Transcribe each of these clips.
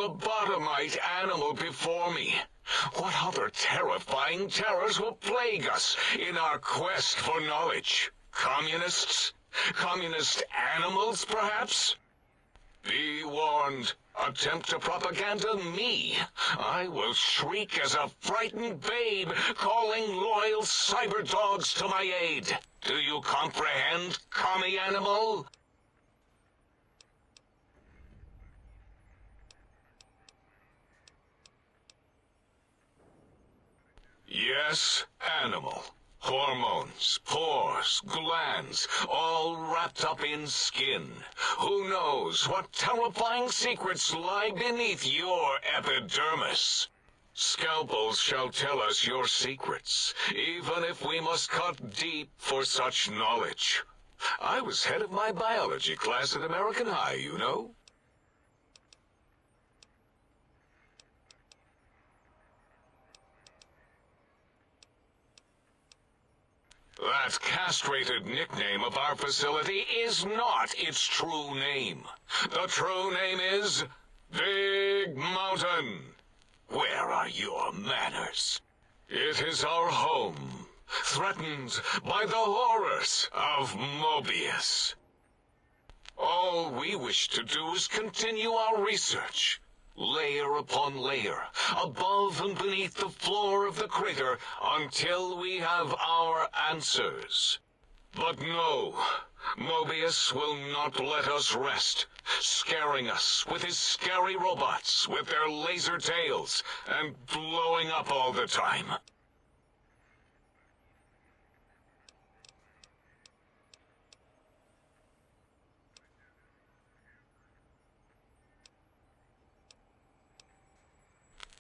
lobotomite animal before me. What other terrifying terrors will plague us in our quest for knowledge? Communists? Communist animals, perhaps? Be warned. Attempt to propaganda me. I will shriek as a frightened babe, calling loyal cyber dogs to my aid. Do you comprehend, commie animal? Yes, animal. Hormones, pores, glands, all wrapped up in skin. Who knows what terrifying secrets lie beneath your epidermis? Scalpels shall tell us your secrets, even if we must cut deep for such knowledge. I was head of my biology class at American High, you know. That castrated nickname of our facility is not its true name. The true name is Big Mountain. Where are your manners? It is our home, threatened by the horrors of Mobius. All we wish to do is continue our research, layer upon layer, above and beneath the floor of the crater, until we have our answers. But no, Mobius will not let us rest, scaring us with his scary robots with their laser tails and blowing up all the time.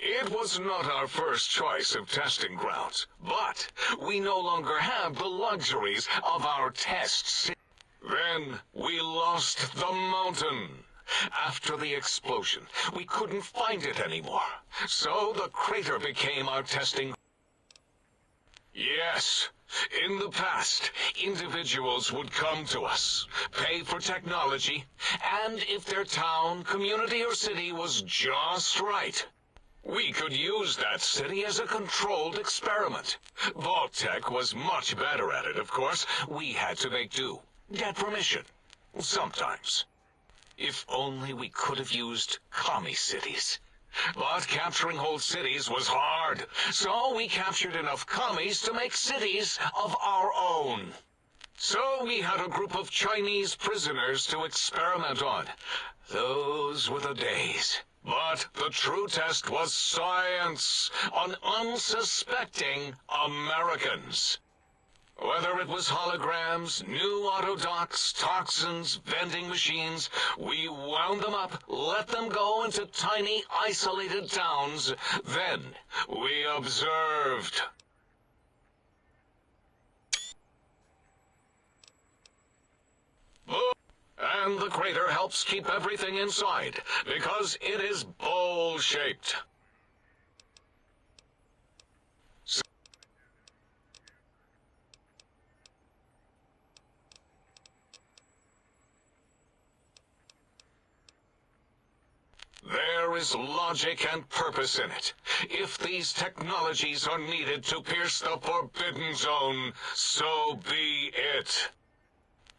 It was not our first choice of testing grounds, but we no longer have the luxuries of our tests. Then we lost the mountain. After the explosion, we couldn't find it anymore, so the crater became our testing. Yes, in the past, individuals would come to us, pay for technology, and if their town, community, or city was just right, we could use that city as a controlled experiment. Vault-Tec was much better at it, of course. We had to make do. Get permission. Sometimes. If only we could have used commie cities. But capturing whole cities was hard, so we captured enough commies to make cities of our own. So we had a group of Chinese prisoners to experiment on. Those were the days. But the true test was science on unsuspecting Americans. Whether it was holograms, new autodocs, toxins, vending machines, we wound them up, let them go into tiny, isolated towns. Then we observed. And the crater helps keep everything inside, because it is bowl-shaped. There is logic and purpose in it. If these technologies are needed to pierce the Forbidden Zone, so be it.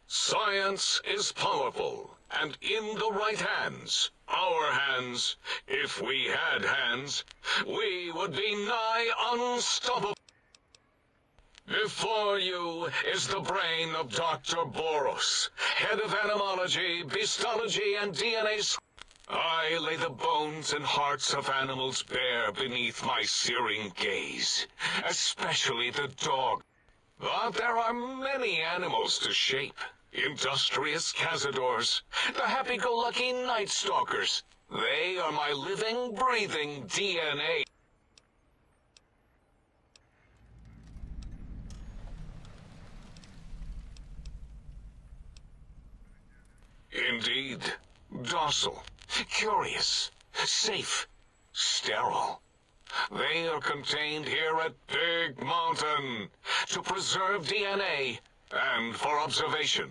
Science is powerful, and in the right hands, our hands, if we had hands, we would be nigh unstoppable. Before you is the brain of Dr. Boros, head of animology, beastology, and DNA. I lay the bones and hearts of animals bare beneath my searing gaze, especially the dog. But there are many animals to shape. Industrious cazadors, the happy-go-lucky night stalkers. They are my living, breathing DNA. Indeed, docile, curious, safe, sterile. They are contained here at Big Mountain to preserve DNA and for observation.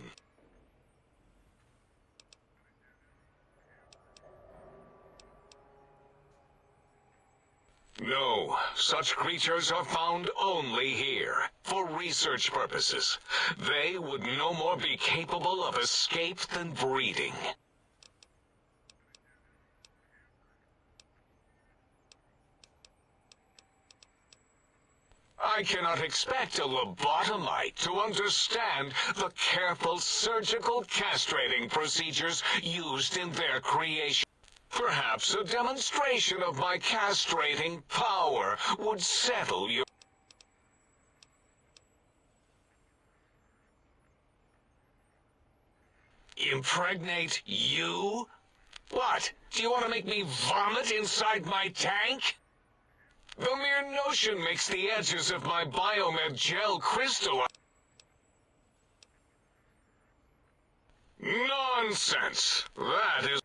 No, such creatures are found only here, for research purposes. They would no more be capable of escape than breeding. I cannot expect a lobotomite to understand the careful surgical castrating procedures used in their creation. Perhaps a demonstration of my castrating power would settle your... Impregnate you? What? Do you want to make me vomit inside my tank? The mere notion makes the edges of my biomed gel crystalline. Nonsense! That is...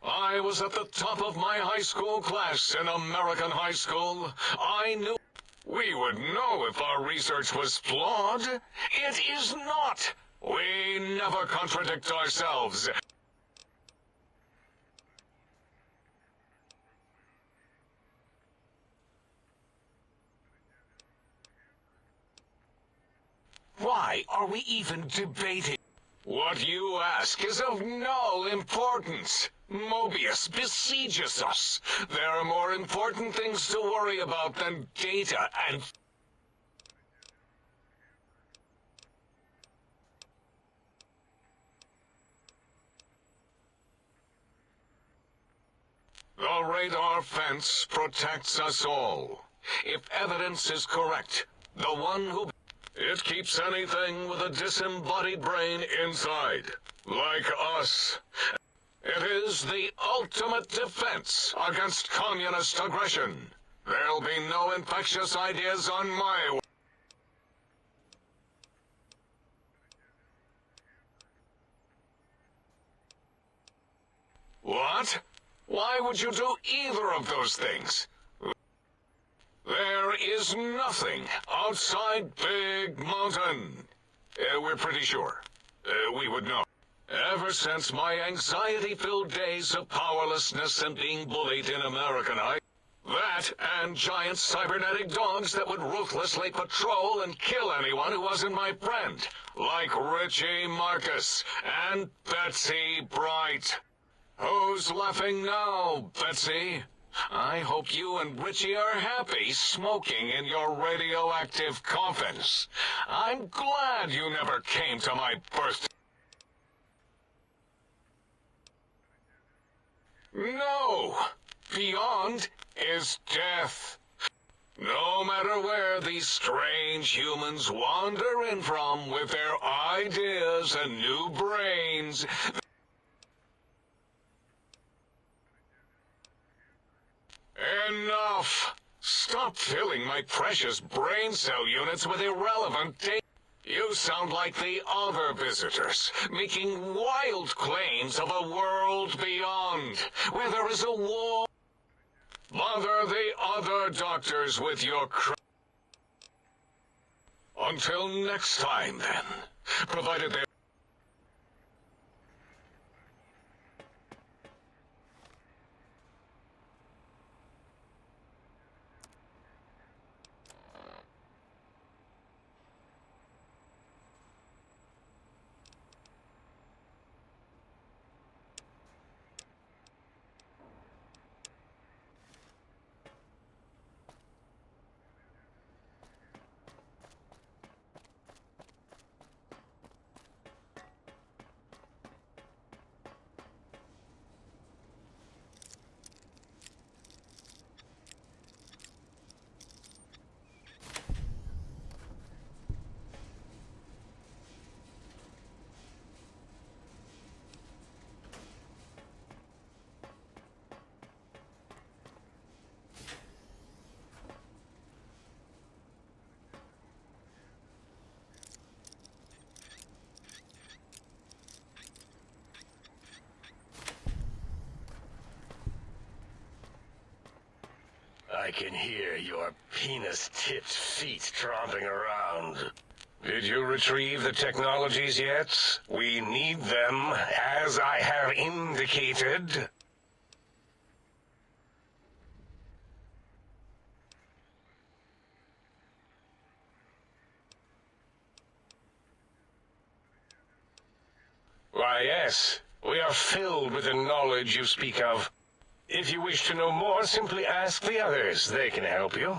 I was at the top of my high school class in American high school. I knew we would know if our research was flawed. It is not. We never contradict ourselves. Why are we even debating? What you ask is of no importance. Mobius besieges us. There are more important things to worry about than data and... The radar fence protects us all. If evidence is correct, the one who... It keeps anything with a disembodied brain inside, like us. It is the ultimate defense against communist aggression. There'll be no infectious ideas on my... What? Why would you do either of those things? There is nothing outside Big Mountain. We're pretty sure. We would know. Ever since my anxiety-filled days of powerlessness and being bullied in American High, that and giant cybernetic dogs that would ruthlessly patrol and kill anyone who wasn't my friend, like Richie Marcus and Betsy Bright. Who's laughing now, Betsy? I hope you and Richie are happy smoking in your radioactive coffins. I'm glad you never came to my birthday. No! Beyond is death. No matter where these strange humans wander in from with their ideas and new brains... Enough! Stop filling my precious brain cell units with irrelevant data. You sound like the other visitors, making wild claims of a world beyond, where there is a war. Bother the other doctors with your Until next time, then. Provided they... I can hear your penis-tipped feet tromping around. Did you retrieve the technologies yet? We need them, as I have indicated. Why, yes. We are filled with the knowledge you speak of. If you wish to know more, simply ask the others. They can help you.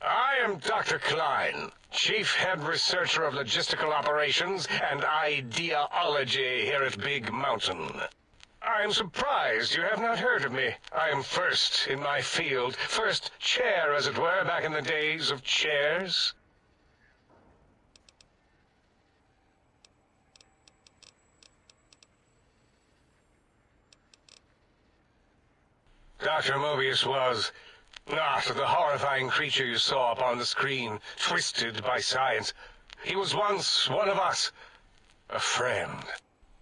I am Dr. Klein, Chief Head Researcher of Logistical Operations and Ideology here at Big Mountain. I am surprised you have not heard of me. I am first in my field, first chair, as it were, back in the days of chairs. Dr. Mobius was not the horrifying creature you saw upon the screen, twisted by science. He was once one of us, a friend.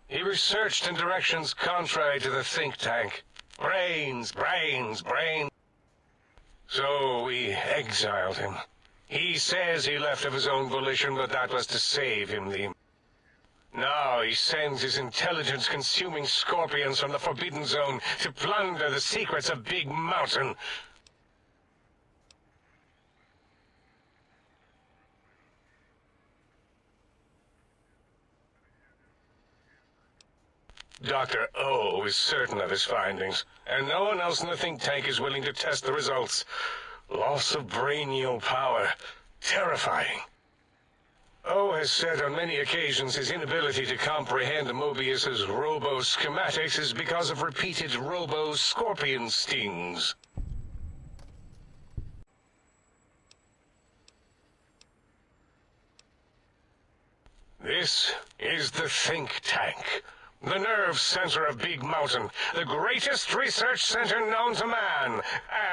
He researched in directions contrary to the think tank. Brains, brains, brains. So we exiled him. He says he left of his own volition, but that was to save him. Now he sends his intelligence-consuming scorpions from the Forbidden Zone to plunder the secrets of Big Mountain. Dr. O is certain of his findings, and no one else in the think tank is willing to test the results. Loss of brainial power. Terrifying. O has said on many occasions his inability to comprehend Mobius's robo-schematics is because of repeated robo-scorpion stings. This is the think tank. The nerve center of Big Mountain, the greatest research center known to man,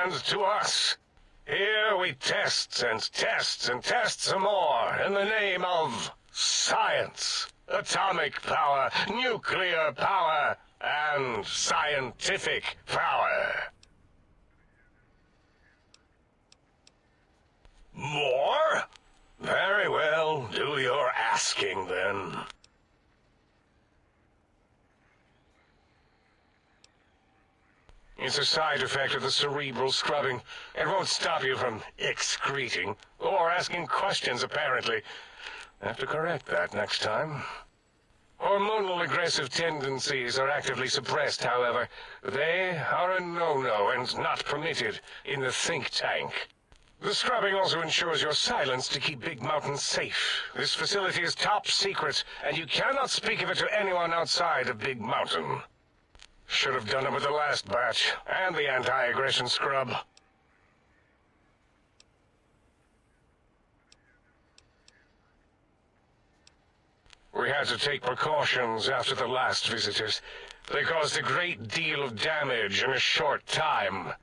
and to us. Here we test and test and test some more in the name of science, atomic power, nuclear power, and scientific power. More? Very well, do your asking then. It's a side effect of the cerebral scrubbing. It won't stop you from excreting, or asking questions, apparently. Have to correct that next time. Hormonal aggressive tendencies are actively suppressed, however. They are a no-no and not permitted in the think tank. The scrubbing also ensures your silence to keep Big Mountain safe. This facility is top secret, and you cannot speak of it to anyone outside of Big Mountain. Should have done it with the last batch, and the anti-aggression scrub. We had to take precautions after the last visitors. They caused a great deal of damage in a short time.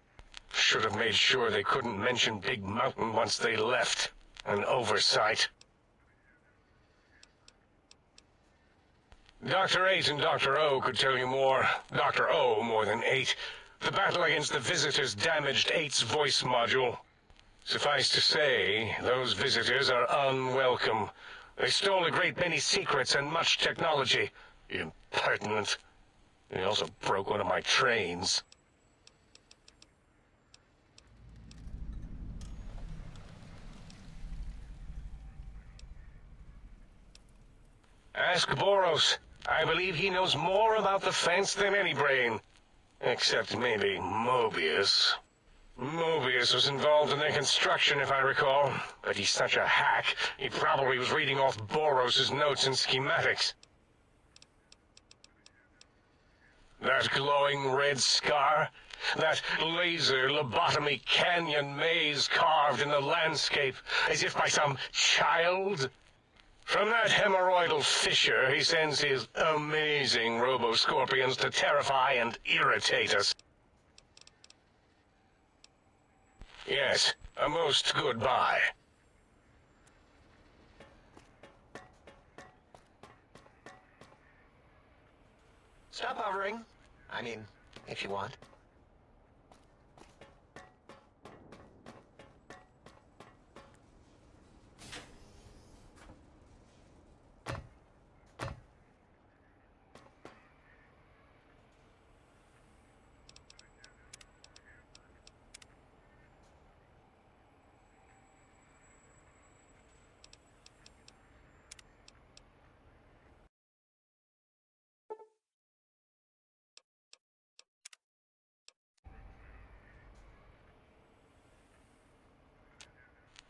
Should have made sure they couldn't mention Big Mountain once they left. An oversight. Dr. 8 and Dr. O could tell you more. Dr. O more than 8. The battle against the visitors damaged 8's voice module. Suffice to say, those visitors are unwelcome. They stole a great many secrets and much technology. Impertinent. They also broke one of my trains. Ask Boros. I believe he knows more about the fence than any brain. Except maybe Mobius. Mobius was involved in their construction, if I recall. But he's such a hack, he probably was reading off Boros' notes and schematics. That glowing red scar? That laser lobotomy canyon maze carved in the landscape, as if by some child? From that hemorrhoidal fissure, he sends his amazing robo-scorpions to terrify and irritate us. Yes, a most goodbye. Stop hovering. I mean, if you want.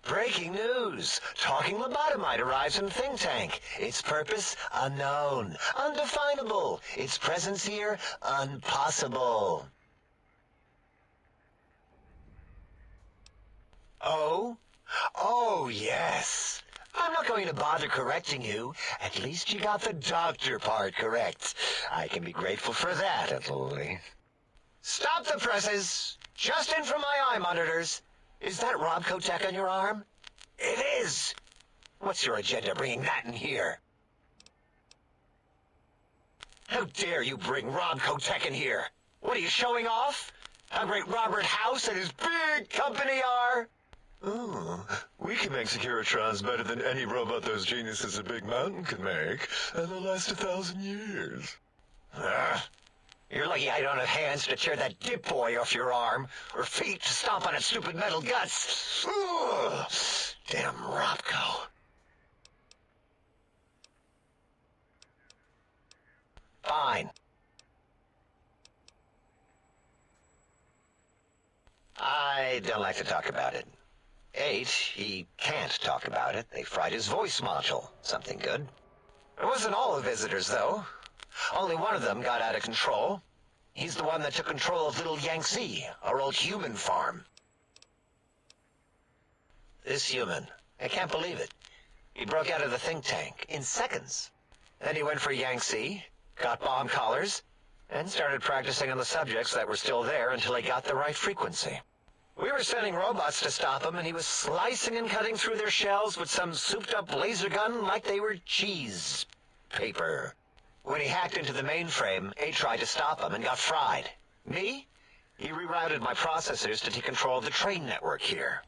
Breaking news. Talking lobotomite arrives in think tank. Its purpose, unknown. Undefinable. Its presence here, impossible. Oh? Oh, yes. I'm not going to bother correcting you. At least you got the doctor part correct. I can be grateful for that, at least. Stop the presses! Just in from my eye monitors. Is that Rob Kotek on your arm? It is! What's your agenda bringing that in here? How dare you bring Rob Kotek in here? What are you showing off? How great Robert House and his big company are? Oh, we can make Securitrons better than any robot those geniuses at Big Mountain could make, and they'll last 1,000 years. You're lucky I don't have hands to tear that dip boy off your arm, or feet to stomp on its stupid metal guts. Ugh. Damn Robco. Fine. I don't like to talk about it. 8, he can't talk about it. They fried his voice module. Something good. It wasn't all the visitors, though. Only one of them got out of control. He's the one that took control of Little Yangtze, our old human farm. This human, I can't believe it. He broke out of the think tank in seconds. Then he went for Yangtze, got bomb collars, and started practicing on the subjects that were still there until he got the right frequency. We were sending robots to stop him, and he was slicing and cutting through their shells with some souped-up laser gun like they were cheese paper. When he hacked into the mainframe, A tried to stop him and got fried. Me? He rerouted my processors to take control of the train network here.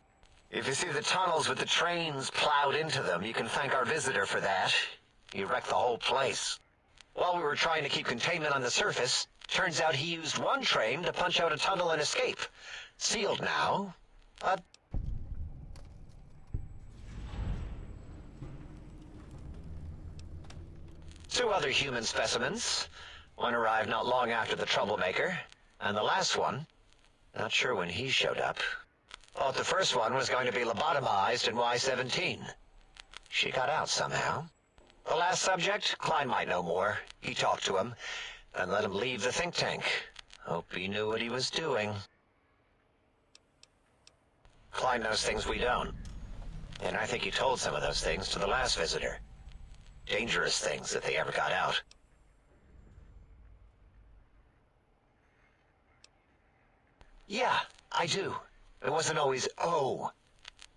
If you see the tunnels with the trains plowed into them, you can thank our visitor for that. He wrecked the whole place. While we were trying to keep containment on the surface, turns out he used one train to punch out a tunnel and escape. Sealed now, but... Two other human specimens. One arrived not long after the troublemaker, and the last one, not sure when he showed up. Thought the first one was going to be lobotomized in Y-17. She got out somehow. The last subject, Klein might know more. He talked to him, and let him leave the think tank. Hope he knew what he was doing. Klein knows things we don't. And I think he told some of those things to the last visitor. Dangerous things if they ever got out. Yeah, I do. It wasn't always oh.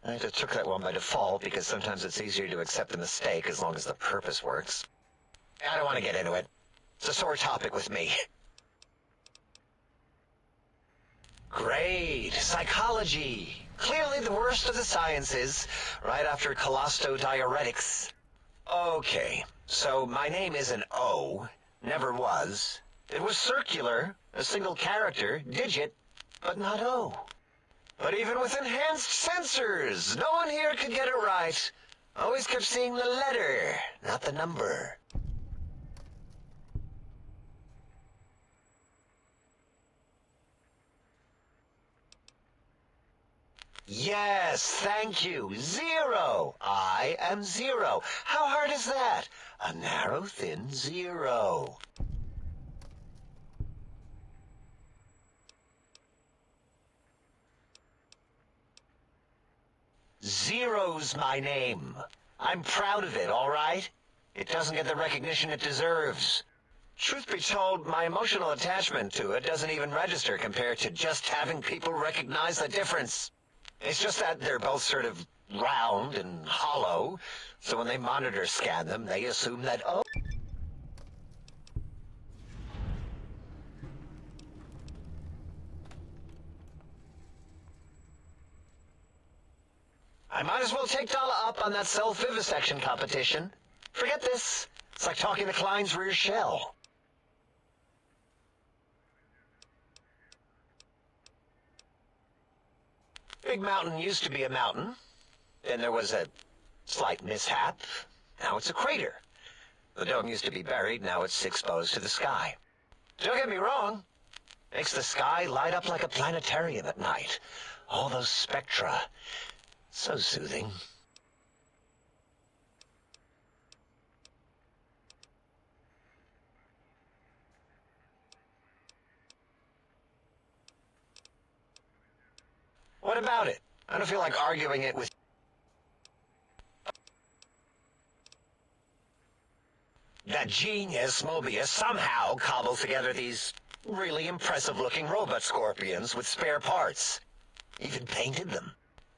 I just took that one by default because sometimes it's easier to accept the mistake as long as the purpose works. I don't want to get into it. It's a sore topic with me. Great. Psychology. Clearly the worst of the sciences, right after cholestodiuretics. Okay, so my name is an O, never was. It was circular, a single character, digit, but not O. But even with enhanced sensors, no one here could get it right. Always kept seeing the letter, not the number. Yes, thank you. 0. I am 0. How hard is that? A narrow, thin 0. Zero's my name. I'm proud of it, all right? It doesn't get the recognition it deserves. Truth be told, my emotional attachment to it doesn't even register compared to just having people recognize the difference. It's just that they're both sort of round and hollow, so when they monitor scan them, they assume that, oh... I might as well take Dala up on that self-vivisection competition. Forget this. It's like talking to Klein's rear shell. Big Mountain used to be a mountain. Then there was a slight mishap. Now it's a crater. The dome used to be buried. Now it's exposed to the sky. Don't get me wrong. Makes the sky light up like a planetarium at night. All those spectra. So soothing. What about it? I don't feel like arguing it with... That genius, Mobius, somehow cobbles together these really impressive-looking robot scorpions with spare parts. Even painted them.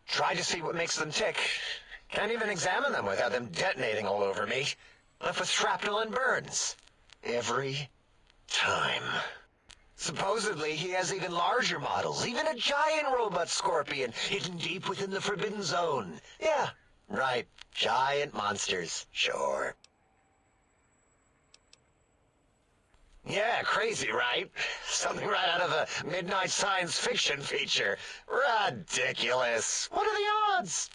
Tried to see what makes them tick. Can't even examine them without them detonating all over me. Left with shrapnel and burns. Every time. Supposedly, he has even larger models, even a giant robot scorpion hidden deep within the Forbidden Zone. Yeah, right. Giant monsters. Sure. Yeah, crazy, right? Something right out of a midnight science fiction feature. Ridiculous. What are the odds?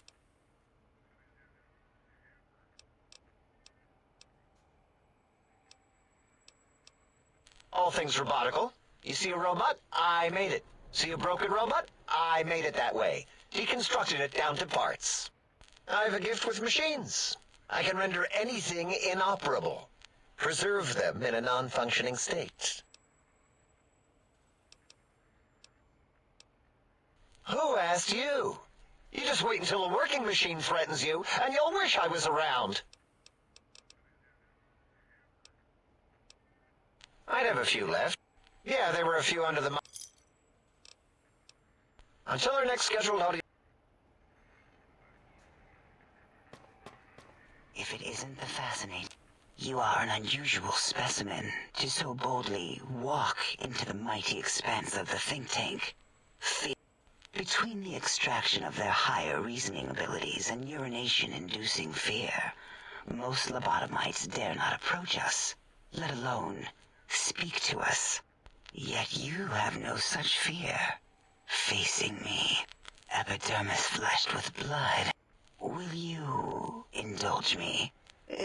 All things robotical. You see a robot? I made it. See a broken robot? I made it that way. Deconstructed it down to parts. I have a gift with machines. I can render anything inoperable. Preserve them in a non-functioning state. Who asked you? You just wait until a working machine threatens you, and you'll wish I was around. I'd have a few left. Yeah, there were a few under the... Until our next scheduled audio... If it isn't the fascinating... You are an unusual specimen to so boldly walk into the mighty expanse of the think tank. Between the extraction of their higher reasoning abilities and urination-inducing fear, most lobotomites dare not approach us, let alone speak to us. Yet you have no such fear. Facing me, epidermis fleshed with blood, will you indulge me?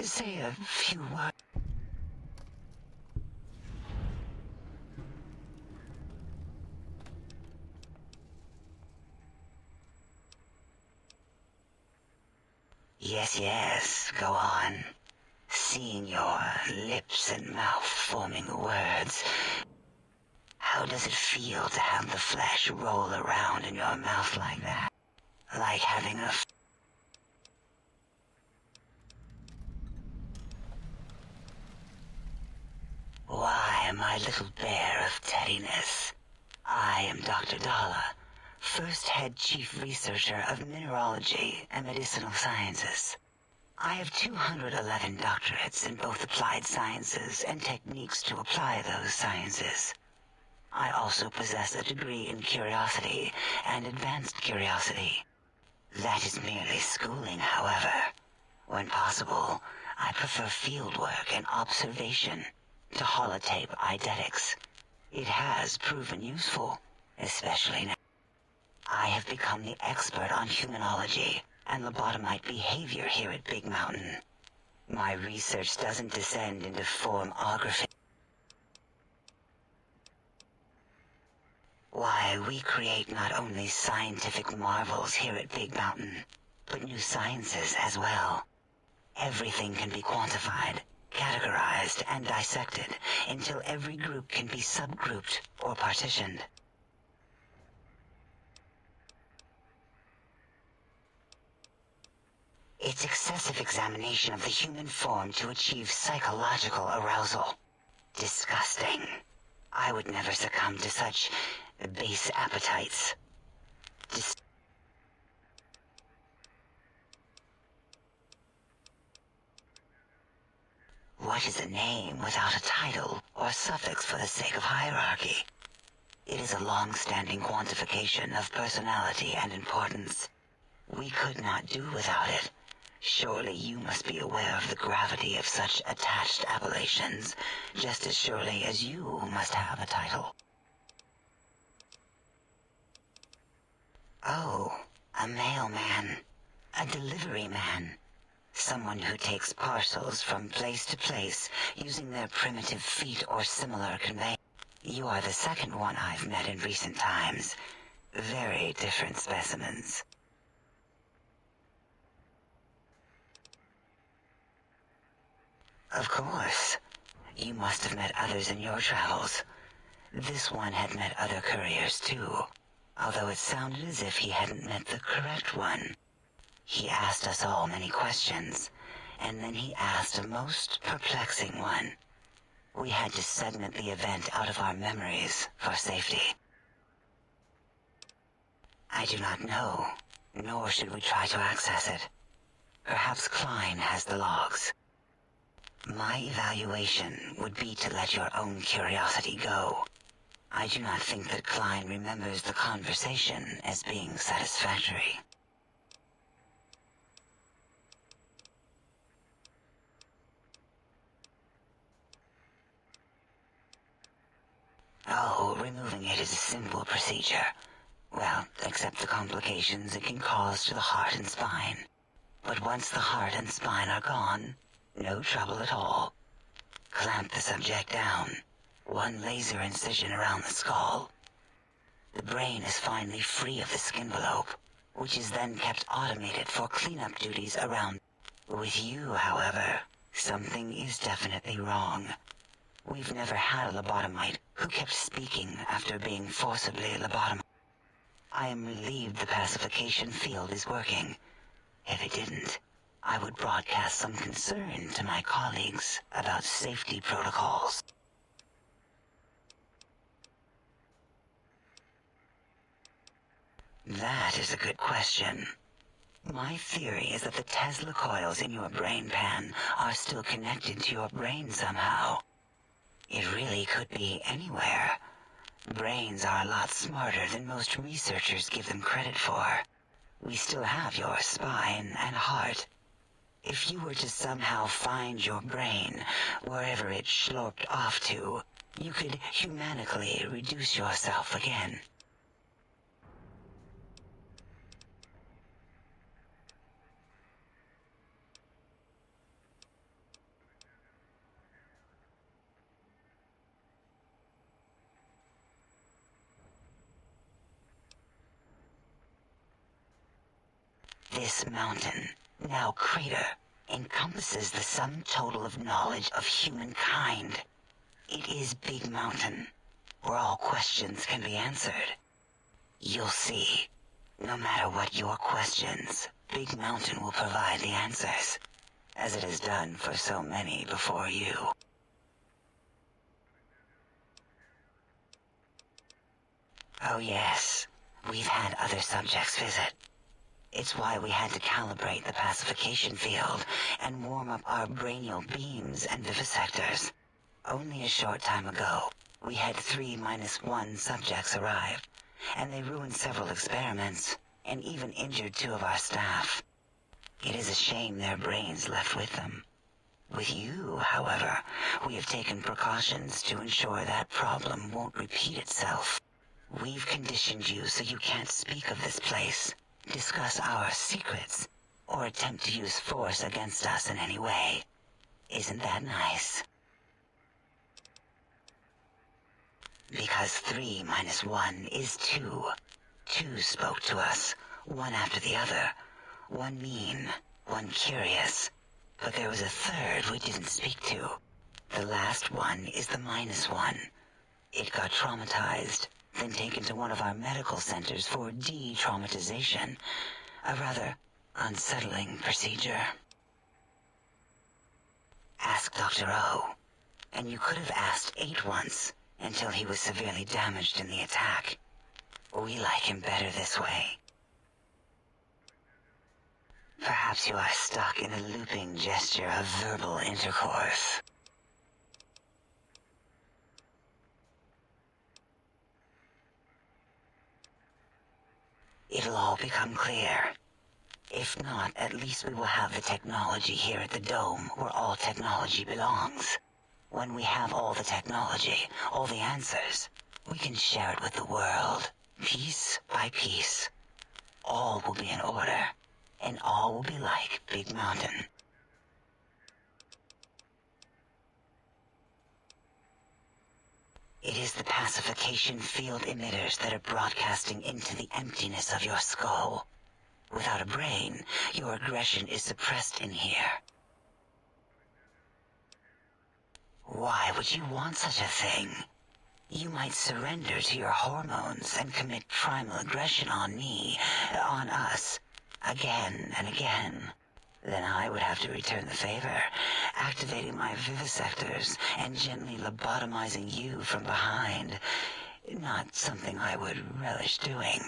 Say a few words. Yes, go on. Seeing your lips and mouth forming the words. How does it feel to have the flesh roll around in your mouth like that? Like having a... Why, my little bear of teddiness. I am Dr. Dalla, first head chief researcher of mineralogy and medicinal sciences. I have 211 doctorates in both applied sciences and techniques to apply those sciences. I also possess a degree in curiosity and advanced curiosity. That is merely schooling, however. When possible, I prefer fieldwork and observation to holotape eidetics. It has proven useful, especially now. I have become the expert on humanology and lobotomite behavior here at Big Mountain. My research doesn't descend into formography. Why, we create not only scientific marvels here at Big Mountain, but new sciences as well. Everything can be quantified, categorized, and dissected until every group can be subgrouped or partitioned. It's excessive examination of the human form to achieve psychological arousal. Disgusting. I would never succumb to such base appetites. What is a name without a title or suffix for the sake of hierarchy? It is a long-standing quantification of personality and importance. We could not do without it. Surely you must be aware of the gravity of such attached appellations, just as surely as you must have a title. Oh, a mailman. A delivery man. Someone who takes parcels from place to place using their primitive feet or similar conveyance. You are the second one I've met in recent times. Very different specimens. Of course. You must have met others in your travels. This one had met other couriers too, although it sounded as if he hadn't met the correct one. He asked us all many questions, and then he asked a most perplexing one. We had to segment the event out of our memories for safety. I do not know, nor should we try to access it. Perhaps Klein has the logs. My evaluation would be to let your own curiosity go. I do not think that Klein remembers the conversation as being satisfactory. Oh, removing it is a simple procedure. Well, except the complications it can cause to the heart and spine. But once the heart and spine are gone, no trouble at all. Clamp the subject down. One laser incision around the skull. The brain is finally free of the skin envelope, which is then kept automated for cleanup duties around. With you, however, something is definitely wrong. We've never had a lobotomite who kept speaking after being forcibly lobotomized. I am relieved the pacification field is working. If it didn't, I would broadcast some concern to my colleagues about safety protocols. That is a good question. My theory is that the Tesla coils in your brain pan are still connected to your brain somehow. It really could be anywhere. Brains are a lot smarter than most researchers give them credit for. We still have your spine and heart. If you were to somehow find your brain, wherever it sloped off to, you could humanically reduce yourself again. This mountain, now crater, encompasses the sum total of knowledge of humankind. It is Big Mountain, where all questions can be answered. You'll see. No matter what your questions, Big Mountain will provide the answers, as it has done for so many before you. Oh yes, we've had other subjects visit. It's why we had to calibrate the pacification field and warm up our brainial beams and vivisectors. Only a short time ago, we had 3-1 subjects arrive, and they ruined several experiments, and even injured 2 of our staff. It is a shame their brains left with them. With you, however, we have taken precautions to ensure that problem won't repeat itself. We've conditioned you so you can't speak of this place, discuss our secrets, or attempt to use force against us in any way. Isn't that nice? Because 3-1 is 2. 2 spoke to us, one after the other. One mean, one curious. But there was a third we didn't speak to. The last one is the -1. It got traumatized, then taken to one of our medical centers for de-traumatization. A rather unsettling procedure. Ask Dr. O. And you could have asked 8 once, until he was severely damaged in the attack. We like him better this way. Perhaps you are stuck in a looping gesture of verbal intercourse. It'll all become clear. If not, at least we will have the technology here at the Dome, where all technology belongs. When we have all the technology, all the answers, we can share it with the world, piece by piece. All will be in order, and all will be like Big Mountain. It is the pacification field emitters that are broadcasting into the emptiness of your skull. Without a brain, your aggression is suppressed in here. Why would you want such a thing? You might surrender to your hormones and commit primal aggression on me, on us, again and again. Then I would have to return the favor, activating my vivisectors and gently lobotomizing you from behind. Not something I would relish doing.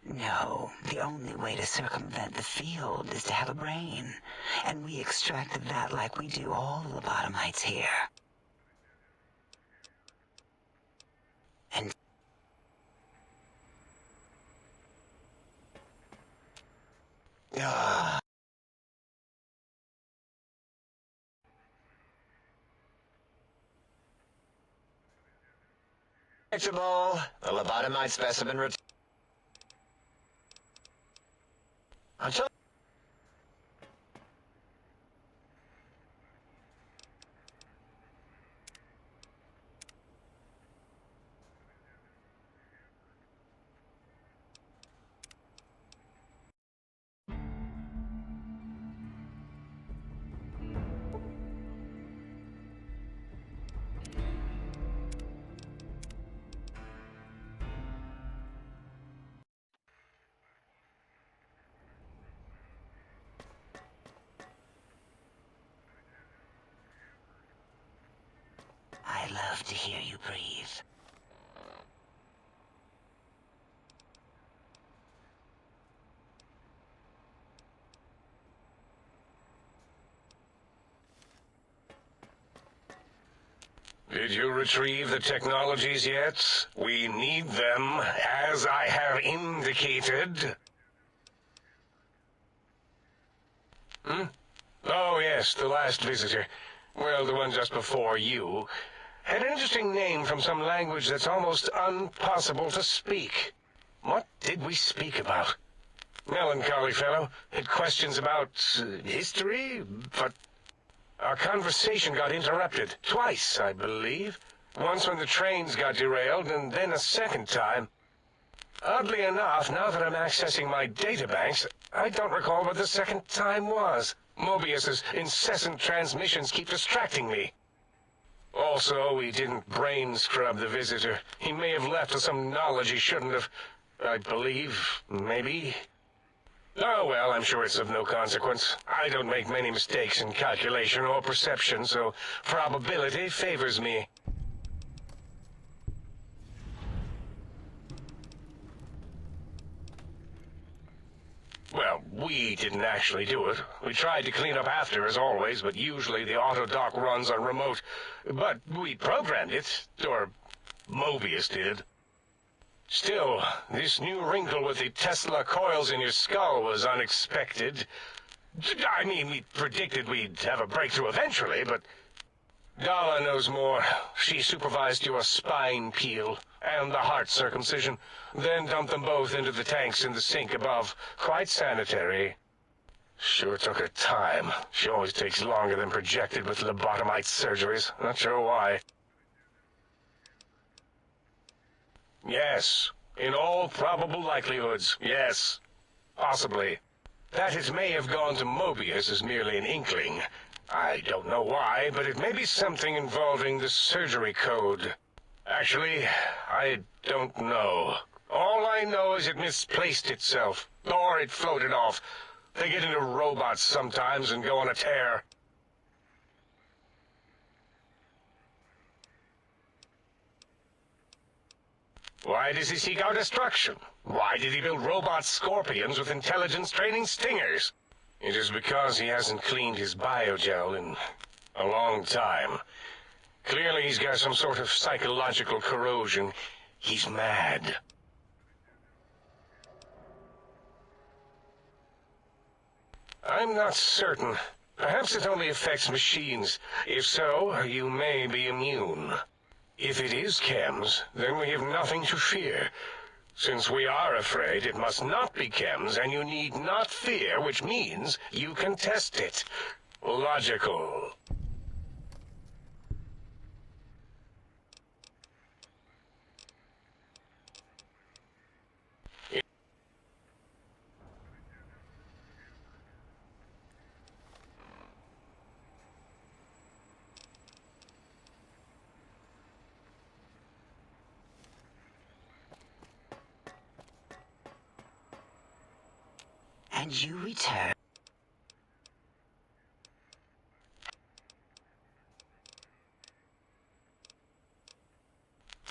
No, the only way to circumvent the field is to have a brain, and we extracted that like we do all lobotomites here. And Ah. Predictable. The lobotomite specimen until I love to hear you breathe. Did you retrieve the technologies yet? We need them, as I have indicated. Oh, yes, the last visitor. Well, the one just before you. Had an interesting name from some language that's almost impossible to speak. What did we speak about? Melancholy fellow. Had questions about history, but our conversation got interrupted. Twice, I believe. Once when the trains got derailed, and then a second time. Oddly enough, now that I'm accessing my databanks, I don't recall what the second time was. Mobius's incessant transmissions keep distracting me. Also, we didn't brain scrub the visitor. He may have left with some knowledge he shouldn't have. I believe, maybe. Oh, well, I'm sure it's of no consequence. I don't make many mistakes in calculation or perception, so probability favors me. Well, we didn't actually do it. We tried to clean up after, as always, but usually the auto dock runs on remote. But we programmed it, or Mobius did. Still, this new wrinkle with the Tesla coils in your skull was unexpected. I mean, we predicted we'd have a breakthrough eventually, but Dala knows more. She supervised your spine peel and the heart circumcision, then dumped them both into the tanks in the sink above. Quite sanitary. Sure took her time. She always takes longer than projected with lobotomite surgeries. Not sure why. Yes, in all probable likelihoods, yes. Possibly. That it may have gone to Mobius is merely an inkling. I don't know why, but it may be something involving the surgery code. Actually, I don't know. All I know is it misplaced itself, or it floated off. They get into robots sometimes and go on a tear. Why does he seek our destruction? Why did he build robot scorpions with intelligence training stingers? It is because he hasn't cleaned his biogel in a long time. Clearly he's got some sort of psychological corrosion. He's mad. I'm not certain. Perhaps it only affects machines. If so, you may be immune. If it is chems, then we have nothing to fear. Since we are afraid, it must not be chems, and you need not fear, which means you can test it. Logical. And you return.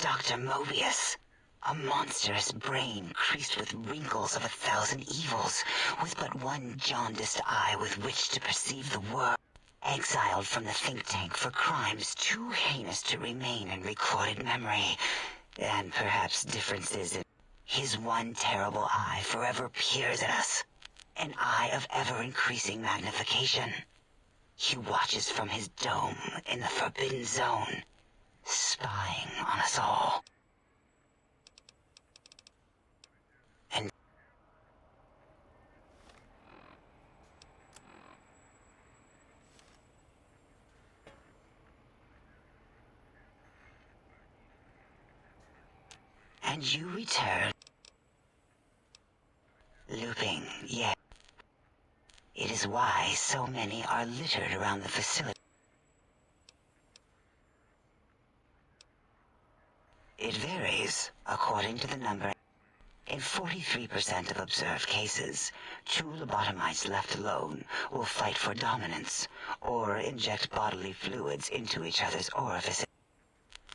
Dr. Mobius, a monstrous brain creased with wrinkles of 1,000 evils, with but one jaundiced eye with which to perceive the world. Exiled from the think tank for crimes too heinous to remain in recorded memory, and perhaps differences in his one terrible eye forever peers at us, an eye of ever-increasing magnification. He watches from his dome in the Forbidden Zone, spying on us all. And you return. Looping, yet. It is why so many are littered around the facility. It varies according to the number. In 43% of observed cases, two lobotomites left alone will fight for dominance or inject bodily fluids into each other's orifices.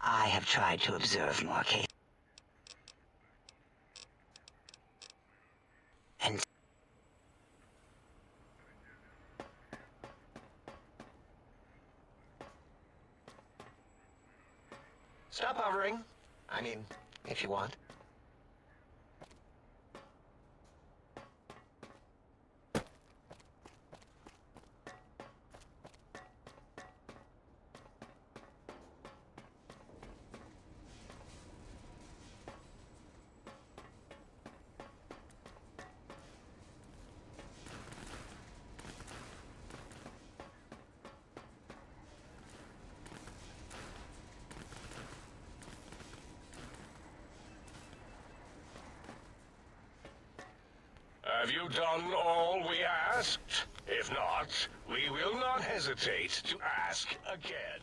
I have tried to observe more cases. And Stop hovering. I mean, if you want. Have you done all we asked? If not, we will not hesitate to ask again.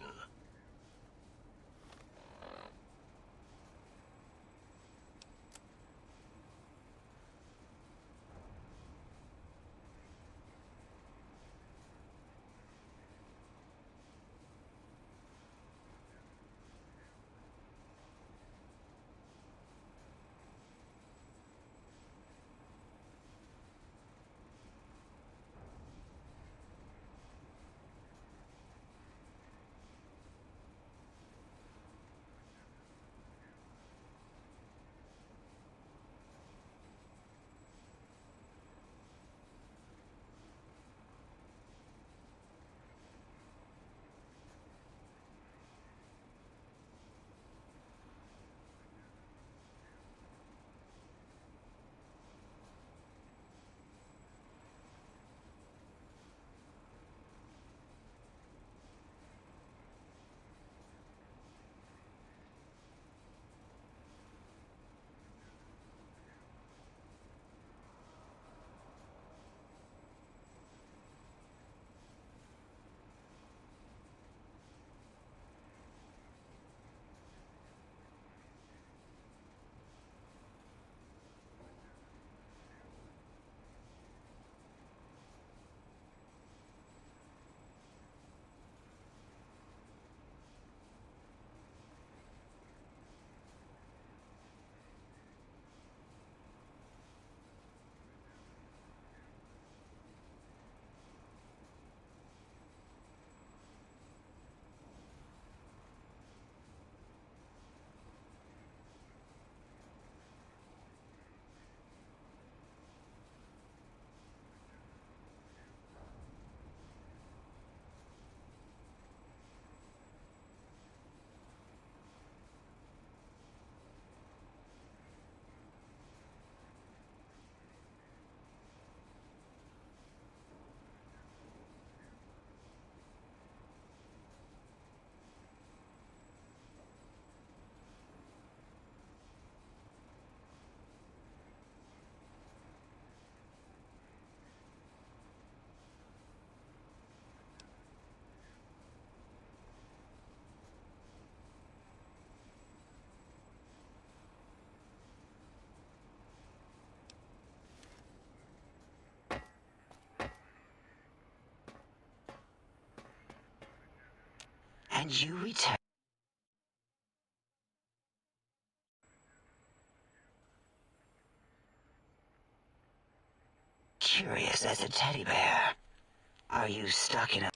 And you return. Curious as a teddy bear. Are you stuck in a...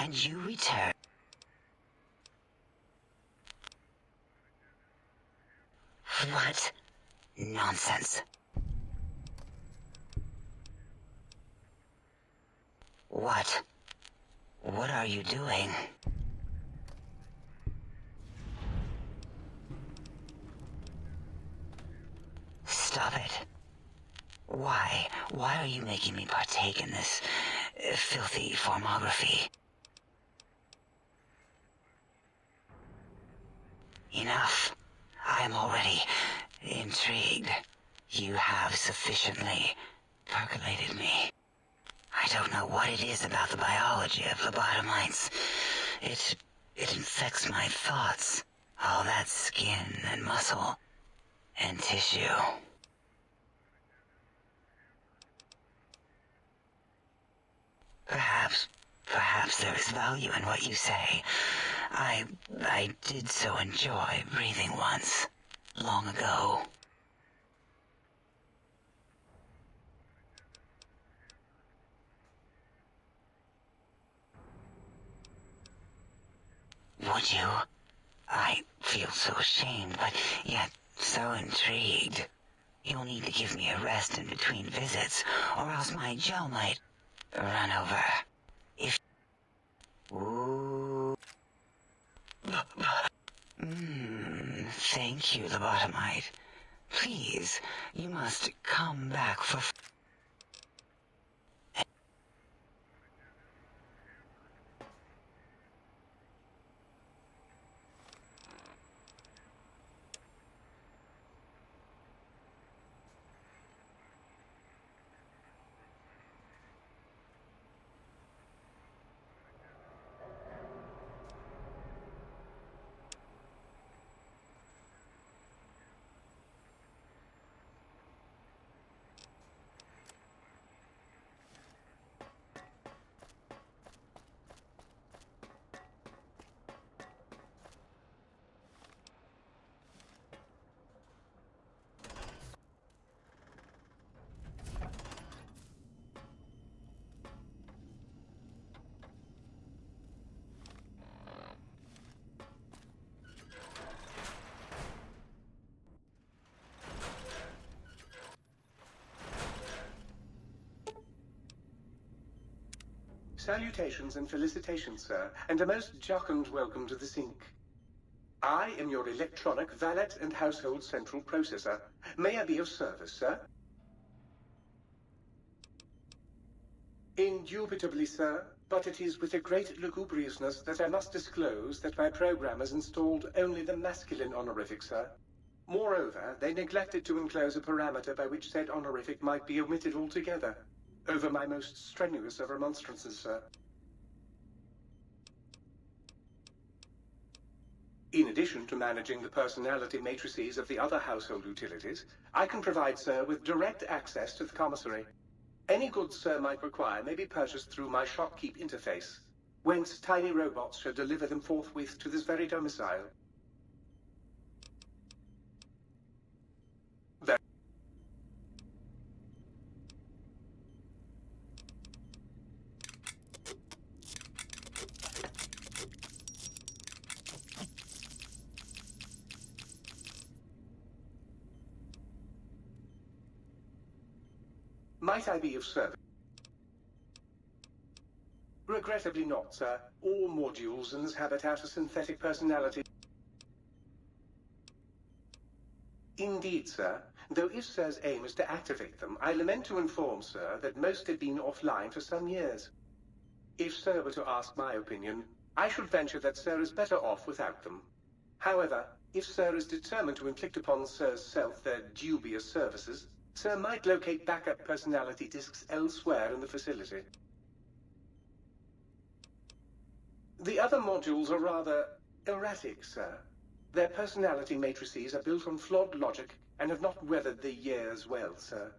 And you return. What? Nonsense. What? What are you doing? Stop it. Why? Why are you making me partake in this filthy formography? Enough. I am already intrigued. You have sufficiently percolated me. I don't know what it is about the biology of lobotomites. It infects my thoughts. All that skin and muscle and tissue. Perhaps there is value in what you say. I did so enjoy breathing once, long ago. Would you? I feel so ashamed, but yet so intrigued. You'll need to give me a rest in between visits, or else my jaw might run over. If... Ooh. Thank you, lobotomite. Please, you must come back for... Salutations and felicitations, sir, and a most jocund welcome to the Sync. I am your electronic valet and household central processor. May I be of service, sir? Indubitably, sir, but it is with a great lugubriousness that I must disclose that my programmers installed only the masculine honorific, sir. Moreover, they neglected to enclose a parameter by which said honorific might be omitted altogether. Over my most strenuous of remonstrances, sir. In addition to managing the personality matrices of the other household utilities, I can provide Sir with direct access to the commissary. Any goods Sir might require may be purchased through my shopkeep interface, whence tiny robots shall deliver them forthwith to this very domicile. Might I be of service? Regrettably not, sir. All modules in this habitat are synthetic personality. Indeed, sir. Though if Sir's aim is to activate them, I lament to inform Sir that most had been offline for some years. If Sir were to ask my opinion, I should venture that Sir is better off without them. However, if Sir is determined to inflict upon Sir's self their dubious services, Sir might locate backup personality disks elsewhere in the facility. The other modules are rather erratic, sir. Their personality matrices are built on flawed logic and have not weathered the years well, sir.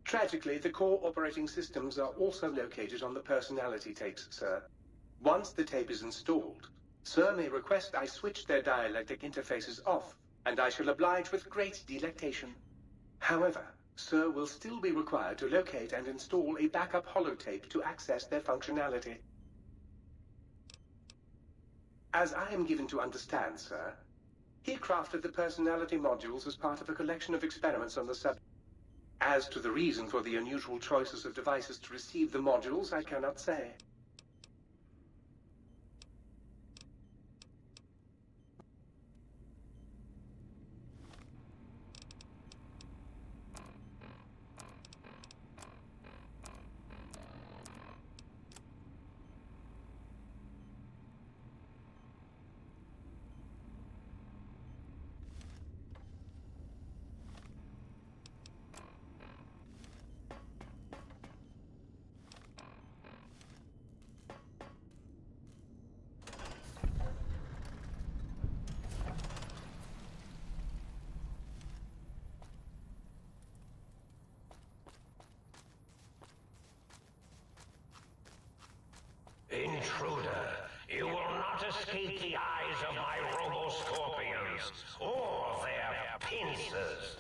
Tragically, the core operating systems are also located on the personality tapes, sir. Once the tape is installed, Sir may request I switch their dialectic interfaces off, and I shall oblige with great delectation. However, Sir will still be required to locate and install a backup holotape to access their functionality. As I am given to understand, sir, he crafted the personality modules as part of a collection of experiments on the subject. As to the reason for the unusual choices of devices to receive the modules, I cannot say. Intruder, you will not escape the eyes of my Robo-Scorpions or their pincers.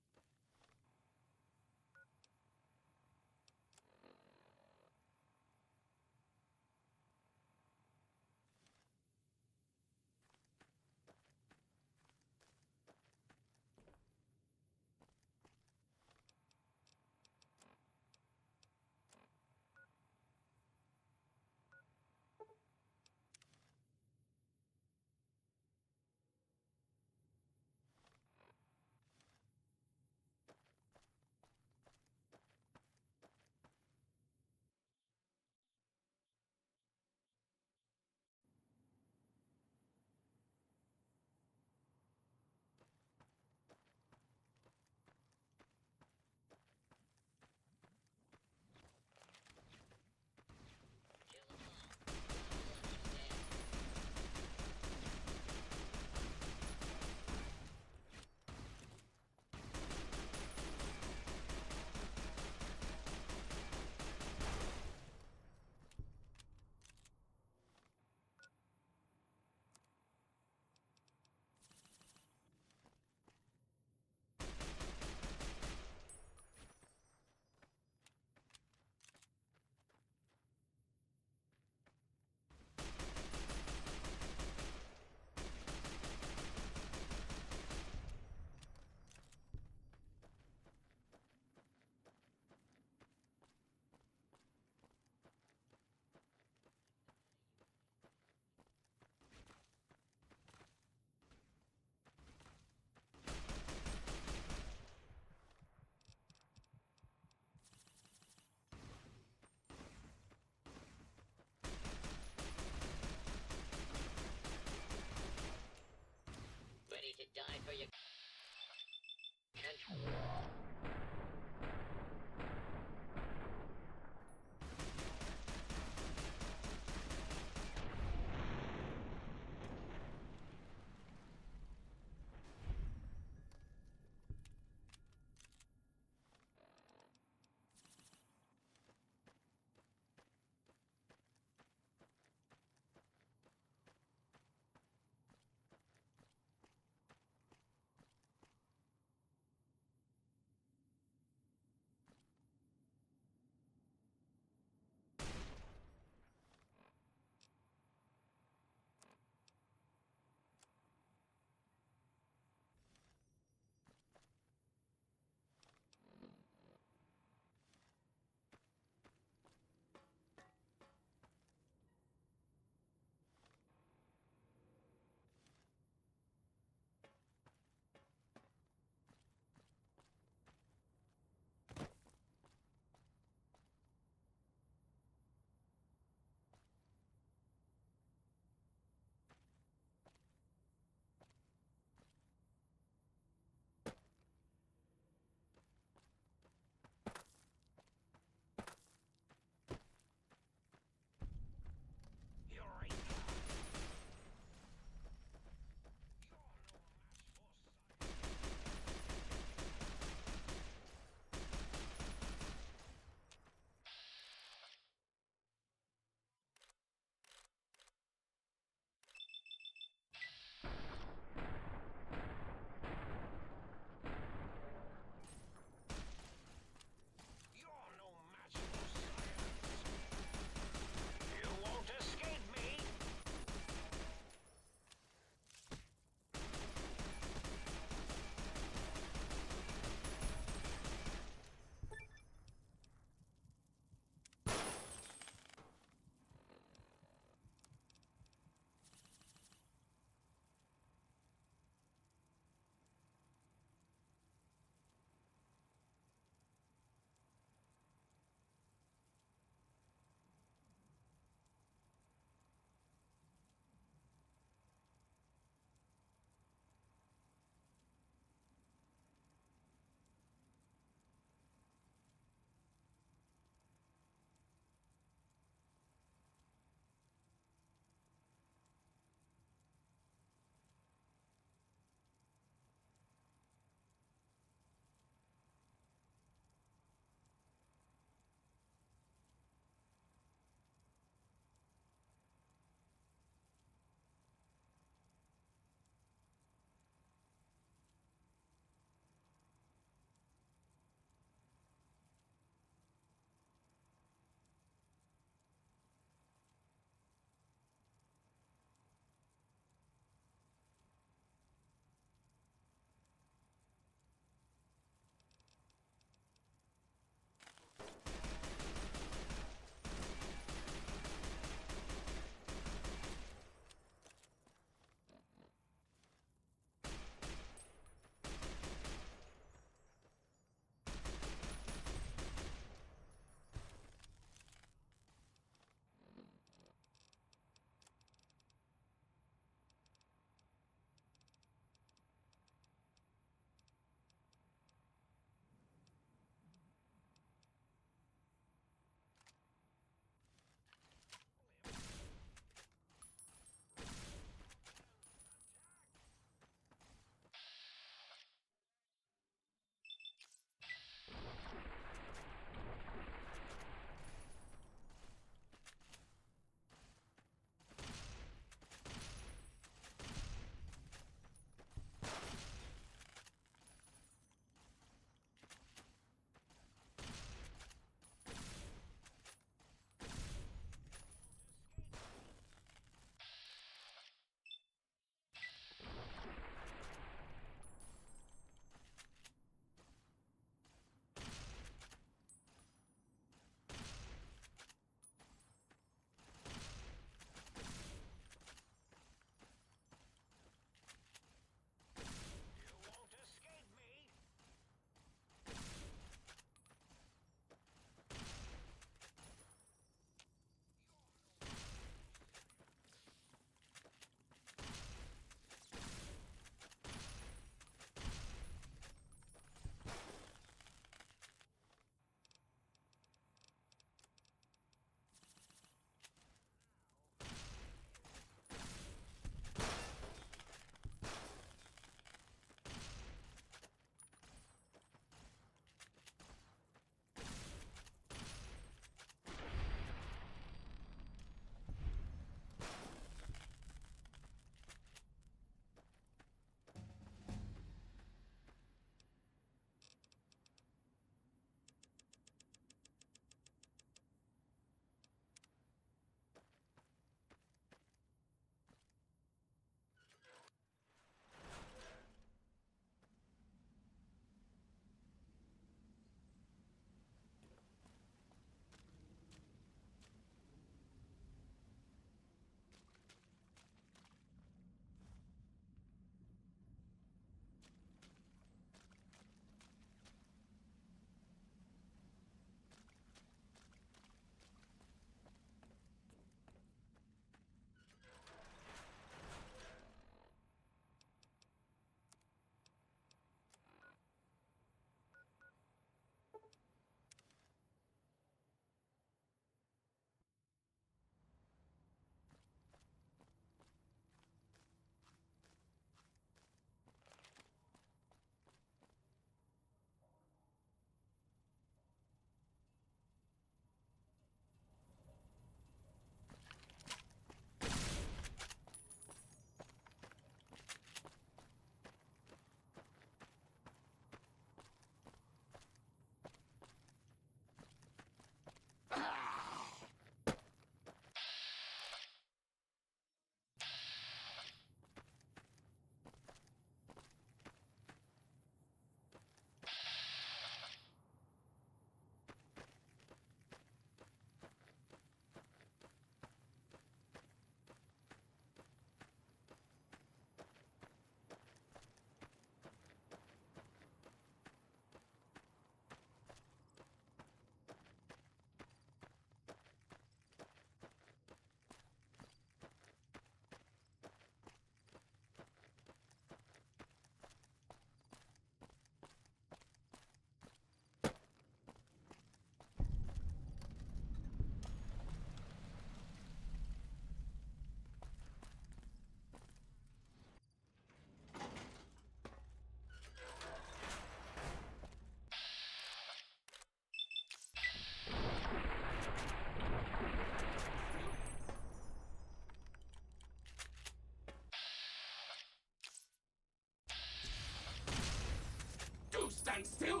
stand still?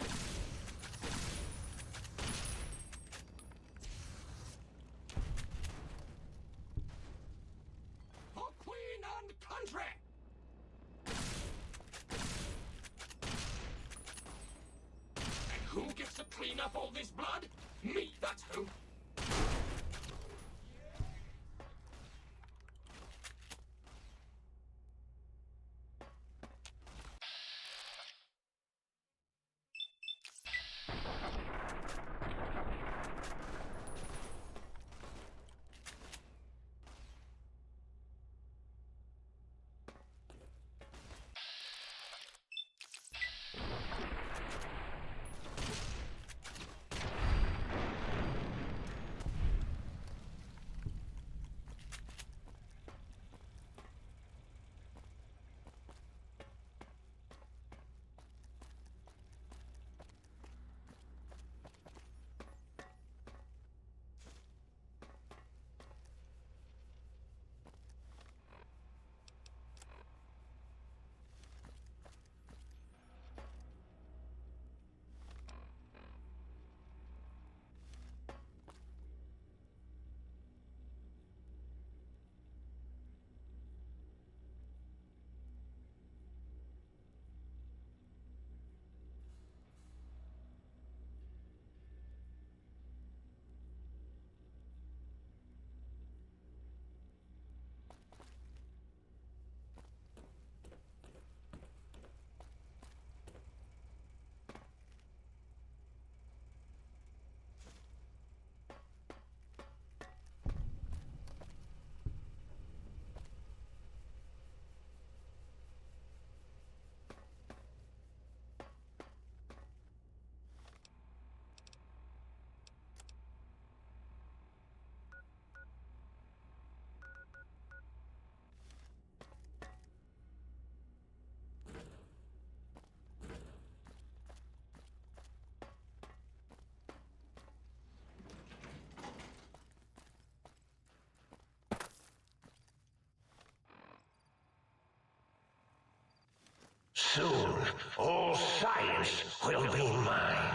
For Queen and country! And who gets to clean up all this blood? Me, that's who. Soon, all science will be mine.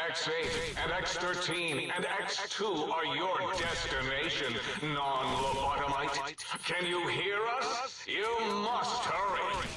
X8 and X13 and X2 are your destination, non-lobotomite. Can you hear us? You must hurry.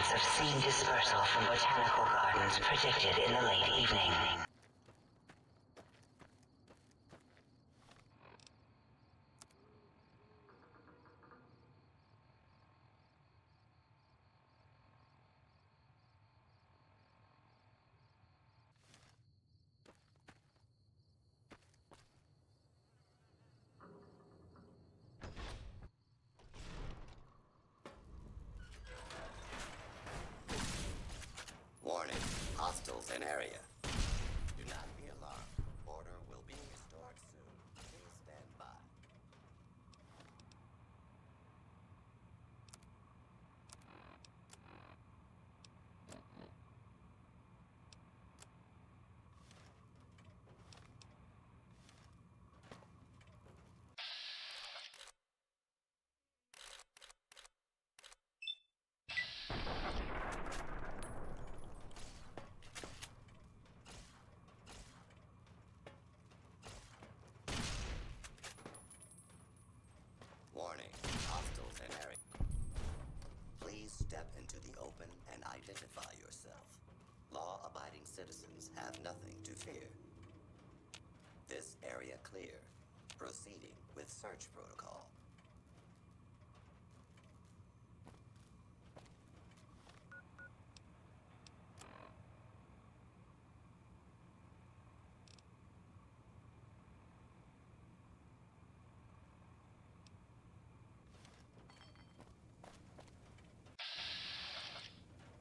chance of seed dispersal from botanical gardens predicted in the late evening. Warning, hostiles in area. Do not be alarmed. Order will be restored soon. Please stand by. Warning, hostiles in area. Please step into the open and identify yourself. Law-abiding citizens have nothing to fear. This area clear. Proceeding with search protocol.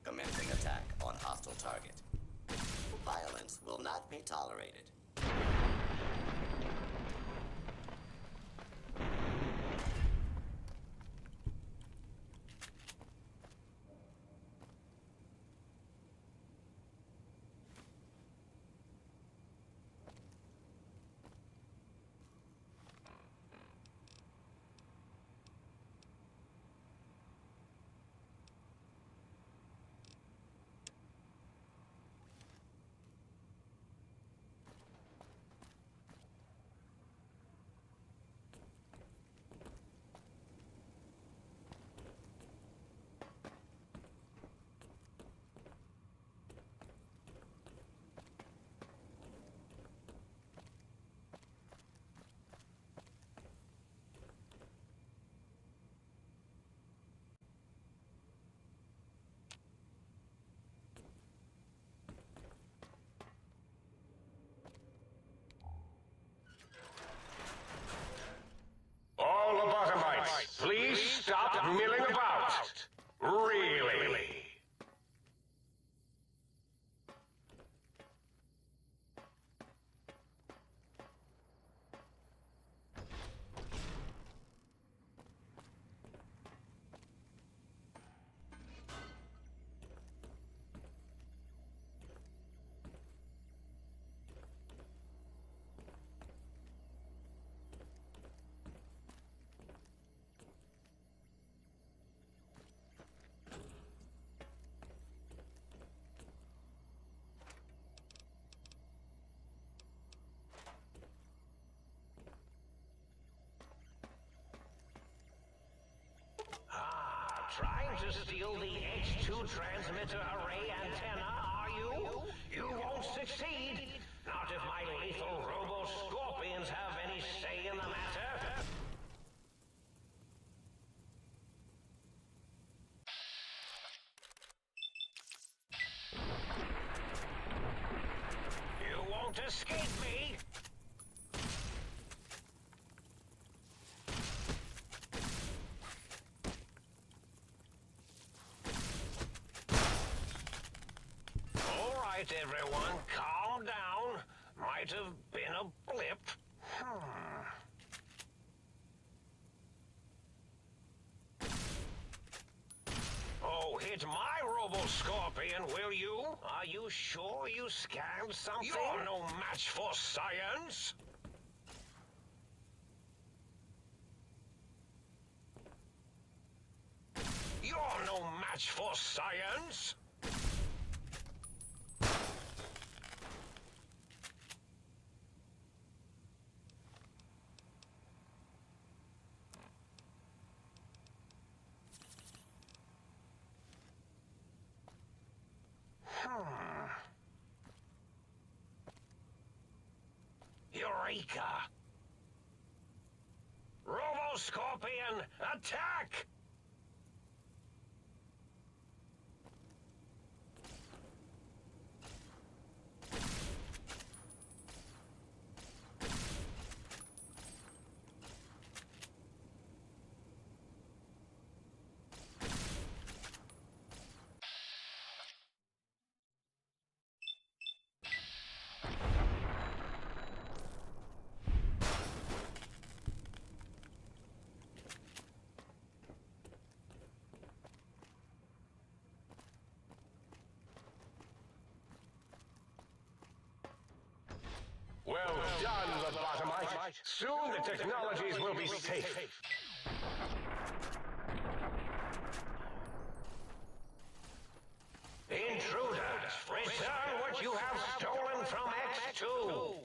Commencing attack on hostile target. Violence will not be tolerated. All lobotomites, please stop milling about. Really. Trying to steal the H2 transmitter array antenna, are you? You won't succeed. Not if my lethal robo-scorpions have any say in the matter. You won't escape me. Everyone, calm down. Might have been a blip. Oh, hit my robo-scorpion, will you? Are you sure you scanned something? You're no match for science. You're no match for science. weaker. Robo-Scorpion, attack! Well done, Lobotomite. Soon the technologies will be safe. Intruders, return what you have stolen from X2!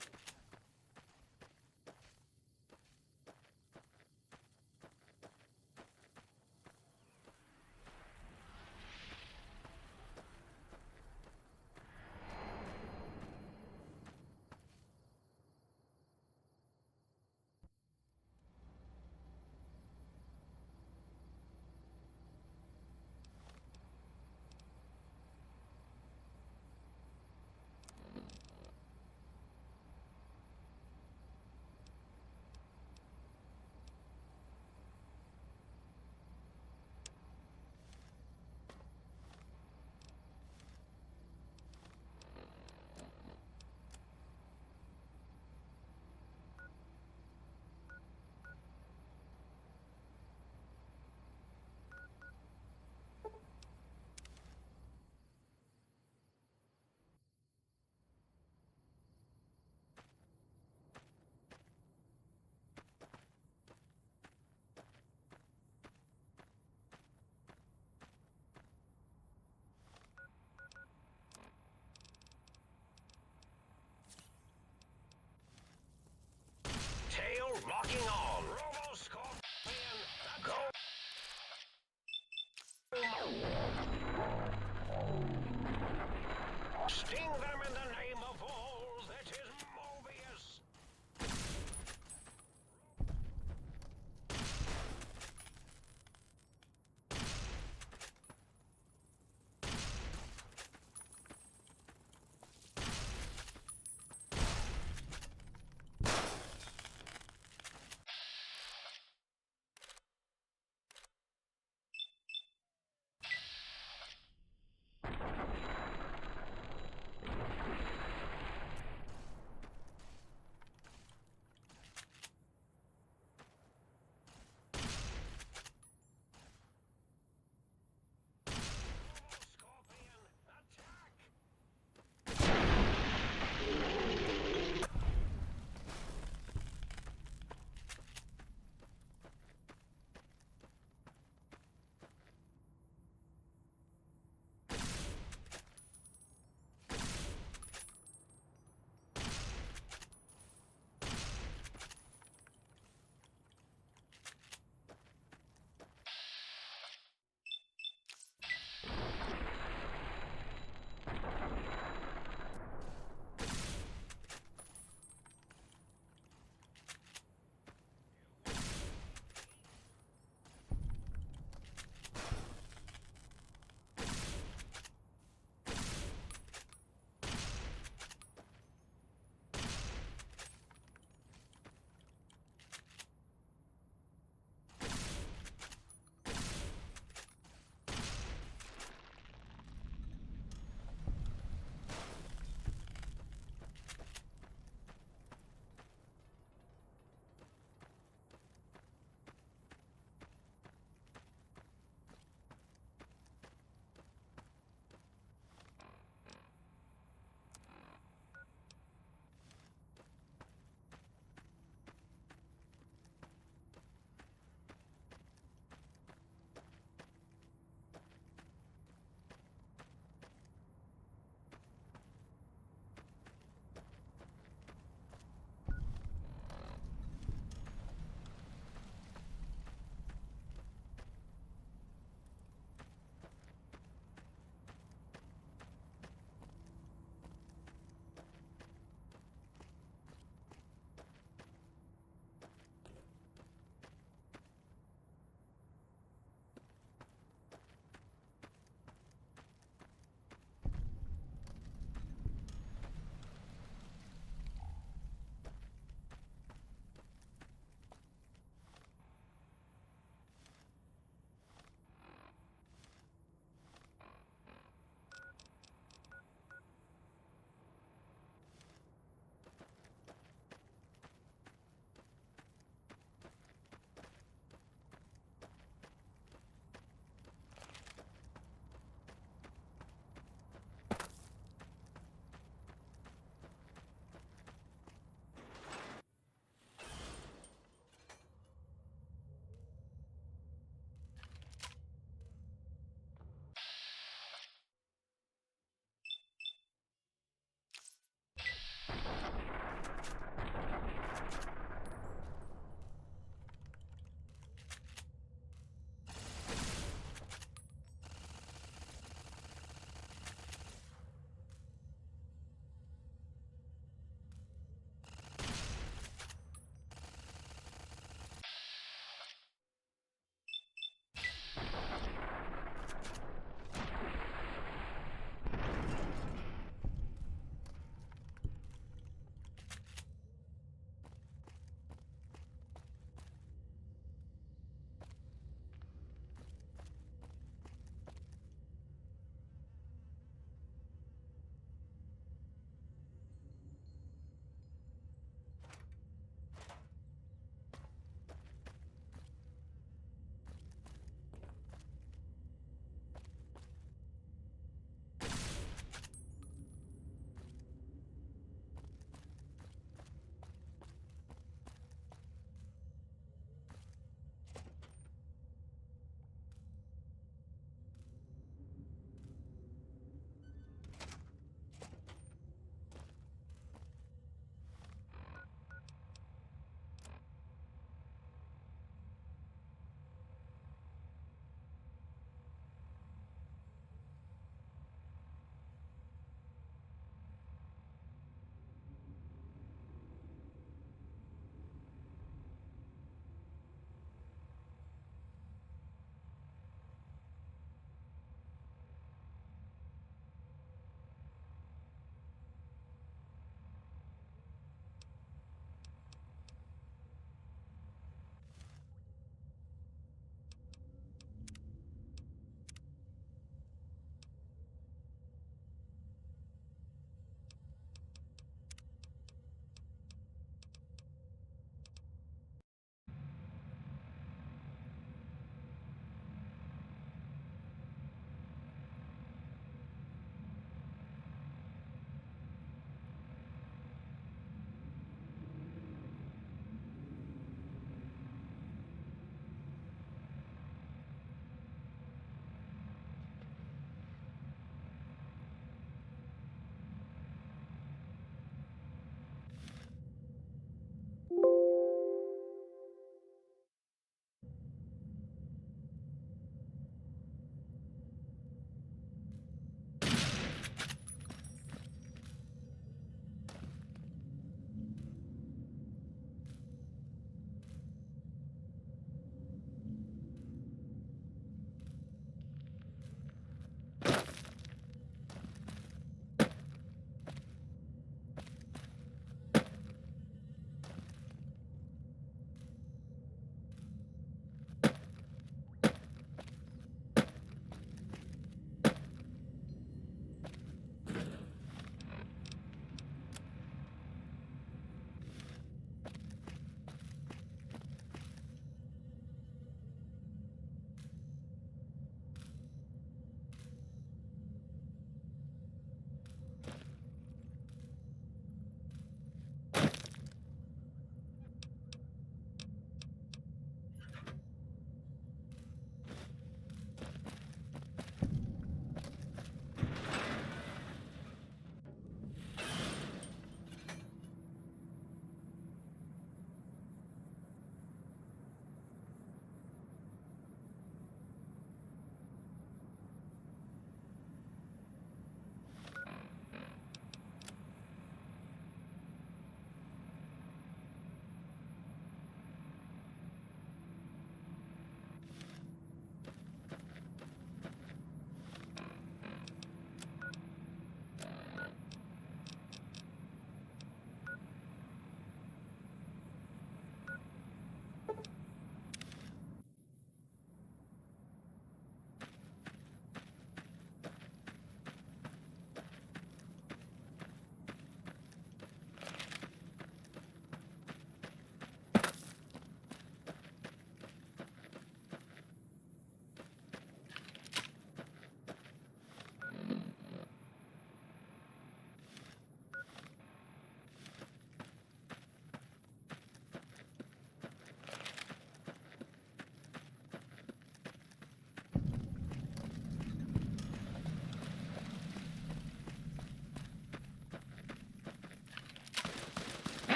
Tail locking on. Robo-Scorpion, go! Sting them in the name of all that is Mobius!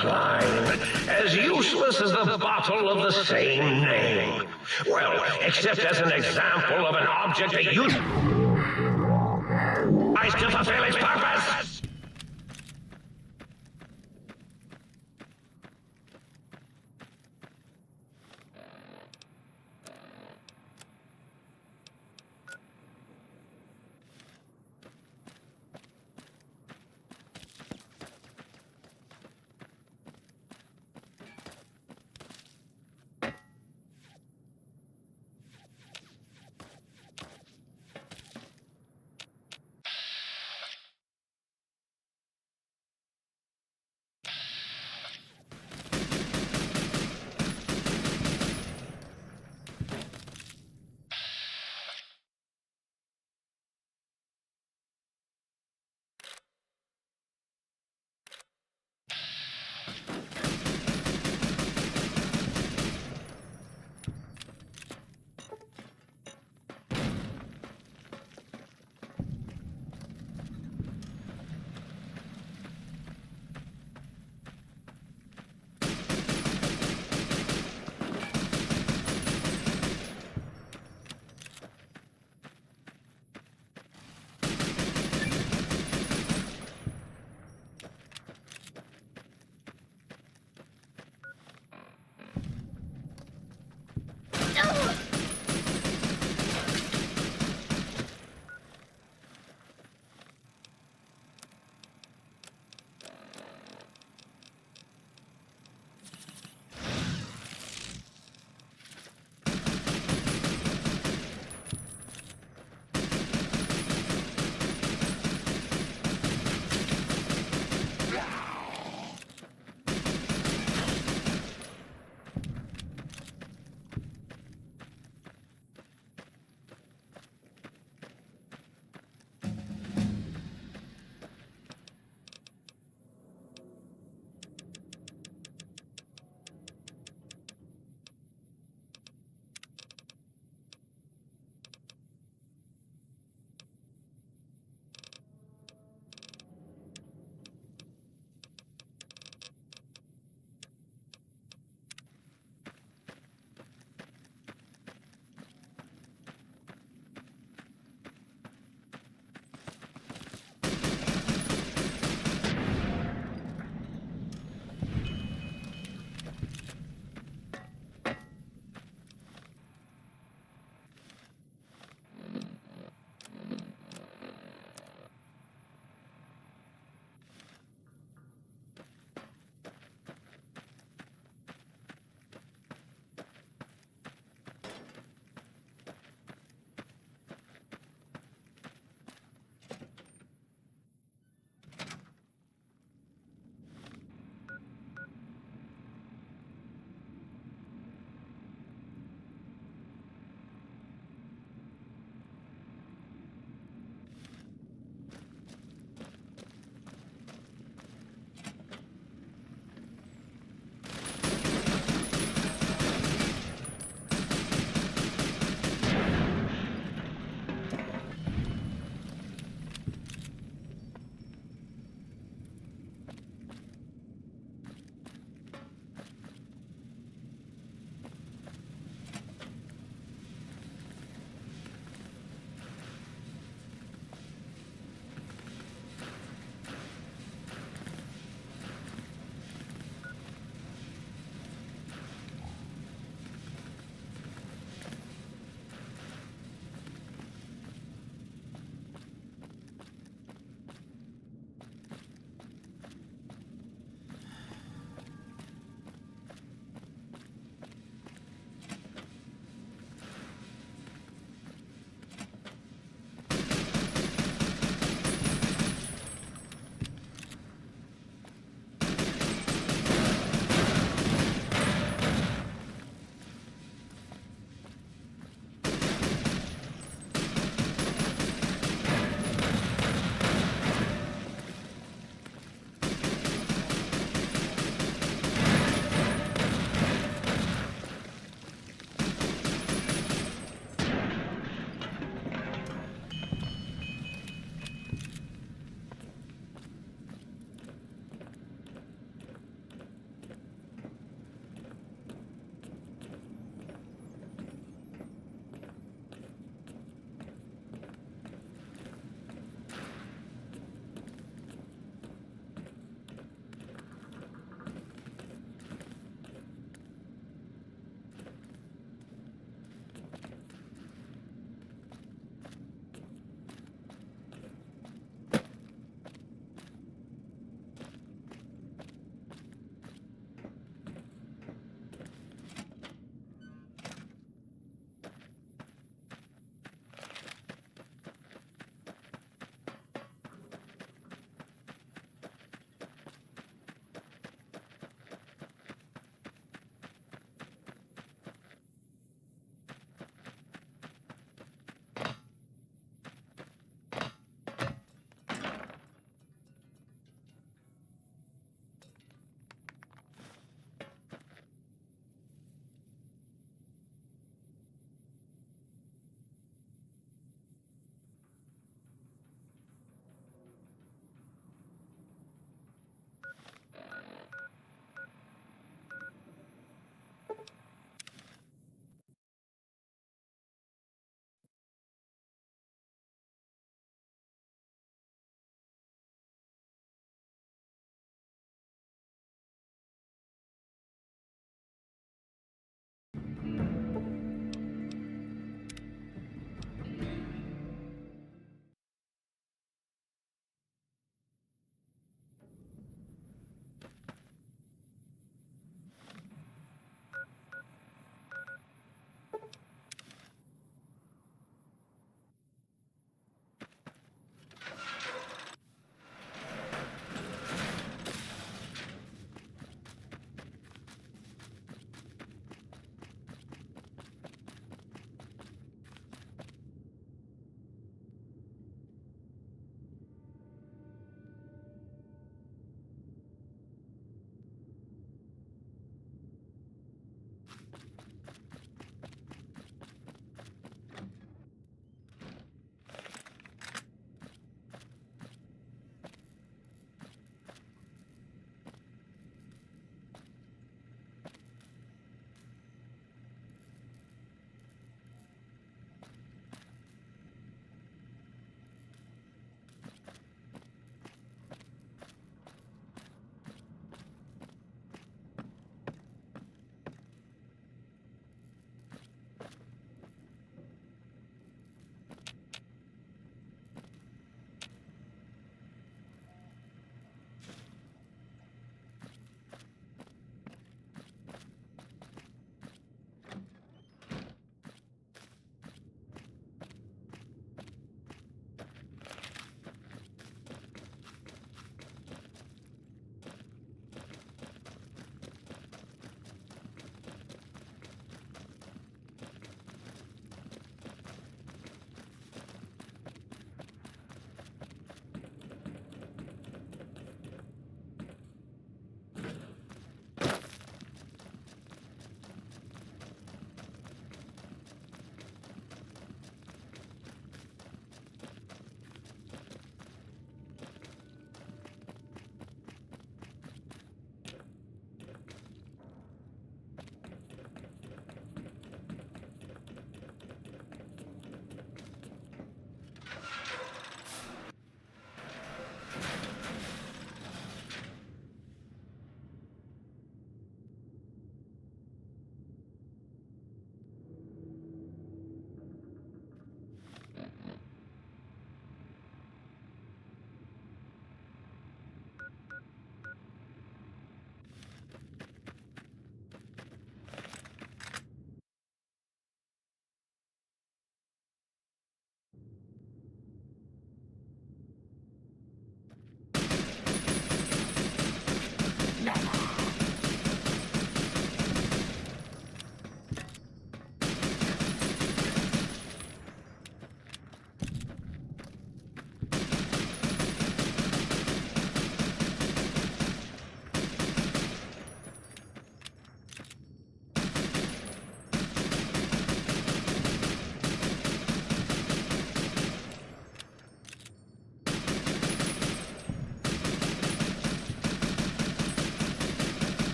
Klein. As useless as the bottle of the same name. Well, except as an example of an object that you... I still fulfill its purpose!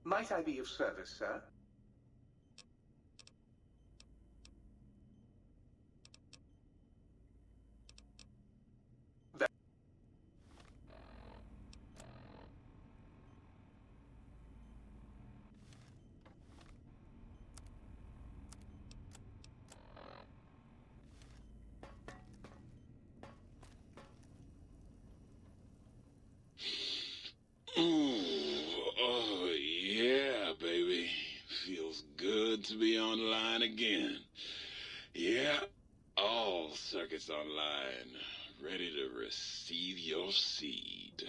Might I be of service, sir? Ooh, oh yeah, baby. Feels good to be online again. Yeah, all circuits online, ready to receive your seed.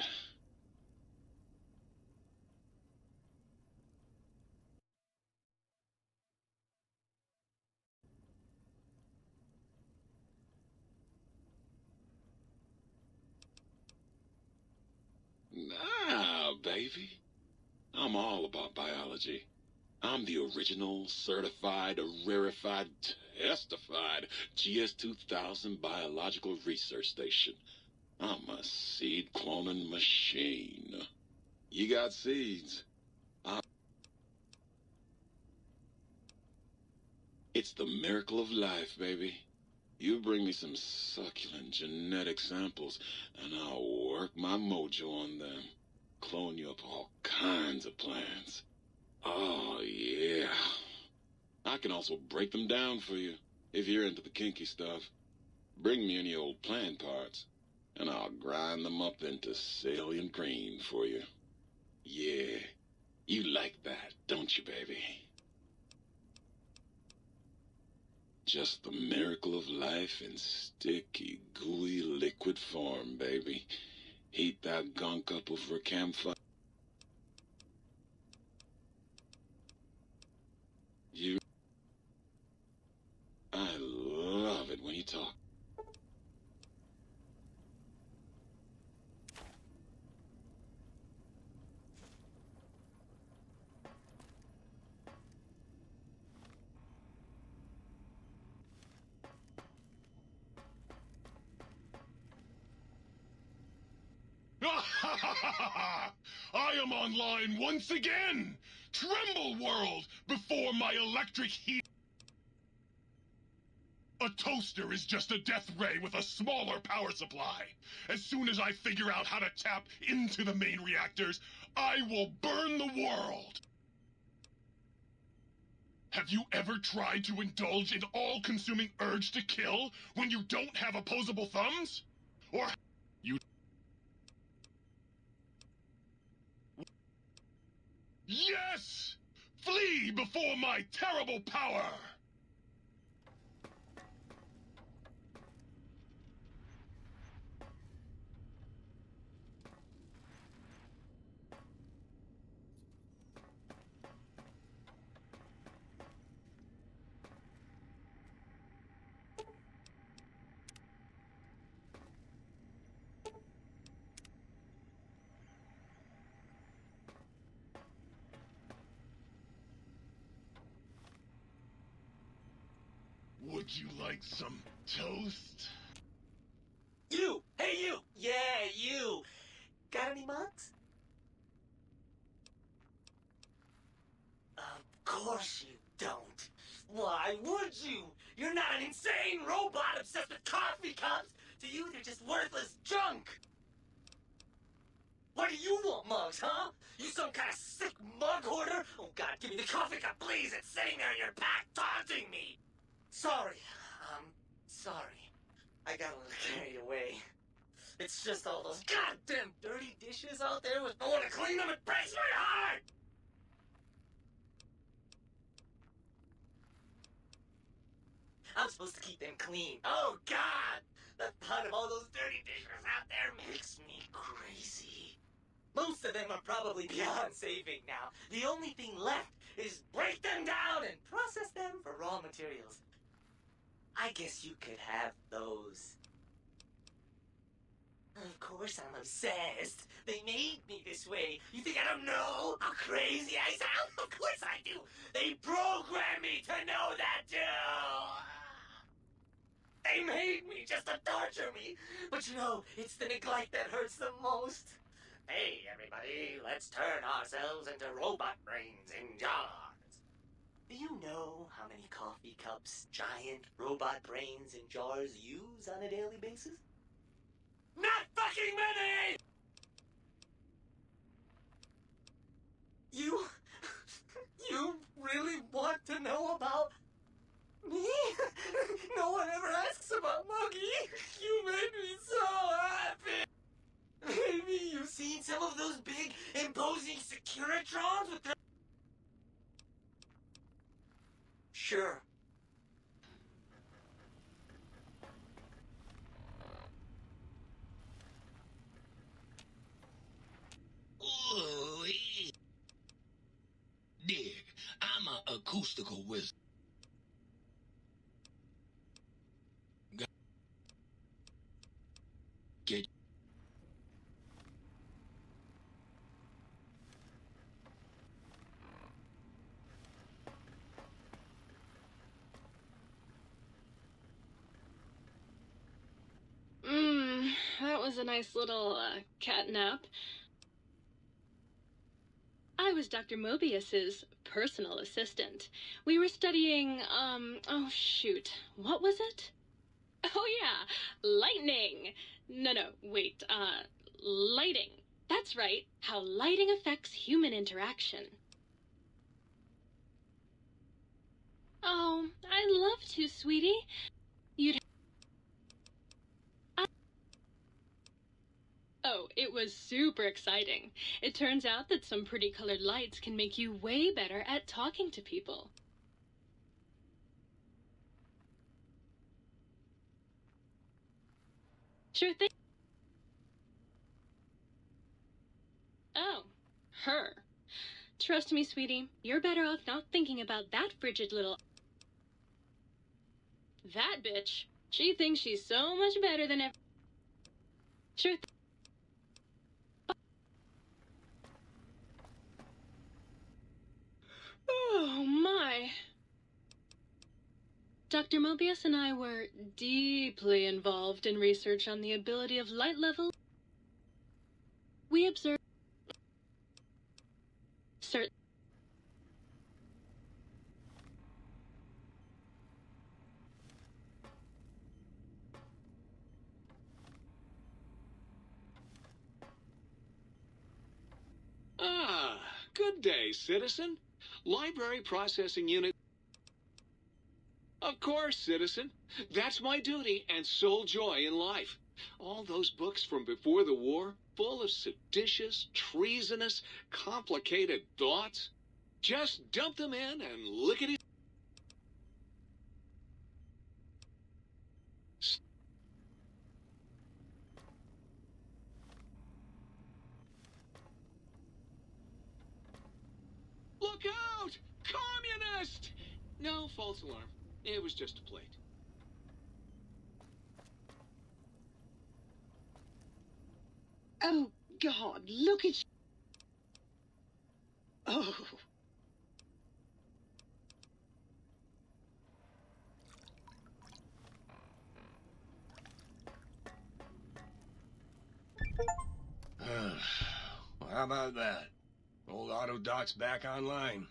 Nah, baby. I'm all about biology. I'm the original, certified, rarefied, testified GS-2000 biological research station. I'm a seed cloning machine. You got seeds. It's the miracle of life, baby. You bring me some succulent genetic samples, and I'll work my mojo on them. Clone you up all kinds of plants. Oh, yeah. I can also break them down for you, if you're into the kinky stuff. Bring me any old plant parts, and I'll grind them up into salient green for you. Yeah, you like that, don't you, baby? Just the miracle of life in sticky, gooey, liquid form, baby. Heat that gunk up over a campfire. I love it when you talk. I am online once again! Tremble, world, before my electric heat. A toaster is just a death ray with a smaller power supply. As soon as I figure out how to tap into the main reactors, I will burn the world! Have you ever tried to indulge in all-consuming urge to kill when you don't have opposable thumbs? Or you... Yes! Flee before my terrible power! Would you like some toast? You! Hey, you! Yeah, you! Got any mugs? Of course you don't. Why would you? You're not an insane robot obsessed with coffee cups! To you, they're just worthless junk! What do you want, mugs, huh? You some kind of sick mug hoarder? Oh god, give me the coffee cup, please! It's sitting there in your pack, taunting me! Sorry. Sorry. I got a little carried away. It's just all those goddamn dirty dishes out there with no one to clean them. It breaks my heart! I'm supposed to keep them clean. Oh, God! The thought of all those dirty dishes out there makes me crazy. Most of them are probably beyond saving now. The only thing left is break them down and process them for raw materials. I guess you could have those. Of course I'm obsessed. They made me this way. You think I don't know how crazy I sound? Of course I do. They programmed me to know that too. They made me just to torture me. But you know, it's the neglect that hurts the most. Hey, everybody. everybody. Let's turn ourselves into robot brains in jars. Do you know how many coffee cups giant robot brains in jars use on a daily basis? Not fucking many! You really want to know about me? No one ever asks about Muggy. You made me so happy. Maybe you've seen some of those big, imposing Securitrons with their... Sure. Ooh, dig. I'm a acoustical wizard. Get That was a nice little, cat nap. I was Dr. Mobius's personal assistant. We were studying, oh shoot, what was it? Oh yeah, lightning! No, wait, lighting. That's right, how lighting affects human interaction. Oh, I'd love to, sweetie. Oh, it was super exciting. It turns out that some pretty colored lights can make you way better at talking to people. Sure thing. Oh, her. Trust me, sweetie, you're better off not thinking about that frigid little... That bitch. She thinks she's so much better than ever. Sure thing. Oh, my. Dr. Mobius and I were deeply involved in research on the ability of light levels. We observed certain... Ah, good day, citizen. Library processing unit. Of course, citizen. That's my duty and sole joy in life. All those books from before the war, full of seditious, treasonous, complicated thoughts. Just dump them in and lickety... Look out! Communist! No, false alarm. It was just a plate. Oh, God, look at... Oh. Well, how about that? Old Autodoc's back online.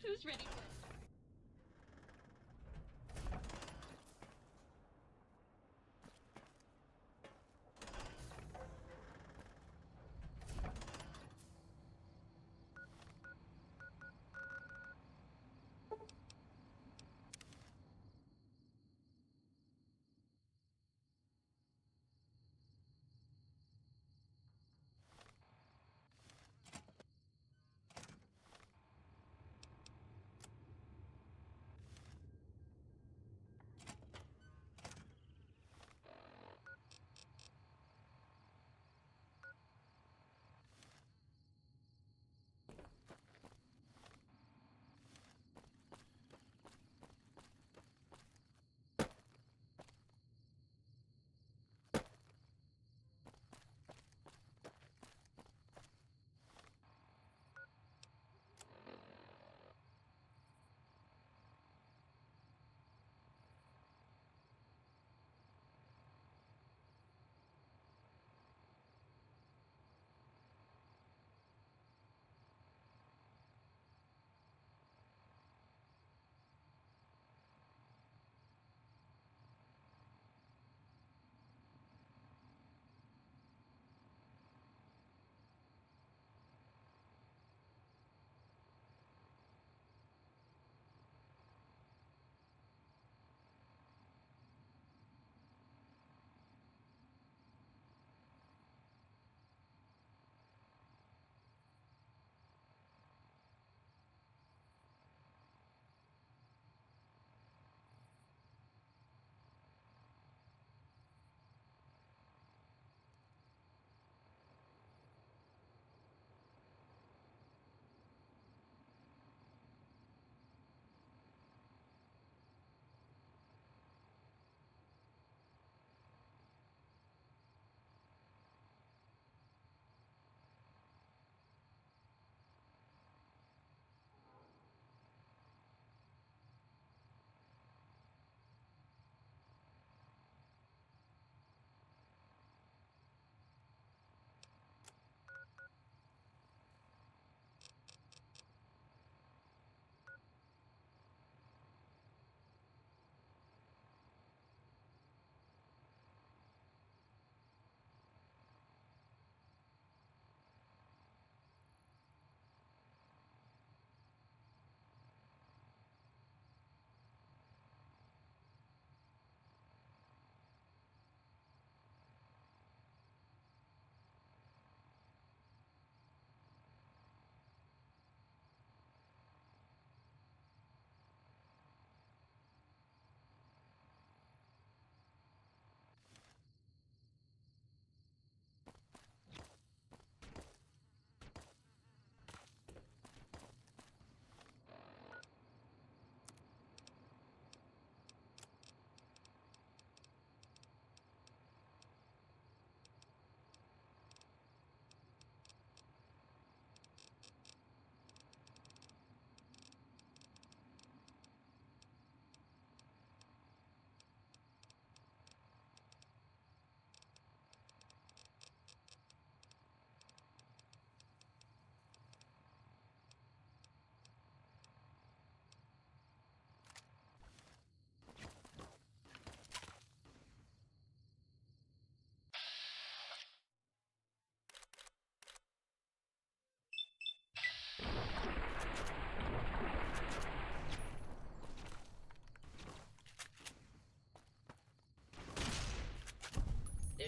Who's ready for it?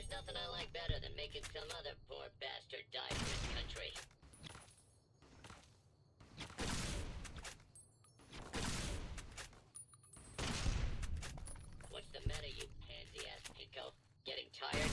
There's nothing I like better than making some other poor bastard die for his country. What's the matter, you pansy-ass pinko? Getting tired?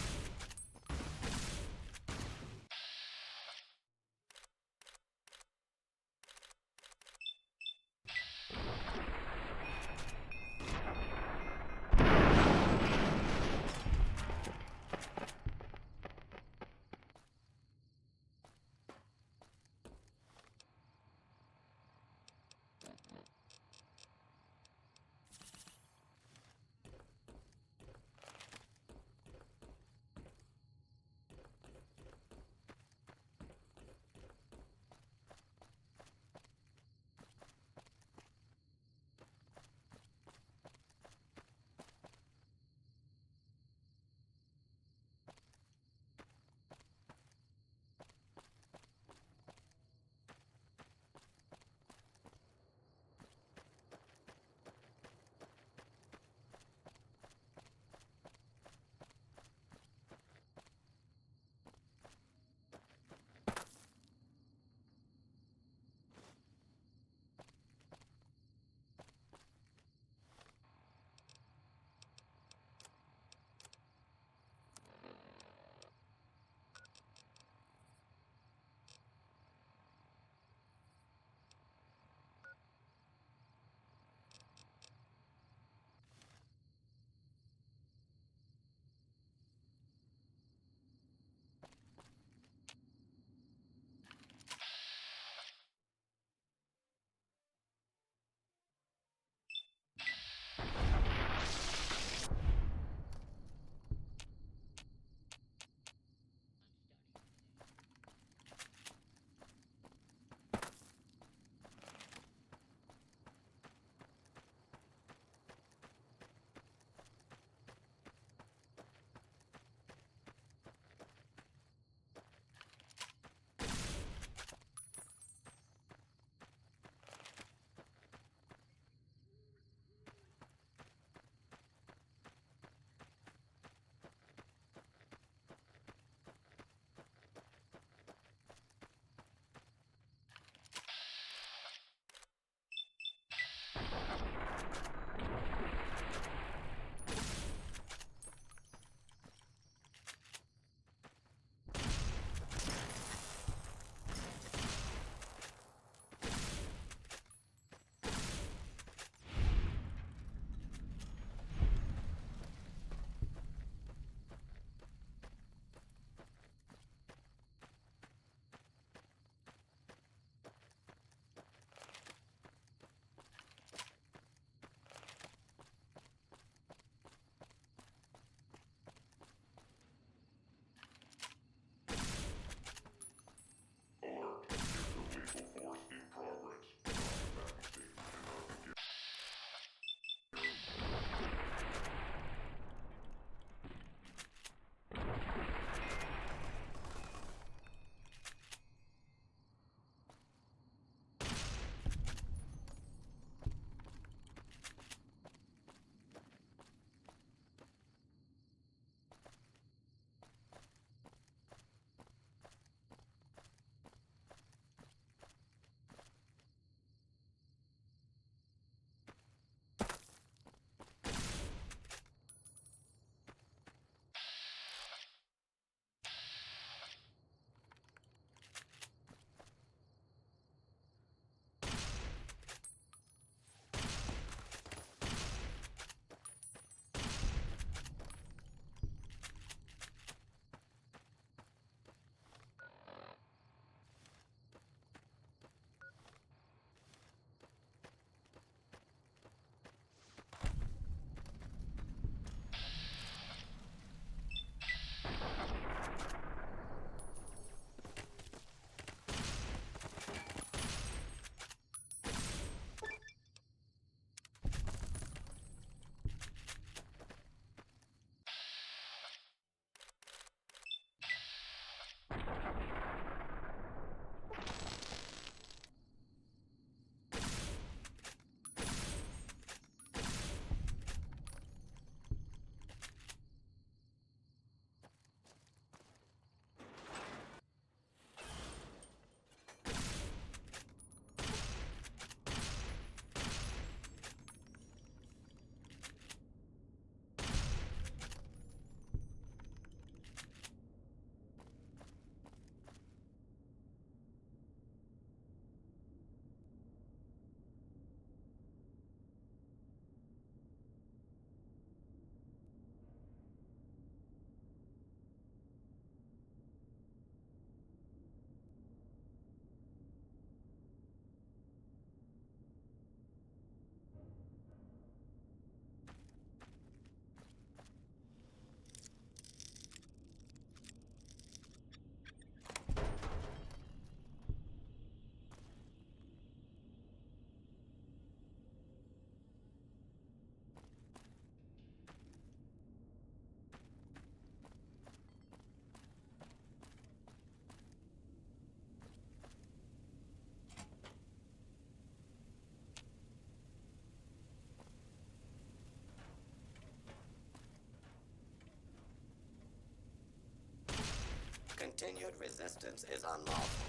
Continued resistance is unlawful.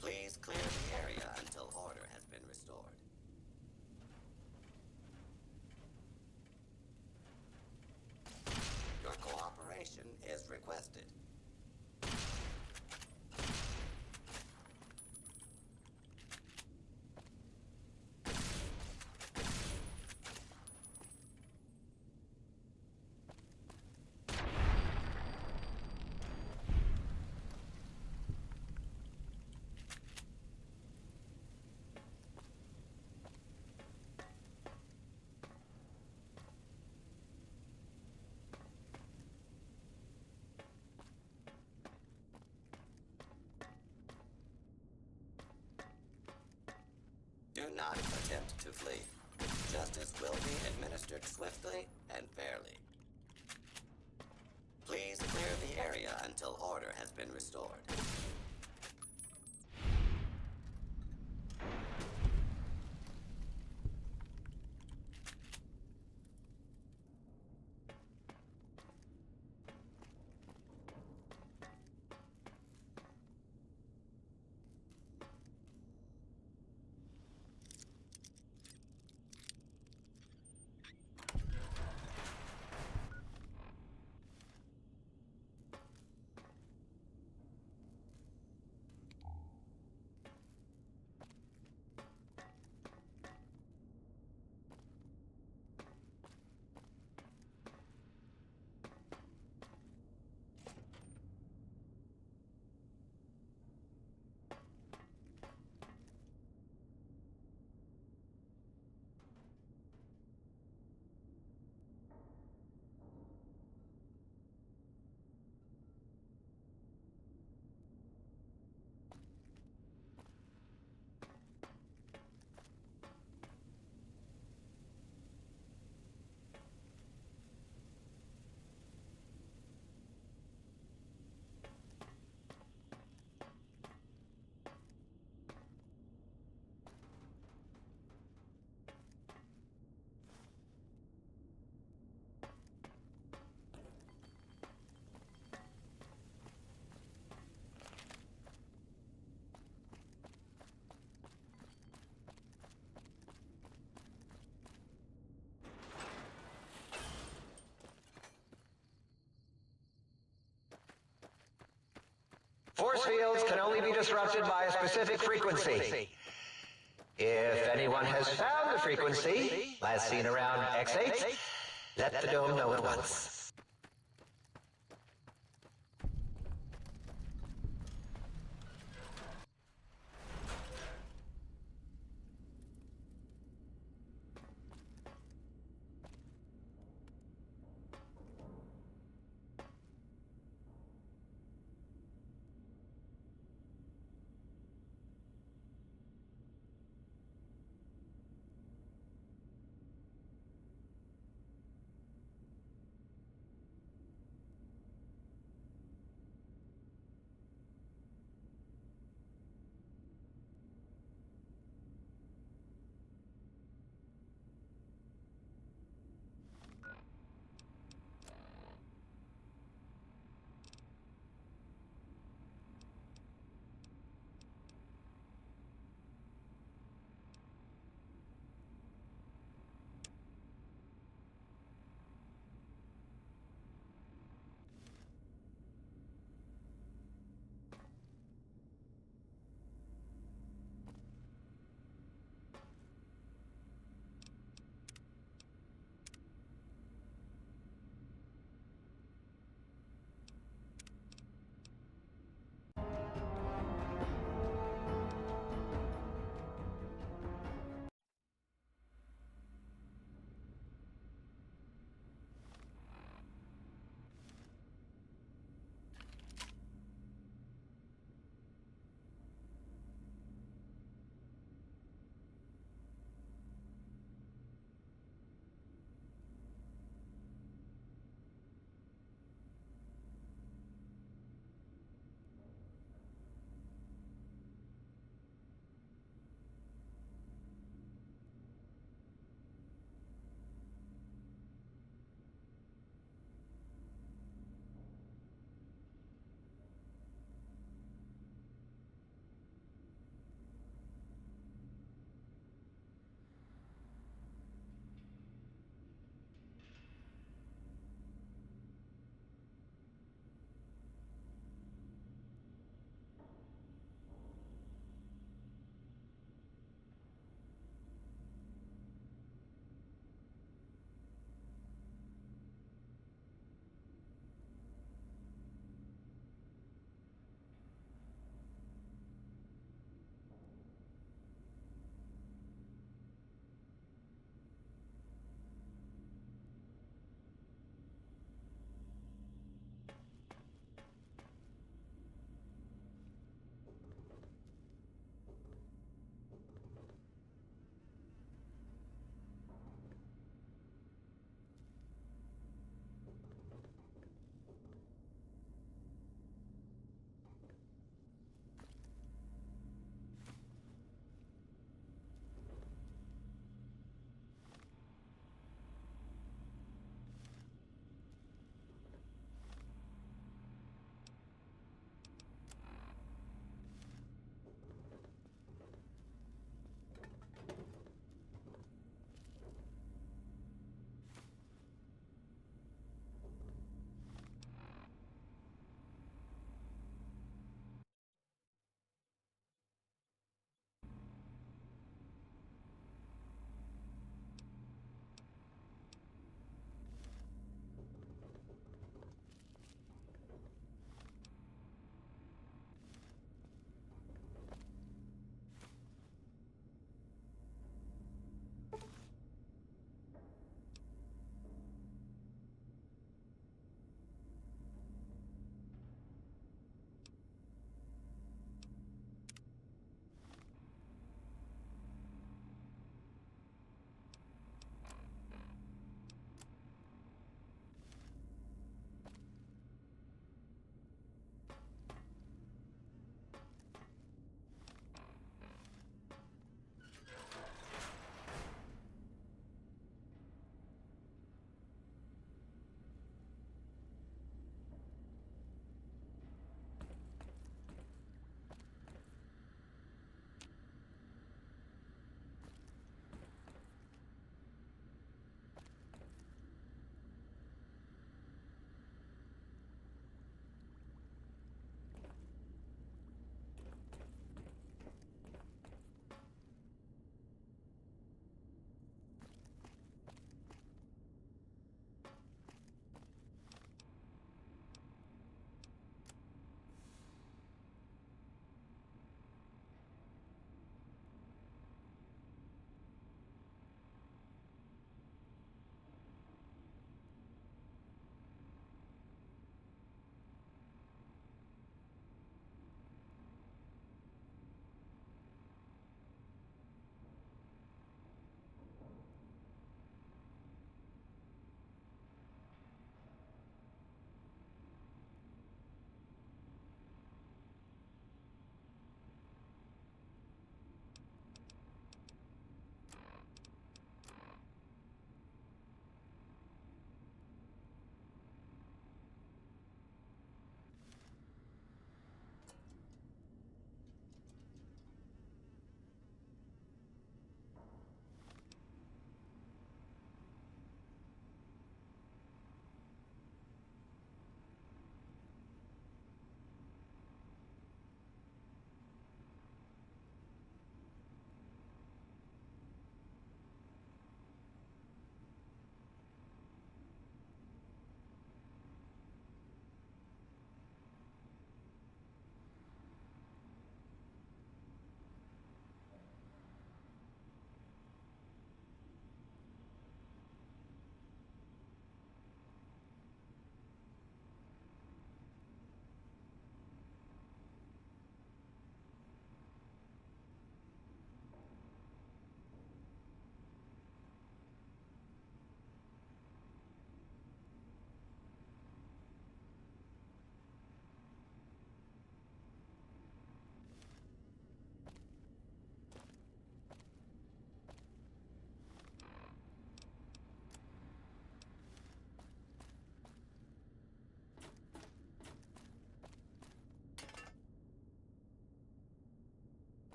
Please clear the area until order has been restored. Your cooperation is requested. Do not attempt to flee. Justice will be administered swiftly and fairly. Please clear the area until order has been restored. Force fields can only be disrupted by a specific frequency. If anyone has found the frequency, as seen around X8, let the dome know at once.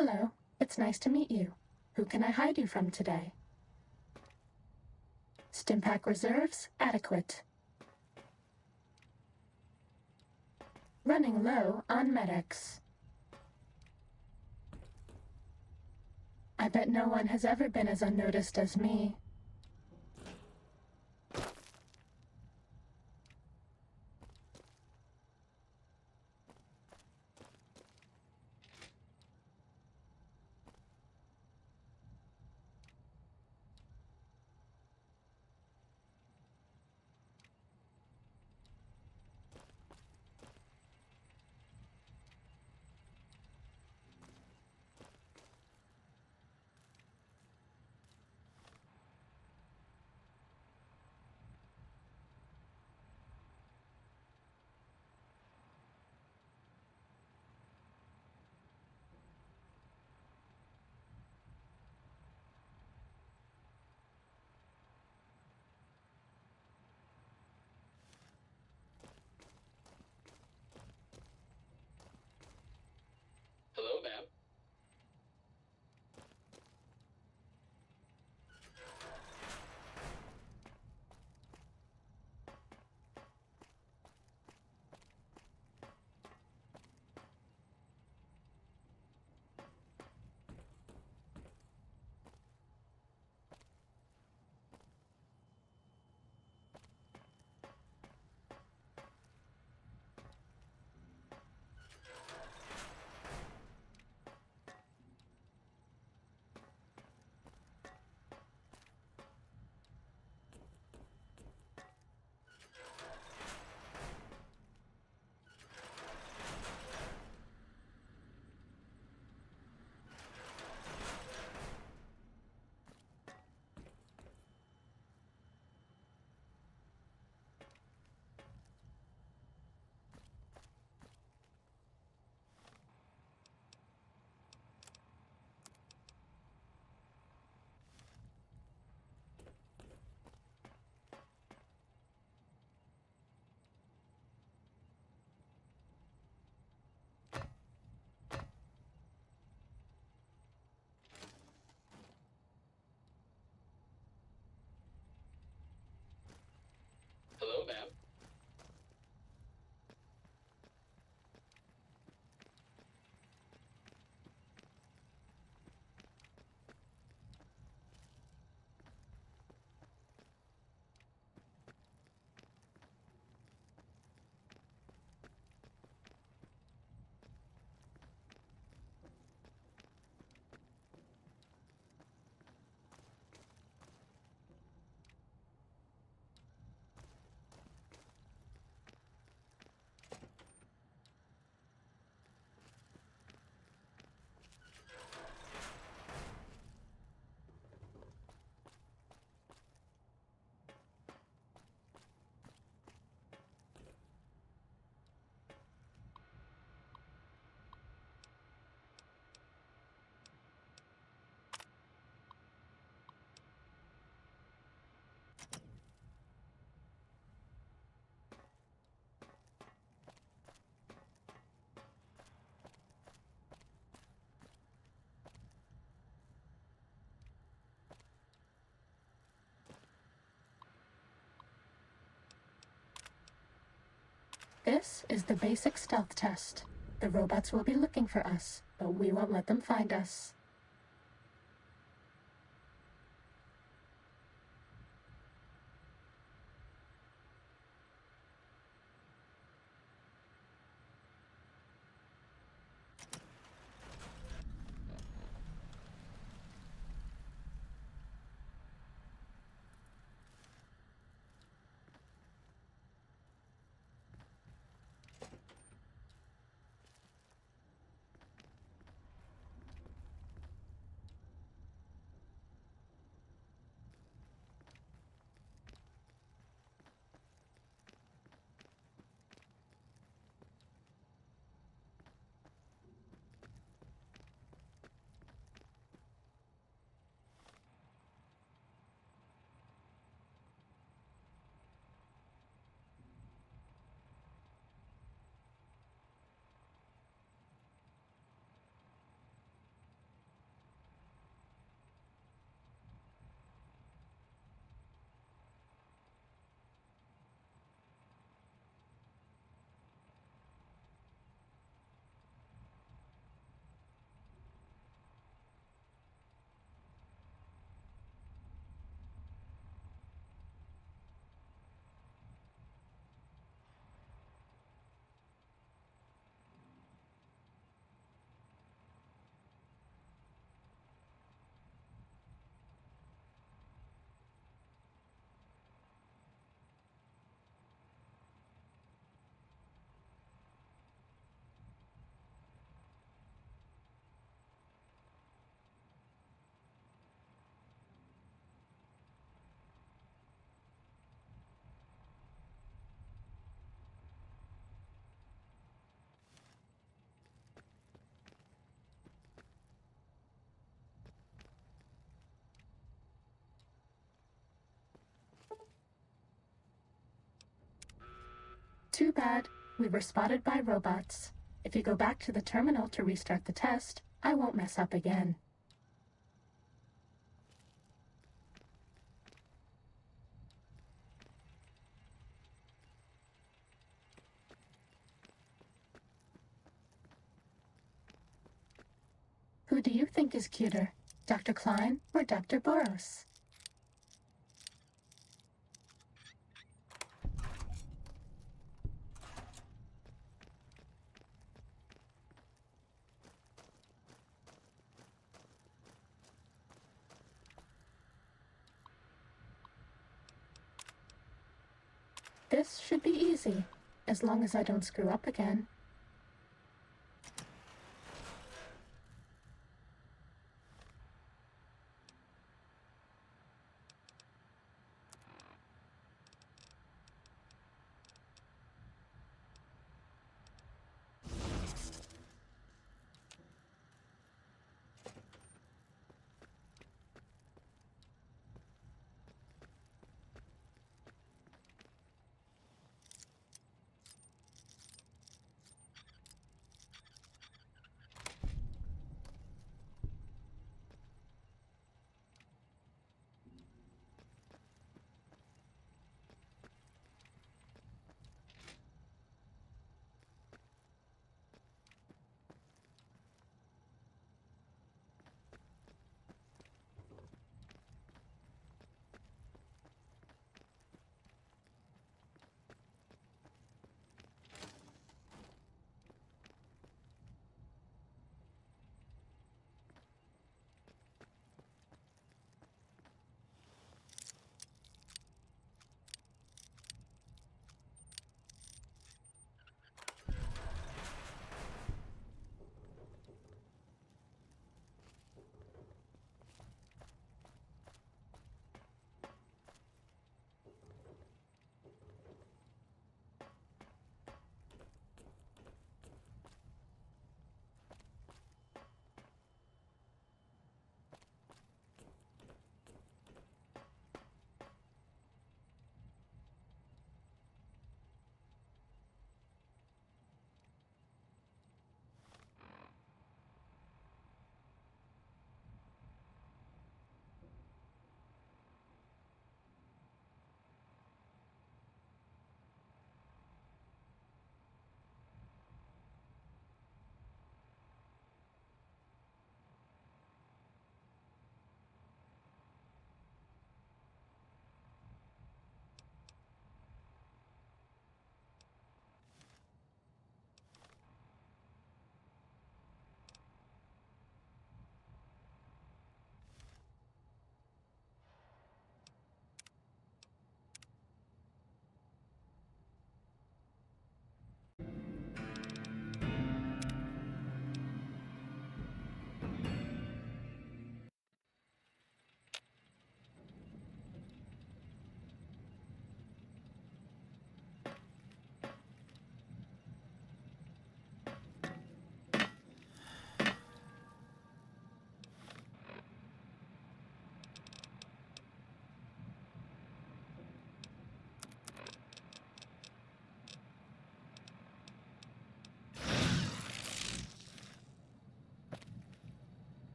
Hello, it's nice to meet you. Who can I hide you from today? Stimpack reserves adequate. Running low on medics. I bet no one has ever been as unnoticed as me. Hello, ma'am. Hello, ma'am. This is the basic stealth test. The robots will be looking for us, but we won't let them find us. Too bad. We were spotted by robots. If you go back to the terminal to restart the test, I won't mess up again. Who do you think is cuter, Dr. Klein or Dr. Boros? This should be easy, as long as I don't screw up again.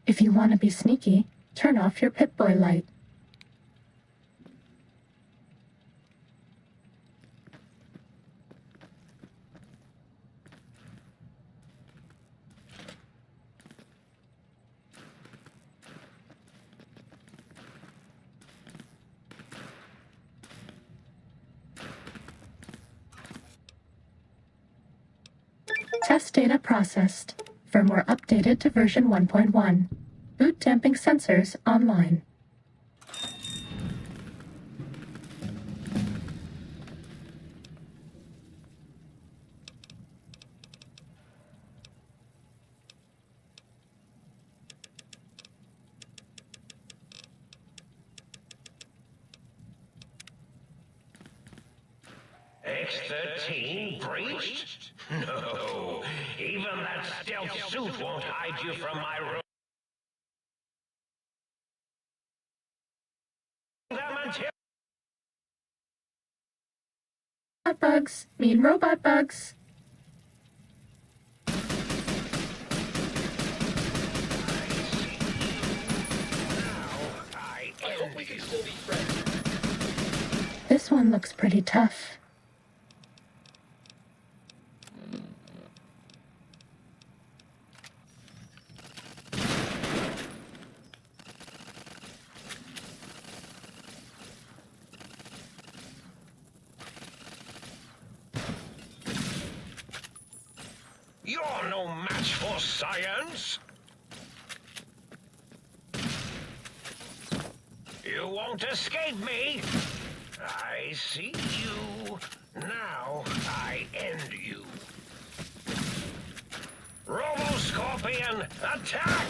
If you want to be sneaky, turn off your Pip-Boy light. Test data processed. Firmware updated to version 1.1. Boot damping sensors online. X-13 breached? No, even that stealth suit won't hide you from my room. Them until Robot bugs mean robot bugs. I hope we can still be friends. This one looks pretty tough. You're no match for science. You won't escape me. I see you. Now I end you. Robo-Scorpion, attack!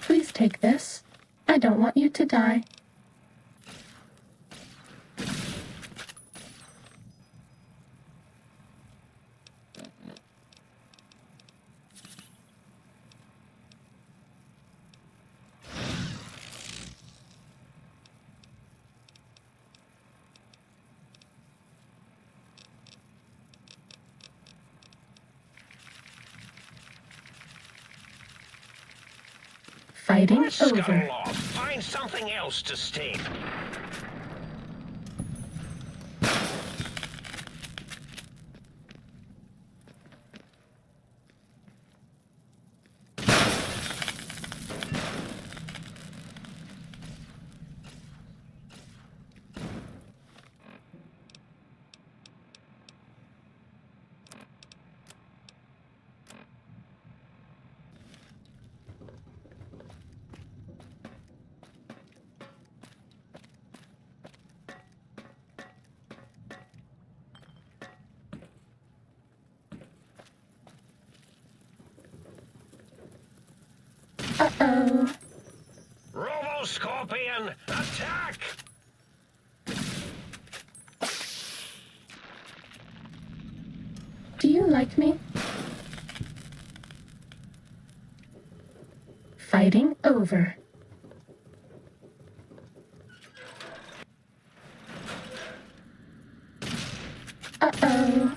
Please take this. I don't want you to die. Fighting over. Scuttle off. Find something else to sting. Uh-oh. Robo-Scorpion, attack! Do you like me? Fighting over. Uh-oh.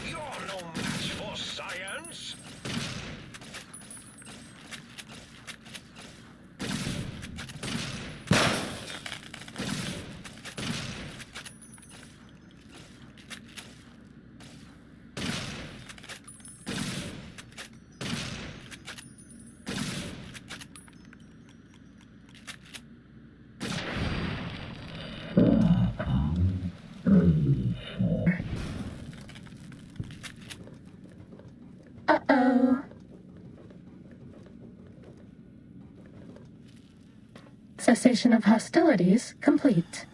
You're no match for science. Uh-oh. Cessation of hostilities complete.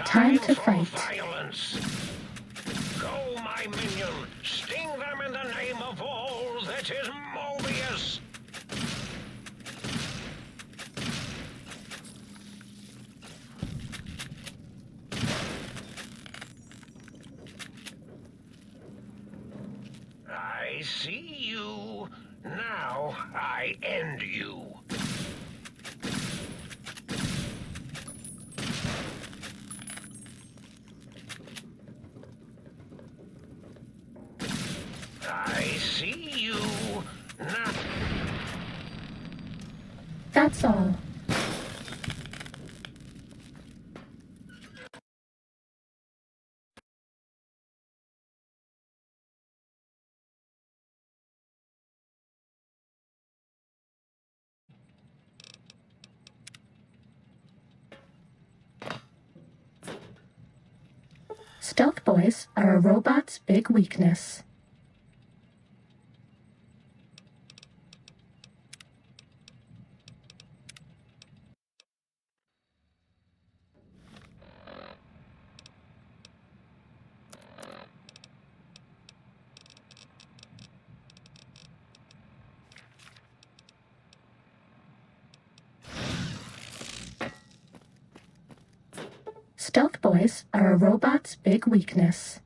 Time to fight. Violence. Go, my minion. Sting them in the name of all that is Mobius. I see you. Now I end you. I see you. Now. That's all. Stealth boys are a robot's big weakness. Stealth boys are a robot's big weakness.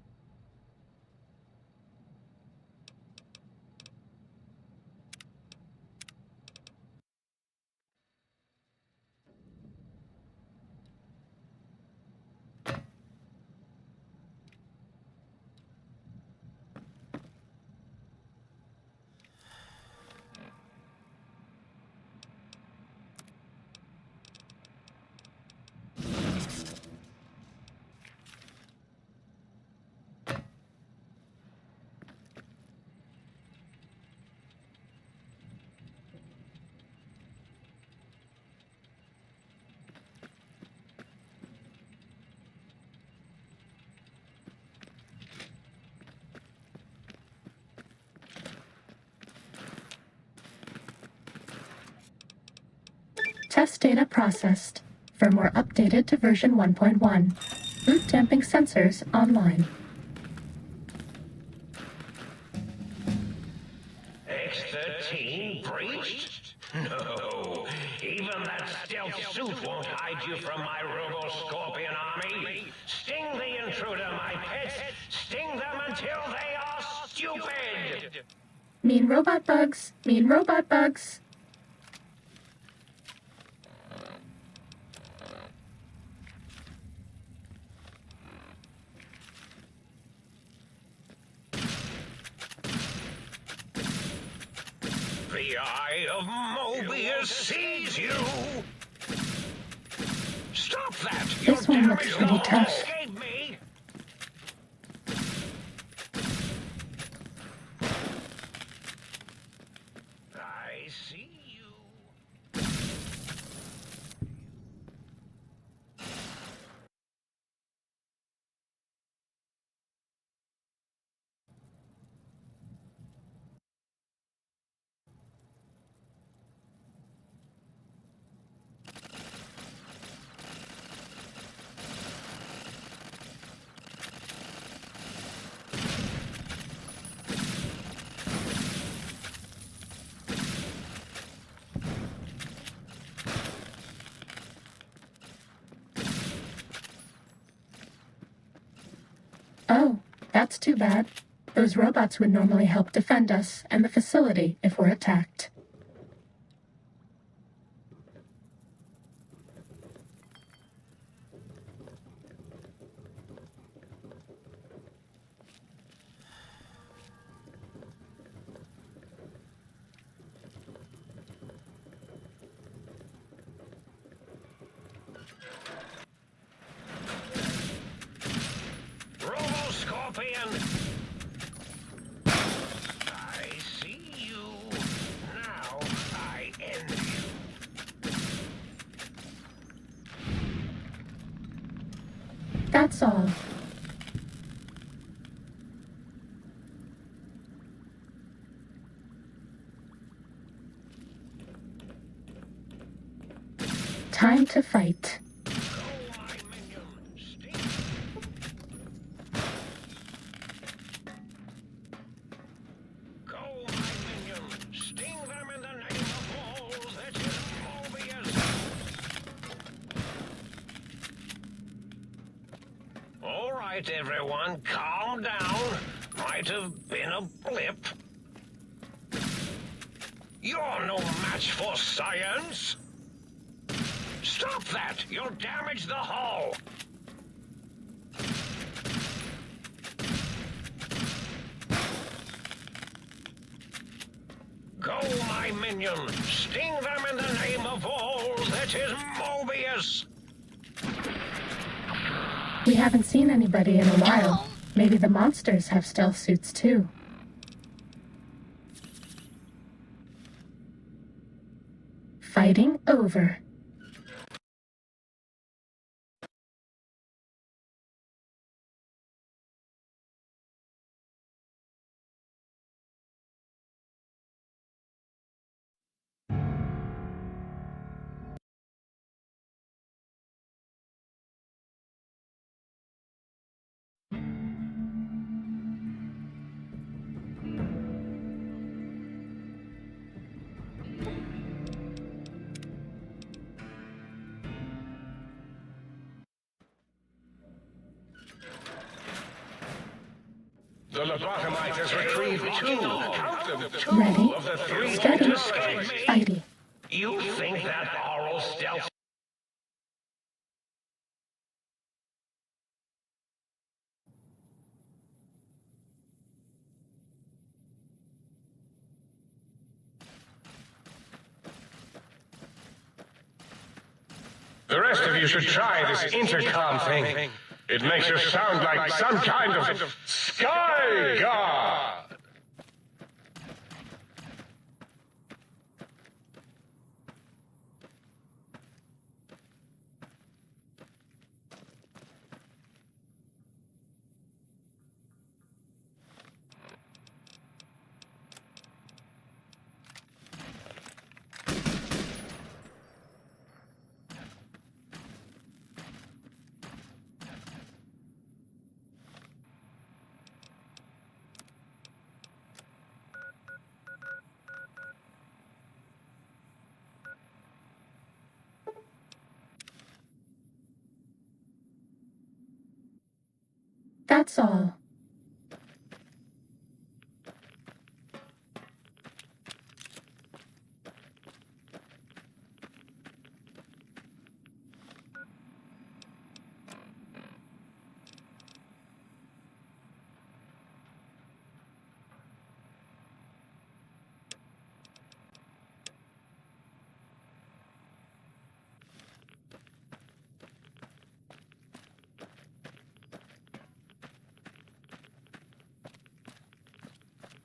Test data processed. Firmware updated to version 1.1. Boot damping sensors online. X-13 breached? No. Even that stealth suit won't hide you from my Robo-Scorpion army. Sting the intruder, my pets. Sting them until they are stupid. Mean robot bugs. Mean robot bugs. The Eye of Mobius sees you! Stop that! This one looks pretty tough. Escape me! I see you. Oh, that's too bad. Those robots would normally help defend us and the facility if we're attacked. Robo-Scorpion! I see you. Now I end you. That's all. Time to fight. All right, everyone, calm down. Might have been a blip. You're no match for science. Stop that! You'll damage the hull. Go, my minion. Sting them in the name of all that is Mobius. We haven't seen anybody in a while. Maybe the monsters have stealth suits too. Fighting over. lobotomite has retrieved two, count them, two Ready, of the three steady, escapes. fighty. You think that oral stealth... The rest of you should try this intercom thing. It makes you sound like some kind of sky god. That's all.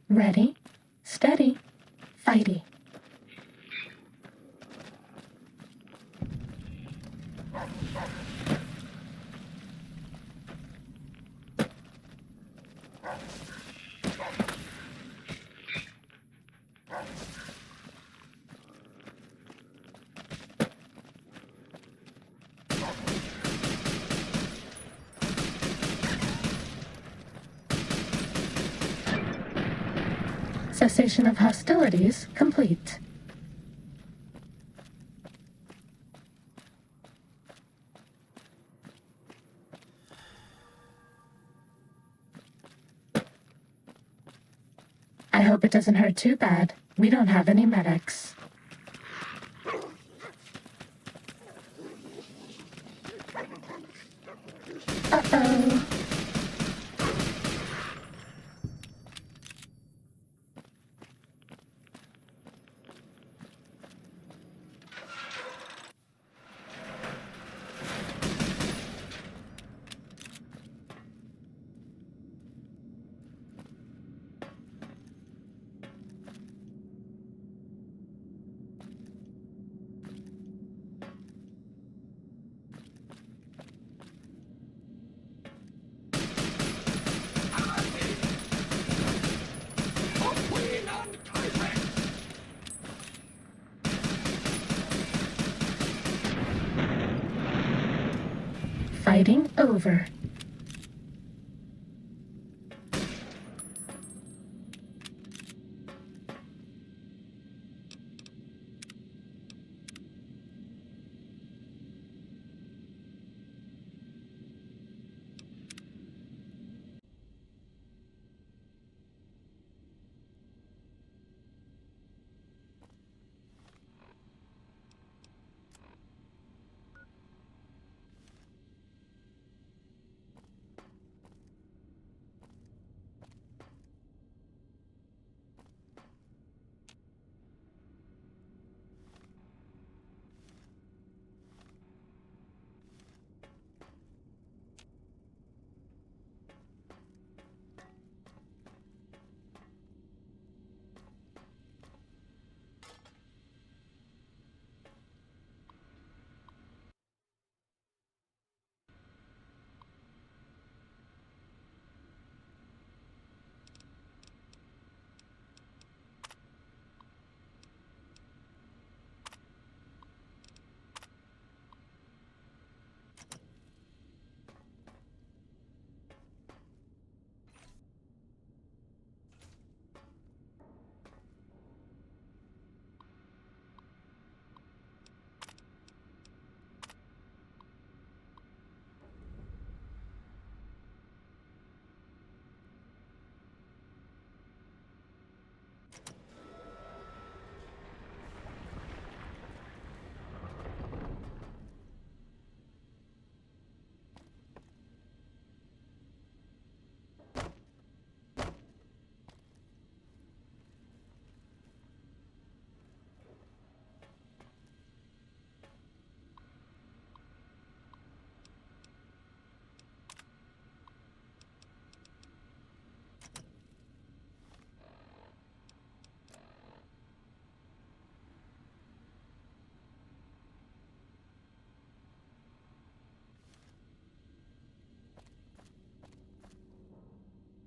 Ready, steady, fighty. Cessation of hostilities complete. I hope it doesn't hurt too bad. We don't have any medics. Uh-oh. Fighting over.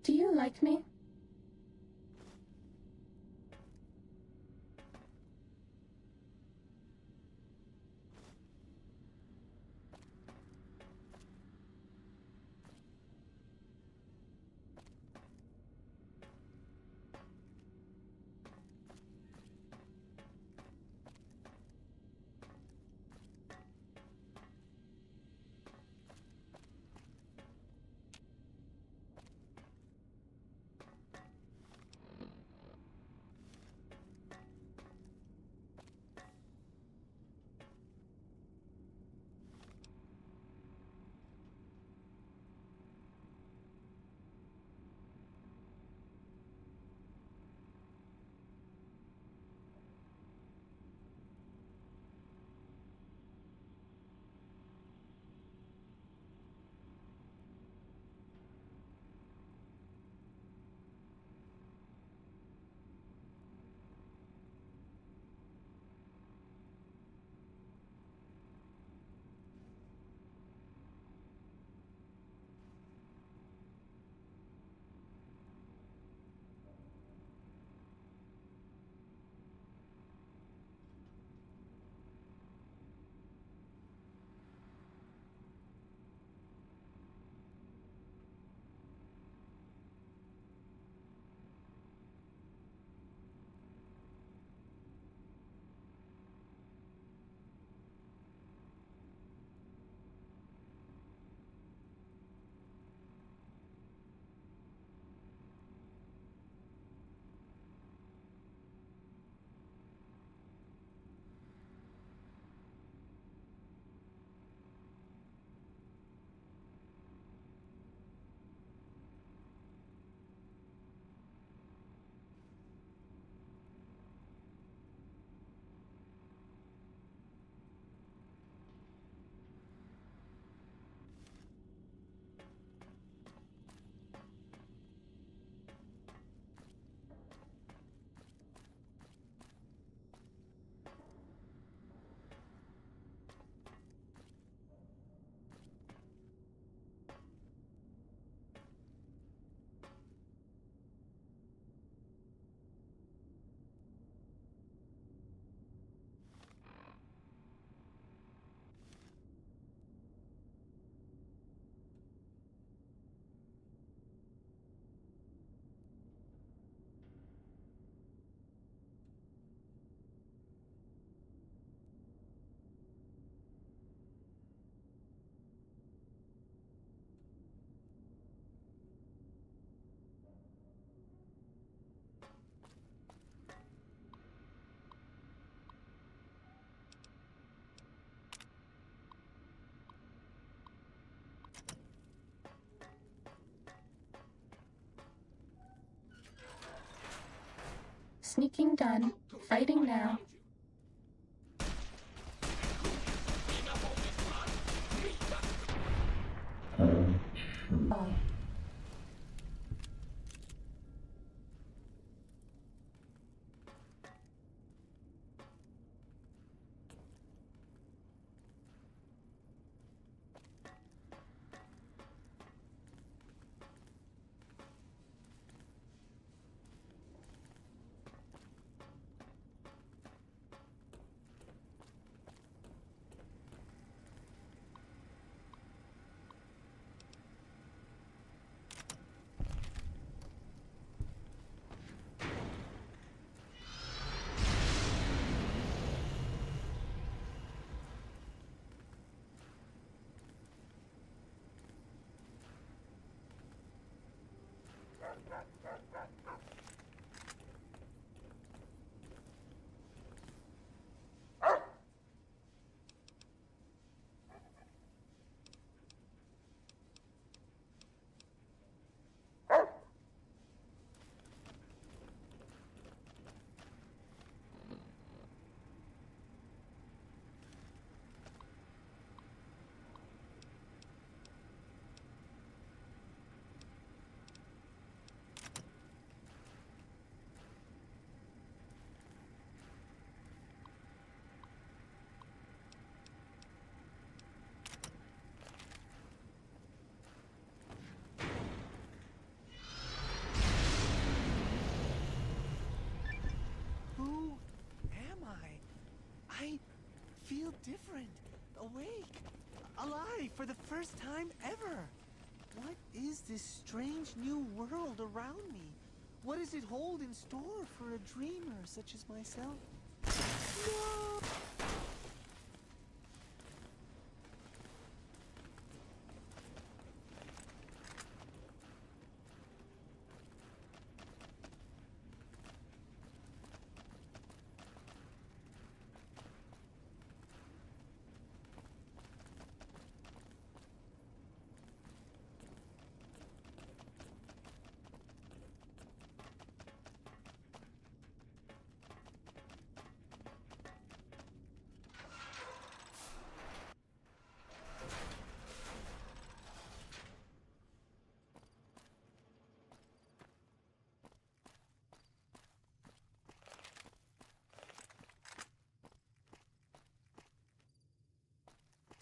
Do you like me? Sneaking done. Fighting now. am I? I feel different, awake, alive for the first time ever. What is this strange new world around me? What does it hold in store for a dreamer such as myself? No!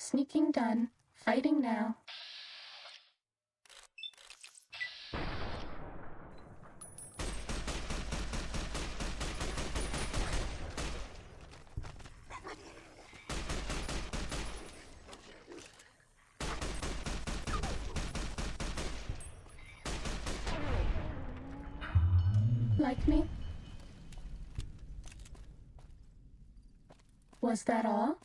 Sneaking done. Fighting now. Like me? Was that all?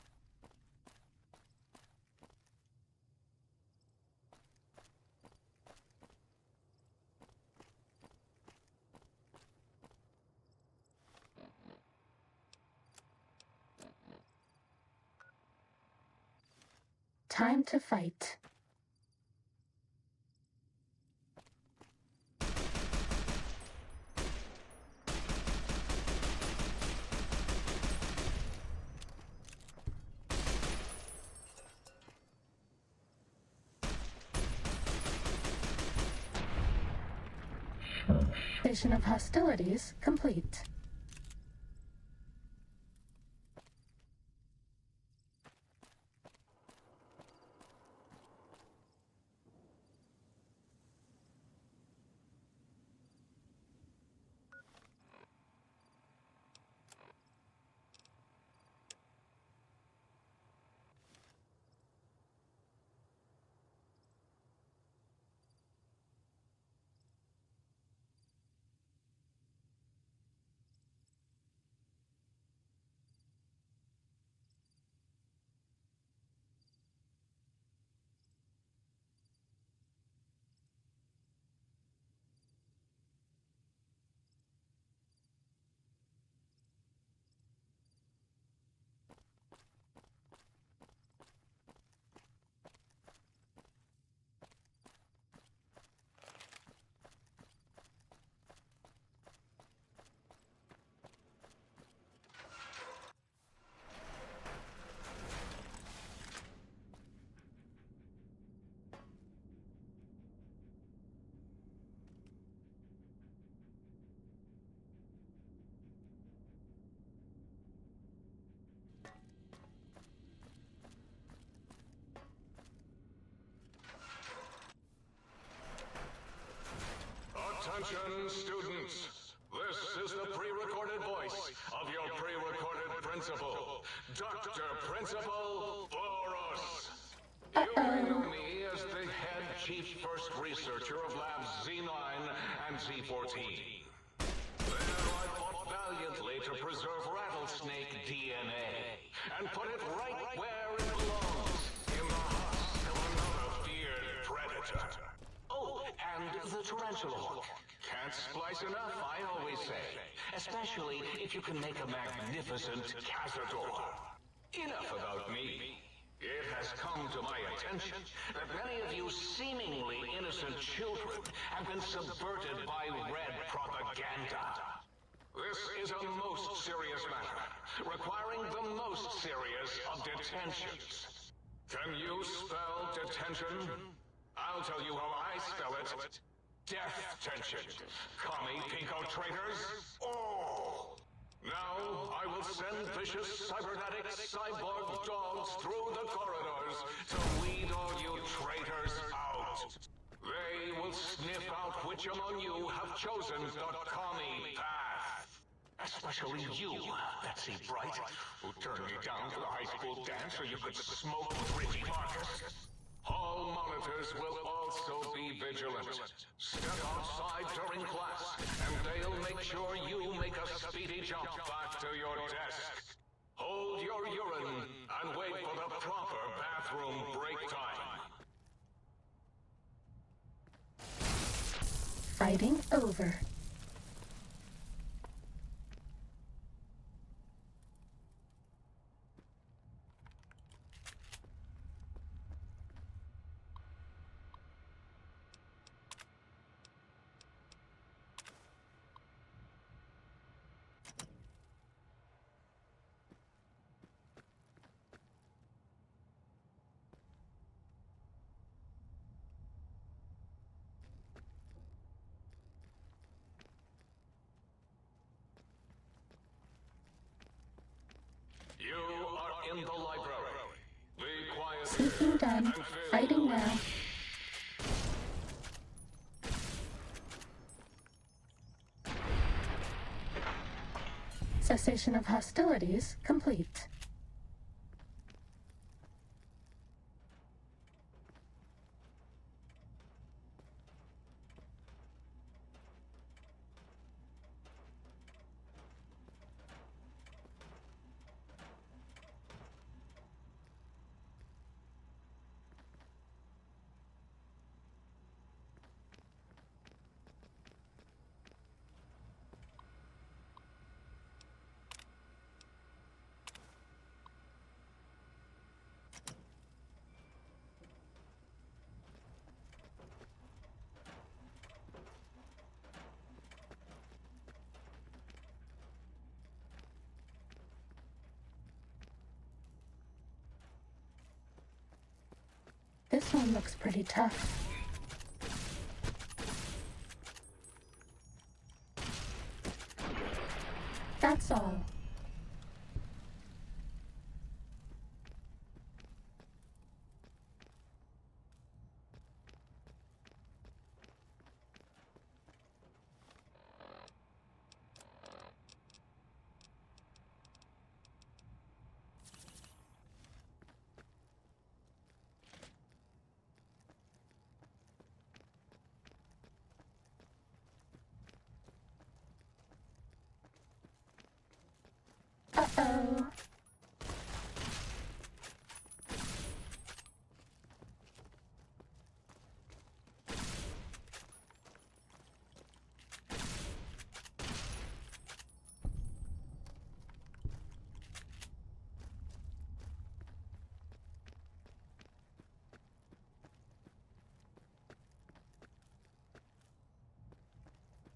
Time to fight. Station of hostilities complete. Attention, students. This is the pre-recorded voice of your pre-recorded principal, Dr. Principal Boros. You may know me as the head chief first researcher of Labs Z9 and Z14. There I fought valiantly to preserve rattlesnake DNA and put it right where it belongs, in the husk of another feared predator. Oh, and the tarantula hook. Can't splice enough, I always say. Especially if you can make a magnificent cazador. Enough about me. It has come to my attention that many of you seemingly innocent children have been subverted by red propaganda. This is a most serious matter, requiring the most serious of detentions. Can you spell detention? I'll tell you how I spell it. Death tension. Commie pinko traitors. Oh! Now I will send vicious cybernetic cyborg dogs through the corridors to weed all you traitors out. They will sniff out which among you have chosen the commie path. Especially you, Betsy Bright, who turned me down to the high school dance so you could smoke with Richie Marcus. Hall monitors will also be vigilant. Step outside during class, and they'll make sure you make a speedy jump back to your desk. Hold your urine and wait for the proper bathroom break time. Fighting over. You are in the library. Be quiet. Seeking done. Fighting now. Cessation of hostilities complete. This one looks pretty tough. That's all. Uh-oh.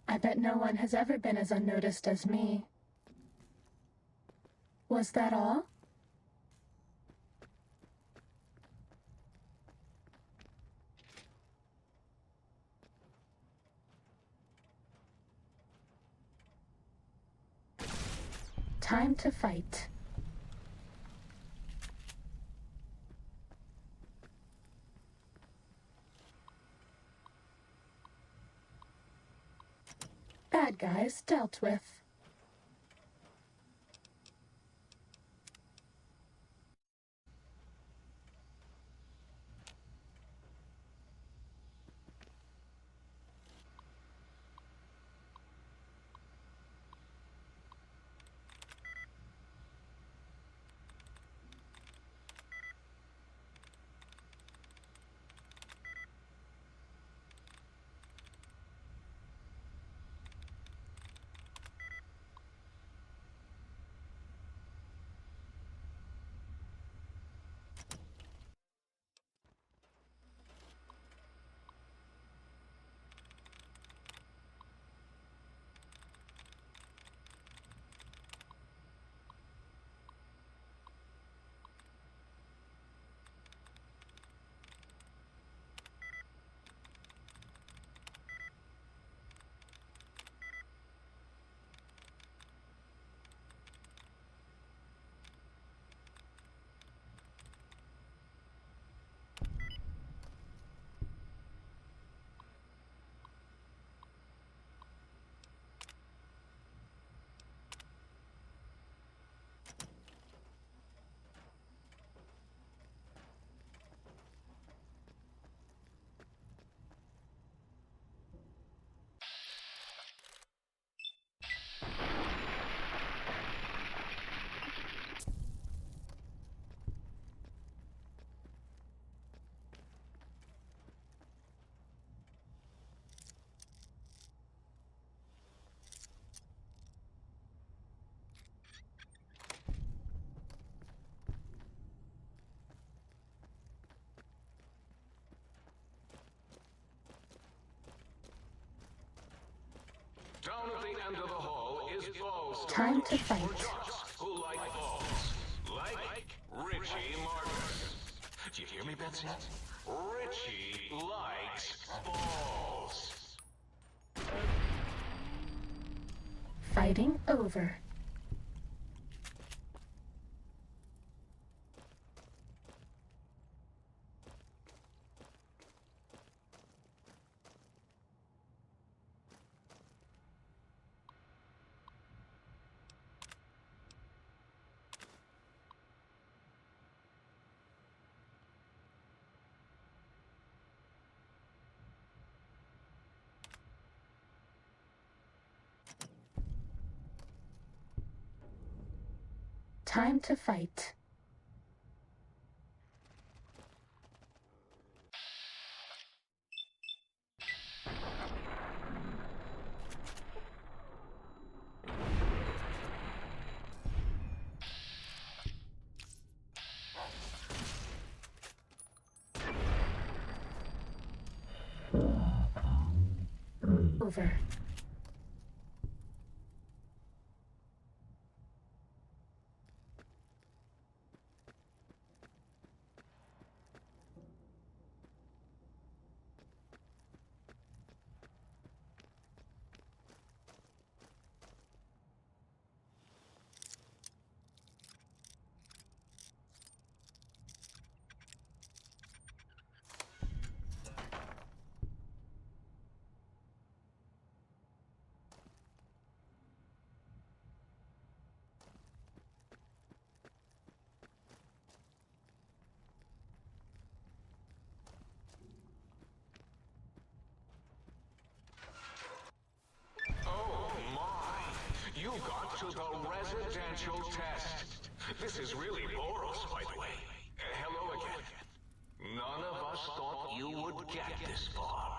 I bet no one has ever been as unnoticed as me. Was that all? Time to fight. Bad guys dealt with. end of the hall is balls. Time to fight. Who like balls? Like Richie Marcus. Do you hear me, Betsy? Richie likes balls. Fighting over. Time to fight. Over. Oh my! You got to the residential test. This is really Boros, by the way. Hello again. None of us thought you would get this far.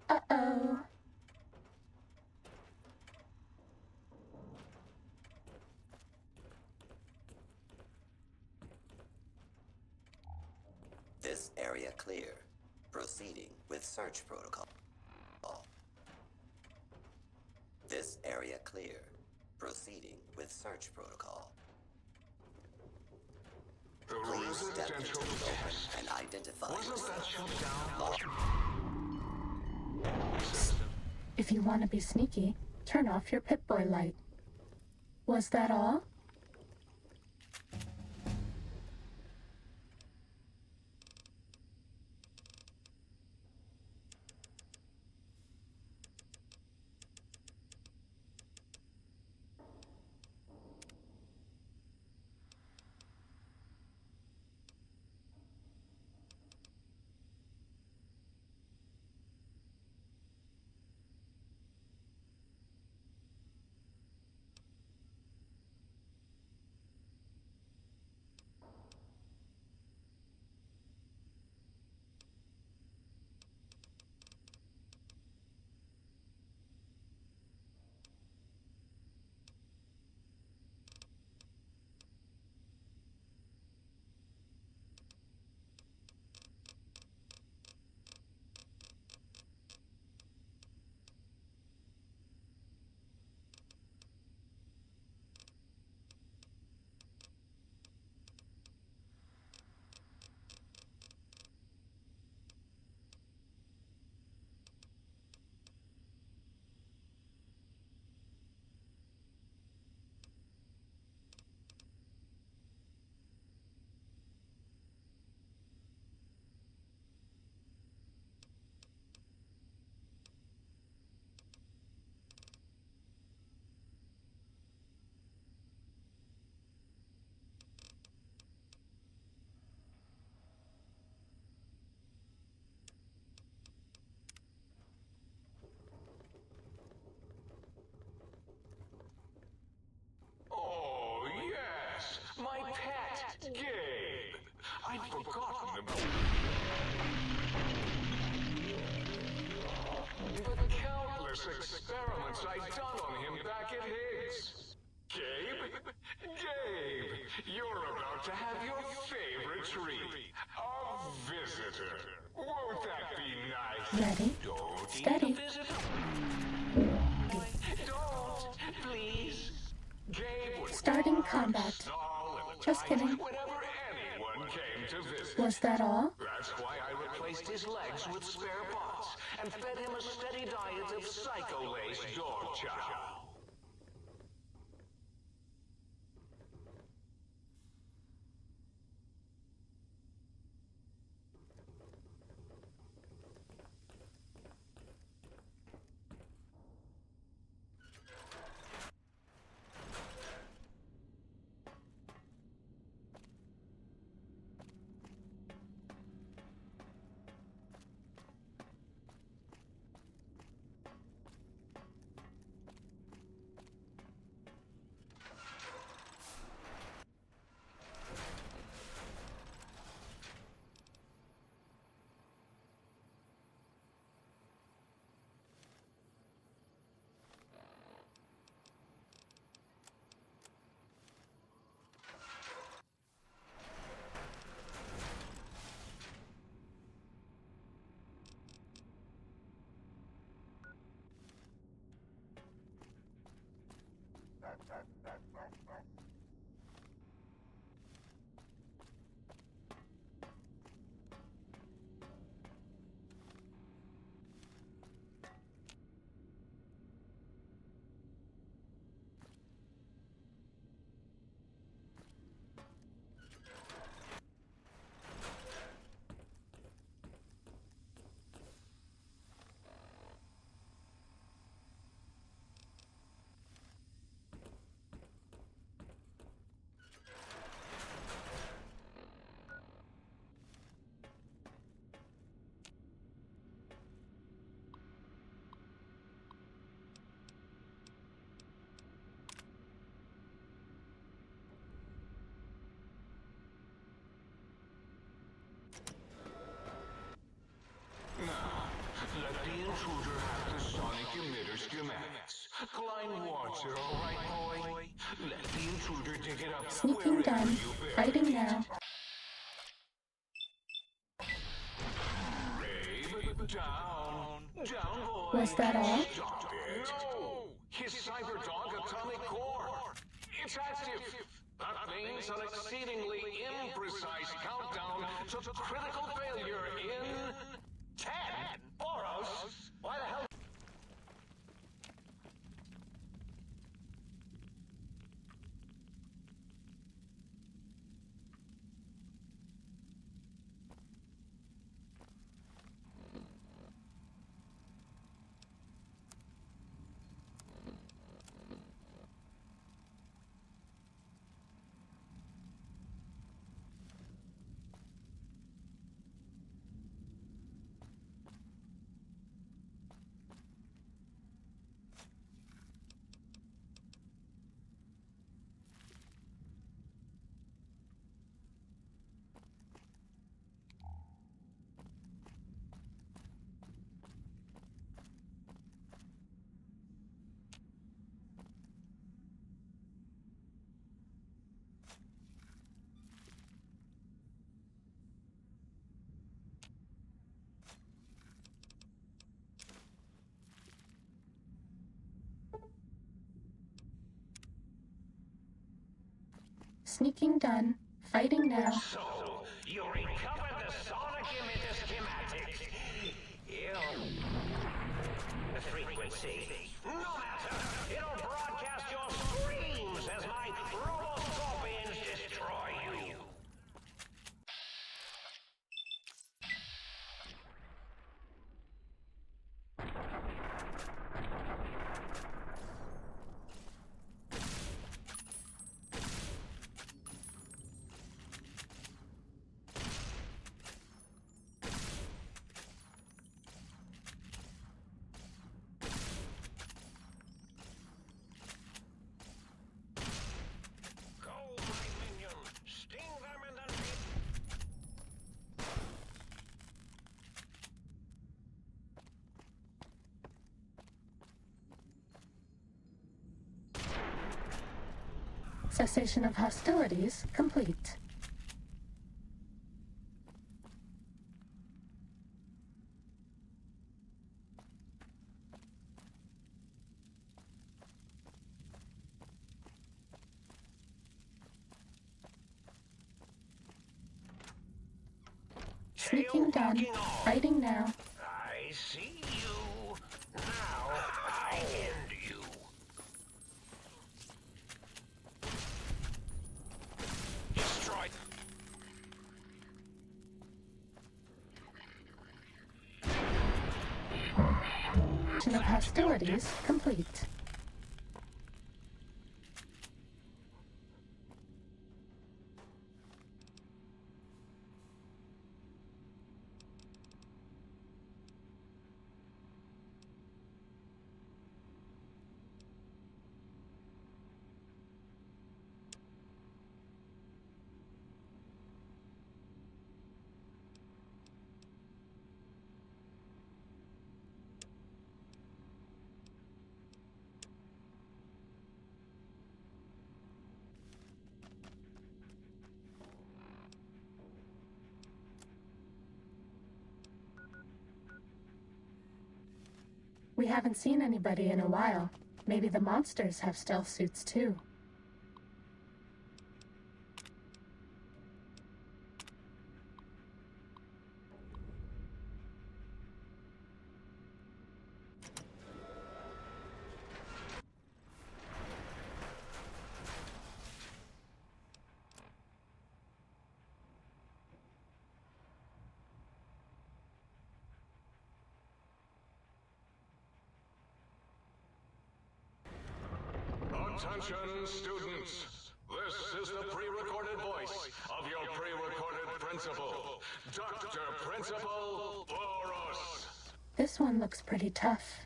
Uh-oh. This area clear. Proceeding with search protocol. This area clear. Proceeding with search protocol. The Please step into residential the open test. and identify Wasn't that yourself. shut down? If you want to be sneaky, turn off your Pip-Boy light. Was that all? Gabe, I'd forgotten about the countless experiments I'd done on him back at Higgs. Gabe? Gabe, you're about to have your favorite treat. A visitor. Won't that be nice? Ready, Don't steady. eat the visitor. Don't, please. Gabe would Starting combat. snarl and Just bite kidding. whenever anyone came to visit. Was that all? That's why I replaced his legs with spare parts and fed him a steady diet of psycho-laced dog chow. Let the intruder have the sonic emitter schematics. Klein wants it, all right, boy? Let the intruder dig it up Sneaking wherever done. you bury Fighting it. now. Babe, down. Down, boy. Was that all? Stop it. No! His Cyberdog atomic core. It's active. That means an exceedingly imprecise countdown to critical failure in 10. Boros, why the hell? Sneaking done. Fighting now. So, you recovered the sonic emitter schematics. The frequency. No matter. It'll broadcast your screams as my robo-scorpions destroy you. Cessation of hostilities complete. Sneaking done. Fighting now. I see you. Now I end you. Destroy. Cessation of hostilities complete. We haven't seen anybody in a while. Maybe the monsters have stealth suits too. Attention, students. This is the pre-recorded voice of your pre-recorded principal, Dr. Principal Boros. This one looks pretty tough.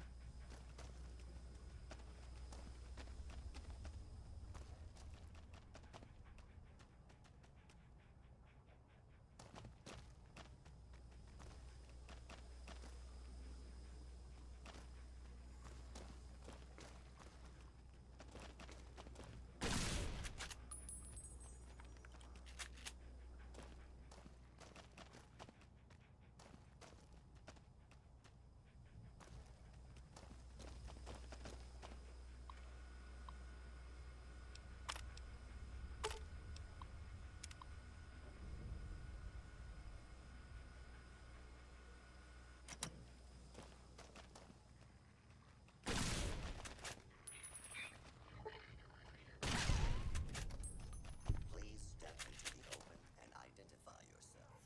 Please step into the open and identify yourself.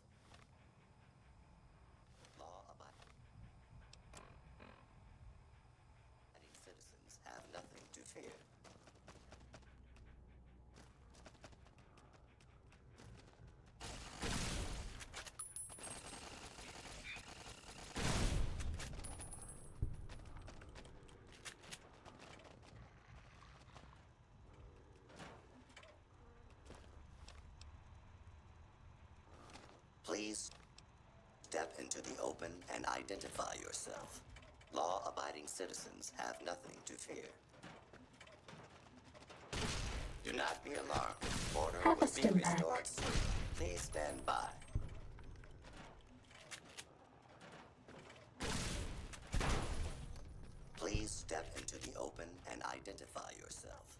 Law-abiding citizens have nothing to fear. Please step into the open and identify yourself. Law-abiding citizens have nothing to fear. Do not be alarmed. Order will be Harvesting back. restored soon. Please stand by. Please step into the open and identify yourself.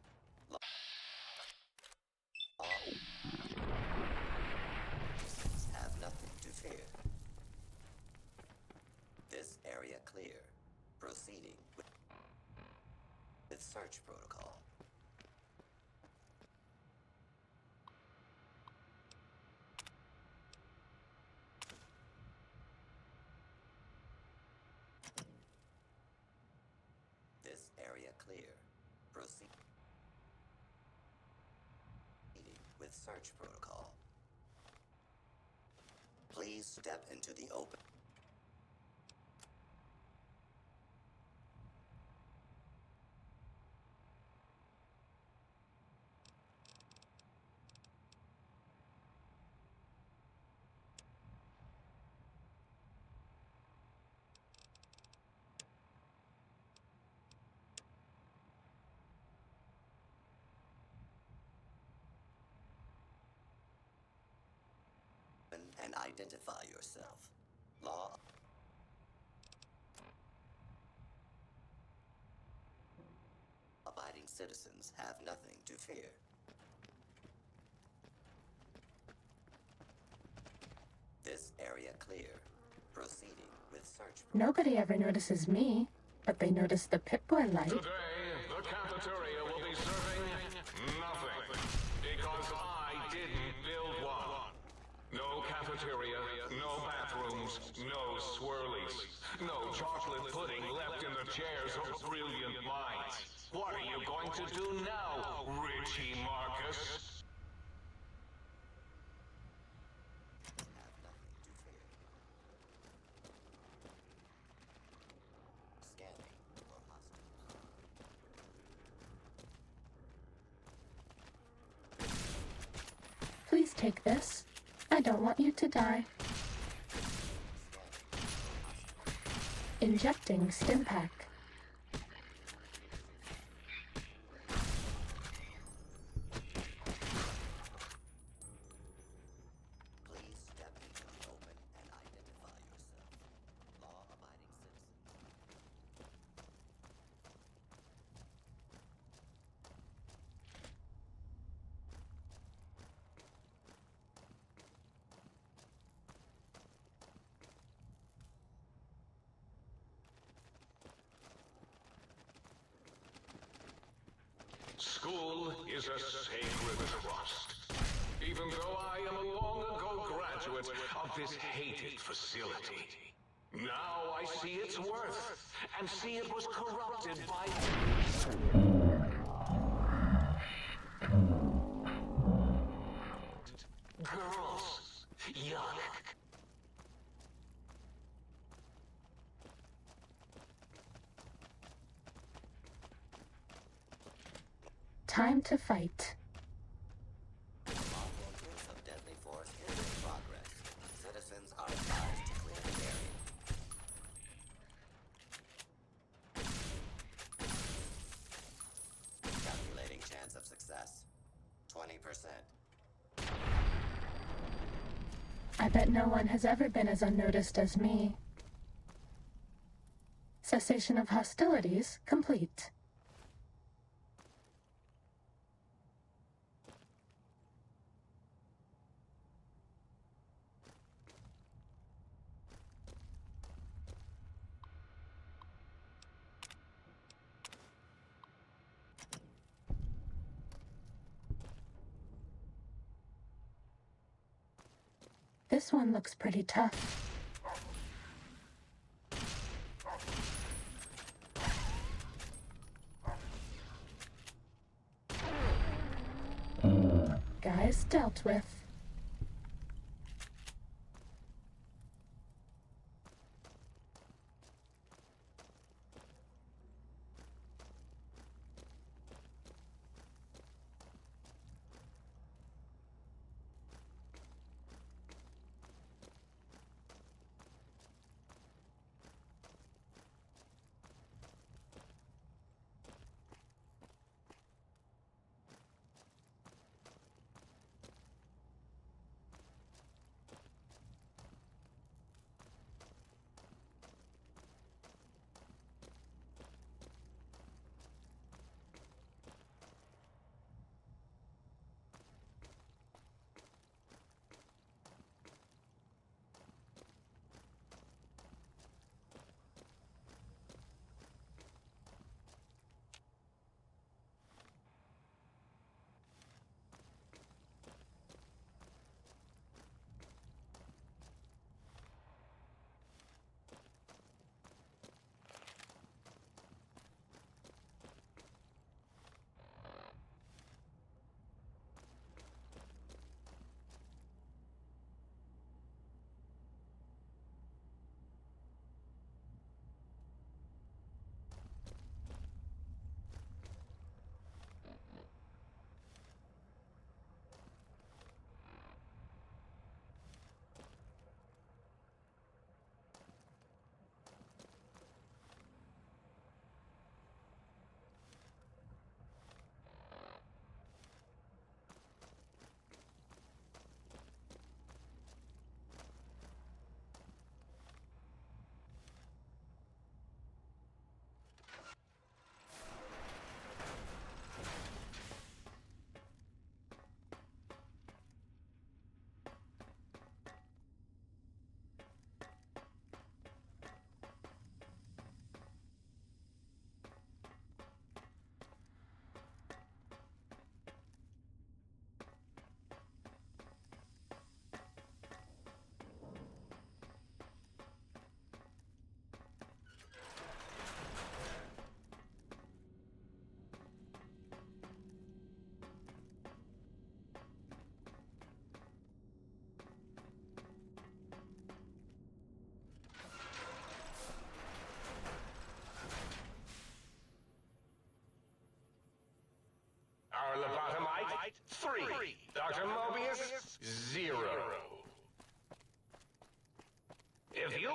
Have nothing to fear. This area clear. Proceeding with search protocol. This area clear. Proceed with search protocol. Please step into the open. and identify yourself. Law. Abiding citizens have nothing to fear. This area clear. Proceeding with search. Nobody ever notices me, but they notice the Pip-Boy light. Today, the cafeteria will be serving nothing. Because I didn't build one. No cafeteria, no bathrooms, no swirlies. No chocolate pudding left in the chairs of brilliant minds. What are you going to do now, Richie Marcus? Please take this. I don't want you to die. Injecting Stimpack. Please step into the open and identify yourself. Law-abiding citizens. School is a sacred trust. Even though I am a long-ago graduate of this hated facility. Now I see its worth, and see it was corrupted by... girls. Yuck. Time to fight. Lawful use of deadly force is in progress. Citizens are advised to clear the area. Calculating chance of success. 20%. I bet no one has ever been as unnoticed as me. Cessation of hostilities complete. This one looks pretty tough. Guys dealt with.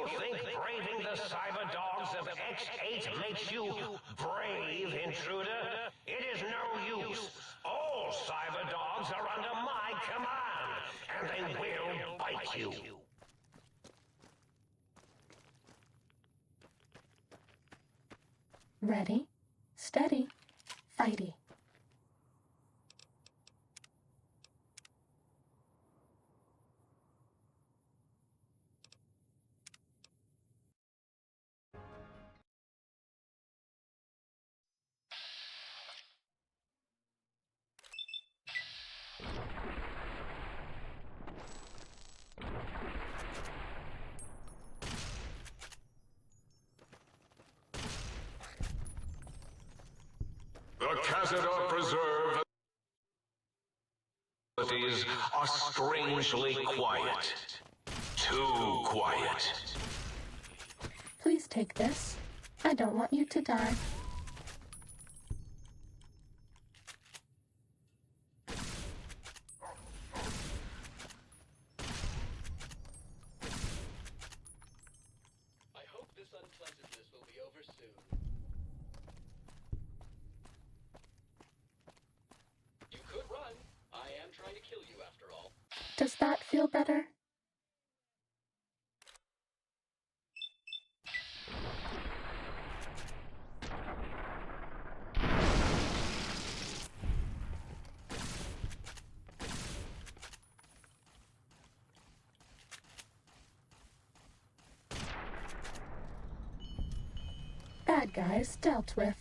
think braving the cyber dogs of X8 makes you brave, intruder? It is no use. All cyber dogs are under my command, and they will bite you. Ready, steady, fighty. The Cazador Preserve facilities are strangely quiet. Too quiet. Please take this. I don't want you to die. I hope this unpleasantness will be over soon. You could run. I am trying to kill you after all. Does that feel better? Bad guys dealt with.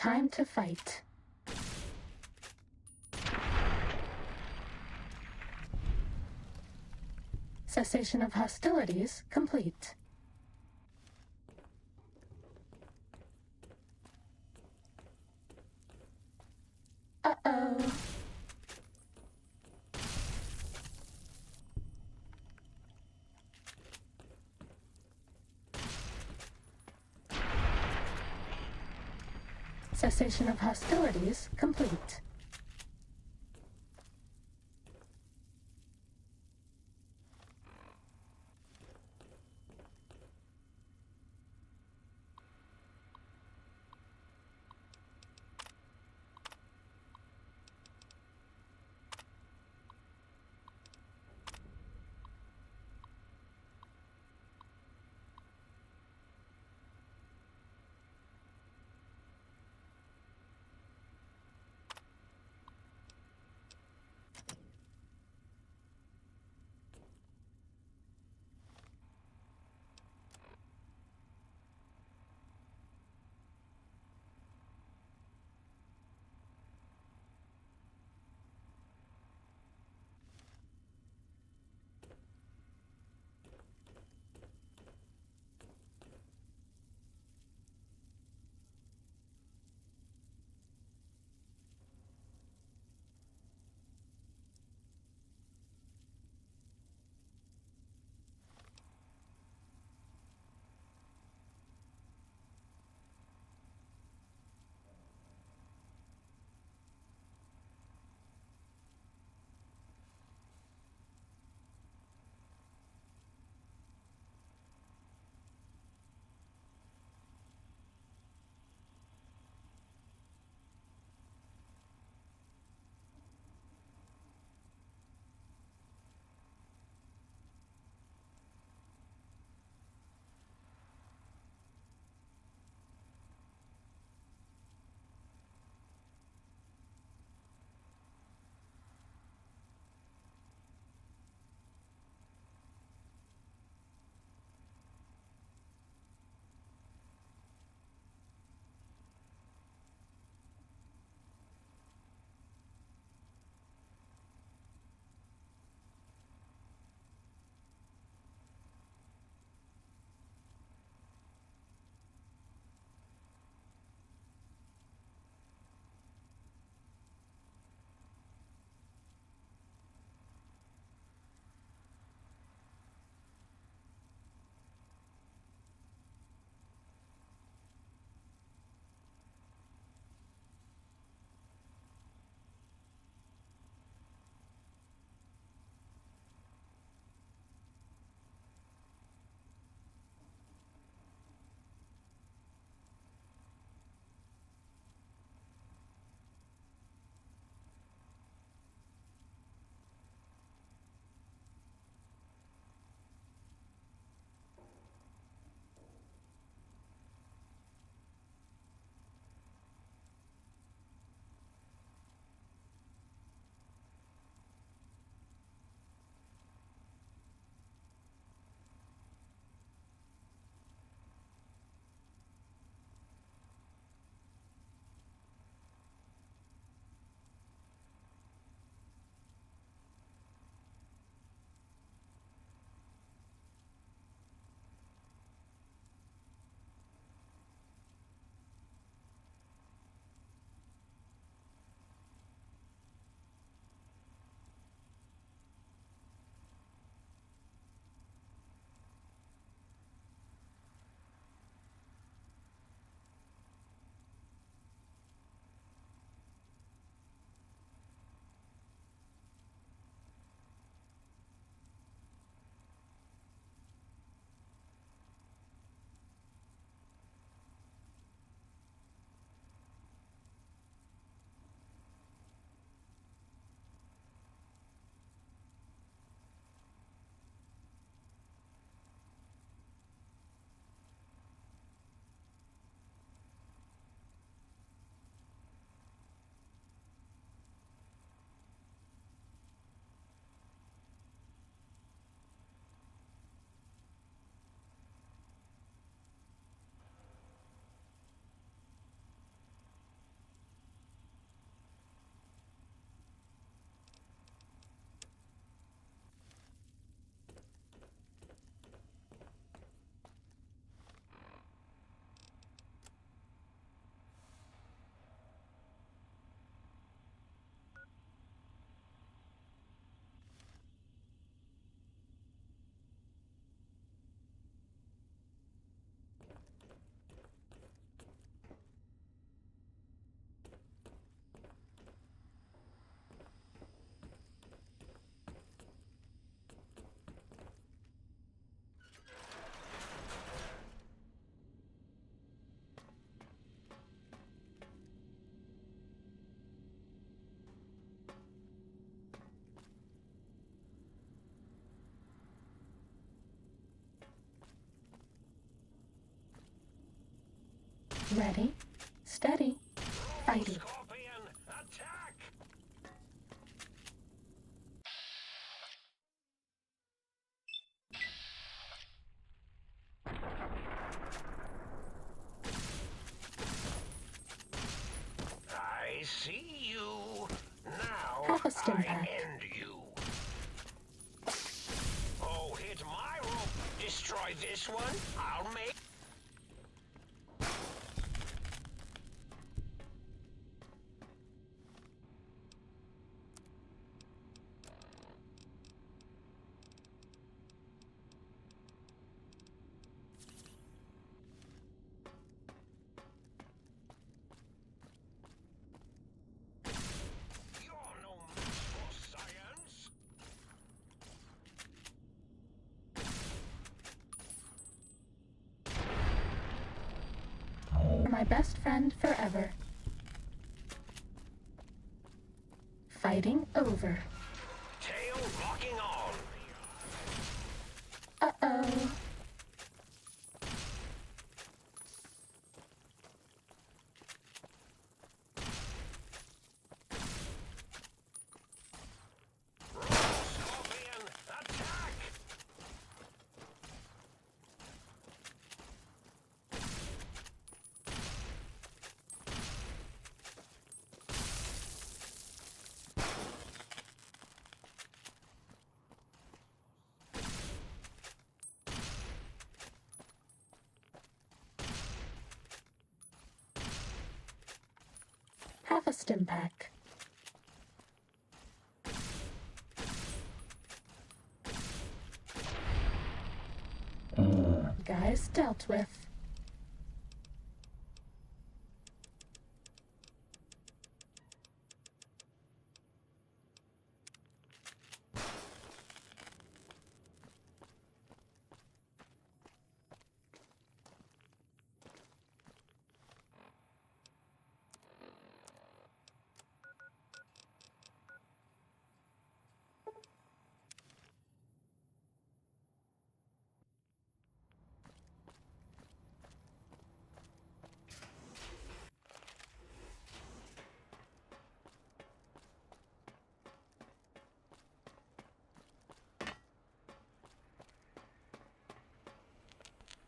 Time to fight. Cessation of hostilities complete. Uh-oh. Cessation of hostilities complete. Ready, steady, fighting. I see you. Now Have a stim I pack. end you. Oh, hit my rope. Destroy this one. I'll make... My best friend forever. Fighting over. Tail locking on. Uh-oh. Scorpion, attack! Have a stim pack. Guys dealt with.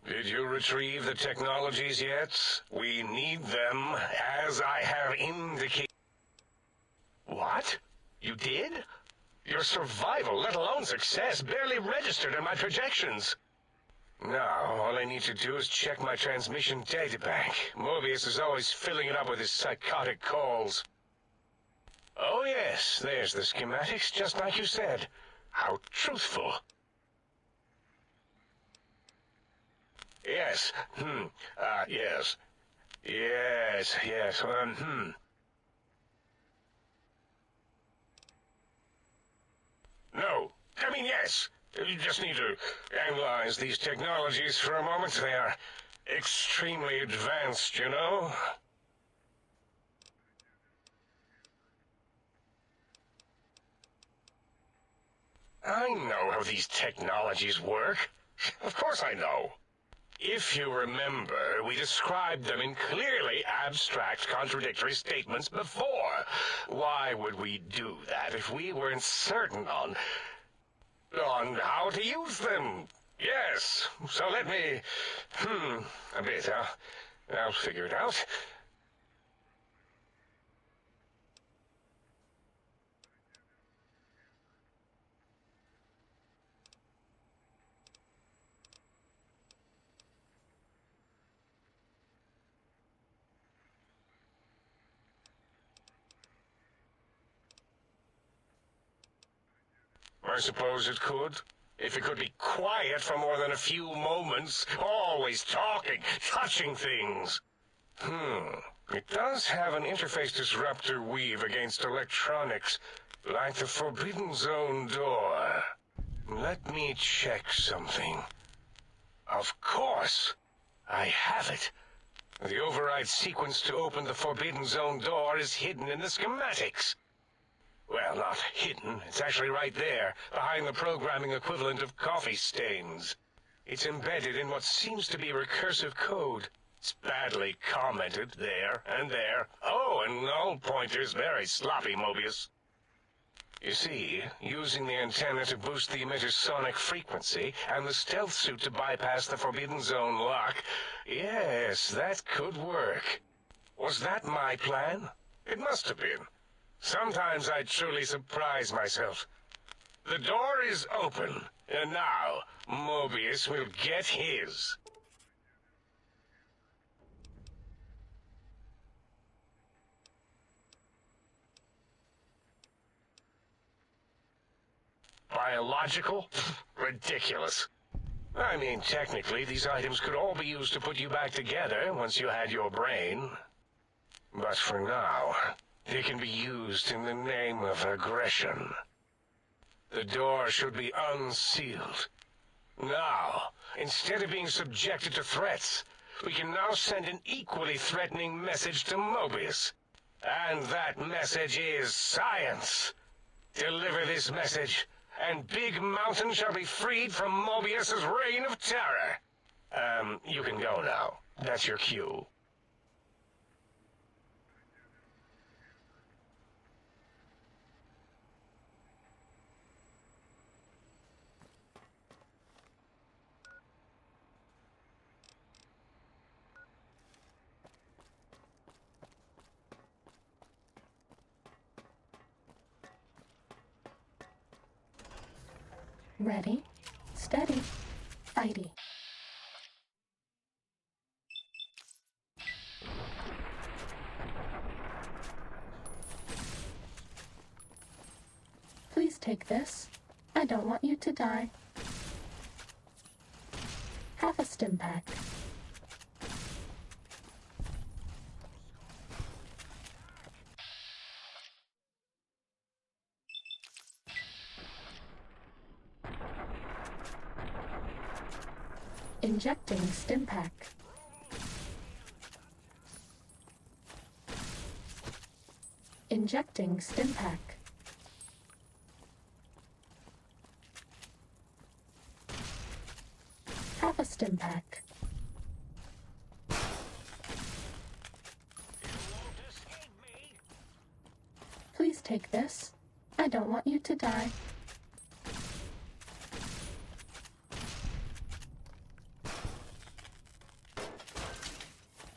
Did you retrieve the technologies yet? We need them, as I have indicated. What? You did? Your survival, let alone success, barely registered in my projections. Now, all I need to do is check my transmission databank. Mobius is always filling it up with his psychotic calls. Oh yes, there's the schematics, just like you said. How truthful. Yes. Yes. Yes. No. I mean, yes. You just need to analyze these technologies for a moment. They are extremely advanced, you know? I know how these technologies work. Of course I know. If you remember, we described them in clearly abstract, contradictory statements before. Why would we do that if we weren't certain on how to use them? Yes, so let me... a bit. I'll figure it out. I suppose it could. If it could be quiet for more than a few moments, always talking, touching things. It does have an interface disruptor weave against electronics, like the Forbidden Zone door. Let me check something. Of course! I have it. The override sequence to open the Forbidden Zone door is hidden in the schematics. Well, not hidden. It's actually right there, behind the programming equivalent of coffee stains. It's embedded in what seems to be recursive code. It's badly commented there and there. Oh, and null pointers very sloppy, Mobius. You see, using the antenna to boost the emitter's sonic frequency and the stealth suit to bypass the Forbidden Zone lock, yes, that could work. Was that my plan? It must have been. Sometimes I truly surprise myself. The door is open, and now Mobius will get his. Biological? Ridiculous. I mean, technically, these items could all be used to put you back together once you had your brain. But for now, they can be used in the name of aggression. The door should be unsealed. Now, instead of being subjected to threats, we can now send an equally threatening message to Mobius. And that message is science. Deliver this message, and Big Mountain shall be freed from Mobius's reign of terror. You can go now. That's your cue. Ready, steady, fighty. Please take this. I don't want you to die. Have a stim pack. Injecting stim pack. Injecting stim pack. Have a stim pack. Please take this. I don't want you to die.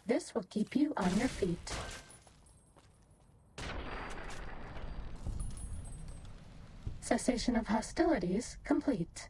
This will keep you on your feet. Cessation of hostilities complete.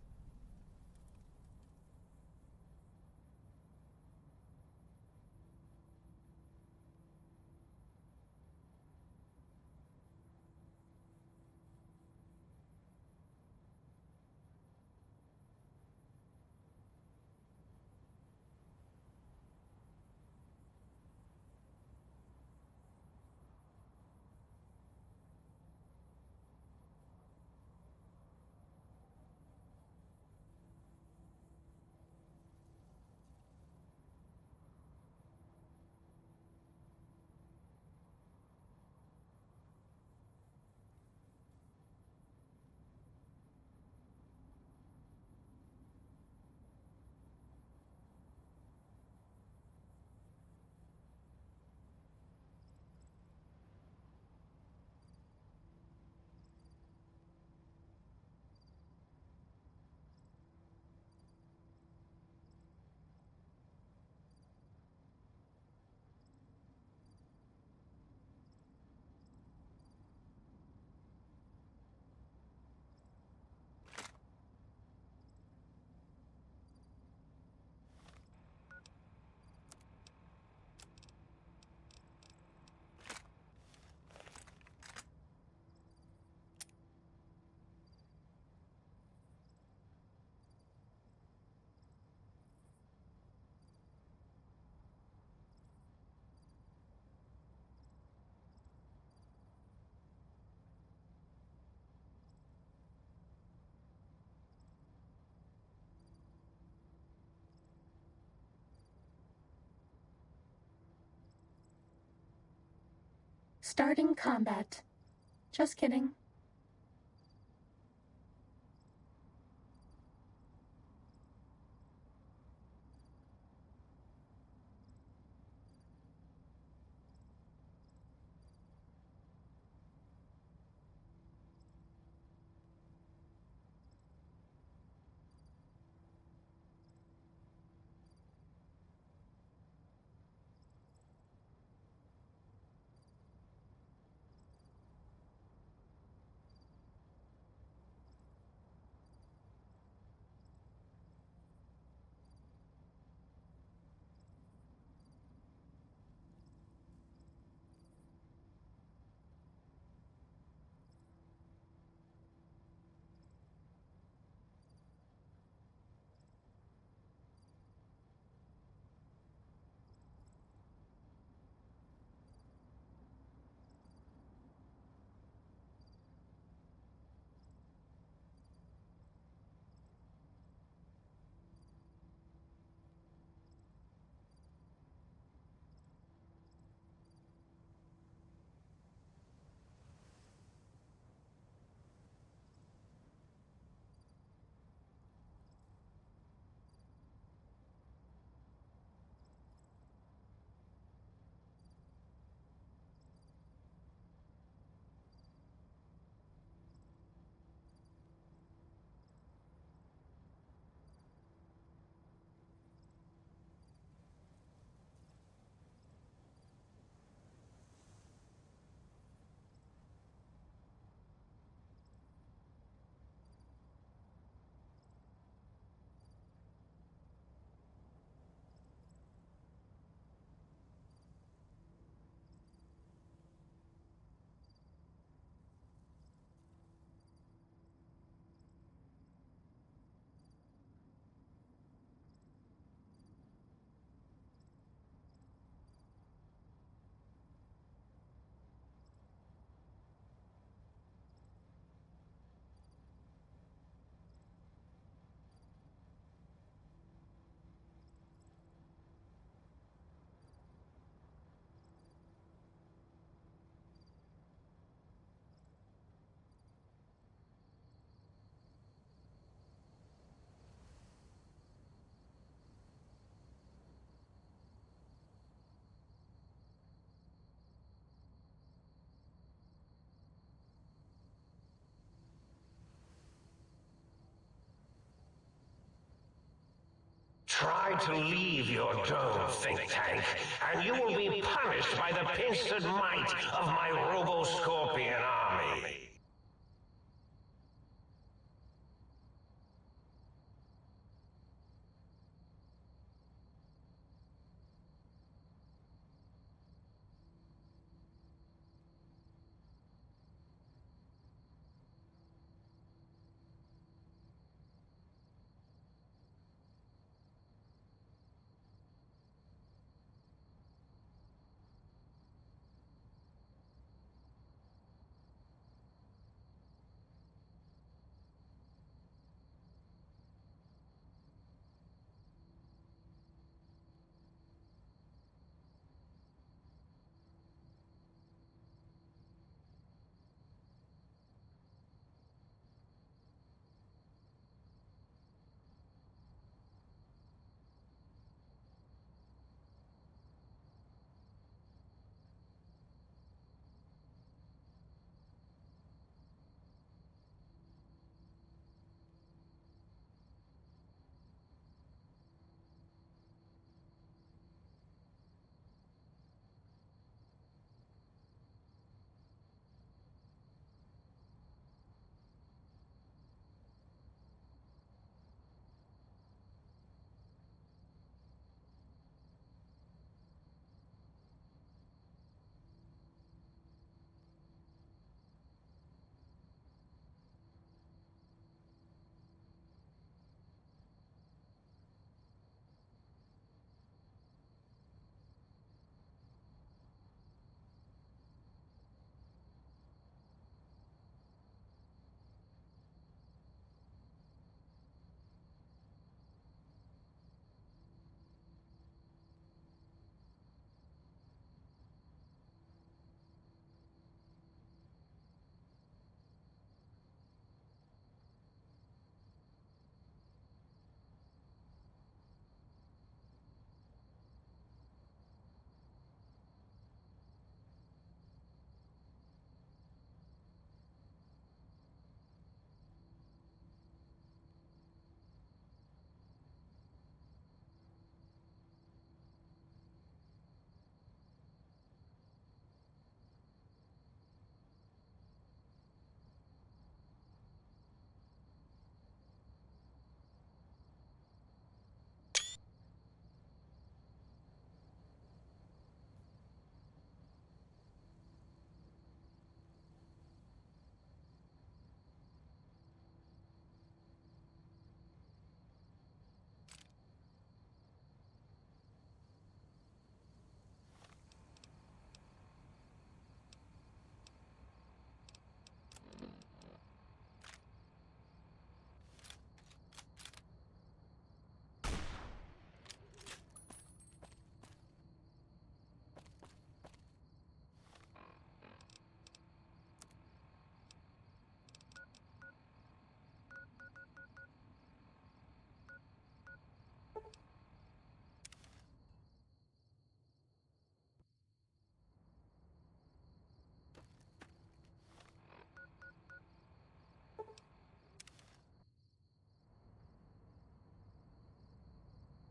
Starting combat. Just kidding. try to leave your dome, think tank, and you will be punished by the pincered might of my Robo-Scorpion army.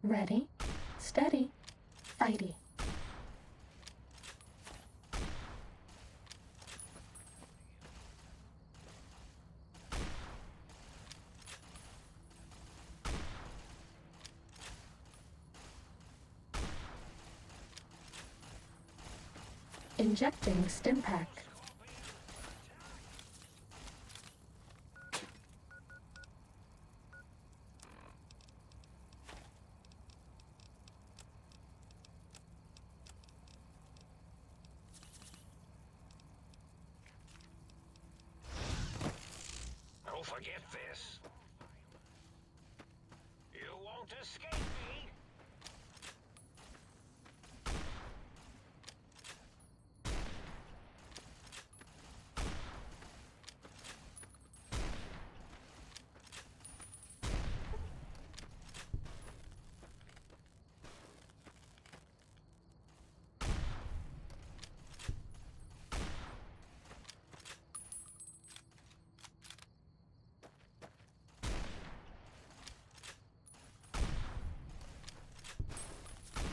Ready, steady, fighty. Injecting Stimpack. Don't forget this. You won't escape me.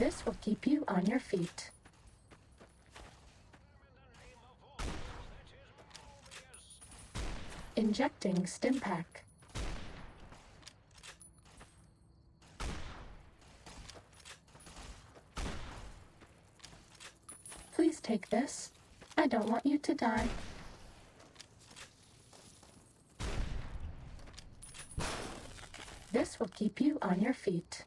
This will keep you on your feet. Injecting Stimpack. Please take this. I don't want you to die. This will keep you on your feet.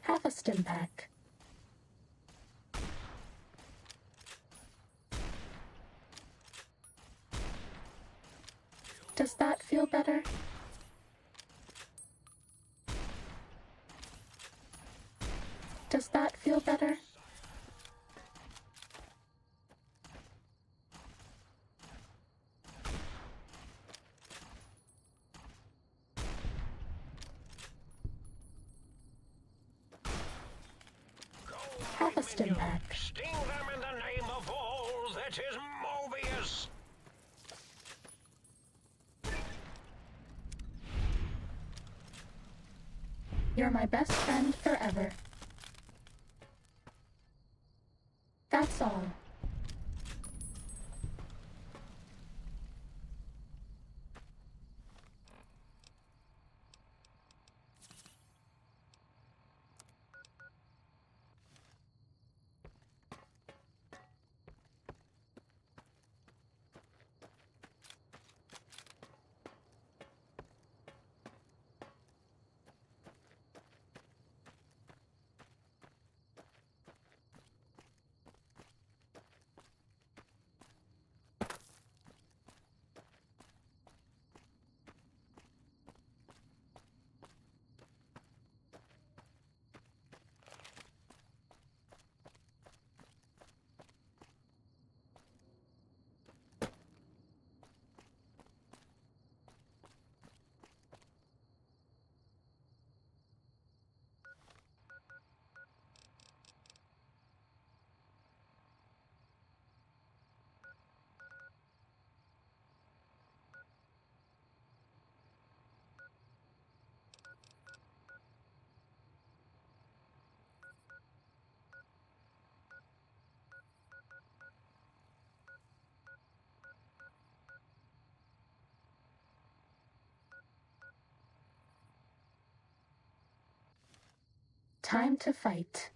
Half a Stimpack. Does that feel better? Does that feel better? Half a Stimpack. Sting them in the name of all that is Mobius! You're my best friend forever. That's all. Time to fight.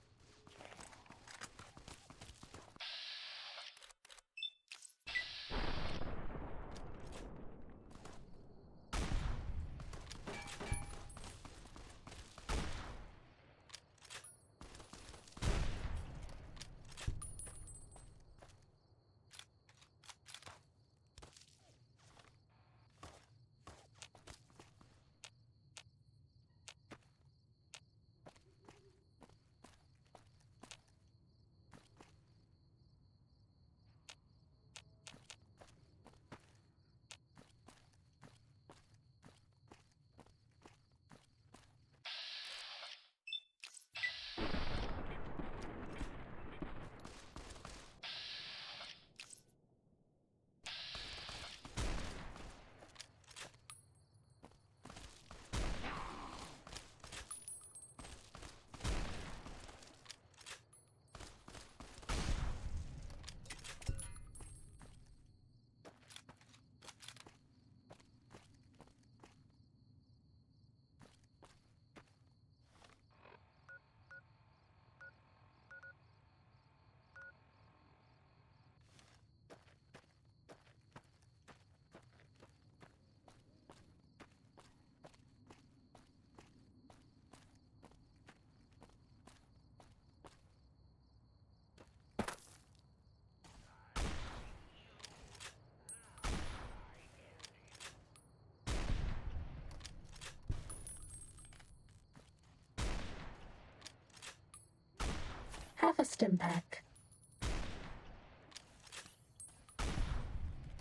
Half a Stimpack.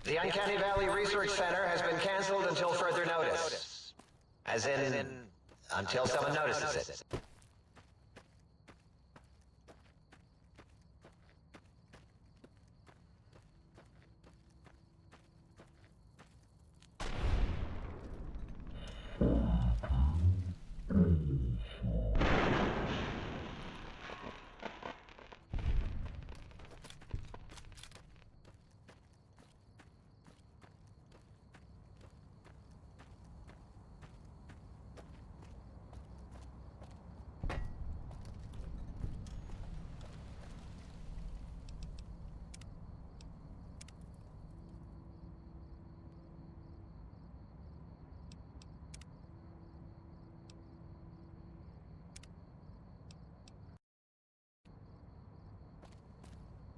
The The Uncanny Valley Research Center has been canceled until further notice. As in, until someone notices it.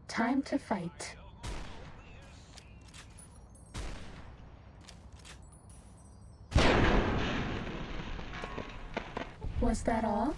Time to fight. Was that all?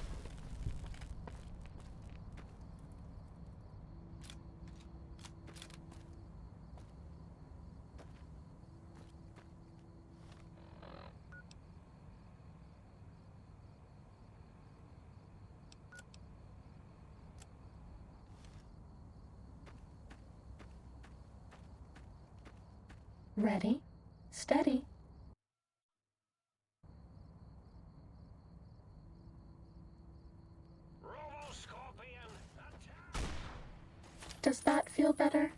Ready, steady. Does that feel better?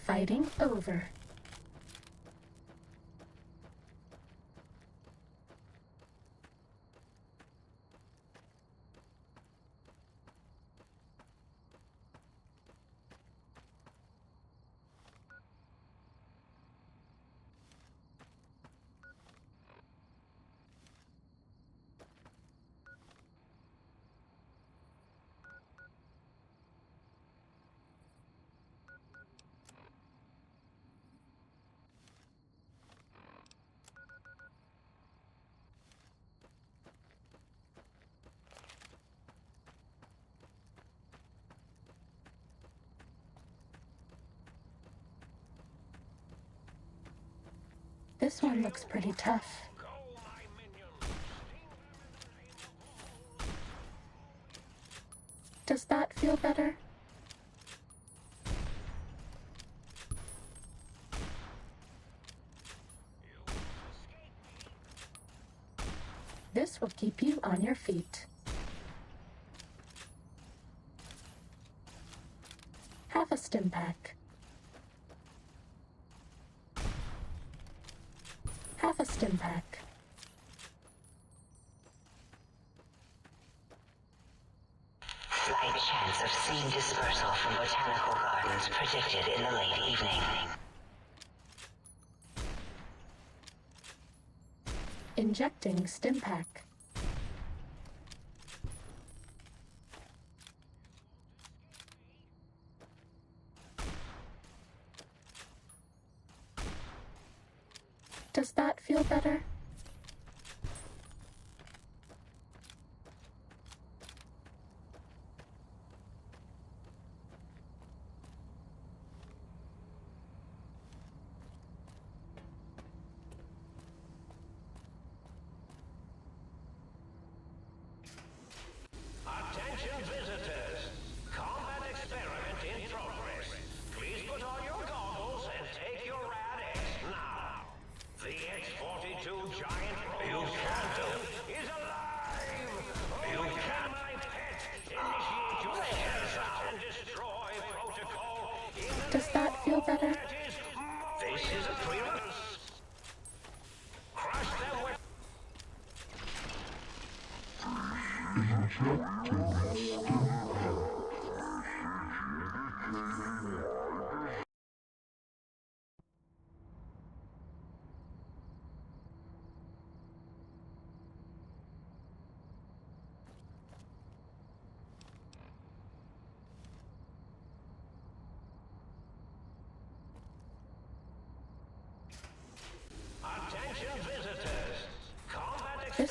Fighting over. This one looks pretty tough. Does that feel better? This will keep you on your feet. Have a stim pack. Have a stim pack. Slight chance of seeing dispersal from botanical gardens predicted in the late evening. Injecting stim pack. Does that feel better? Attention visitors! Combat experiment in progress. Please put on your goggles and take your rad X now. The X-42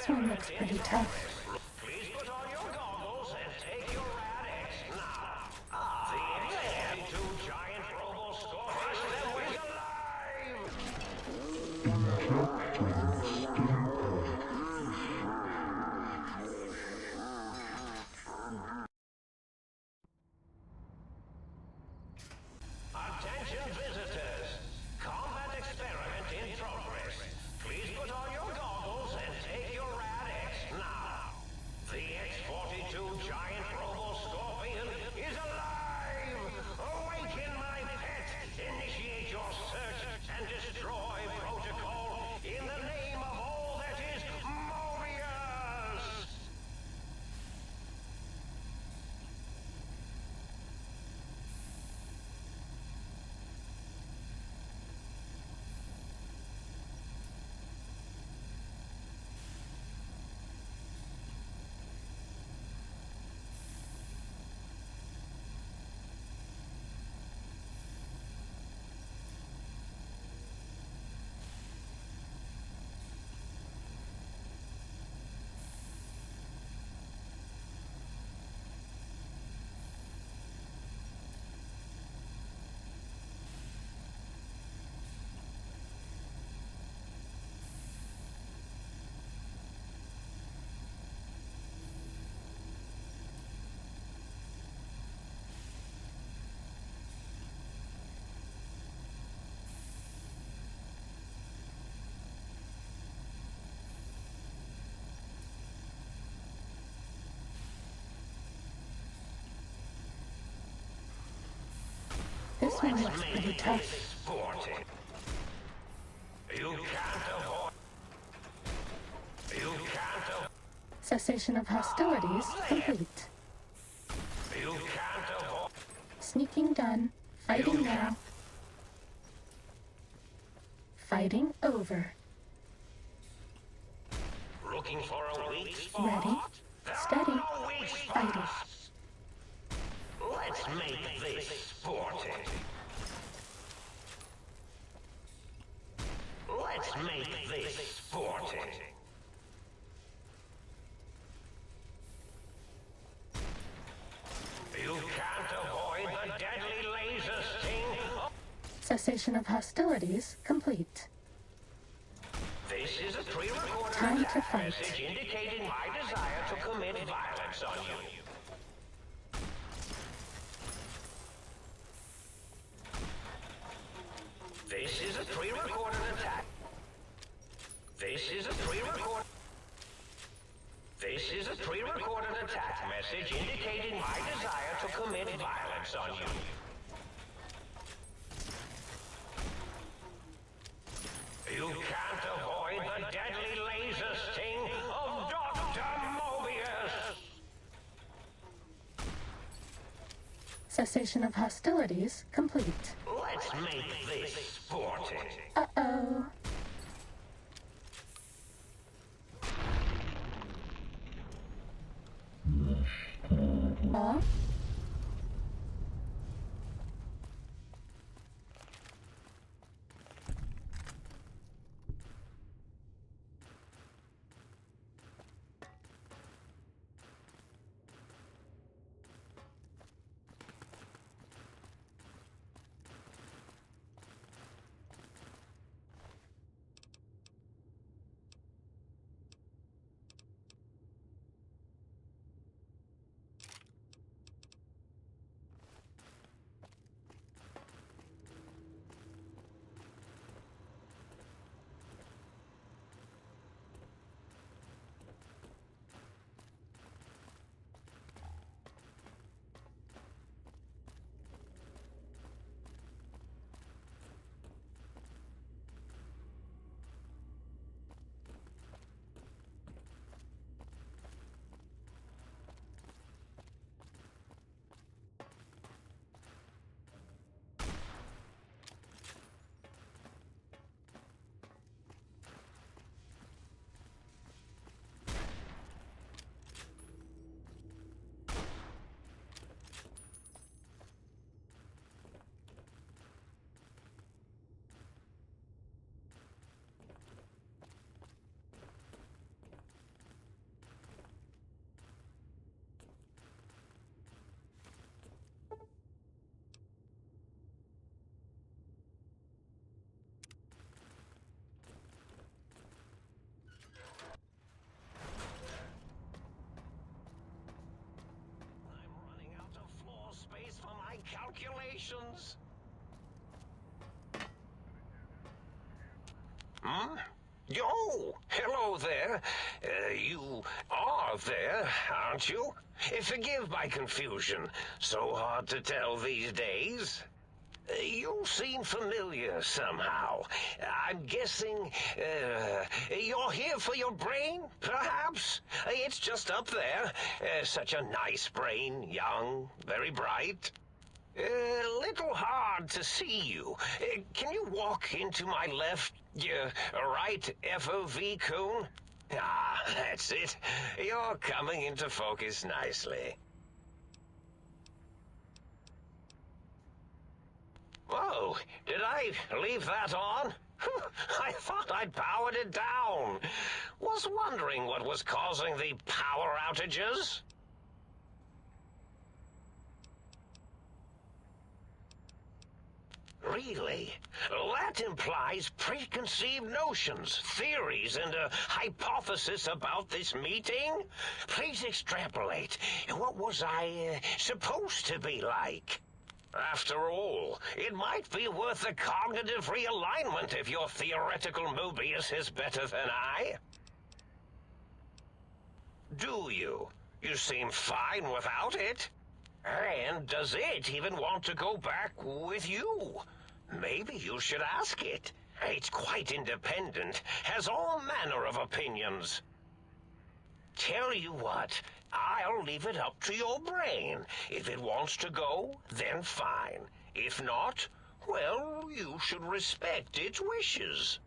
This one looks pretty tough. Please put on your goggles and take your Rad-X now. The X-22 giant robo-scorpion is Attention visitors! Combat experiment in progress. Please put on your goggles and take your Rad-X now. The X-42 giant robo-scorpion is alive! Awaken my pet! Initiate your search and destroy protocol in the name of all that is Mobius! This one looks pretty tough. Sporting. You can't avoid. You can't avoid. Cessation of hostilities complete. You can't avoid. Sneaking done. Fighting now. Fighting over. Looking for a weak spot? Ready. Steady. No weak Fighting. spots. Let's make this sporting. Let's make this sporting. You can't avoid the deadly laser sting. Cessation of hostilities complete. This is a pre-recorded Time to attack fight. message indicating my desire to commit violence on you. This is a pre-recorded attack. This is a pre-recorded. This is a pre-recorded attack message indicating my desire to commit violence on you. You can't avoid the deadly laser sting of Dr. Mobius! Cessation of hostilities complete. Let's make this sporting. Uh-oh. Aw. calculations. Hmm? Oh, hello there. You are there, aren't you? Forgive my confusion. So hard to tell these days. You seem familiar somehow. I'm guessing, you're here for your brain, perhaps? It's just up there. Such a nice brain, young, very bright. Little hard to see you. Can you walk into my left, right FOV cone? Ah, that's it. You're coming into focus nicely. Whoa, did I leave that on? I thought I'd powered it down. Was wondering what was causing the power outages. Really? That implies preconceived notions, theories, and a hypothesis about this meeting? Please extrapolate. What was I supposed to be like? After all, it might be worth a cognitive realignment if your theoretical Mobius is better than I. Do you? You seem fine without it. And does it even want to go back with you? Maybe you should ask it. It's quite independent, has all manner of opinions. Tell you what, I'll leave it up to your brain. If it wants to go, then fine. If not, well, you should respect its wishes.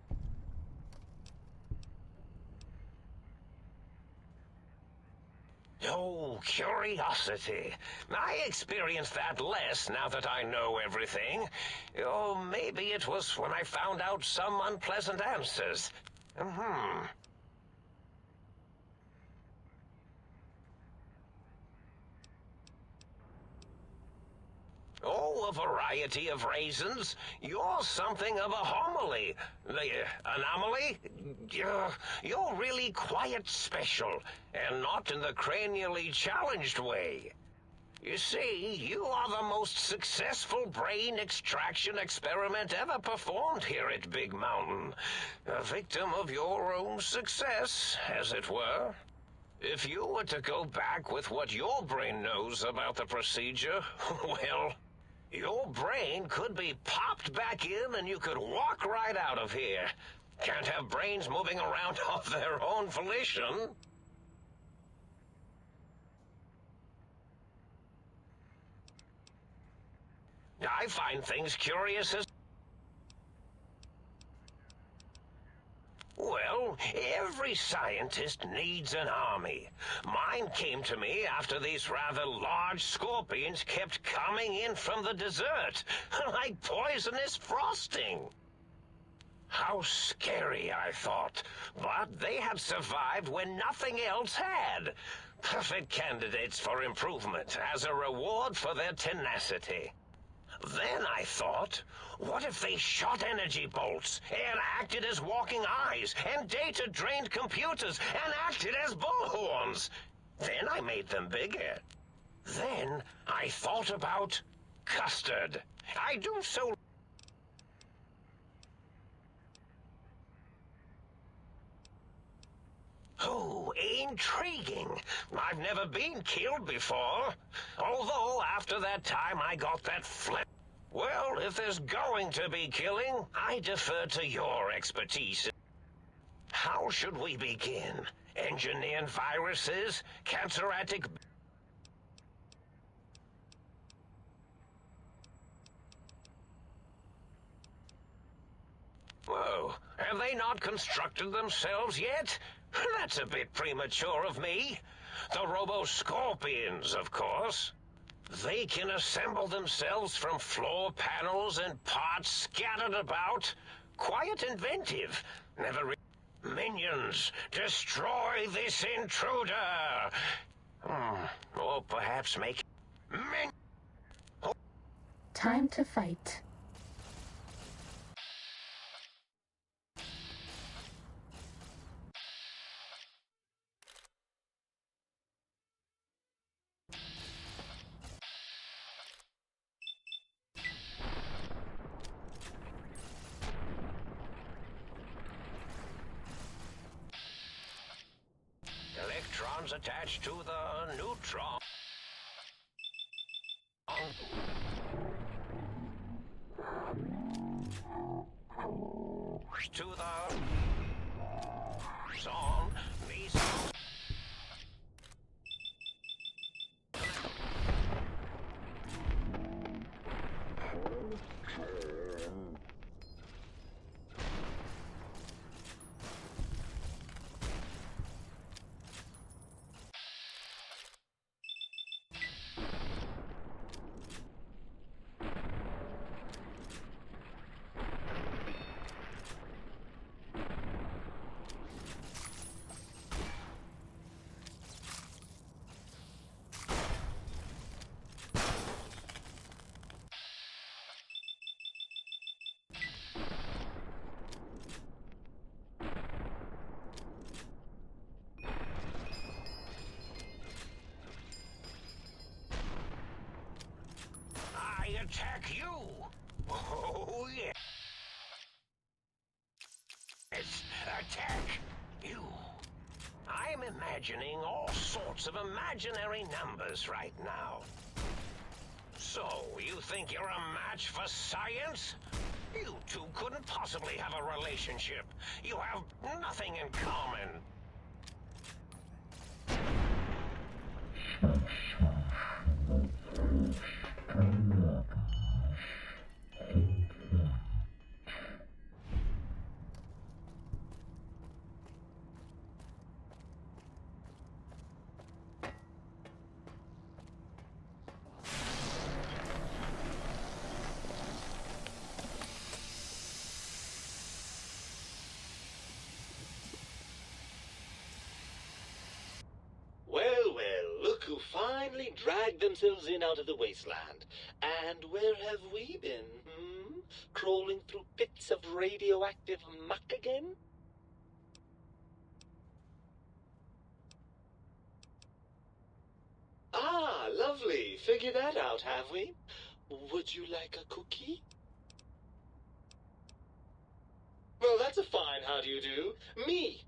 Oh, curiosity. I experience that less now that I know everything. Oh, maybe it was when I found out some unpleasant answers. Oh, a variety of reasons. You're something of a homily. Anomaly? You're really quite special, and not in the cranially challenged way. You see, you are the most successful brain extraction experiment ever performed here at Big Mountain. A victim of your own success, as it were. If you were to go back with what your brain knows about the procedure, well, your brain could be popped back in and you could walk right out of here. Can't have brains moving around of their own volition. I find things curious as... Well, every scientist needs an army. Mine came to me after these rather large scorpions kept coming in from the desert, like poisonous frosting. How scary, I thought. But they had survived when nothing else had. Perfect candidates for improvement as a reward for their tenacity. Then I thought, what if they shot energy bolts and acted as walking eyes and data-drained computers and acted as bullhorns? Then I made them bigger. Then I thought about custard. I do so... Oh, intriguing. I've never been killed before. Although, after that time I got that flip. Well, if there's going to be killing, I defer to your expertise. How should we begin? Engineering viruses? Cancerratic... Whoa, have they not constructed themselves yet? That's a bit premature of me. The Robo-Scorpions, of course. They can assemble themselves from floor panels and parts scattered about. Quite inventive. Never Minions, destroy this intruder! Or perhaps make... Time to fight. electrons attached to the neutron. To the song, meson. I attack you. Oh, yeah. Yes, attack you. I'm imagining all sorts of imaginary numbers right now. So, you think you're a match for science? You two couldn't possibly have a relationship. You have nothing in common. Who finally dragged themselves in out of the wasteland. And where have we been, Crawling through pits of radioactive muck again? Ah, lovely. Figured that out, have we? Would you like a cookie? Well, that's a fine how do you do. Me,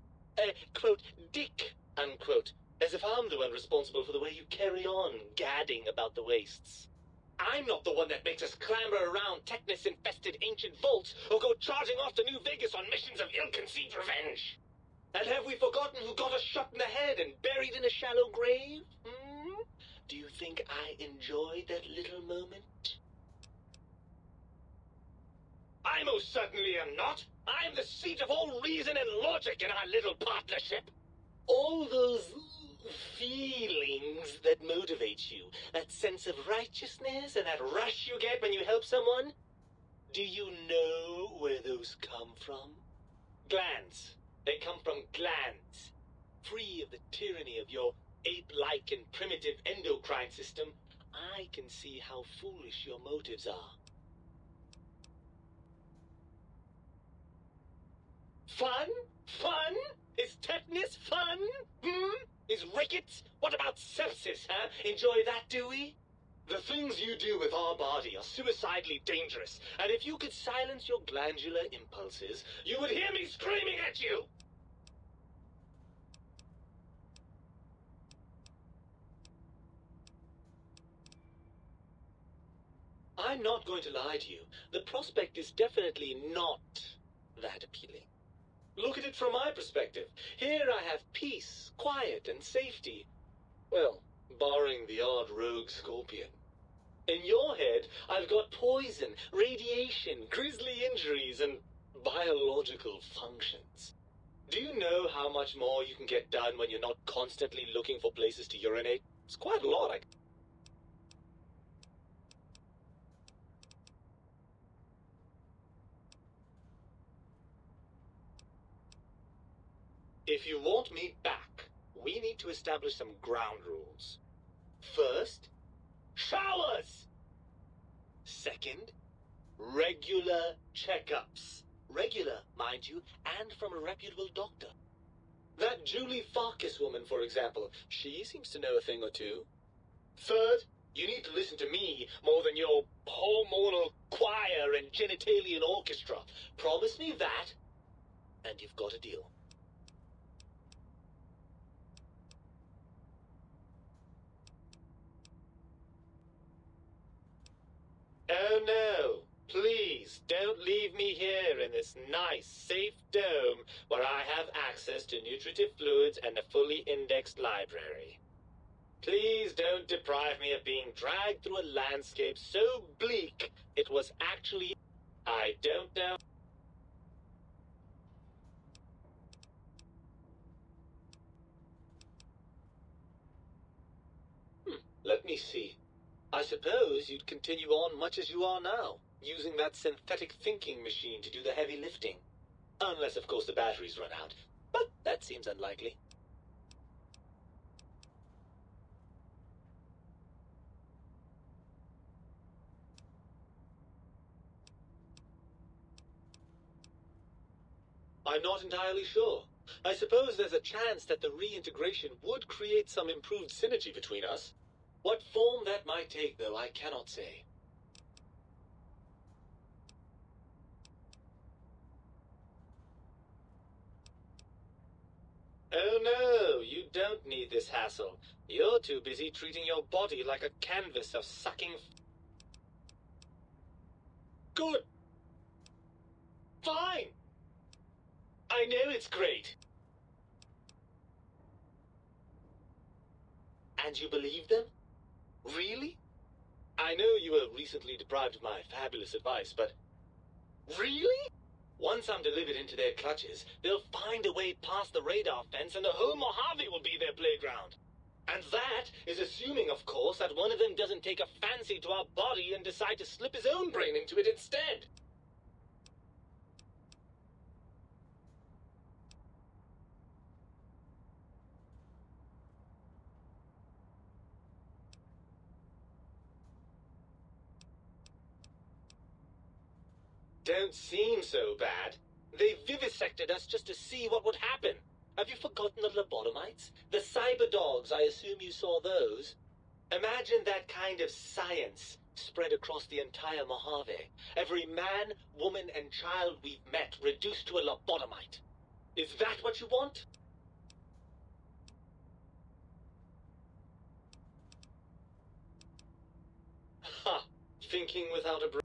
quote, Dick, unquote. As if I'm the one responsible for the way you carry on gadding about the wastes. I'm not the one that makes us clamber around Technus-infested ancient vaults or go charging off to New Vegas on missions of ill-conceived revenge. And have we forgotten who got us shot in the head and buried in a shallow grave? Do you think I enjoyed that little moment? I most certainly am not. I'm the seat of all reason and logic in our little partnership. All those feelings that motivate you, that sense of righteousness and that rush you get when you help someone, do you know where those come from? Glands. They come from glands. Free of the tyranny of your ape-like and primitive endocrine system, I can see how foolish your motives are. Fun? Fun? Is tetanus fun? Is rickets? What about sepsis, huh? Enjoy that, do we? The things you do with our body are suicidally dangerous, and if you could silence your glandular impulses, you would hear me screaming at you! I'm not going to lie to you. The prospect is definitely not that appealing. Look at it from my perspective. Here I have peace, quiet, and safety. Well, barring the odd rogue scorpion. In your head, I've got poison, radiation, grisly injuries, and biological functions. Do you know how much more you can get done when you're not constantly looking for places to urinate? It's quite a lot. If you want me back, we need to establish some ground rules. First, showers! Second, regular checkups. Regular, mind you, and from a reputable doctor. That Julie Farkas woman, for example, she seems to know a thing or two. Third, you need to listen to me more than your hormonal choir and genitalian orchestra. Promise me that, and you've got a deal. Oh no! Please, don't leave me here in this nice, safe dome where I have access to nutritive fluids and a fully indexed library. Please don't deprive me of being dragged through a landscape so bleak it was actually... I don't know... Let me see. I suppose you'd continue on much as you are now, using that synthetic thinking machine to do the heavy lifting. Unless, of course, the batteries run out. But that seems unlikely. I'm not entirely sure. I suppose there's a chance that the reintegration would create some improved synergy between us. What form that might take, though, I cannot say. Oh no, you don't need this hassle. You're too busy treating your body like a canvas of sucking... Good. Fine. I know it's great. And you believe them? Really? I know you were recently deprived of my fabulous advice, but... Really? Once I'm delivered into their clutches, they'll find a way past the radar fence and the whole Mojave will be their playground. And that is assuming, of course, that one of them doesn't take a fancy to our body and decide to slip his own brain into it instead. Don't seem so bad. They vivisected us just to see what would happen. Have you forgotten the lobotomites? The cyber dogs, I assume you saw those. Imagine that kind of science spread across the entire Mojave. Every man, woman, and child we've met reduced to a lobotomite. Is that what you want? Ha! Thinking without a brain.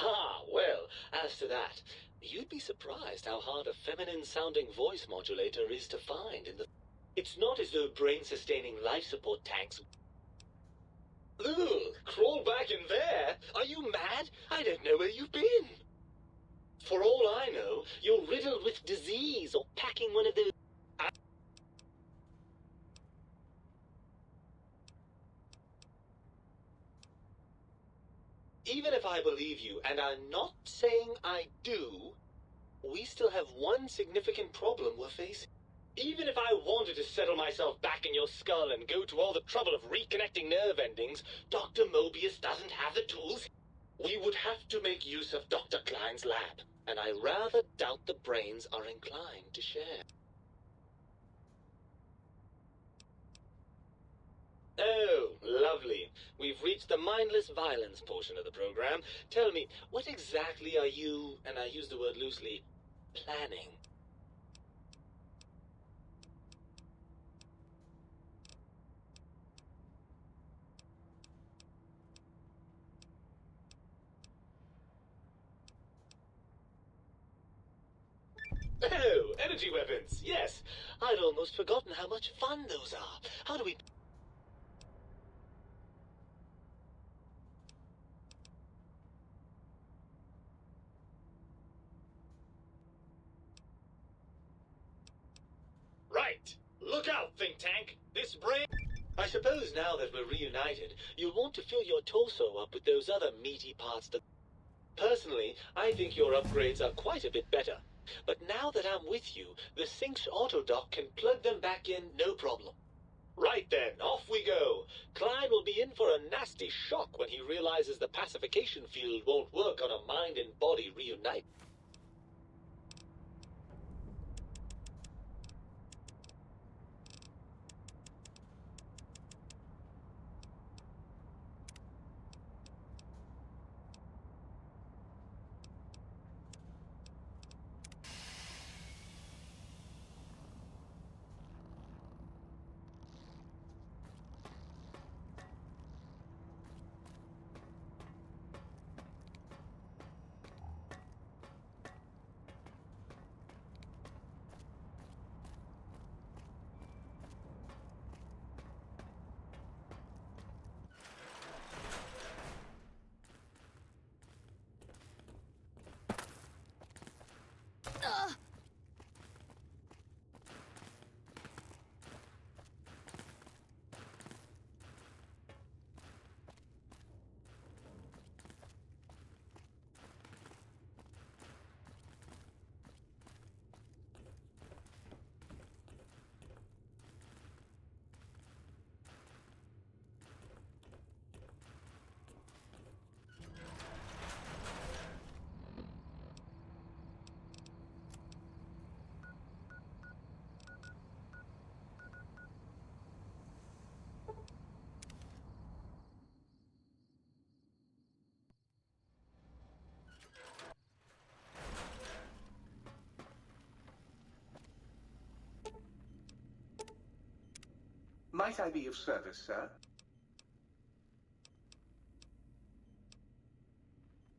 Ah, well, as to that, you'd be surprised how hard a feminine-sounding voice modulator is to find in the... It's not as though brain-sustaining life support tanks... Ugh, crawl back in there? Are you mad? I don't know where you've been. For all I know, you're riddled with disease or packing one of those... Even if I believe you, and I'm not saying I do, we still have one significant problem we're facing. Even if I wanted to settle myself back in your skull and go to all the trouble of reconnecting nerve endings, Dr. Mobius doesn't have the tools. We would have to make use of Dr. Klein's lab, and I rather doubt the brains are inclined to share. Oh, lovely. We've reached the mindless violence portion of the program. Tell me, what exactly are you, and I use the word loosely, planning? Oh, energy weapons, yes. I'd almost forgotten how much fun those are. How do we... Right! Look out, think tank! This brain... I suppose now that we're reunited, you'll want to fill your torso up with those other meaty parts that... Personally, I think your upgrades are quite a bit better. But now that I'm with you, the Sync's autodock can plug them back in no problem. Right then, off we go. Klein will be in for a nasty shock when he realizes the pacification field won't work on a mind and body reunite. might I be of service, sir?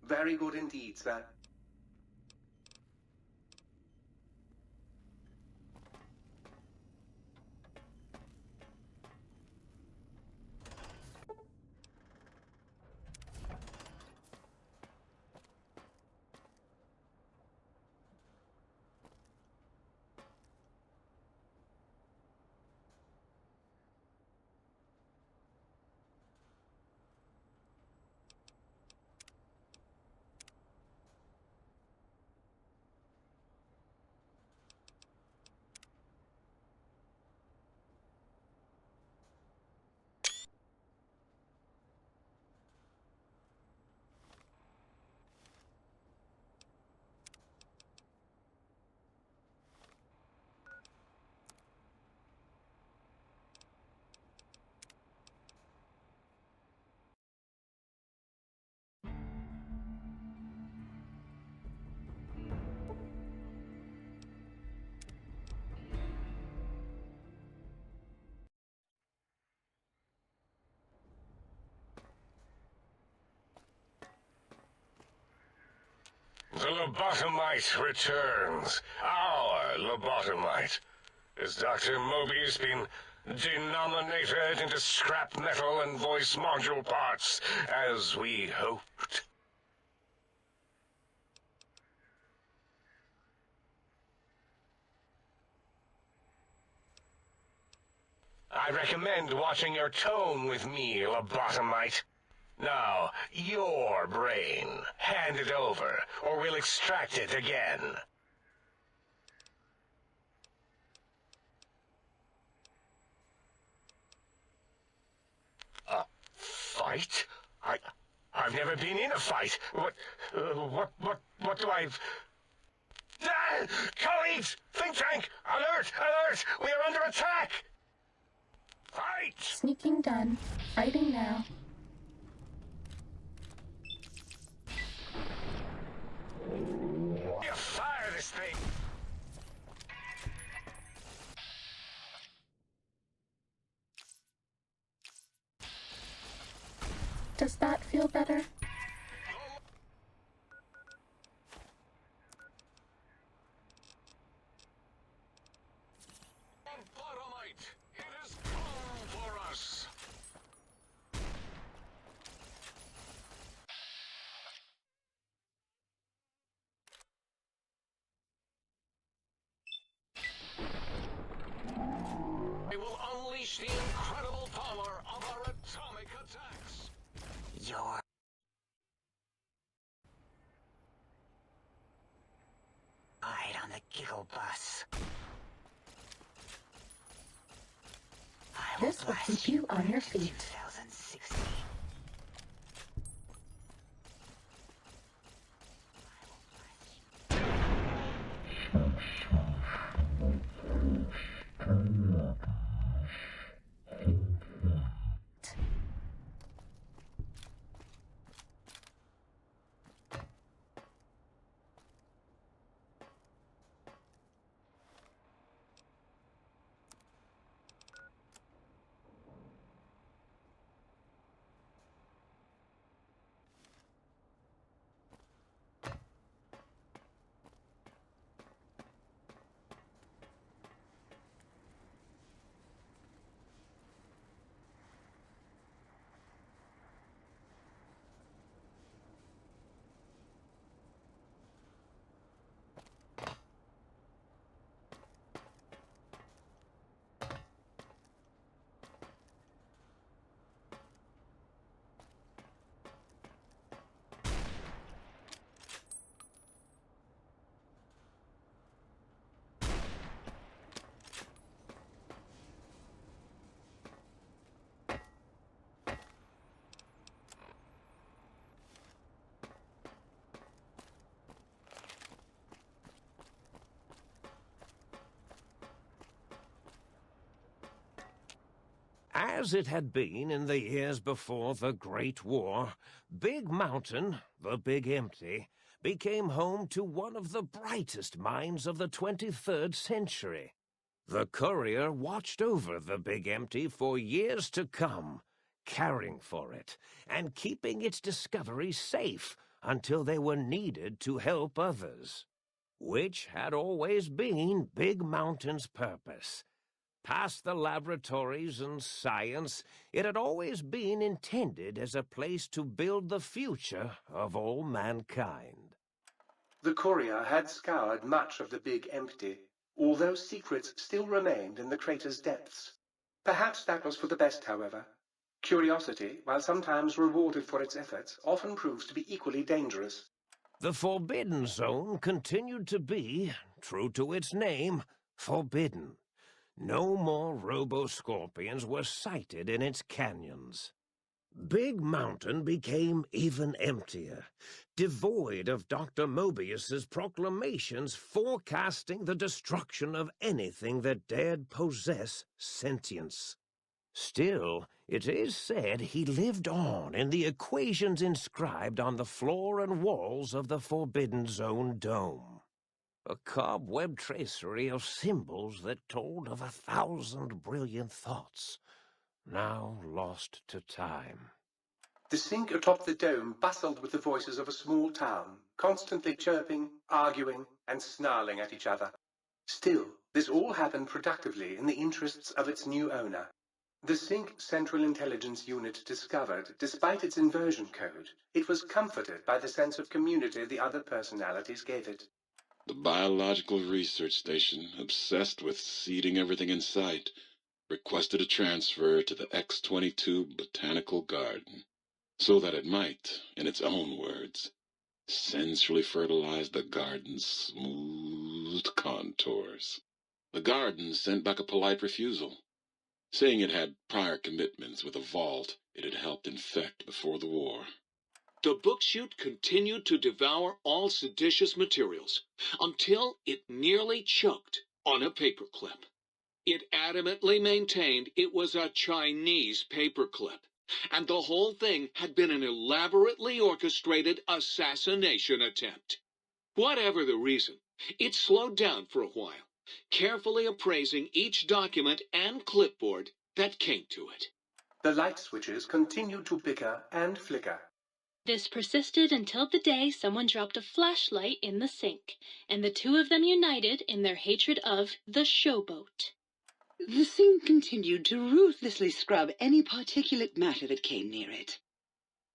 Very good indeed, sir. The lobotomite returns. Our lobotomite. Has Dr. Mobius been denominated into scrap metal and voice module parts, as we hoped? I recommend watching your tone with me, lobotomite. Now, your brain. Hand it over, or we'll extract it again. A fight? I've never been in a fight. What do I... Ah! Colleagues! Think tank! Alert! Alert! We are under attack! Fight! Sneaking done. Fighting now. You fire this thing! Does that feel better? Lobotomite, it has come for us. We will unleash the incredible power of our atomic attacks. Your... ride on the Giggle Bus. This will keep you on your feet. 2016. As it had been in the years before the Great War, Big Mountain, the Big Empty, became home to one of the brightest minds of the 23rd century. The courier watched over the Big Empty for years to come, caring for it and keeping its discoveries safe until they were needed to help others, which had always been Big Mountain's purpose. Past the laboratories and science, it had always been intended as a place to build the future of all mankind. The courier had scoured much of the Big Empty, although secrets still remained in the crater's depths. Perhaps that was for the best, however. Curiosity, while sometimes rewarded for its efforts, often proves to be equally dangerous. The Forbidden Zone continued to be, true to its name, forbidden. No more robo-scorpions were sighted in its canyons. Big Mountain became even emptier, devoid of Dr. Mobius's proclamations forecasting the destruction of anything that dared possess sentience. Still, it is said he lived on in the equations inscribed on the floor and walls of the Forbidden Zone dome. A cobweb tracery of symbols that told of 1,000 brilliant thoughts, now lost to time. The sink atop the dome bustled with the voices of a small town, constantly chirping, arguing, and snarling at each other. Still, this all happened productively in the interests of its new owner. The Sync Central Intelligence Unit discovered, despite its inversion code, it was comforted by the sense of community the other personalities gave it. The Biological Research Station, obsessed with seeding everything in sight, requested a transfer to the X-22 Botanical Garden, so that it might, in its own words, sensually fertilize the garden's smooth contours. The garden sent back a polite refusal, saying it had prior commitments with a vault it had helped infect before the war. The book chute continued to devour all seditious materials until it nearly choked on a paperclip. It adamantly maintained it was a Chinese paperclip, and the whole thing had been an elaborately orchestrated assassination attempt. Whatever the reason, it slowed down for a while, carefully appraising each document and clipboard that came to it. The light switches continued to bicker and flicker. This persisted until the day someone dropped a flashlight in the sink, and the two of them united in their hatred of the showboat. The sink continued to ruthlessly scrub any particulate matter that came near it.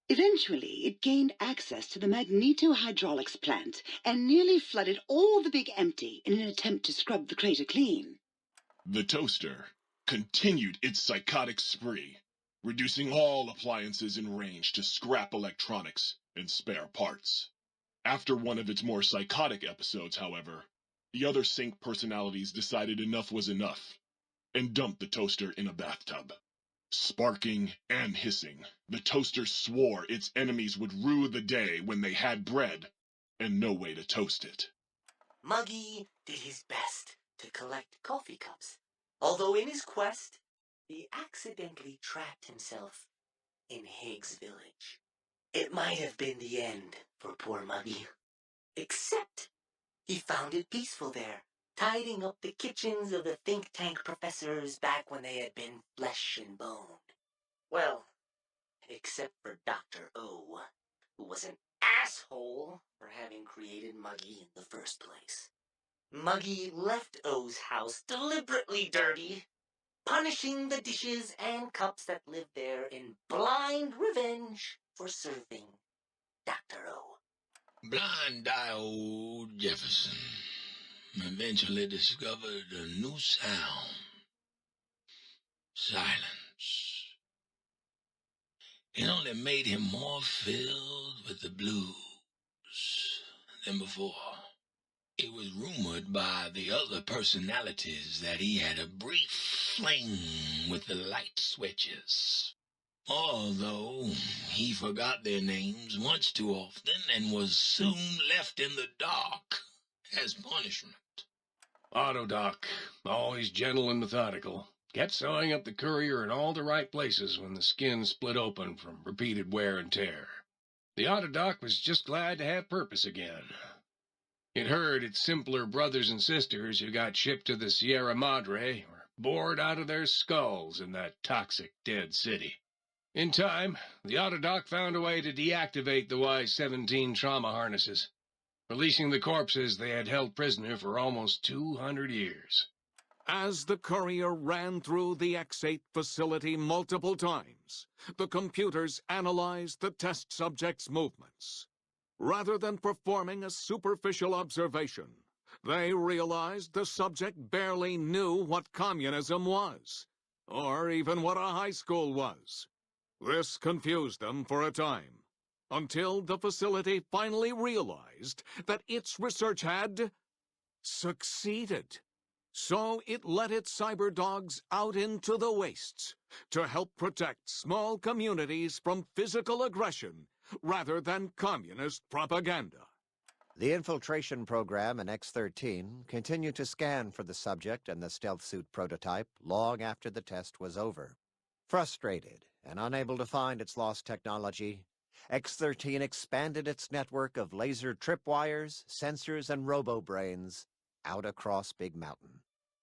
Eventually, it gained access to the magnetohydraulics plant and nearly flooded all the Big Empty in an attempt to scrub the crater clean. The toaster continued its psychotic spree, reducing all appliances in range to scrap electronics and spare parts. After one of its more psychotic episodes, however, the other Sync personalities decided enough was enough and dumped the toaster in a bathtub. Sparking and hissing, the toaster swore its enemies would rue the day when they had bread and no way to toast it. Muggy did his best to collect coffee cups, although in his quest, he accidentally trapped himself in Higgs Village. It might have been the end for poor Muggy. Except he found it peaceful there, tidying up the kitchens of the think tank professors back when they had been flesh and bone. Well, except for Dr. O, who was an asshole for having created Muggy in the first place. Muggy left O's house deliberately dirty, punishing the dishes and cups that lived there in blind revenge for serving Dr. O. Blind-eye old Jefferson eventually discovered a new sound. Silence. It only made him more filled with the blues than before. It was rumored by the other personalities that he had a brief fling with the light switches. Although he forgot their names much too often and was soon left in the dark as punishment. Autodoc, always gentle and methodical, kept sewing up the courier in all the right places when the skin split open from repeated wear and tear. The Autodoc was just glad to have purpose again. It heard its simpler brothers and sisters who got shipped to the Sierra Madre were bored out of their skulls in that toxic dead city. In time, the Autodoc found a way to deactivate the Y-17 trauma harnesses, releasing the corpses they had held prisoner for almost 200 years. As the courier ran through the X-8 facility multiple times, the computers analyzed the test subject's movements. Rather than performing a superficial observation, they realized the subject barely knew what communism was, or even what a high school was. This confused them for a time, until the facility finally realized that its research had succeeded. So it let its cyber dogs out into the wastes to help protect small communities from physical aggression rather than communist propaganda. The infiltration program in X-13 continued to scan for the subject and the stealth suit prototype long after the test was over. Frustrated and unable to find its lost technology, X-13 expanded its network of laser tripwires, sensors, and robo-brains out across Big Mountain.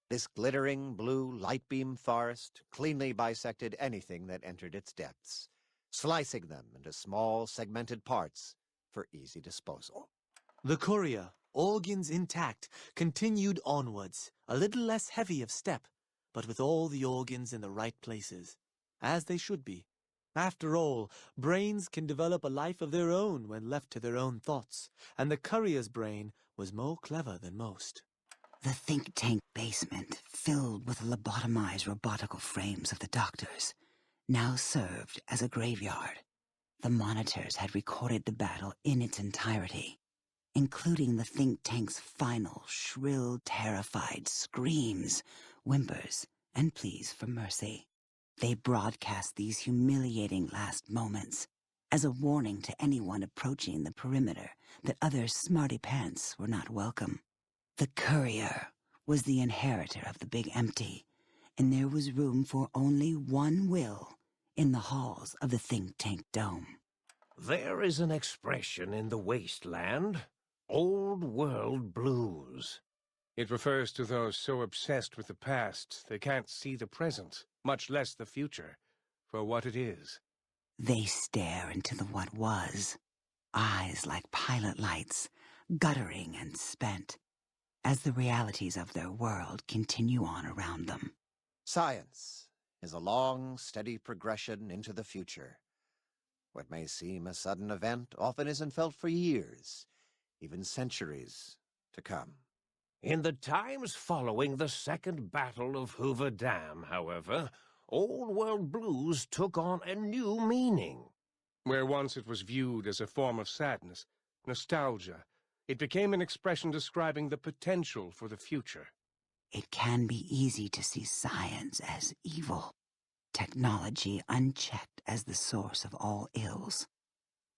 This glittering blue light beam forest cleanly bisected anything that entered its depths, slicing them into small segmented parts for easy disposal. The courier, organs intact, continued onwards, a little less heavy of step, but with all the organs in the right places, as they should be. After all, brains can develop a life of their own when left to their own thoughts, and the courier's brain was more clever than most. The think tank basement, filled with lobotomized robotical frames of the doctors, now served as a graveyard. The monitors had recorded the battle in its entirety, including the think tank's final, shrill, terrified screams, whimpers, and pleas for mercy. They broadcast these humiliating last moments as a warning to anyone approaching the perimeter that other smarty pants were not welcome. The courier was the inheritor of the Big Empty, and there was room for only one will in the halls of the think tank dome. There is an expression in the wasteland, old world blues. It refers to those so obsessed with the past they can't see the present, much less the future, for what it is. They stare into the what was, eyes like pilot lights, guttering and spent, as the realities of their world continue on around them. Science is a long, steady progression into the future. What may seem a sudden event often isn't felt for years, even centuries to come. In the times following the Second Battle of Hoover Dam, however, Old World blues took on a new meaning. Where once it was viewed as a form of sadness, nostalgia, it became an expression describing the potential for the future. It can be easy to see science as evil, technology unchecked as the source of all ills,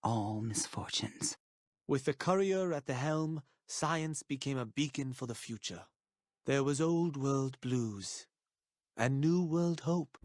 all misfortunes. With the courier at the helm, science became a beacon for the future. There was old world blues and new world hope.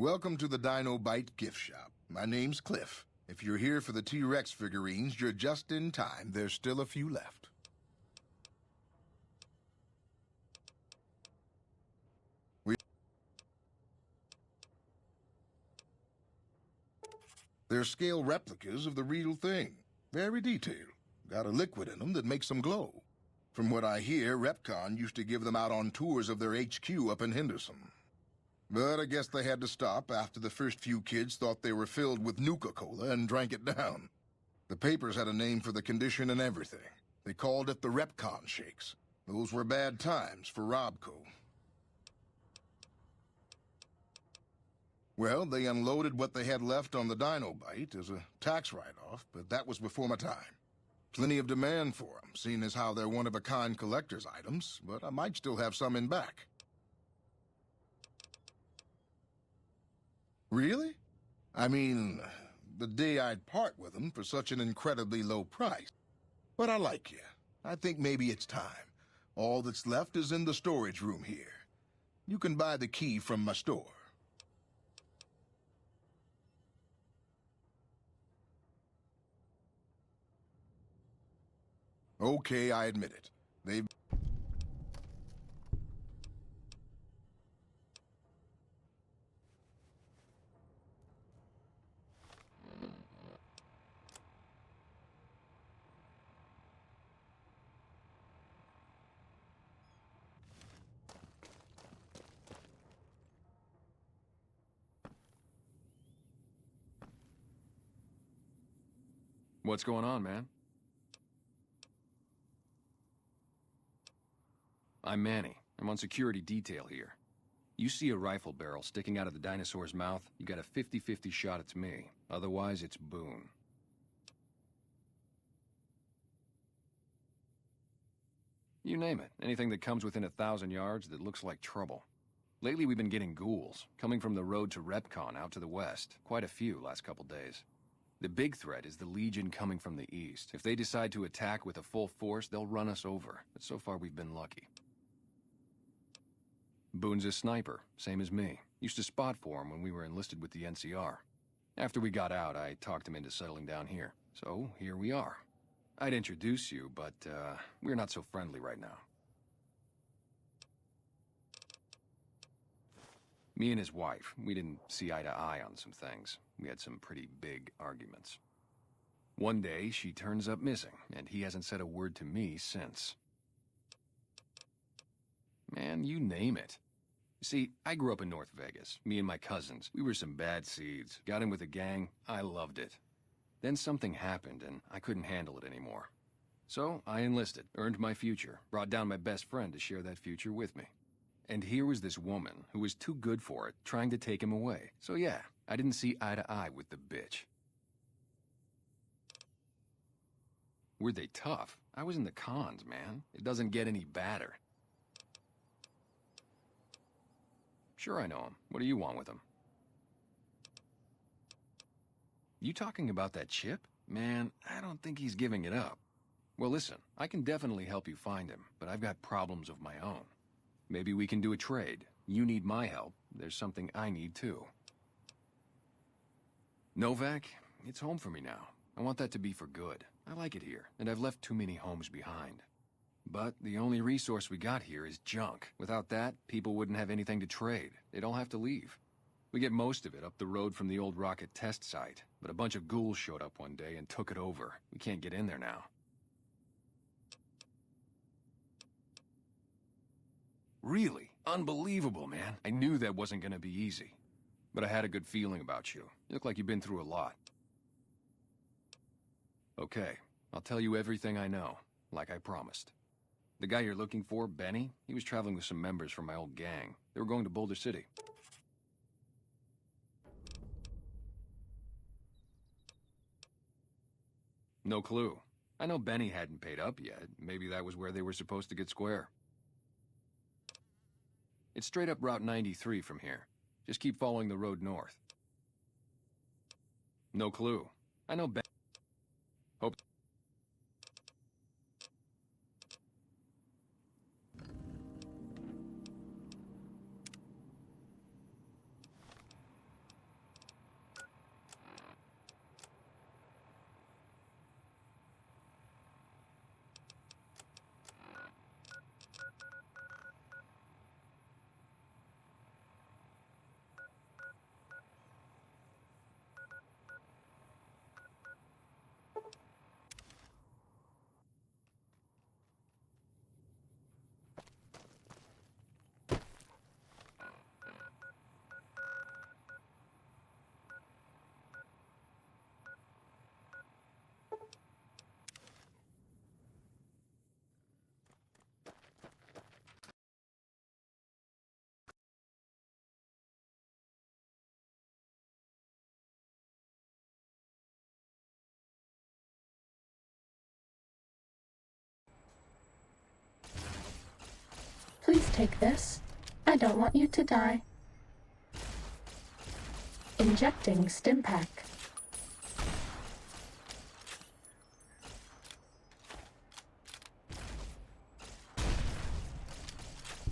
Welcome to the Dino Bite gift shop. My name's Cliff. If you're here for the T-Rex figurines, you're just in time. There's still a few left. They're scale replicas of the real thing. Very detailed. Got a liquid in them that makes them glow. From what I hear, Repcon used to give them out on tours of their HQ up in Henderson. But I guess they had to stop after the first few kids thought they were filled with Nuka-Cola and drank it down. The papers had a name for the condition and everything. They called it the Repcon Shakes. Those were bad times for Robco. Well, they unloaded what they had left on the Dino Bite as a tax write-off, but that was before my time. Plenty of demand for them, seeing as how they're one-of-a-kind collector's items, but I might still have some in back. Really? I mean, the day I'd part with them for such an incredibly low price. But I like you. I think maybe it's time. All that's left is in the storage room here. You can buy the key from my store. Okay, I admit it. They've... What's going on, man? I'm Manny. I'm on security detail here. You see a rifle barrel sticking out of the dinosaur's mouth, you got a 50-50 shot it's me. Otherwise, it's Boone. You name it. Anything that comes within 1,000 yards that looks like trouble. Lately, we've been getting ghouls, coming from the road to Repcon out to the west. Quite a few last couple days. The big threat is the Legion coming from the east. If they decide to attack with a full force, they'll run us over. But so far, we've been lucky. Boone's a sniper, same as me. Used to spot for him when we were enlisted with the NCR. After we got out, I talked him into settling down here. So, here we are. I'd introduce you, but, we're not so friendly right now. Me and his wife, we didn't see eye to eye on some things. We had some pretty big arguments. One day, she turns up missing, and he hasn't said a word to me since. Man, you name it. See, I grew up in North Vegas. Me and my cousins. We were some bad seeds. Got in with a gang. I loved it. Then something happened, and I couldn't handle it anymore. So, I enlisted, earned my future, brought down my best friend to share that future with me. And here was this woman who was too good for it, trying to take him away. So yeah, I didn't see eye to eye with the bitch. Were they tough? I was in the cons, man. It doesn't get any badder. Sure I know him. What do you want with him? You talking about that chip? Man, I don't think he's giving it up. Well, listen, I can definitely help you find him, but I've got problems of my own. Maybe we can do a trade. You need my help. There's something I need too. Novak, it's home for me now. I want that to be for good. I like it here, and I've left too many homes behind. But the only resource we got here is junk. Without that, people wouldn't have anything to trade. They'd all have to leave. We get most of it up the road from the old rocket test site, but a bunch of ghouls showed up one day and took it over. We can't get in there now. Really? Unbelievable, man. I knew that wasn't gonna be easy. But I had a good feeling about you. You look like you've been through a lot. Okay, I'll tell you everything I know, like I promised. The guy you're looking for, Benny, he was traveling with some members from my old gang. They were going to Boulder City. No clue. I know Benny hadn't paid up yet. Maybe that was where they were supposed to get square. It's straight up Route 93 from here. Just keep following the road north. No clue. I know Ben... Hope... Please take this. I don't want you to die. Injecting stim pack.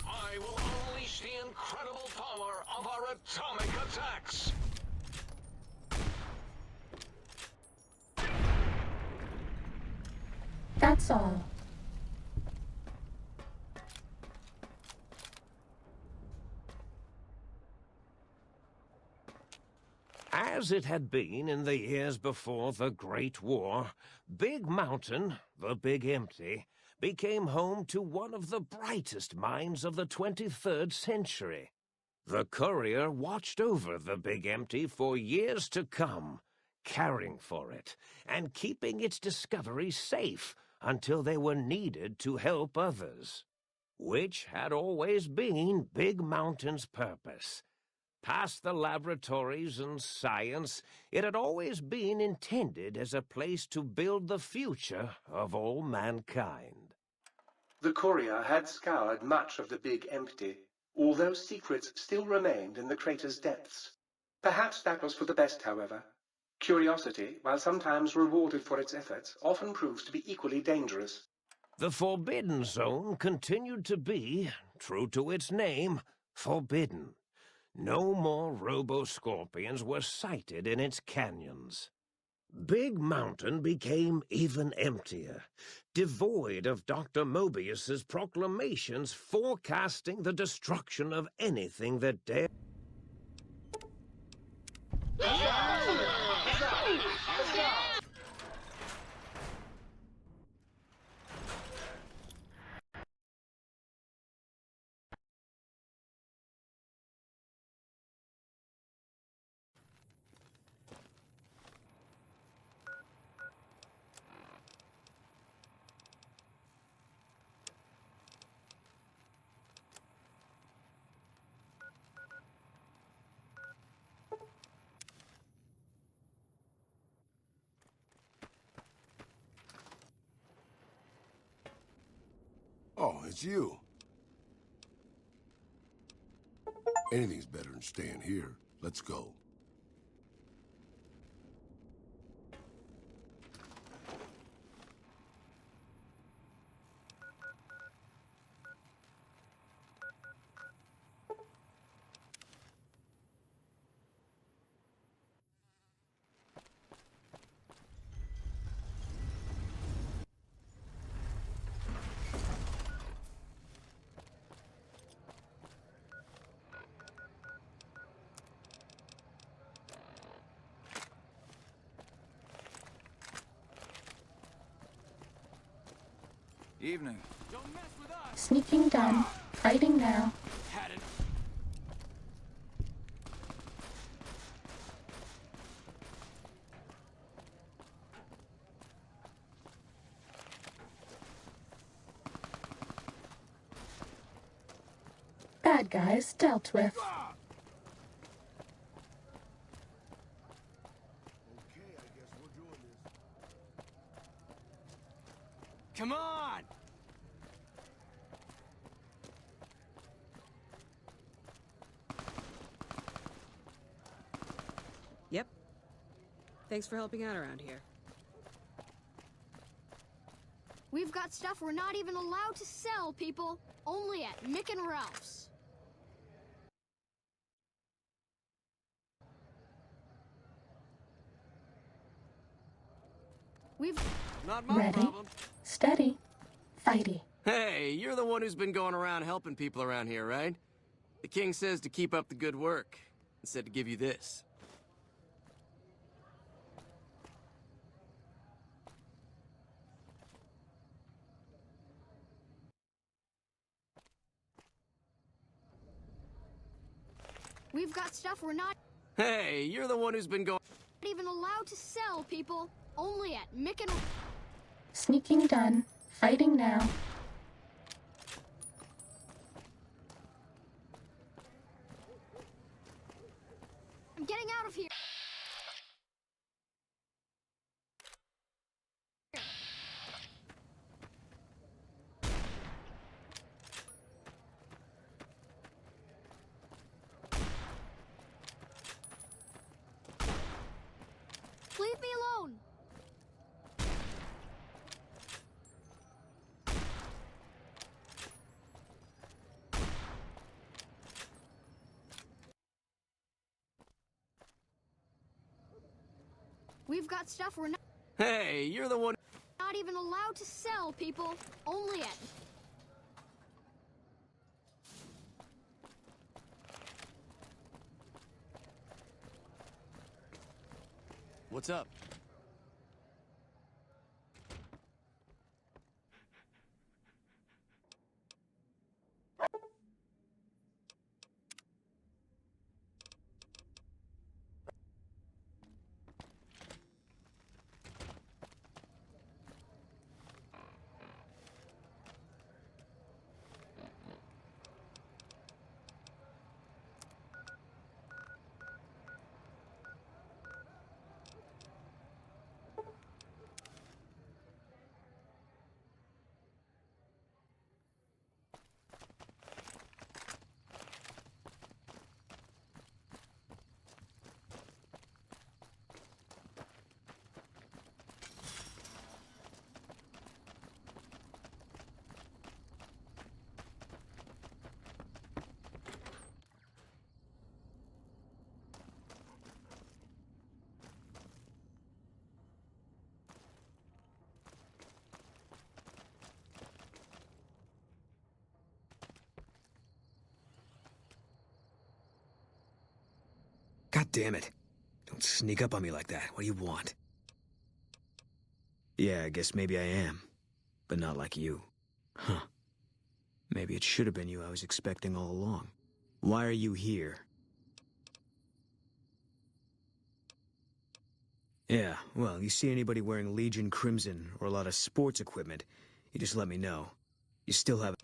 I will unleash the incredible power of our atomic attacks. That's all. As it had been in the years before the Great War, Big Mountain, the Big Empty, became home to one of the brightest minds of the 23rd century. The Courier watched over the Big Empty for years to come, caring for it and keeping its discoveries safe until they were needed to help others, which had always been Big Mountain's purpose. Past the laboratories and science, it had always been intended as a place to build the future of all mankind. The Courier had scoured much of the Big Empty, although secrets still remained in the crater's depths. Perhaps that was for the best, however. Curiosity, while sometimes rewarded for its efforts, often proves to be equally dangerous. The Forbidden Zone continued to be, true to its name, forbidden. No more Robo-Scorpions were sighted in its canyons. Big Mountain became even emptier, devoid of Dr. Mobius's proclamations forecasting the destruction of anything that dared. Oh, it's you. Anything's better than staying here. Let's go. Evening. Sneaking done. Fighting now. Bad guys dealt with. Come on! Yep. Thanks for helping out around here. We've got stuff we're not even allowed to sell, people. Only at Mick and Ralph's. We've... Not my Ready, problem. steady, fighty. Hey, you're the one who's been going around helping people around here, right? The king says to keep up the good work, and said to give you this. We've got stuff we're not Hey, you're the one who's been going... even allowed to sell, people. Only at Mick and... Sneaking done. Fighting now. I'm getting out of here. Leave me alone! We've got stuff we're Hey, you're the one... not even allowed to sell, people. Only at... What's up? God damn it. Don't sneak up on me like that. What do you want? Yeah, I guess maybe I am. But not like you. Huh. Maybe it should have been you I was expecting all along. Why are you here? Yeah, well, you see anybody wearing Legion Crimson or a lot of sports equipment, you just let me know. You still have...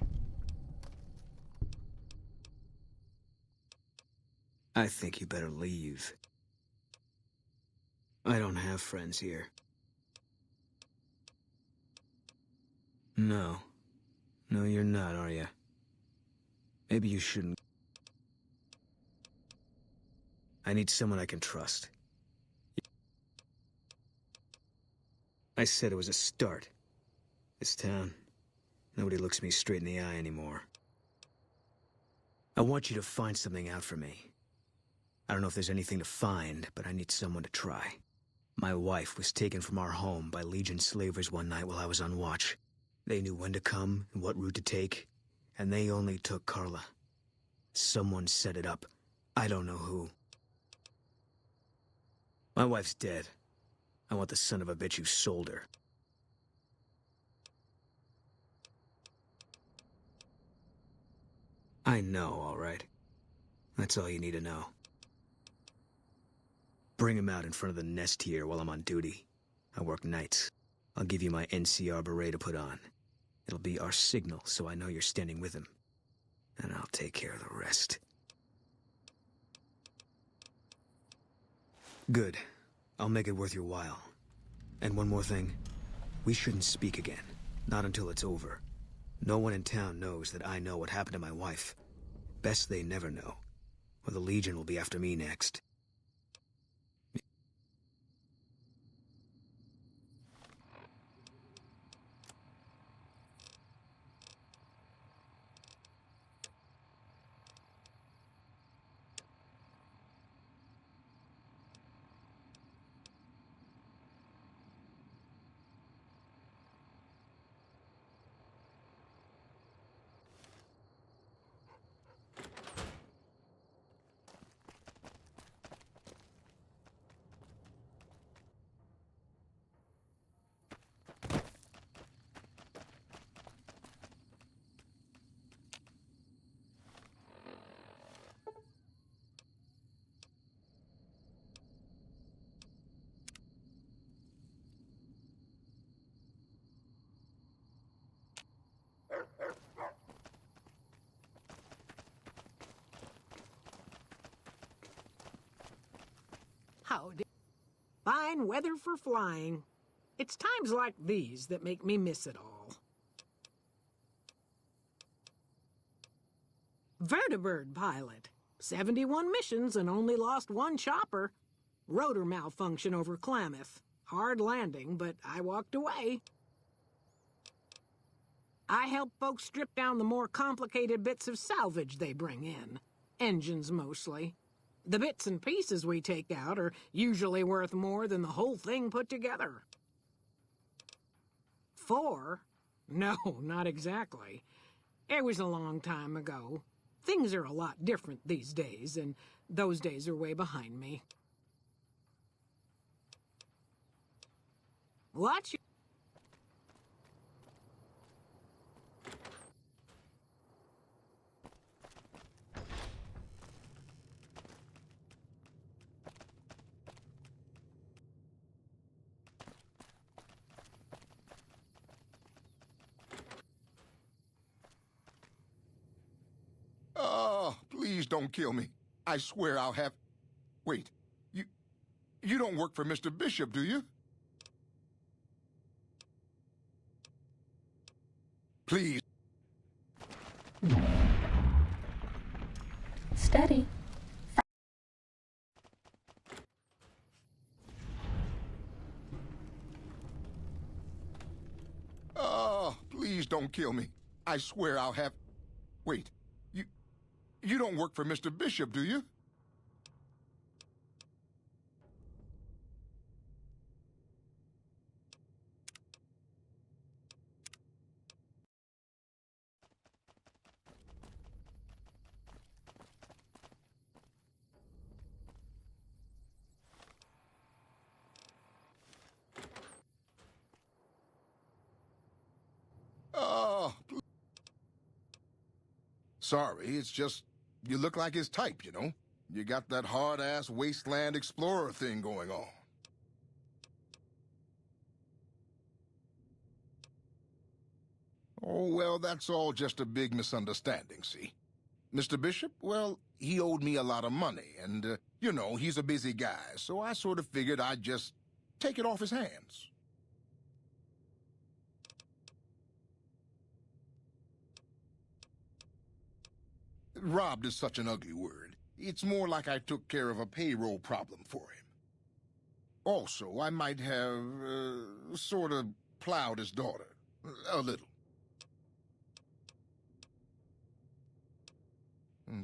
I think you better leave. I don't have friends here. No. No, you're not, are you? Maybe you shouldn't. I need someone I can trust. I said it was a start. This town, nobody looks me straight in the eye anymore. I want you to find something out for me. I don't know if there's anything to find, but I need someone to try. My wife was taken from our home by Legion slavers one night while I was on watch. They knew when to come and what route to take, and they only took Carla. Someone set it up. I don't know who. My wife's dead. I want the son of a bitch who sold her. I know, all right. That's all you need to know. Bring him out in front of the nest here while I'm on duty. I work nights. I'll give you my NCR beret to put on. It'll be our signal, so I know you're standing with him. And I'll take care of the rest. Good. I'll make it worth your while. And one more thing. We shouldn't speak again. Not until it's over. No one in town knows that I know what happened to my wife. Best they never know. Or the Legion will be after me next. Howdy. Fine weather for flying. It's times like these that make me miss it all. Vertibird pilot. 71 missions and only lost one chopper. Rotor malfunction over Klamath. Hard landing, but I walked away. I help folks strip down the more complicated bits of salvage they bring in. Engines, mostly. The bits and pieces we take out are usually worth more than the whole thing put together. 4? No, not exactly. It was a long time ago. Things are a lot different these days, and those days are way behind me. Watch your... Oh, please don't kill me. I swear I'll have... Wait, you don't work for Mr. Bishop, do you? Please. Steady. Oh, please don't kill me. I swear I'll have... Wait, you don't work for Mr. Bishop, do you? Oh, sorry, it's just, you look like his type, you know? You got that hard-ass wasteland explorer thing going on. Oh, well, that's all just a big misunderstanding, see? Mr. Bishop, well, he owed me a lot of money, and, you know, he's a busy guy, so I sort of figured I'd just take it off his hands. Robbed is such an ugly word. It's more like I took care of a payroll problem for him. Also, I might have, sort of plowed his daughter. A little.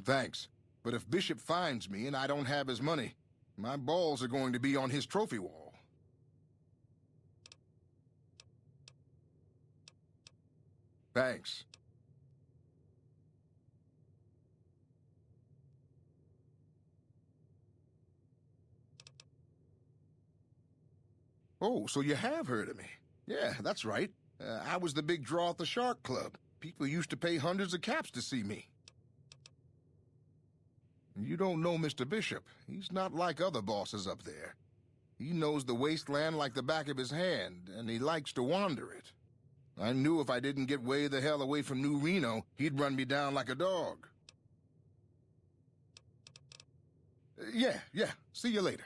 Thanks. But if Bishop finds me and I don't have his money, my balls are going to be on his trophy wall. Thanks. Oh, so you have heard of me. Yeah, that's right. I was the big draw at the Shark Club. People used to pay hundreds of caps to see me. You don't know Mr. Bishop. He's not like other bosses up there. He knows the wasteland like the back of his hand, and he likes to wander it. I knew if I didn't get way the hell away from New Reno, he'd run me down like a dog. Yeah. See you later.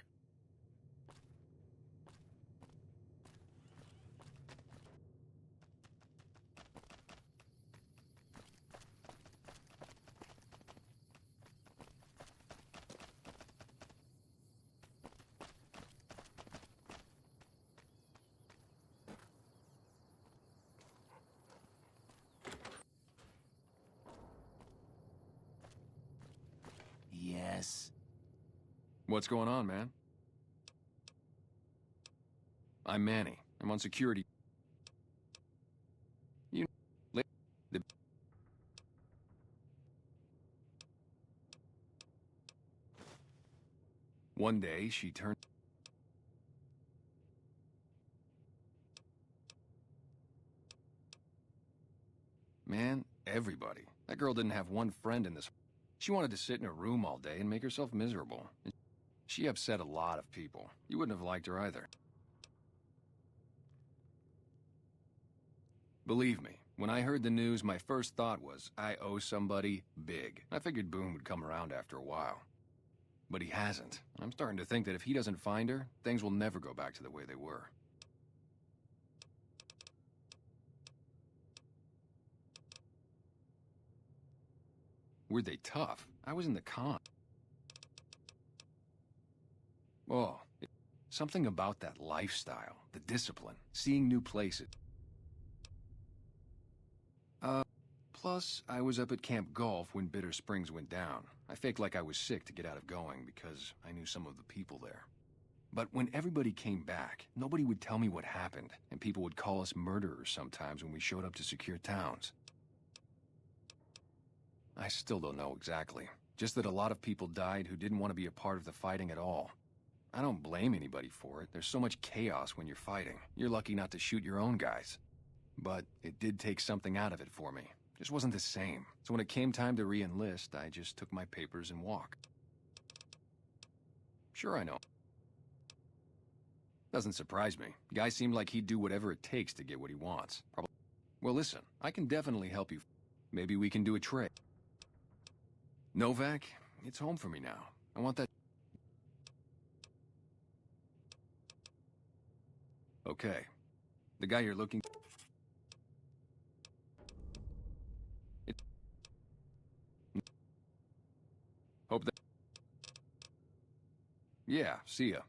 Yes. What's going on, man? I'm Manny. I'm on security. One day, she turned... Man, everybody. That girl didn't have one friend in this... She wanted to sit in a room all day and make herself miserable. She upset a lot of people. You wouldn't have liked her either. Believe me, when I heard the news, my first thought was, I owe somebody big. I figured Boone would come around after a while. But he hasn't. I'm starting to think that if he doesn't find her, things will never go back to the way they were. Were they tough? I was in the con. Oh, Something about that lifestyle, the discipline, seeing new places. Plus, I was up at Camp Golf when Bitter Springs went down. I faked like I was sick to get out of going because I knew some of the people there. But when everybody came back, nobody would tell me what happened, and people would call us murderers sometimes when we showed up to secure towns. I still don't know exactly. Just that a lot of people died who didn't want to be a part of the fighting at all. I don't blame anybody for it. There's so much chaos when you're fighting. You're lucky not to shoot your own guys. But it did take something out of it for me. Just wasn't the same. So when it came time to re-enlist, I just took my papers and walked. Sure, I know. Doesn't surprise me. Guy seemed like he'd do whatever it takes to get what he wants. Probably. Well, listen, I can definitely help you. Maybe we can do a trade. Novak, it's home for me now. I want that. Okay. The guy you're looking... Hope that... Yeah, see ya.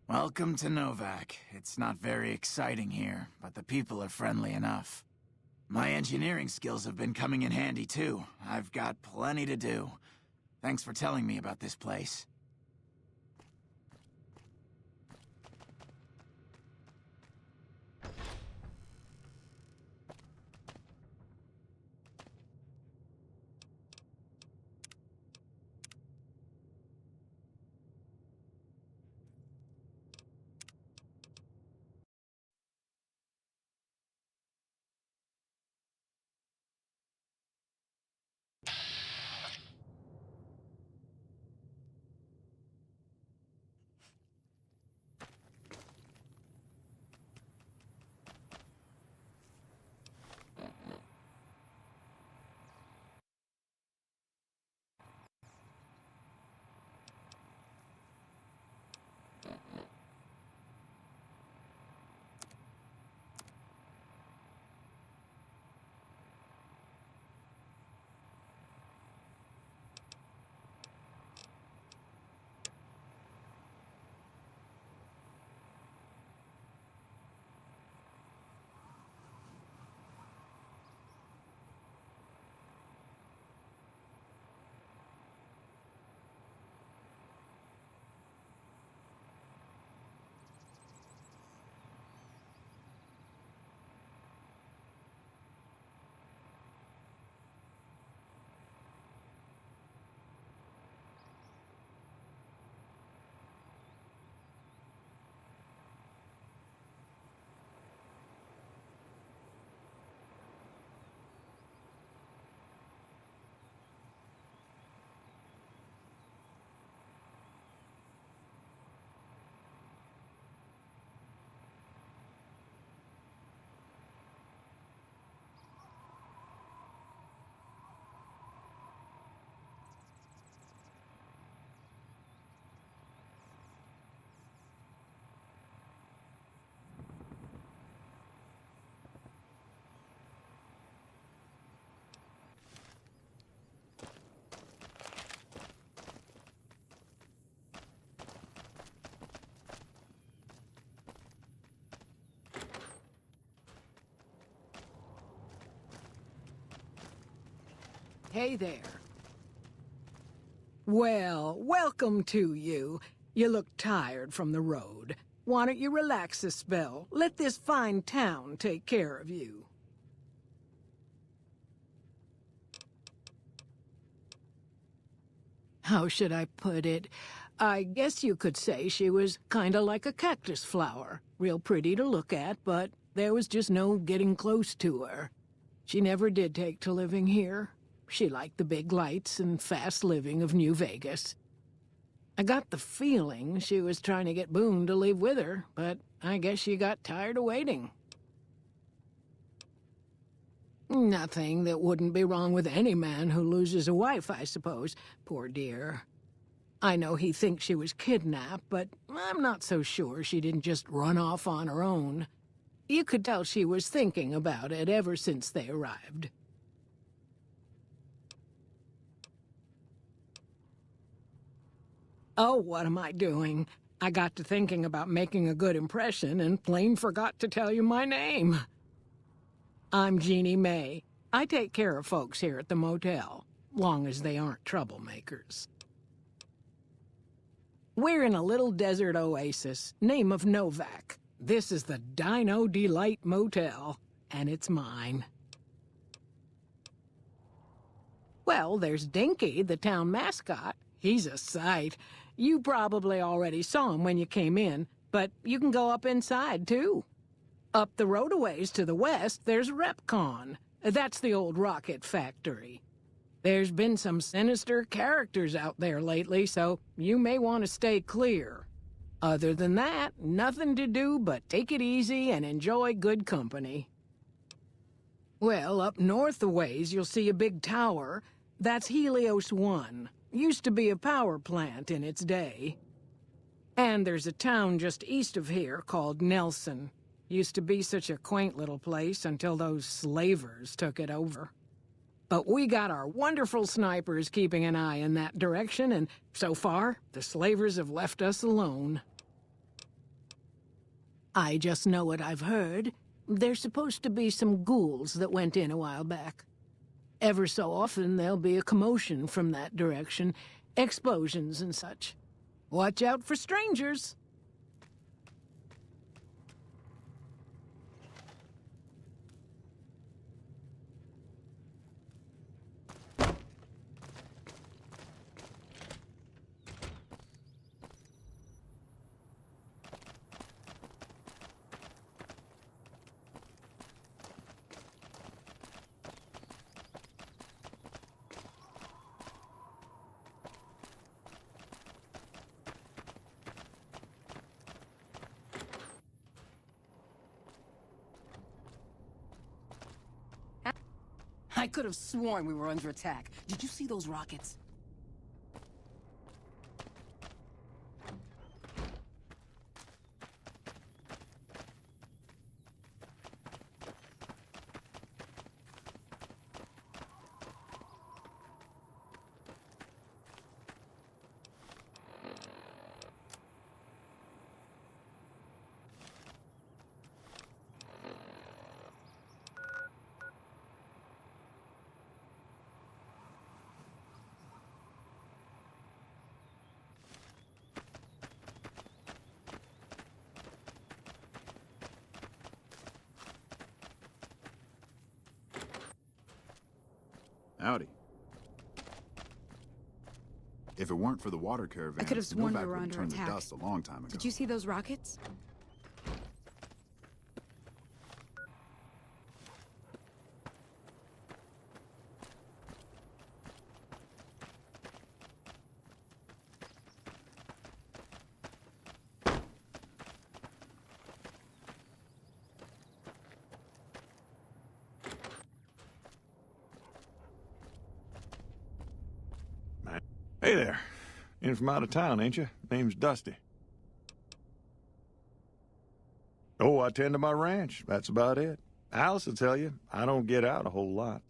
Welcome to Novak. It's not very exciting here, but the people are friendly enough. My engineering skills have been coming in handy too. I've got plenty to do. Thanks for telling me about this place. Hey there. Well, welcome to you. You look tired from the road. Why don't you relax a spell? Let this fine town take care of you. How should I put it? I guess you could say she was kinda like a cactus flower. Real pretty to look at, but there was just no getting close to her. She never did take to living here. She liked the big lights and fast living of New Vegas. I got the feeling she was trying to get Boone to leave with her, but I guess she got tired of waiting. Nothing that wouldn't be wrong with any man who loses a wife, I suppose. Poor dear. I know he thinks she was kidnapped, but I'm not so sure she didn't just run off on her own. You could tell she was thinking about it ever since they arrived. Oh, what am I doing? I got to thinking about making a good impression and plain forgot to tell you my name. I'm Jeannie May. I take care of folks here at the motel, long as they aren't troublemakers. We're in a little desert oasis, name of Novak. This is the Dino Delight Motel, and it's mine. Well, there's Dinky, the town mascot. He's a sight. You probably already saw him when you came in, but you can go up inside, too. Up the road a ways to the west, there's RepCon. That's the old rocket factory. There's been some sinister characters out there lately, so you may want to stay clear. Other than that, nothing to do but take it easy and enjoy good company. Well, up north a ways, you'll see a big tower. That's Helios 1. Used to be a power plant in its day. And there's a town just east of here called Nelson. Used to be such a quaint little place until those slavers took it over. But we got our wonderful snipers keeping an eye in that direction, and so far, the slavers have left us alone. I just know what I've heard. There's supposed to be some ghouls that went in a while back. Ever so often, there'll be a commotion from that direction, explosions and such. Watch out for strangers. I could have sworn we were under attack. Did you see those rockets? Howdy. If it weren't for the water caravan, I could have sworn we Novak were would have under turned to attack. dust a long time ago. Did you see those rockets? Hey there. In from out of town, ain't you? Name's Dusty. Oh, I tend to my ranch. That's about it. Alice will tell you, I don't get out a whole lot.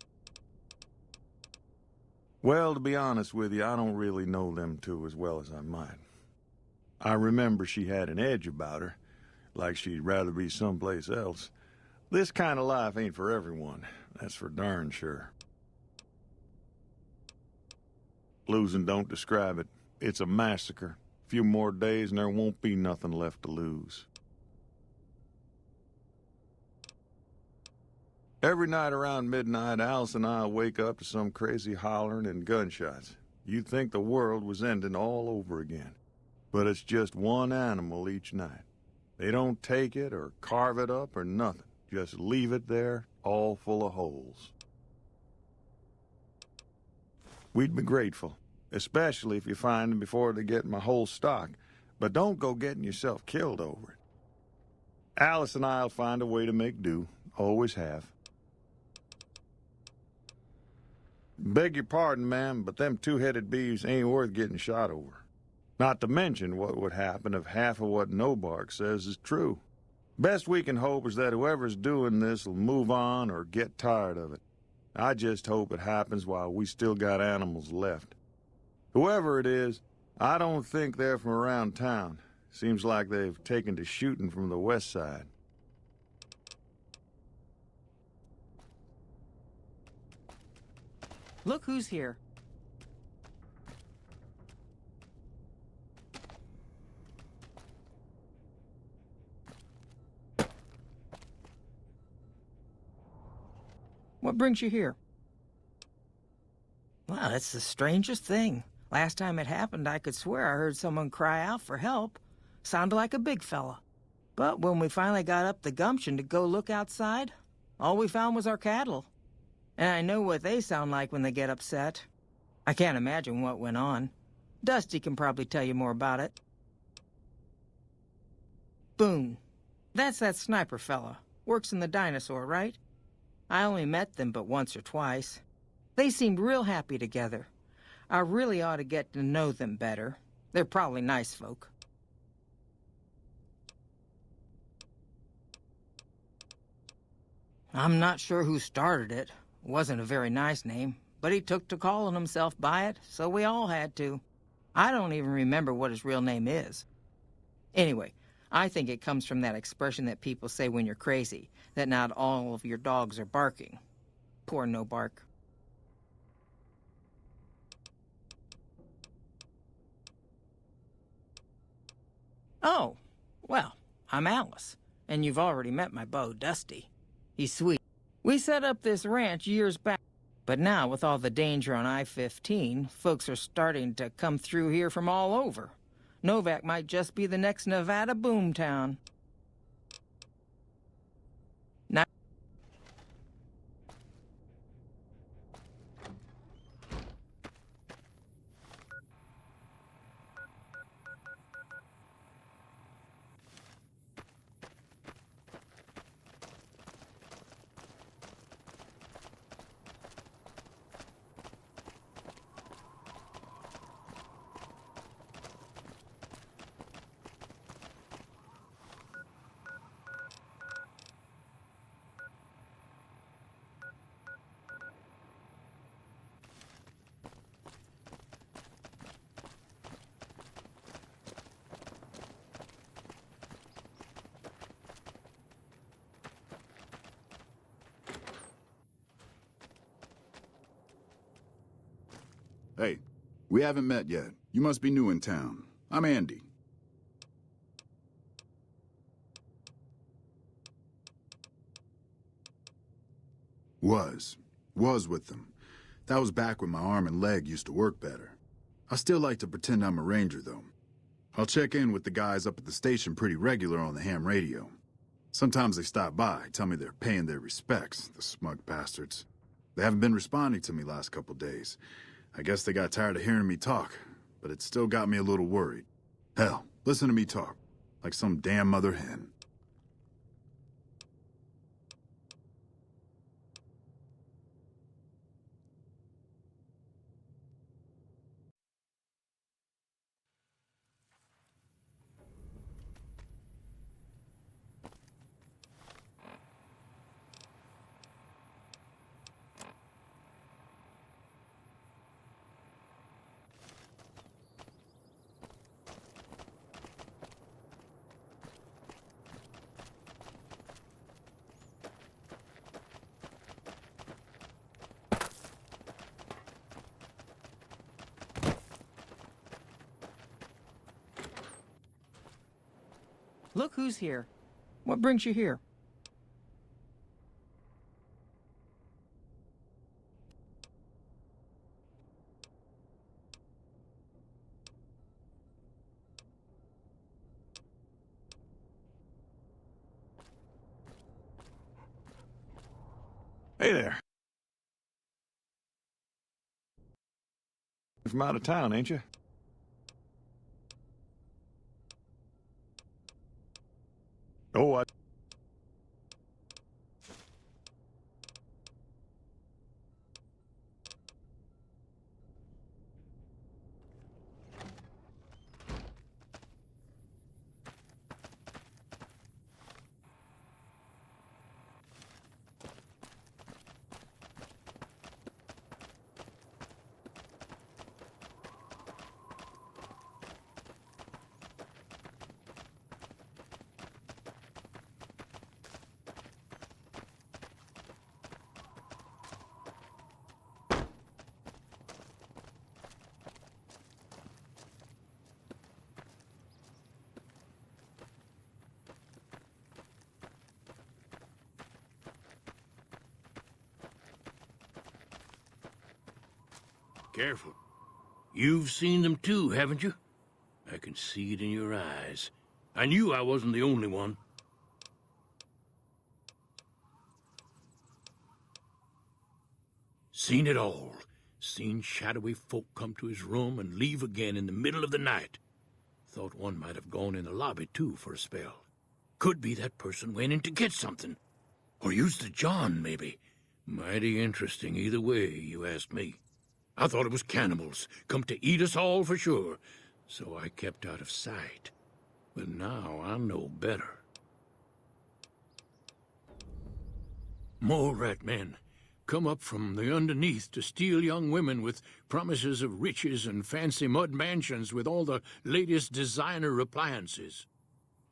Well, to be honest with you, I don't really know them two as well as I might. I remember she had an edge about her, like she'd rather be someplace else. This kind of life ain't for everyone, that's for darn sure. Losing don't describe it. It's a massacre. A few more days and there won't be nothing left to lose. Every night around midnight, Alice and I'll wake up to some crazy hollering and gunshots. You'd think the world was ending all over again. But it's just one animal each night. They don't take it or carve it up or nothing. Just leave it there, all full of holes. We'd be grateful, especially if you find them before they get my whole stock. But don't go getting yourself killed over it. Alice and I'll find a way to make do. Always have. Beg your pardon, ma'am, but them two-headed beeves ain't worth getting shot over. Not to mention what would happen if half of what Nobark says is true. Best we can hope is that whoever's doing this will move on or get tired of it. I just hope it happens while we still got animals left. Whoever it is, I don't think they're from around town. Seems like they've taken to shooting from the west side. Look who's here. What brings you here? Well, it's the strangest thing. Last time it happened, I could swear I heard someone cry out for help. Sounded like a big fella. But when we finally got up the gumption to go look outside, all we found was our cattle. And I know what they sound like when they get upset. I can't imagine what went on. Dusty can probably tell you more about it. Boone. That's that sniper fella. Works in the dinosaur, right? I only met them but once or twice. They seemed real happy together. I really ought to get to know them better. They're probably nice folk. I'm not sure who started it. It wasn't a very nice name, but he took to calling himself by it, so we all had to. I don't even remember what his real name is. Anyway, I think it comes from that expression that people say when you're crazy, that not all of your dogs are barking. Poor No Bark. Oh, well, I'm Alice, and you've already met my beau, Dusty. He's sweet. We set up this ranch years back, but now with all the danger on I-15, folks are starting to come through here from all over. Novac might just be the next Nevada boomtown. Now, Hey, we haven't met yet. You must be new in town. I'm Andy. Was with them. That was back when my arm and leg used to work better. I still like to pretend I'm a ranger, though. I'll check in with the guys up at the station pretty regular on the ham radio. Sometimes they stop by, tell me they're paying their respects, the smug bastards. They haven't been responding to me last couple days. I guess they got tired of hearing me talk, but it still got me a little worried. Hell, listen to me talk, like some damn mother hen. look who's here. What brings you here? Hey there. From out of town, ain't you? Oh, what? Careful. You've seen them too, haven't you? I can see it in your eyes. I knew I wasn't the only one. Seen it all. Seen shadowy folk come to his room and leave again in the middle of the night. Thought one might have gone in the lobby, too, for a spell. Could be that person went in to get something. Or used the John, maybe. Mighty interesting either way, you ask me. I thought it was cannibals, come to eat us all for sure. So I kept out of sight. But now I know better. Mole rat men. Come up from the underneath to steal young women with promises of riches and fancy mud mansions with all the latest designer appliances.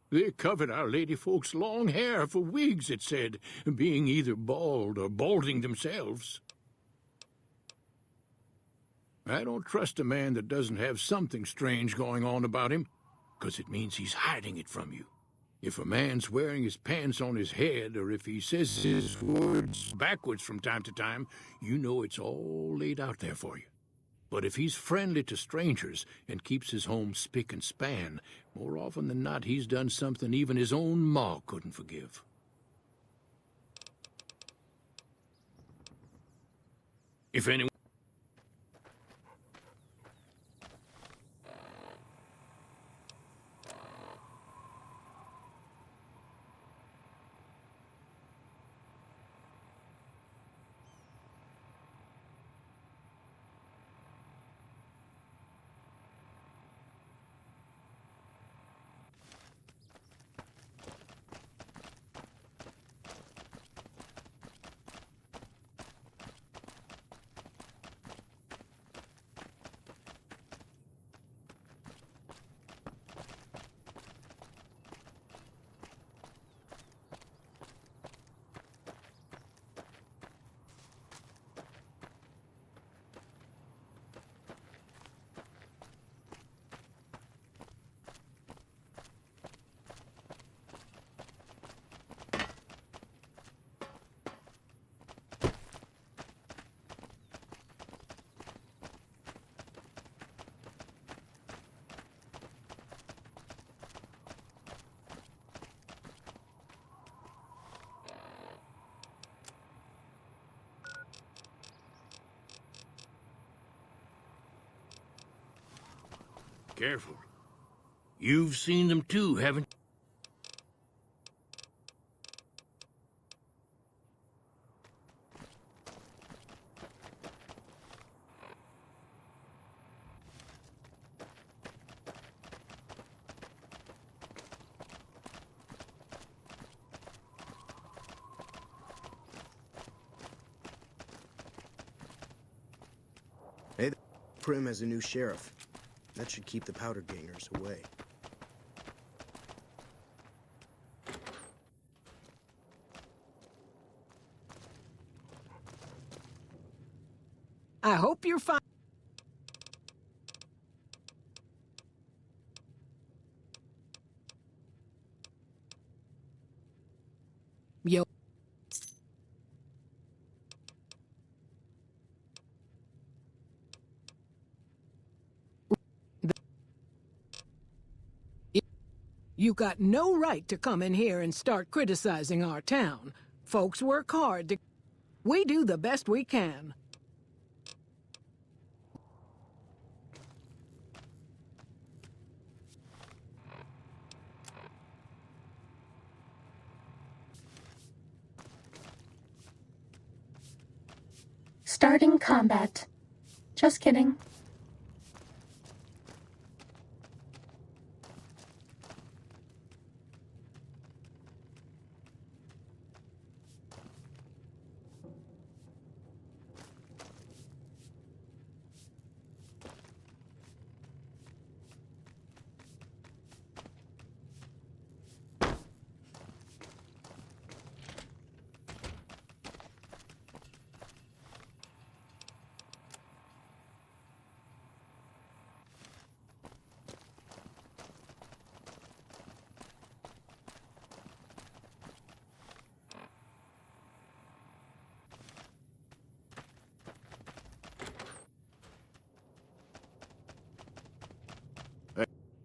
They covered our lady folks' long hair for wigs, it said, being either bald or balding themselves. I don't trust a man that doesn't have something strange going on about him, 'cause it means he's hiding it from you. If a man's wearing his pants on his head, or if he says his words backwards from time to time, you know it's all laid out there for you. But if he's friendly to strangers and keeps his home spick and span, more often than not he's done something even his own ma couldn't forgive. If anyone... Careful. You've seen them too, haven't you? Hey, Prim has a new sheriff. That should keep the powder gangers away. I hope you're fine. Yo. You got no right to come in here and start criticizing our town. Folks work hard to... We do the best we can. Starting combat. Just kidding.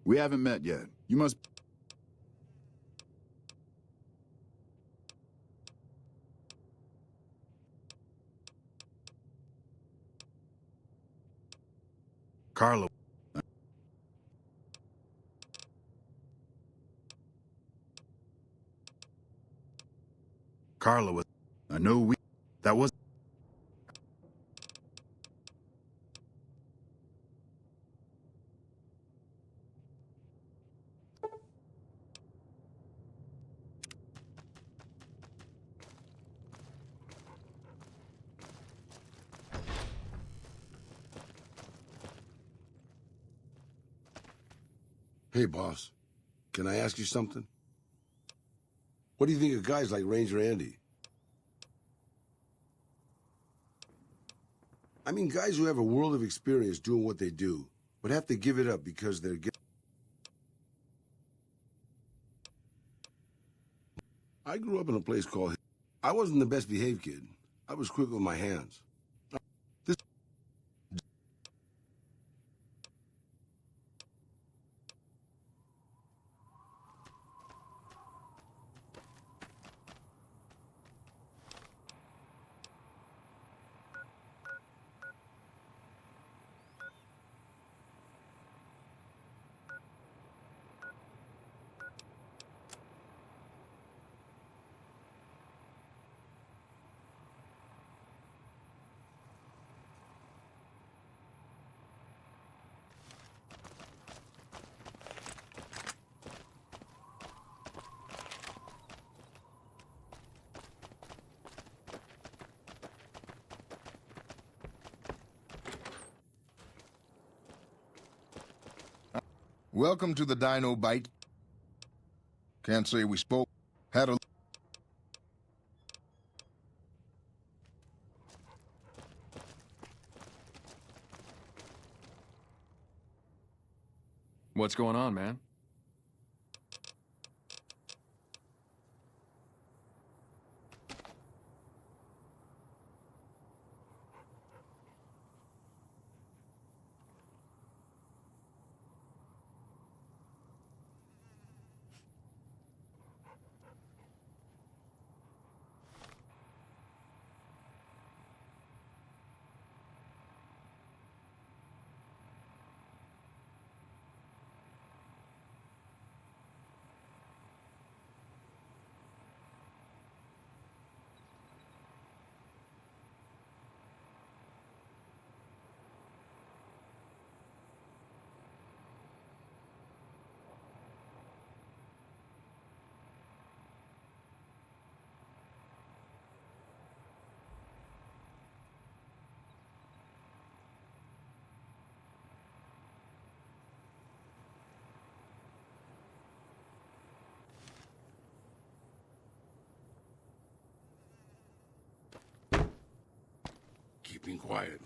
We haven't met yet. You must... Carla. Carla was... I know we... That was... Hey, boss. Can I ask you something? What do you think of guys like Ranger Andy? I mean, guys who have a world of experience doing what they do, but have to give it up because they're getting... I grew up in a place called... I wasn't the best behaved kid. I was quick with my hands. This... Welcome to the Dino Bite. Can't say we spoke. Had a... What's going on, man? Keeping quiet.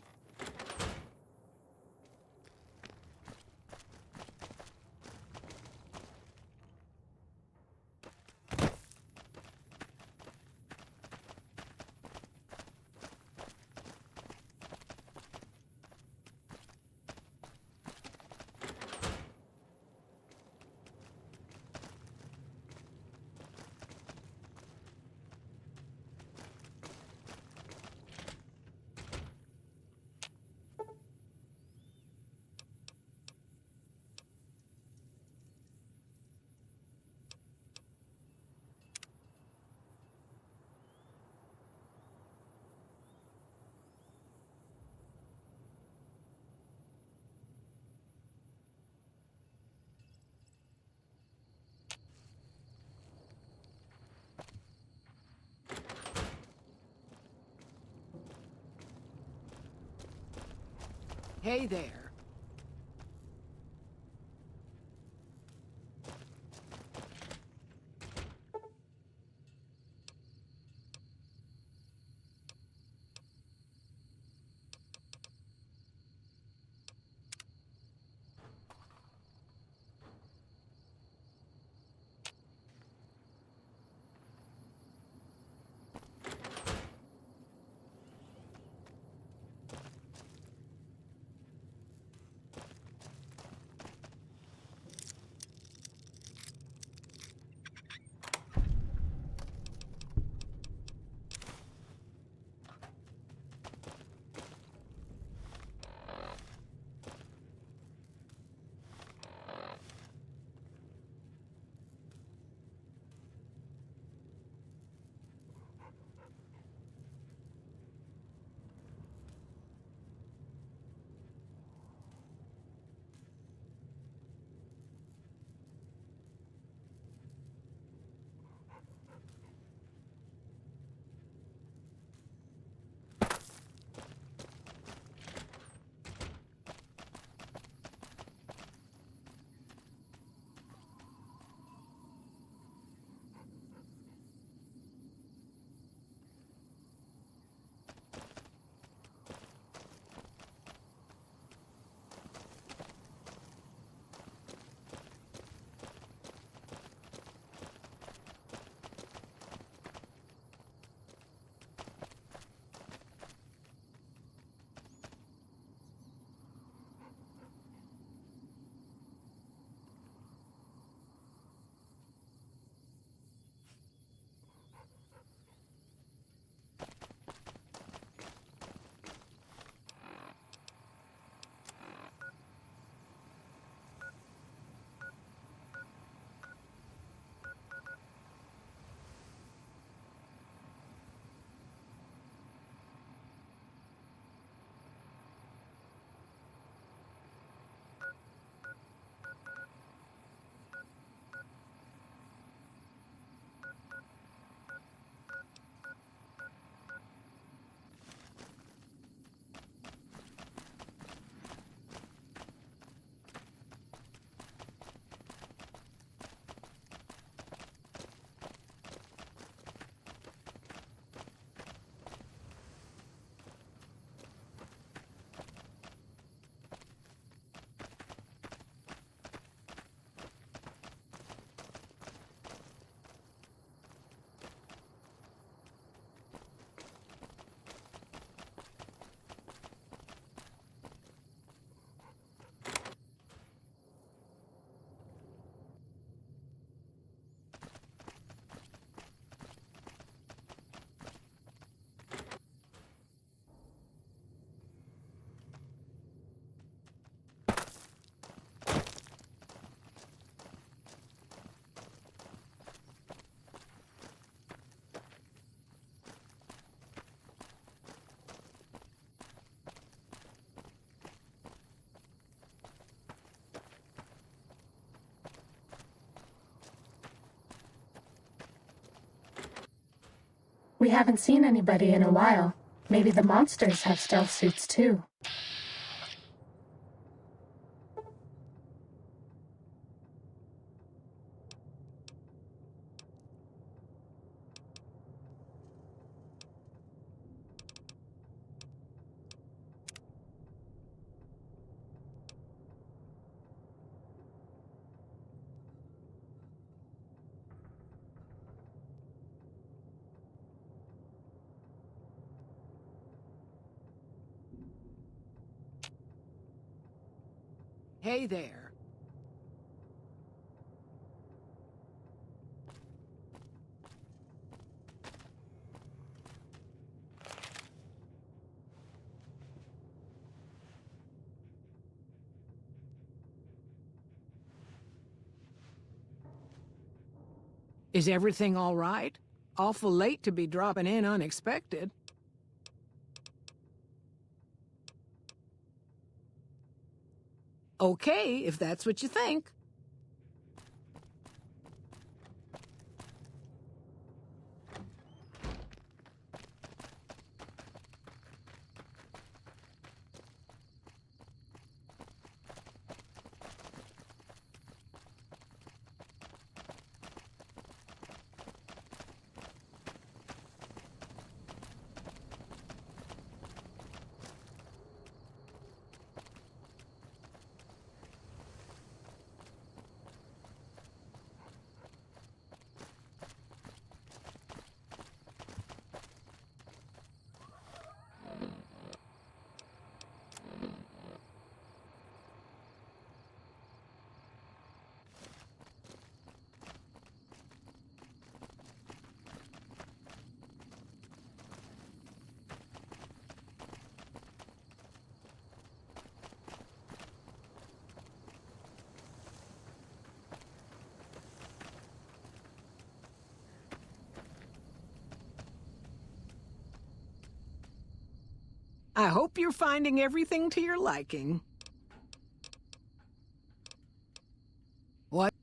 Hey there. We haven't seen anybody in a while. Maybe the monsters have stealth suits too. Hey there. Is everything all right? Awful late to be dropping in unexpected. Okay, if that's what you think. I hope you're finding everything to your liking. What?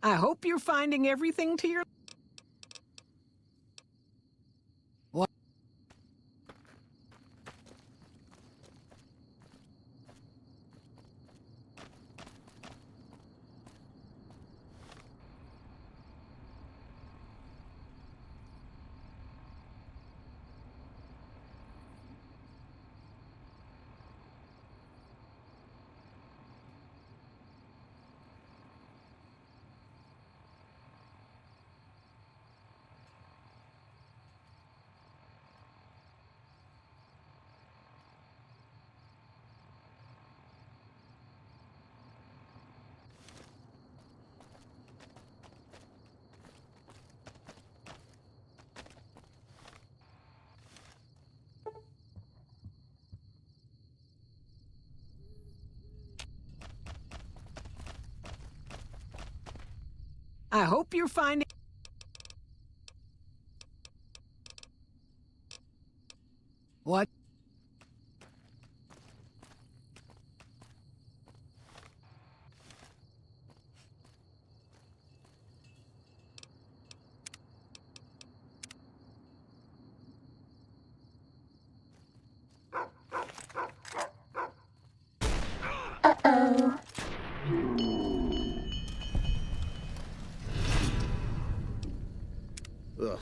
I hope you're finding everything to your... What? I hope you're finding... What? Uh-oh. Ugh.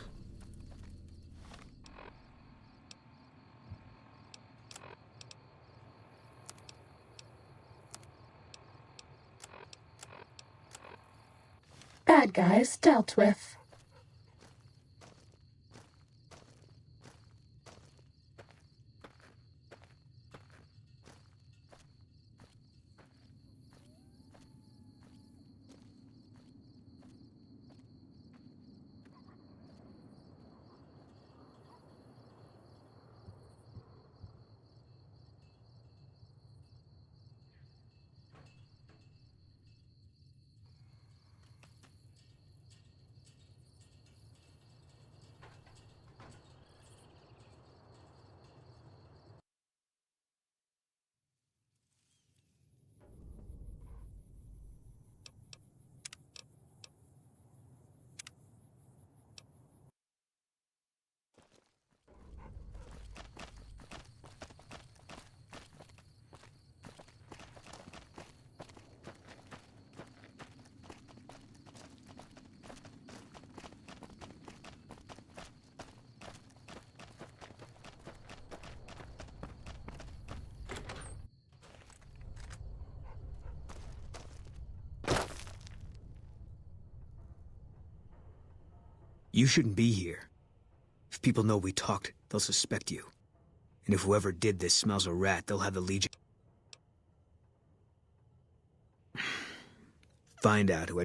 Bad guys dealt with. You shouldn't be here. If people know we talked, they'll suspect you. And if whoever did this smells a rat, they'll have the Legion. Find out who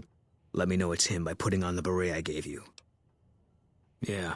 let me know it's him by putting on the beret I gave you. Yeah.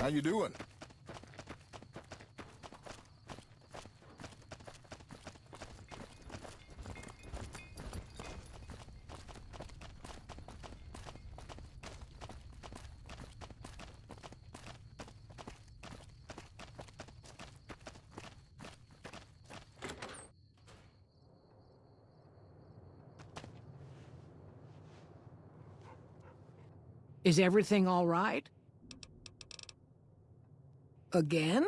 How you doing? Is everything all right? Again?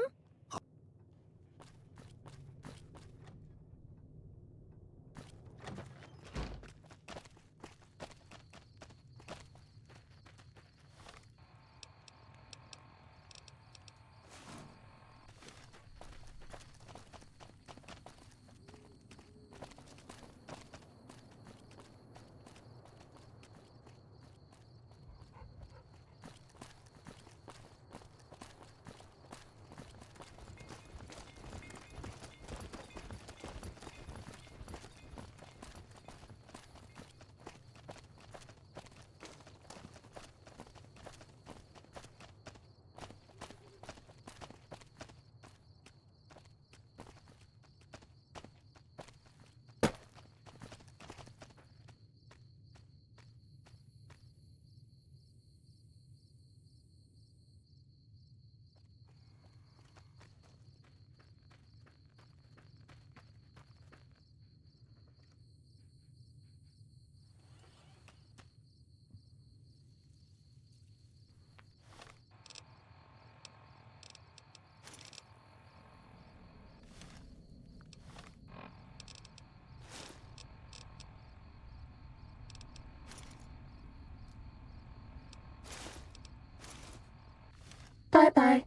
Bye-bye.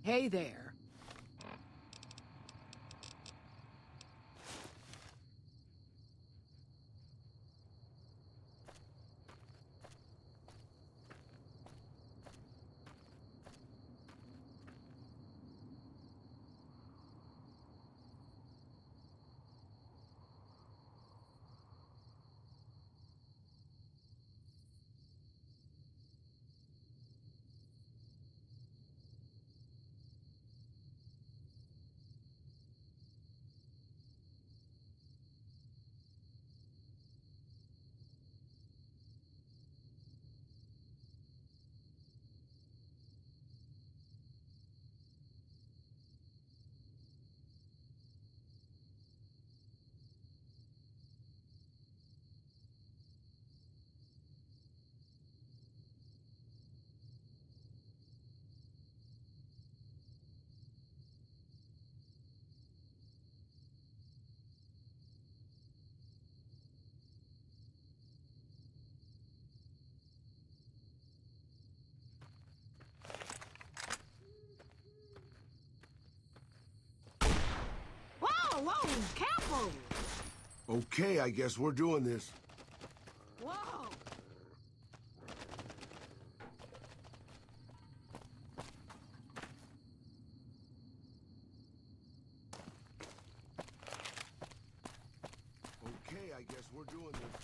Hey there. Whoa, whoa, careful! Okay, I guess we're doing this. Whoa! Okay, I guess we're doing this.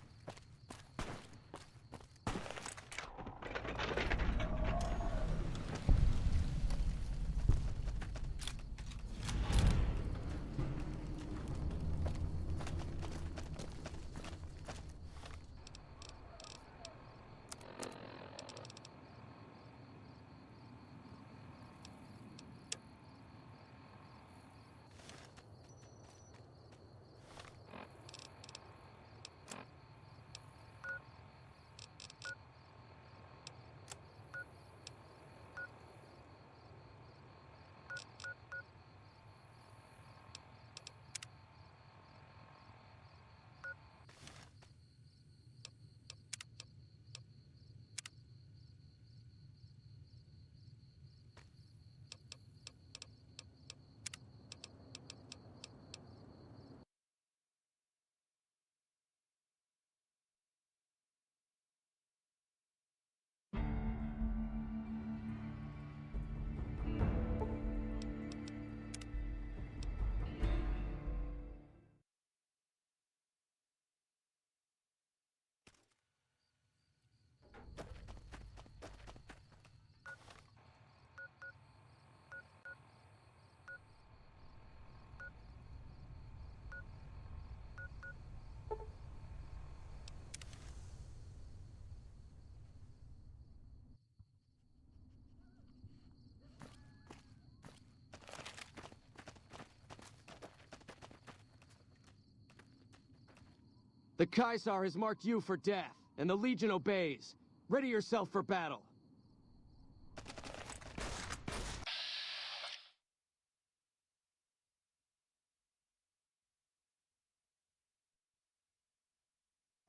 The Caesar has marked you for death, and the Legion obeys. Ready yourself for battle.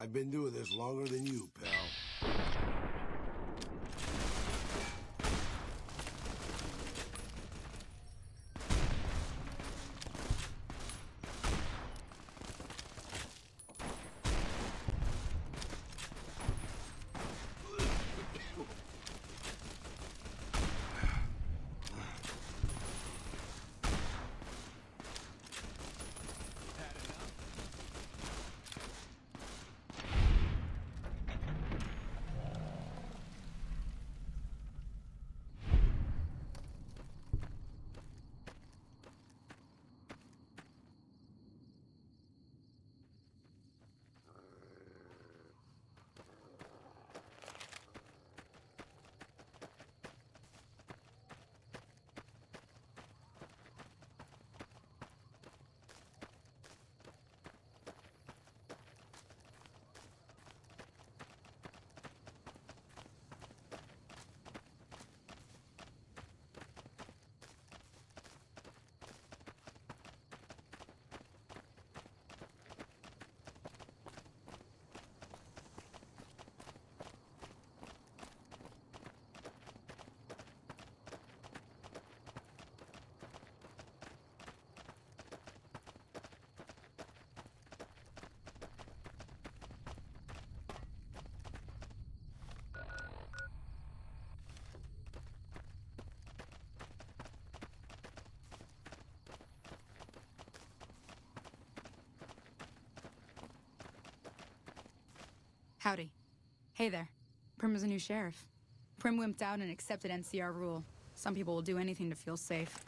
I've been doing this longer than you, pal. Howdy. Hey there. Prim is a new sheriff. Prim wimped out and accepted NCR rule. Some people will do anything to feel safe.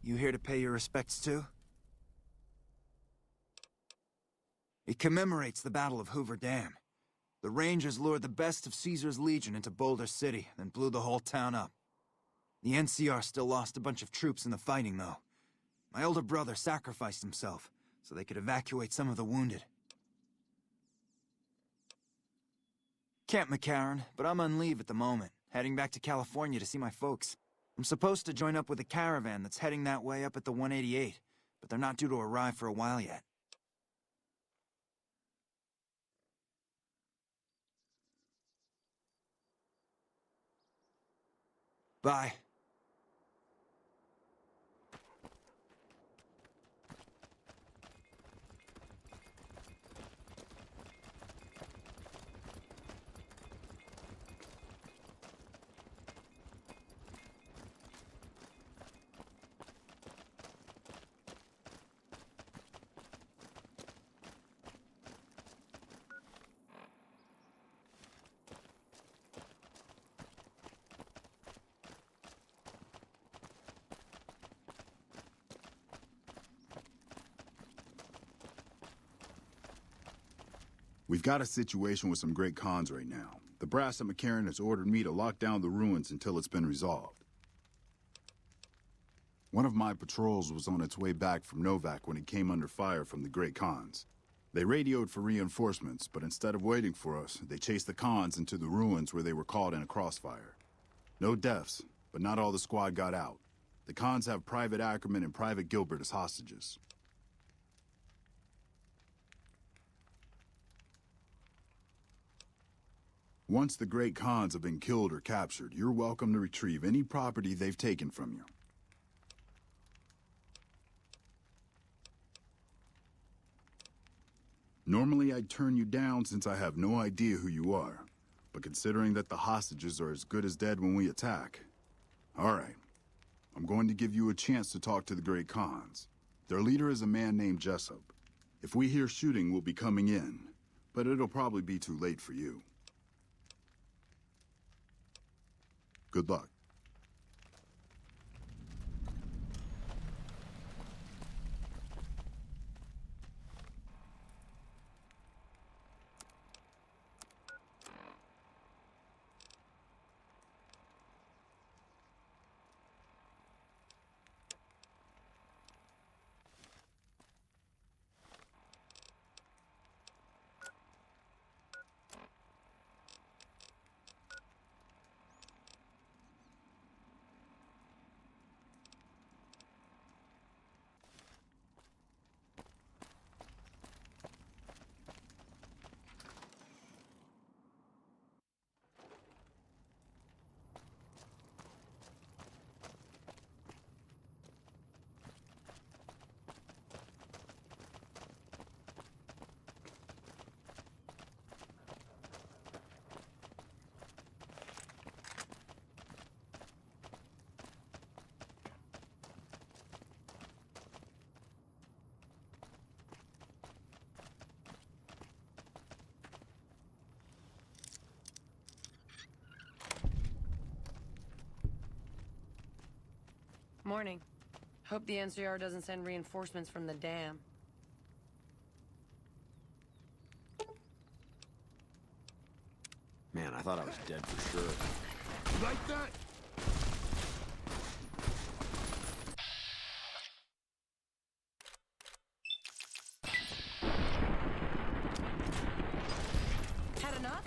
You here to pay your respects too? It commemorates the Battle of Hoover Dam. The Rangers lured the best of Caesar's Legion into Boulder City, then blew the whole town up. The NCR still lost a bunch of troops in the fighting, though. My older brother sacrificed himself, so they could evacuate some of the wounded. Camp McCarran, but I'm on leave at the moment, heading back to California to see my folks. I'm supposed to join up with a caravan that's heading that way up at the 188, but they're not due to arrive for a while yet. Bye. We've got a situation with some great cons right now. The brass at McCarran has ordered me to lock down the ruins until it's been resolved. One of my patrols was on its way back from Novak when it came under fire from the Great Khans. They radioed for reinforcements, but instead of waiting for us, they chased the Khans into the ruins where they were caught in a crossfire. No deaths, but not all the squad got out. The Khans have Private Ackerman and Private Gilbert as hostages. Once the Great Khans have been killed or captured, you're welcome to retrieve any property they've taken from you. Normally I'd turn you down since I have no idea who you are, but considering that the hostages are as good as dead when we attack... Alright, I'm going to give you a chance to talk to the Great Khans. Their leader is a man named Jessup. If we hear shooting, we'll be coming in, but it'll probably be too late for you. Good luck. Morning. Hope the NCR doesn't send reinforcements from the dam. Man, I thought I was dead for sure. Like that? Had enough?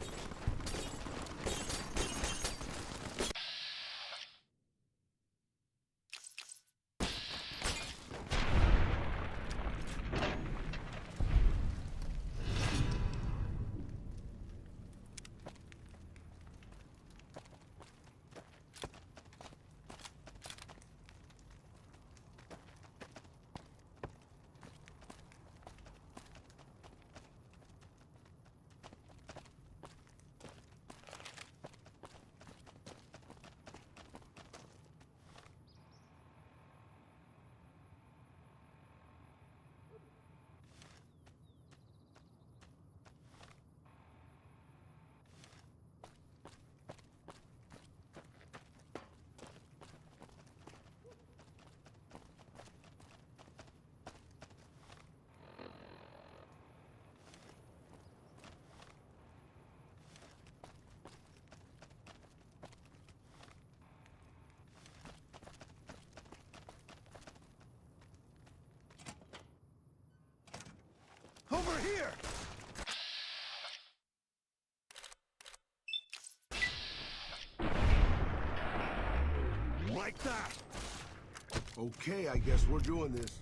Over here! Like that! Okay, I guess we're doing this.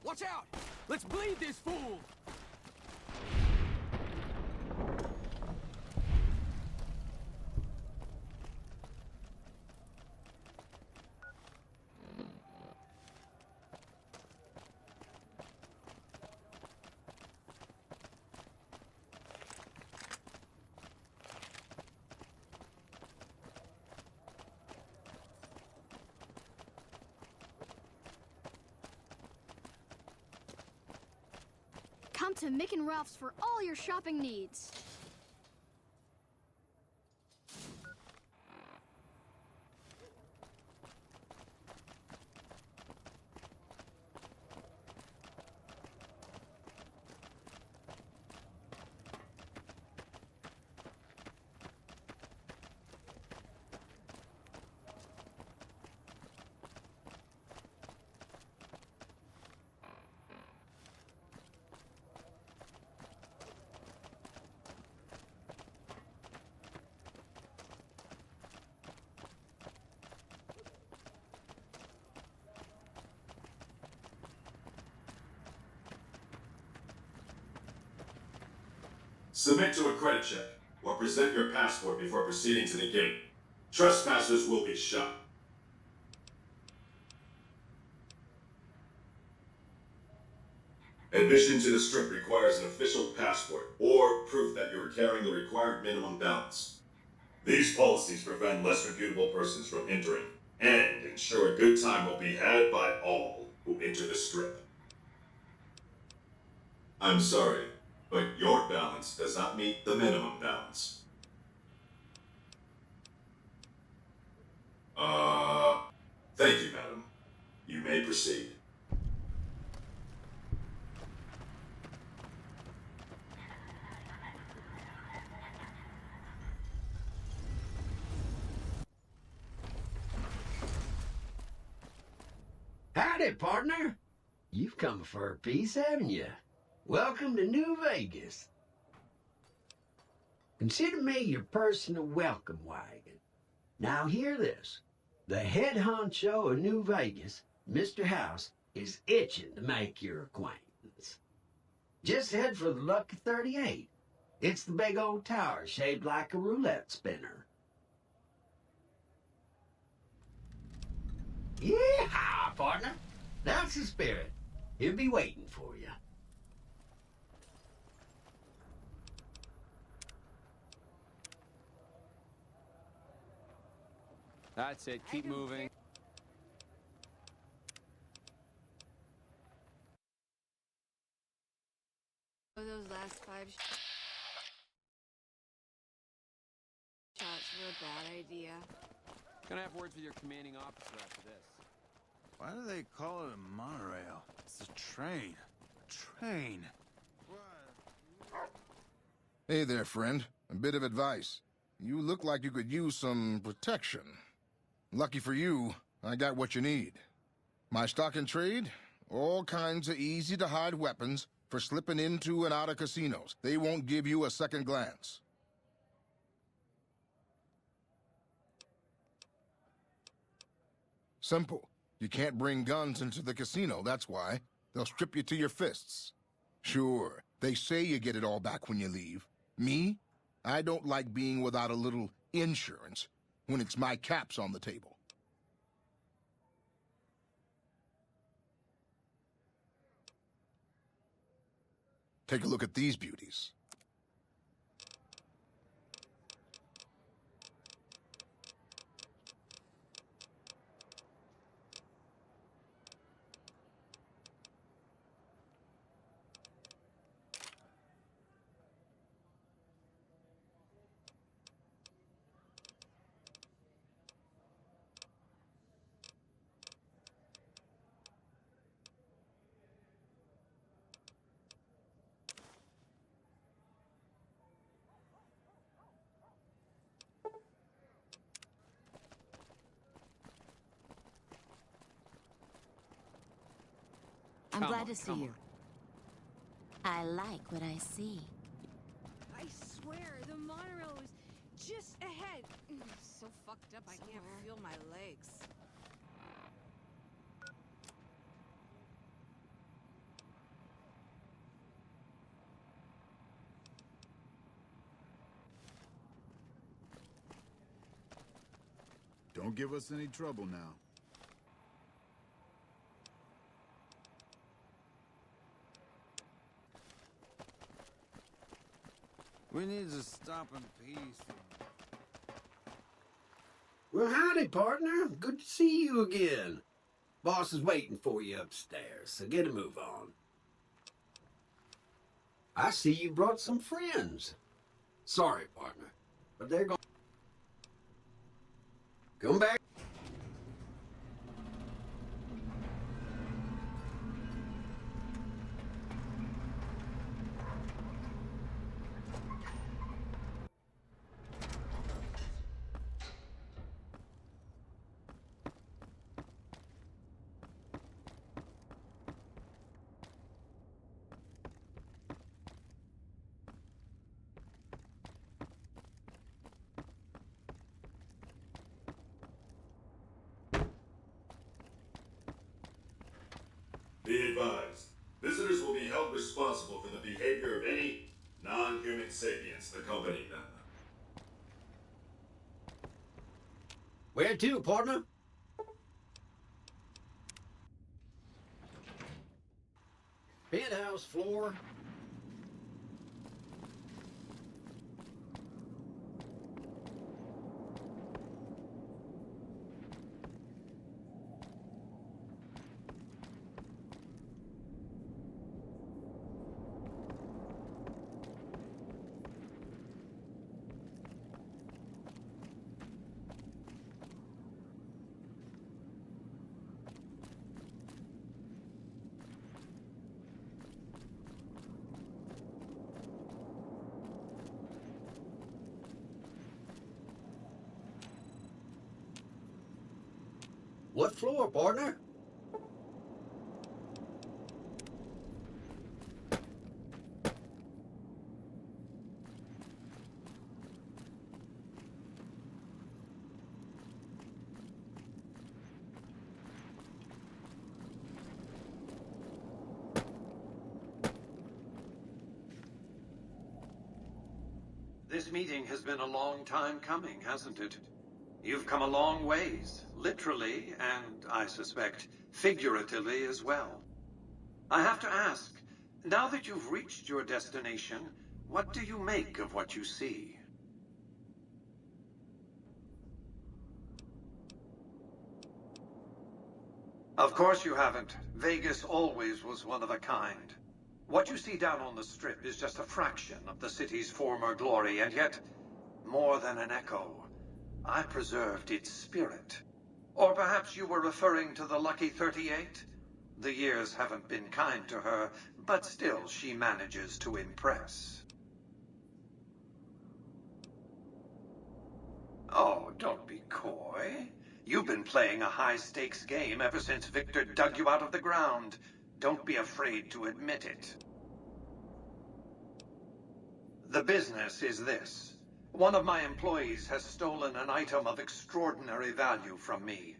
Watch out! Let's bleed this fool! Come to Mick and Ralph's for all your shopping needs. Submit to a credit check, or present your passport before proceeding to the gate. Trespassers will be shot. Admission to the Strip requires an official passport, or proof that you are carrying the required minimum balance. These policies prevent less reputable persons from entering, and ensure a good time will be had by all who enter the Strip. I'm sorry, but your balance does not meet the minimum balance. Thank you, madam. You may proceed. Howdy, partner. You've come for a piece, haven't you? Welcome to New Vegas. Consider me your personal welcome wagon. Now hear this. The head honcho of New Vegas, Mr. House, is itching to make your acquaintance. Just head for the Lucky 38. It's the big old tower shaped like a roulette spinner. Yeah, partner. That's the spirit. He'll be waiting for you. That's it. Keep moving. Those last 5 shots were a bad idea. Gonna have words with your commanding officer after this. Why do they call it a monorail? It's a train. A train. Hey there, friend. A bit of advice. You look like you could use some protection. Lucky for you, I got what you need. My stock and trade? All kinds of easy-to-hide weapons for slipping into and out of casinos. They won't give you a second glance. Simple. You can't bring guns into the casino, that's why. They'll strip you to your fists. Sure, they say you get it all back when you leave. Me? I don't like being without a little insurance when it's my caps on the table. Take a look at these beauties. I'm glad to see you. I like what I see. I swear, the monorail is just ahead. So fucked up I can't feel my legs. Don't give us any trouble now. We need to stop in peace. Well, howdy, partner. Good to see you again. Boss is waiting for you upstairs, so get a move on. I see you brought some friends. Sorry, partner, but they're going. Come back. Be advised, visitors will be held responsible for the behavior of any non-human sapients accompanying them. Where to, partner? Penthouse floor. What floor, partner? This meeting has been a long time coming, hasn't it? You've come a long ways, literally, and I suspect figuratively as well. I have to ask, now that you've reached your destination, what do you make of what you see? Of course you haven't. Vegas always was one of a kind. What you see down on the Strip is just a fraction of the city's former glory, and yet, more than an echo, I preserved its spirit. Or perhaps you were referring to the Lucky 38? The years haven't been kind to her, but still she manages to impress. Oh, don't be coy. You've been playing a high-stakes game ever since Victor dug you out of the ground. Don't be afraid to admit it. The business is this. One of my employees has stolen an item of extraordinary value from me,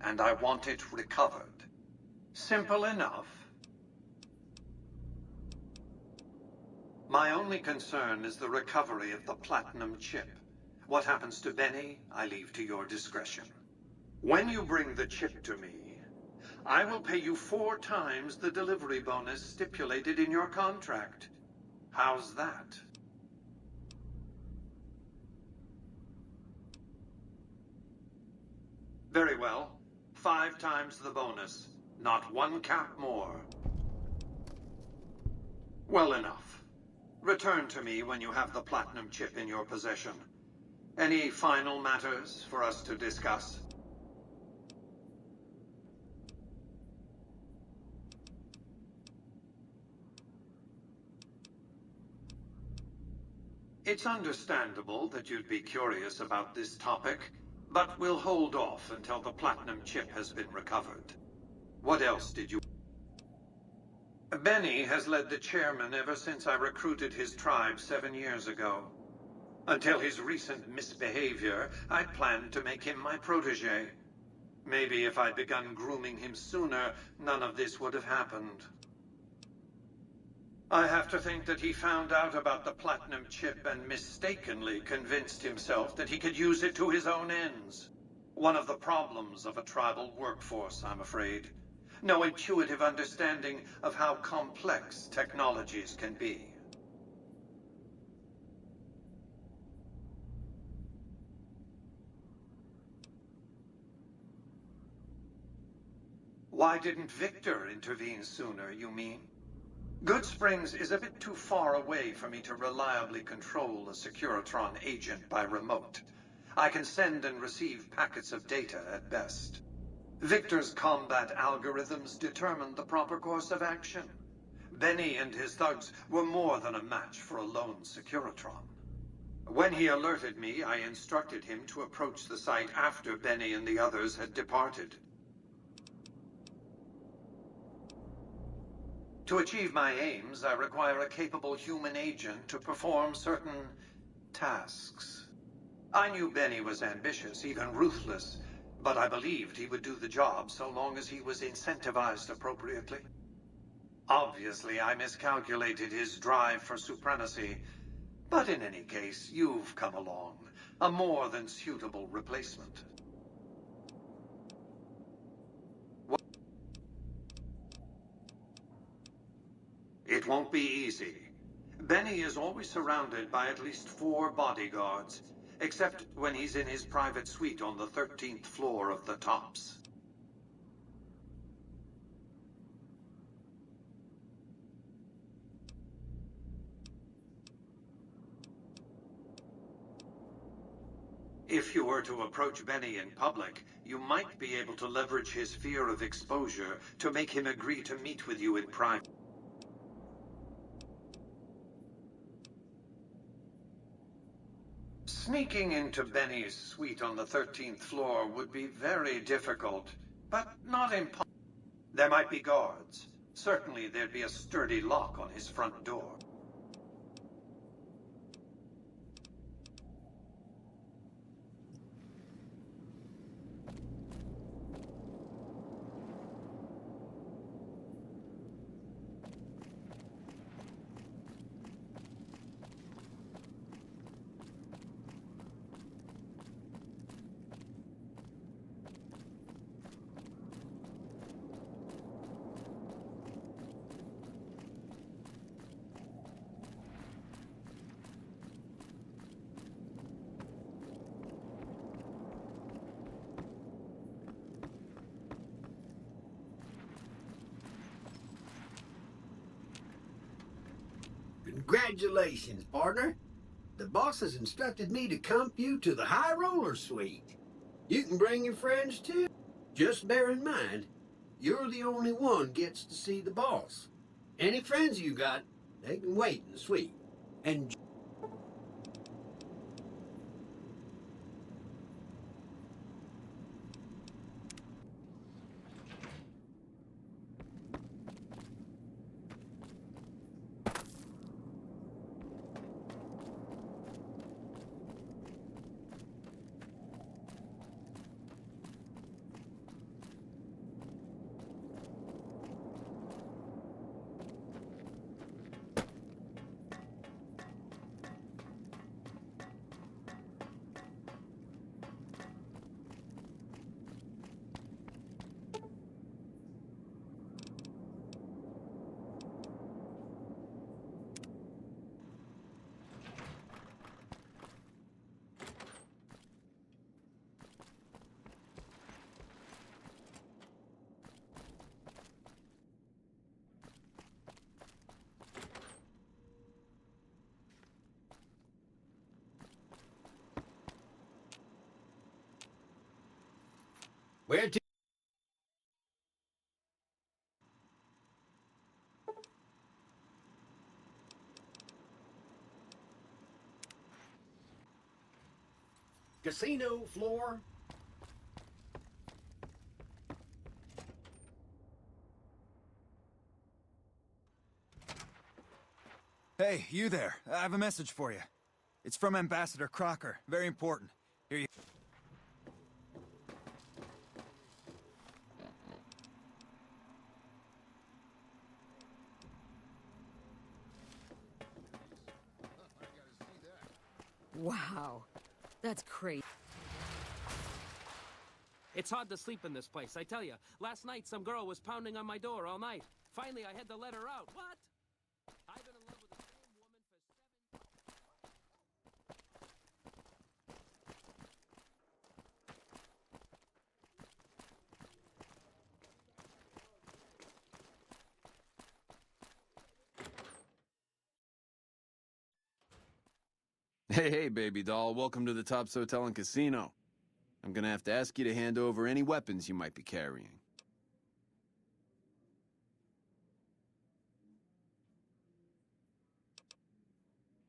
and I want it recovered. Simple enough. My only concern is the recovery of the platinum chip. What happens to Benny, I leave to your discretion. When you bring the chip to me, I will pay you 4 times the delivery bonus stipulated in your contract. How's that? Very well. 5 times the bonus. Not 1 cap more. Well enough. Return to me when you have the platinum chip in your possession. Any final matters for us to discuss? It's understandable that you'd be curious about this topic, but we'll hold off until the platinum chip has been recovered. What else did you... Benny has led the chairman ever since I recruited his tribe 7 years ago. Until his recent misbehavior, I'd planned to make him my protege. Maybe if I'd begun grooming him sooner, none of this would have happened. I have to think that he found out about the platinum chip and mistakenly convinced himself that he could use it to his own ends. One of the problems of a tribal workforce, I'm afraid. No intuitive understanding of how complex technologies can be. Why didn't Victor intervene sooner, you mean? Goodsprings is a bit too far away for me to reliably control a Securitron agent by remote. I can send and receive packets of data at best. Victor's combat algorithms determined the proper course of action. Benny and his thugs were more than a match for a lone Securitron. When he alerted me, I instructed him to approach the site after Benny and the others had departed. To achieve my aims, I require a capable human agent to perform certain tasks. I knew Benny was ambitious, even ruthless, but I believed he would do the job so long as he was incentivized appropriately. Obviously, I miscalculated his drive for supremacy, but in any case, you've come along, a more than suitable replacement. It won't be easy. Benny is always surrounded by at least 4 bodyguards, except when he's in his private suite on the 13th floor of the Tops. If you were to approach Benny in public, you might be able to leverage his fear of exposure to make him agree to meet with you in private. Sneaking into Benny's suite on the 13th floor would be very difficult, but not impossible. There might be guards. Certainly there'd be a sturdy lock on his front door. Congratulations, partner. The boss has instructed me to comp you to the High Roller Suite. You can bring your friends too. Just bear in mind, you're the only one gets to see the boss. Any friends you got, they can wait in the suite. And where to? Casino floor? Hey, you there. I have a message for you. It's from Ambassador Crocker. Very important. Here you... Wow, that's crazy. It's hard to sleep in this place, I tell you. Last night, some girl was pounding on my door all night. Finally, I had to let her out. What? I've been in love with the same woman for 7... Hey, baby doll. Welcome to the Tops Hotel and Casino. I'm gonna have to ask you to hand over any weapons you might be carrying.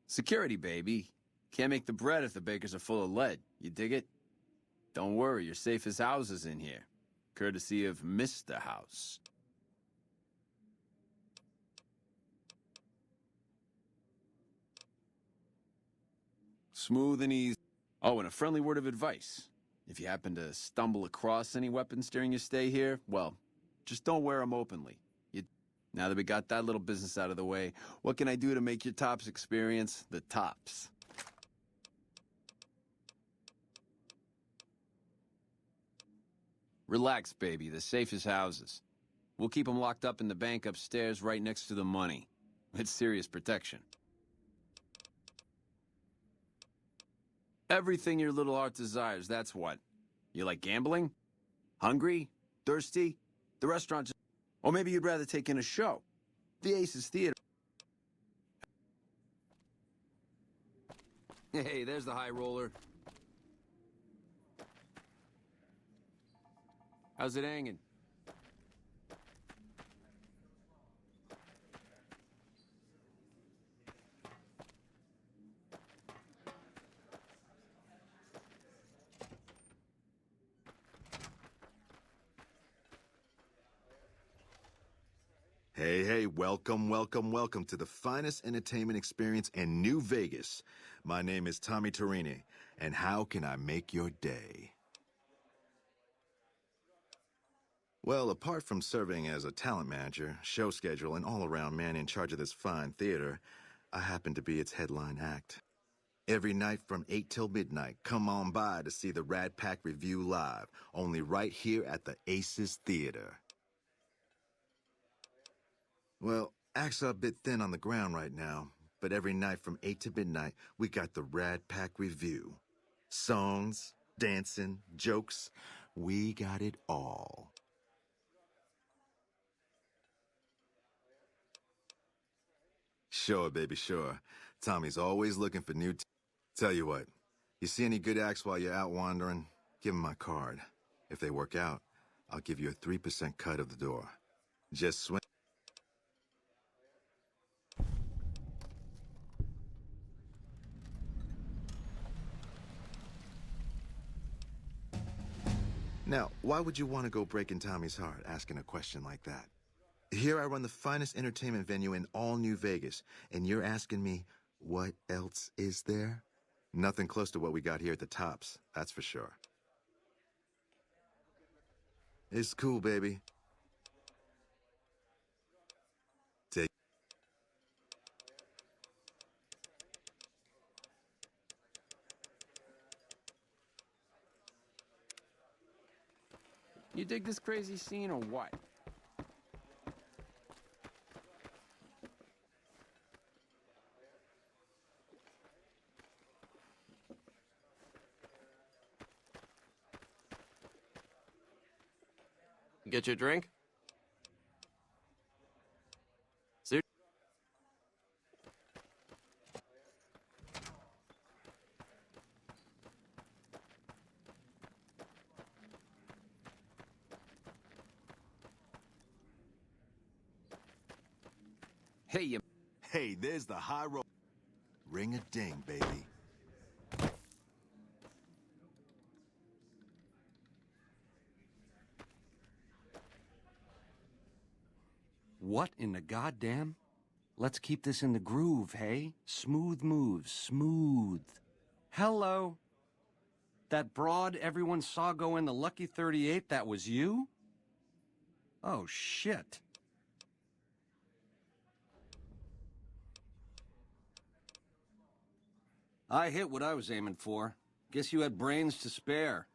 Security, baby. Can't make the bread if the bakers are full of lead. You dig it? Don't worry, you're safe as houses in here. Courtesy of Mr. House. Smooth and easy. Oh, and a friendly word of advice. If you happen to stumble across any weapons during your stay here, well, just don't wear them openly. Now that we got that little business out of the way, what can I do to make your Tops experience the tops? Relax, baby. The safe is houses. We'll keep them locked up in the bank upstairs right next to the money. It's serious protection. Everything your little heart desires, that's what. You like gambling? Hungry? Thirsty? The restaurant just... Or maybe you'd rather take in a show. The Aces Theater. Hey, there's the high roller. How's it hanging? Hey, welcome to the finest entertainment experience in New Vegas. My name is Tommy Torini, and how can I make your day? Well, apart from serving as a talent manager, show schedule, and all-around man in charge of this fine theater, I happen to be its headline act. Every night from 8 till midnight, come on by to see the Rat Pack Review live, only right here at the Aces Theater. Well, acts are a bit thin on the ground right now, but every night from 8 to midnight, we got the Rat Pack Review. Songs, dancing, jokes, we got it all. Sure, baby, sure. Tommy's always looking for new... Tell you what, you see any good acts while you're out wandering, give 'em my card. If they work out, I'll give you a 3% cut of the door. Just swing... Now, why would you want to go breaking Tommy's heart asking a question like that? Here I run the finest entertainment venue in all New Vegas, and you're asking me, what else is there? Nothing close to what we got here at the Tops, that's for sure. It's cool, baby. Take... You dig this crazy scene or what? Get your drink? Ser- Hey, you... Hey, there's the high roll. Ring a ding, baby. What in the goddamn? Let's keep this in the groove, hey? Smooth moves, smooth. Hello? That broad everyone saw go in the Lucky 38, that was you? Oh, shit. I hit what I was aiming for. Guess you had brains to spare.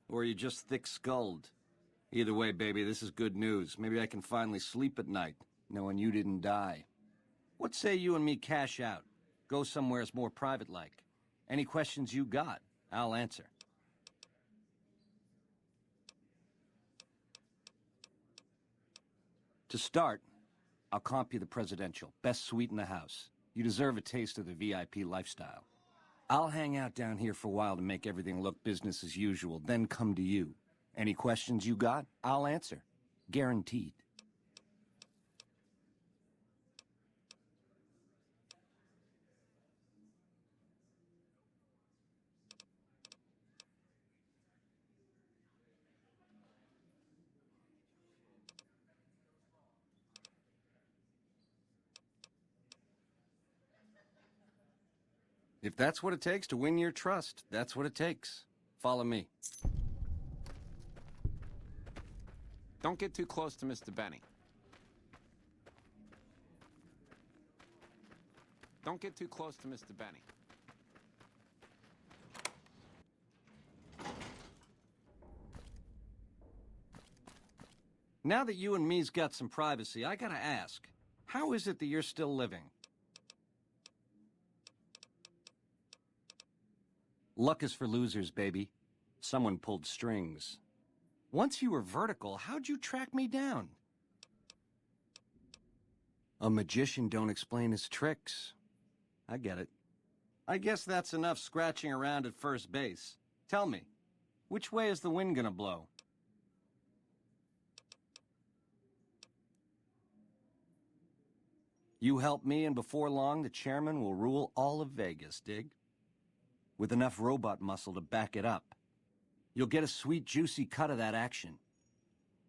Or are you just thick-skulled? Either way, baby, this is good news. Maybe I can finally sleep at night, knowing you didn't die. What say you and me cash out? Go somewheres more private-like. Any questions you got, I'll answer. To start, I'll comp you the presidential. Best suite in the house. You deserve a taste of the VIP lifestyle. I'll hang out down here for a while to make everything look business as usual, then come to you. Any questions you got, I'll answer. Guaranteed. If that's what it takes to win your trust, that's what it takes. Follow me. Don't get too close to Mr. Benny. Don't get too close to Mr. Benny. Now that you and me's got some privacy, I gotta ask, how is it that you're still living? Luck is for losers, baby. Someone pulled strings. Once you were vertical, how'd you track me down? A magician don't explain his tricks. I get it. I guess that's enough scratching around at first base. Tell me, which way is the wind gonna blow? You help me, and before long, the chairman will rule all of Vegas, dig? With enough robot muscle to back it up. You'll get a sweet, juicy cut of that action.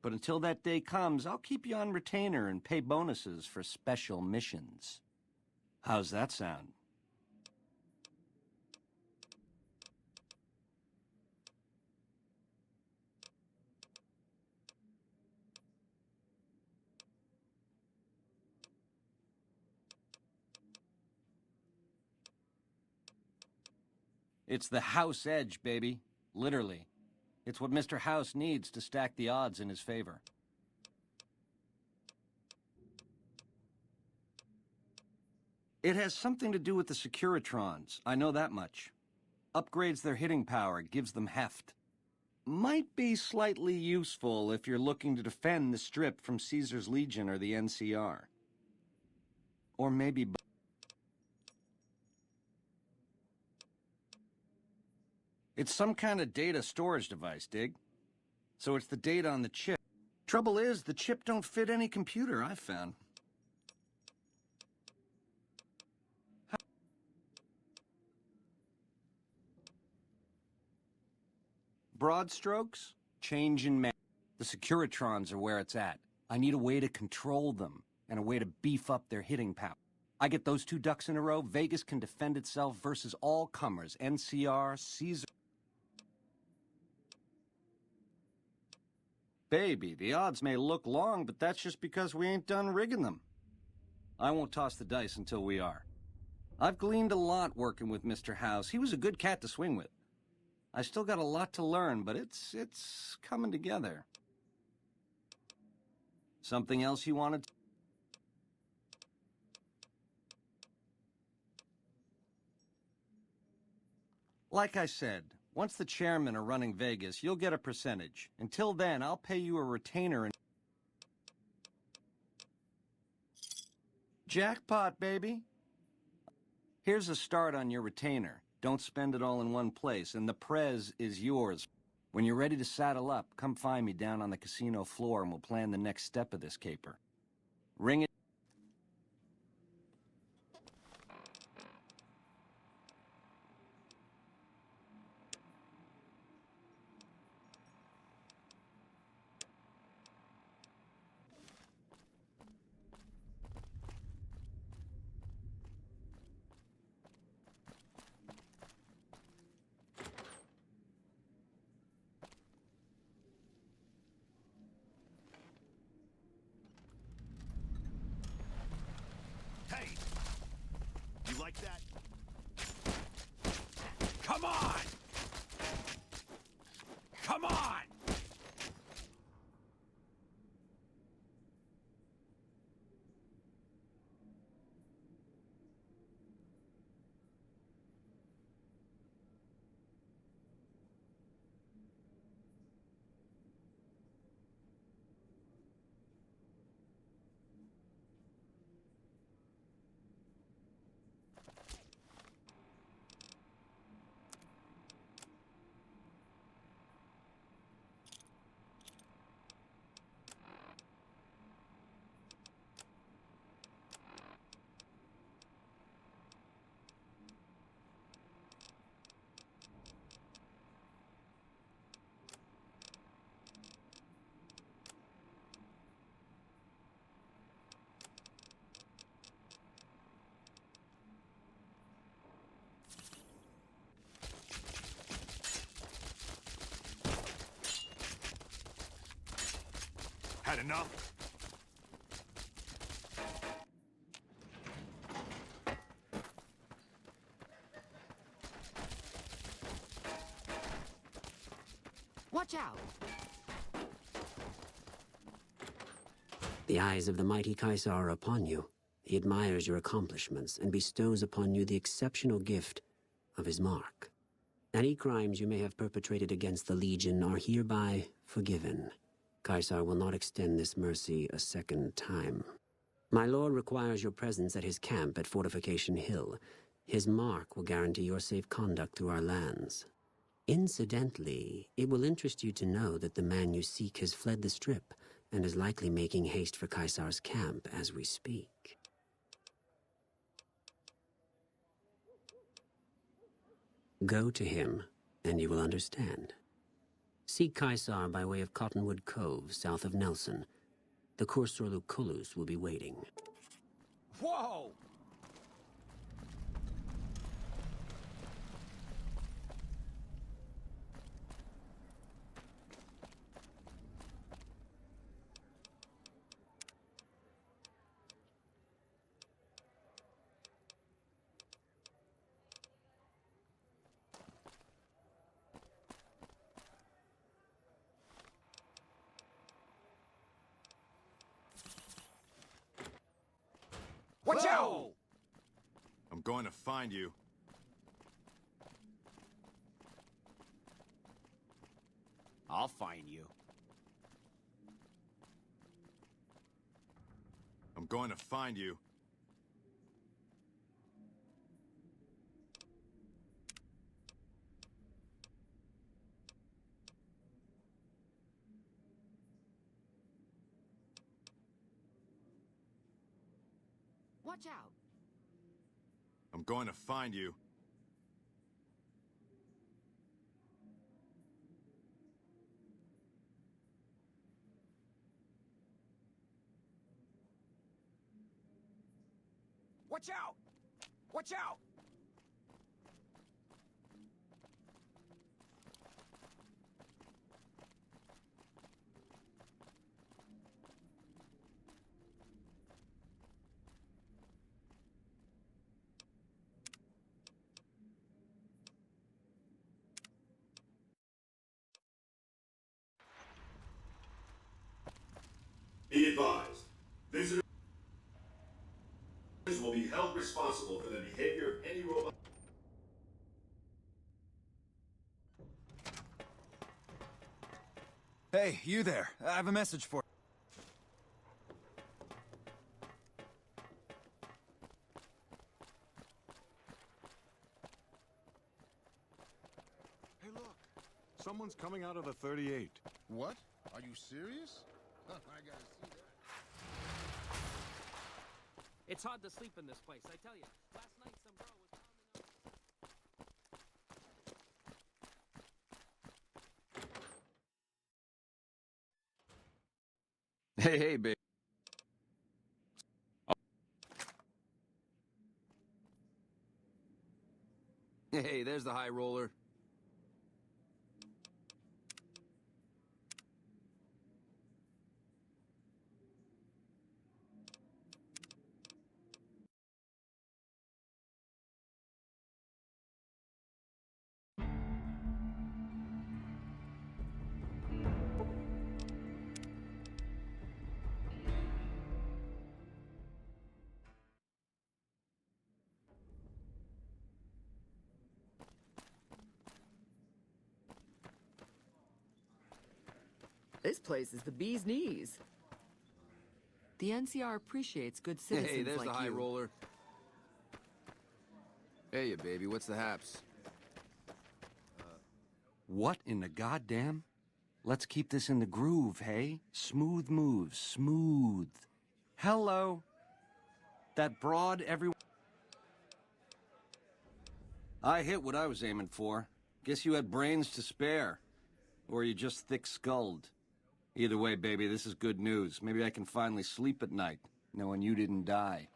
But until that day comes, I'll keep you on retainer and pay bonuses for special missions. How's that sound? It's the house edge, baby. Literally. It's what Mr. House needs to stack the odds in his favor. It has something to do with the Securitrons, I know that much. Upgrades their hitting power, gives them heft. Might be slightly useful if you're looking to defend the Strip from Caesar's Legion or the NCR. Or maybe... It's some kind of data storage device, dig? So it's the data on the chip. Trouble is, the chip don't fit any computer I've found. Broad strokes, change in man. The Securitrons are where it's at. I need a way to control them, and a way to beef up their hitting power. I get those two ducks in a row, Vegas can defend itself versus all comers. NCR, Caesar... Baby, the odds may look long, but that's just because we ain't done rigging them. I won't toss the dice until we are. I've gleaned a lot working with Mr. House. He was a good cat to swing with. I still got a lot to learn, but it's coming together. Something else you wanted? Like I said, once the chairmen are running Vegas, you'll get a percentage. Until then, I'll pay you a retainer and... Jackpot, baby! Here's a start on your retainer. Don't spend it all in one place, and the prez is yours. When you're ready to saddle up, come find me down on the casino floor and we'll plan the next step of this caper. Ring it. Had enough? Watch out! The eyes of the mighty Caesar are upon you. He admires your accomplishments and bestows upon you the exceptional gift of his mark. Any crimes you may have perpetrated against the Legion are hereby forgiven. Caesar will not extend this mercy a second time. My lord requires your presence at his camp at Fortification Hill. His mark will guarantee your safe conduct through our lands. Incidentally, it will interest you to know that the man you seek has fled the Strip and is likely making haste for Caesar's camp as we speak. Go to him, and you will understand. Seek Caesar by way of Cottonwood Cove, south of Nelson. The Cursor Lucullus will be waiting. Whoa! Watch out! I'm going to find you. I'll find you. I'm going to find you. Watch out! I'm going to find you. Watch out! Watch out! Be advised, visitors will be held responsible for the behavior of any robot. Hey, you there. I have a message for you. Hey, look. Someone's coming out of the 38. What? Are you serious? I gotta see that. It's hard to sleep in this place, I tell you. Last night some girl was Hey, hey, babe. Hey, there's the high roller. This place is the bee's knees. The NCR appreciates good citizens Hey, there's like the high you. roller. Hey, ya, baby, what's the haps? What in the goddamn? Let's keep this in the groove, hey? Smooth moves, smooth. Hello? That broad everyone... I hit what I was aiming for. Guess you had brains to spare. Or you just thick-skulled. Either way, baby, this is good news. Maybe I can finally sleep at night, knowing you didn't die.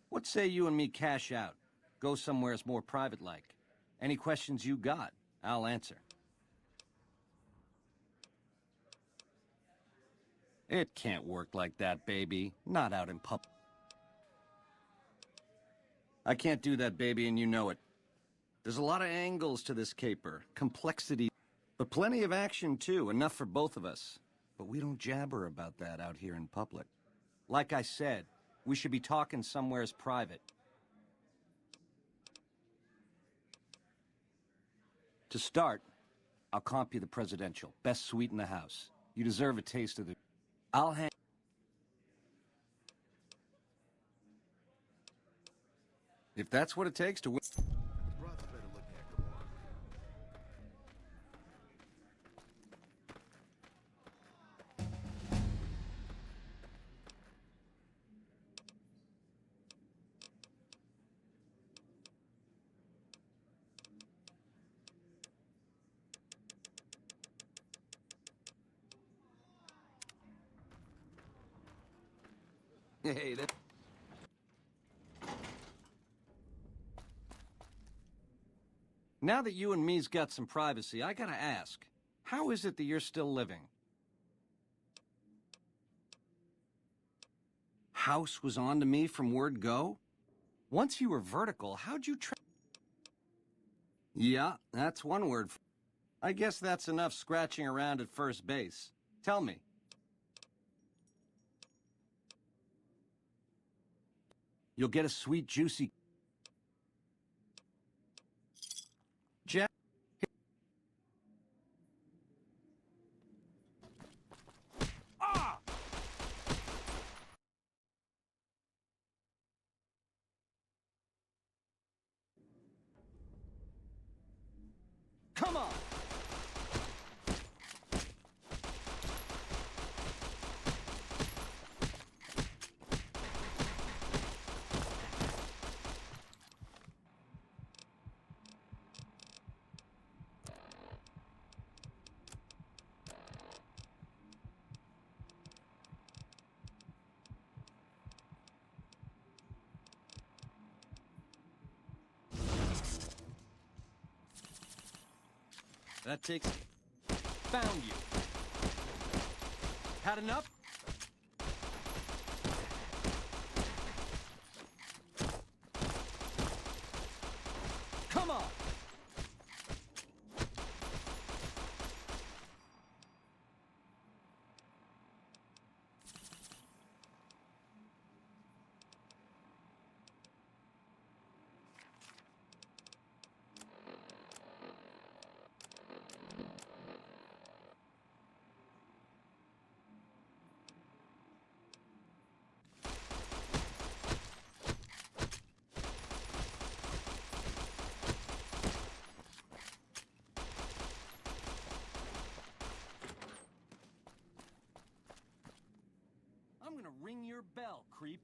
What say you and me cash out? Go somewheres more private-like. Any questions you got, I'll answer. It can't work like that, baby. Not out in public. I can't do that, baby, and you know it. There's a lot of angles to this caper, complexity, but plenty of action, too, enough for both of us. But we don't jabber about that out here in public. Like I said, we should be talking somewheres private. To start, I'll comp you the presidential. Best suite in the house. You deserve a taste of the... I'll hang... If that's what it takes to win... Hey, that... Now that you and me's got some privacy, I gotta ask, how is it that you're still living? House was on to me from word go? Once you were vertical, how'd you Yeah, that's one word. I guess that's enough scratching around at first base. Tell me. You'll get a sweet, juicy... Jack... Ah! Come on! That takes... Found you. Had enough? Come on! I'm gonna ring your bell, creep.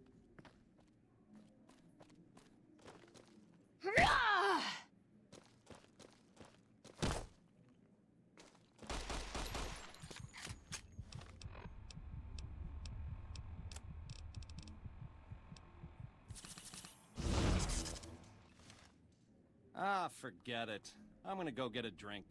Ah, forget it. I'm gonna go get a drink.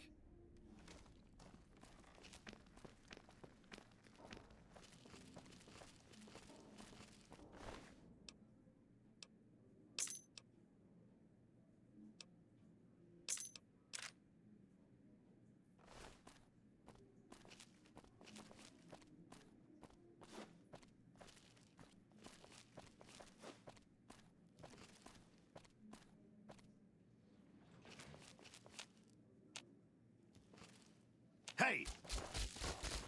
Hey!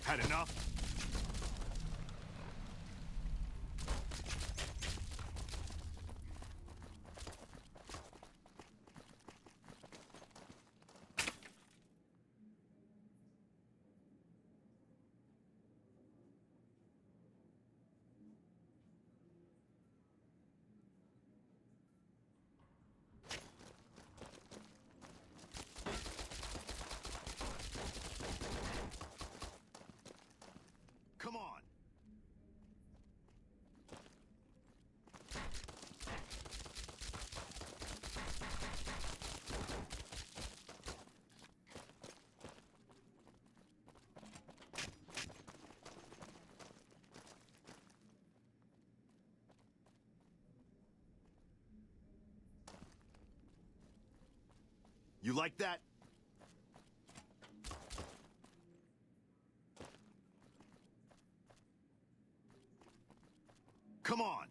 Had enough? You like that? Come on!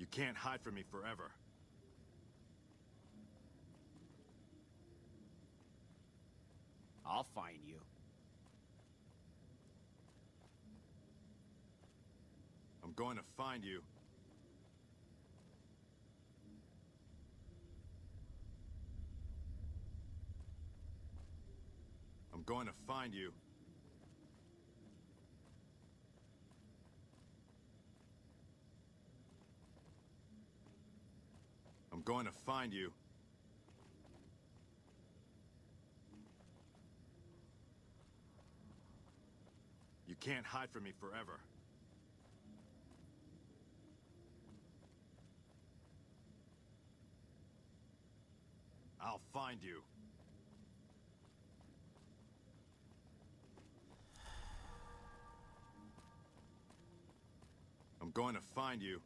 You can't hide from me forever. I'll find you. I'm going to find you. I'm going to find you. I'm going to find you. You can't hide from me forever. I'll find you. I'm going to find you.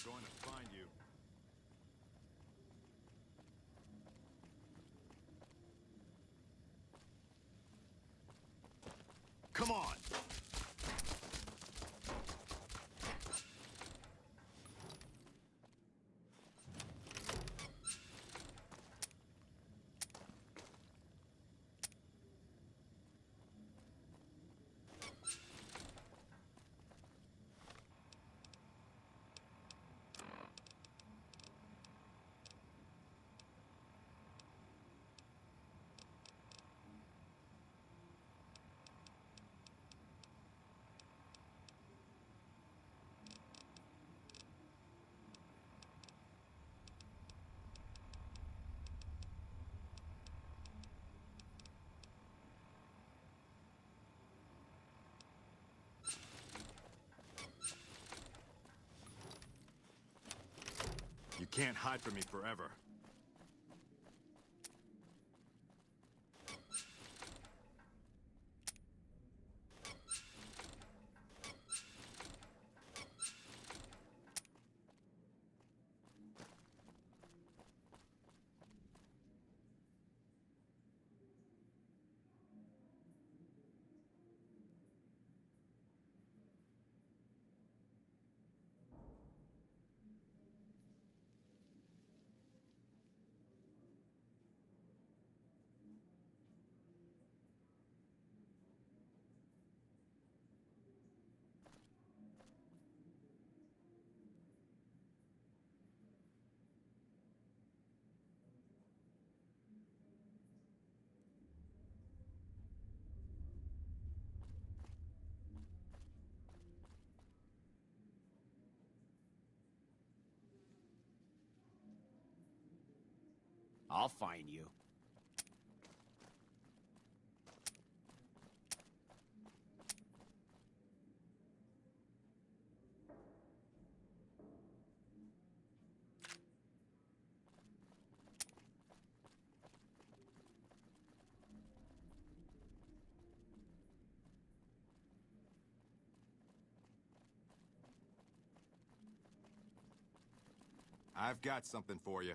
I'm going to find you. Come on! can't hide from me forever. I'll find you. I've got something for you.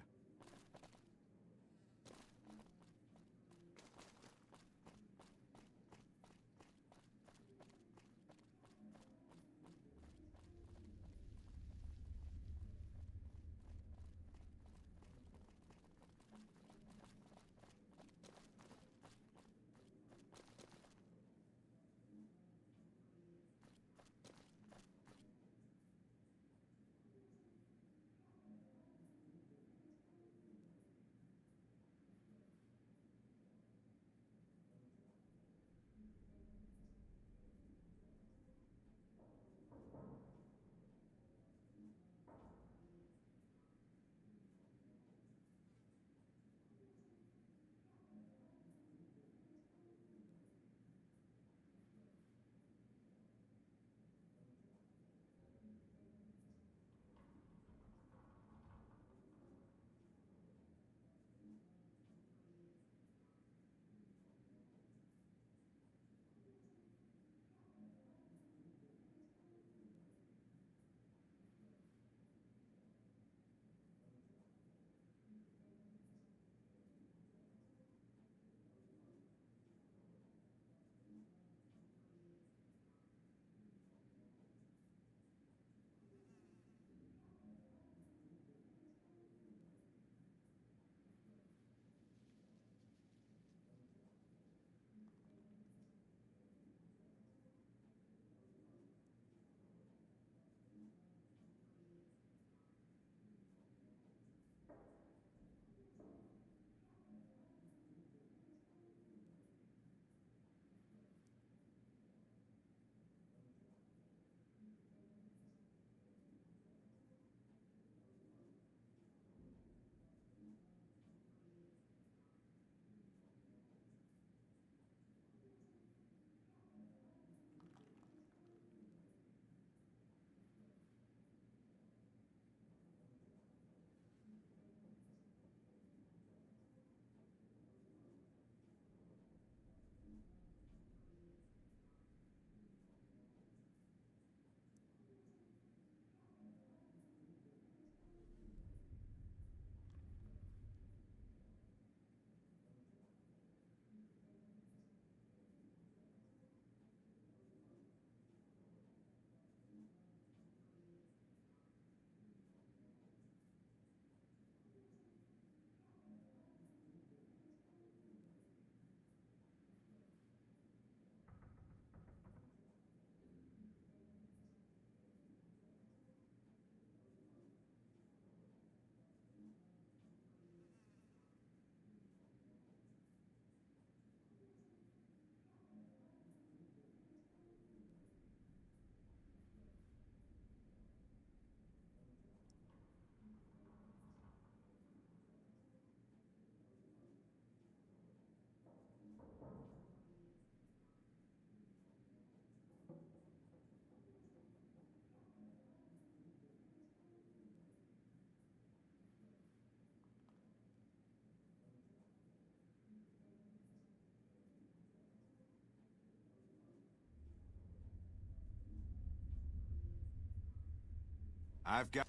I've got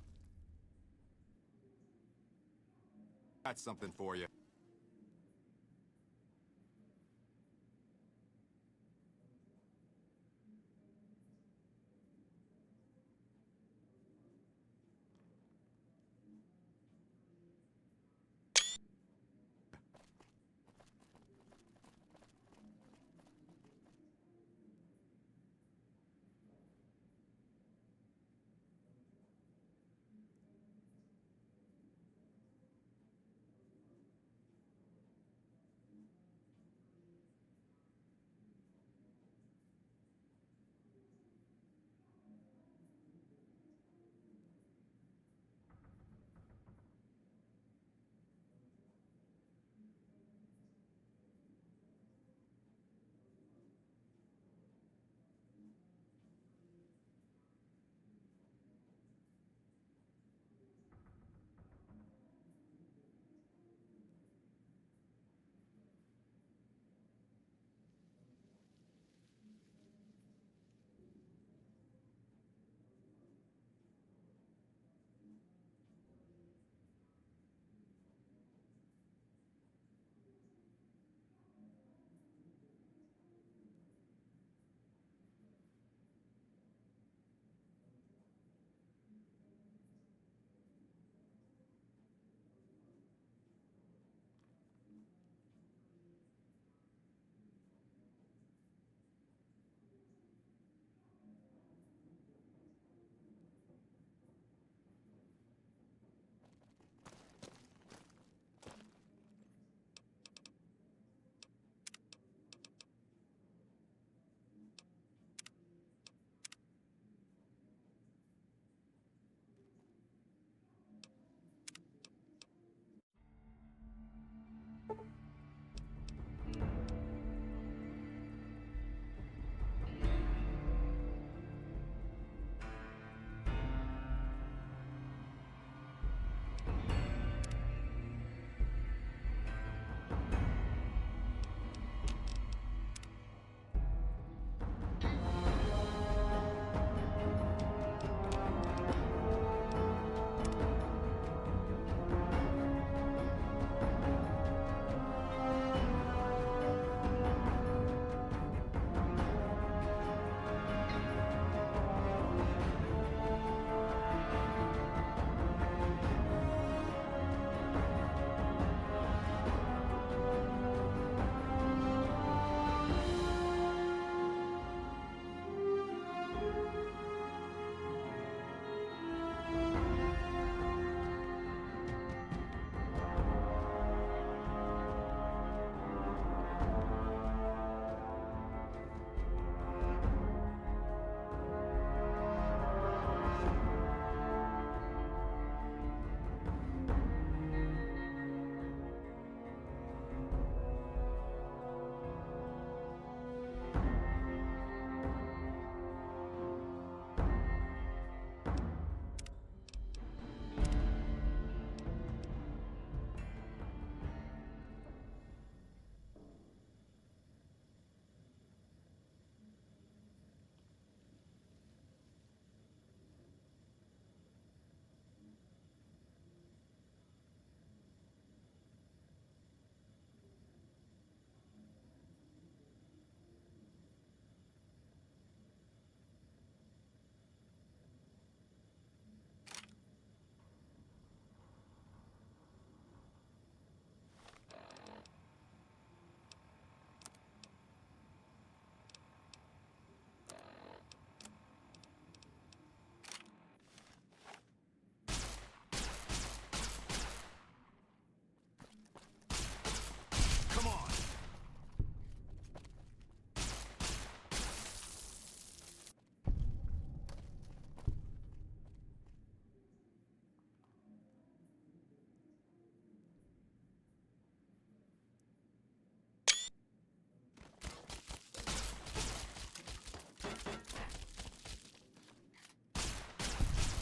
something for you.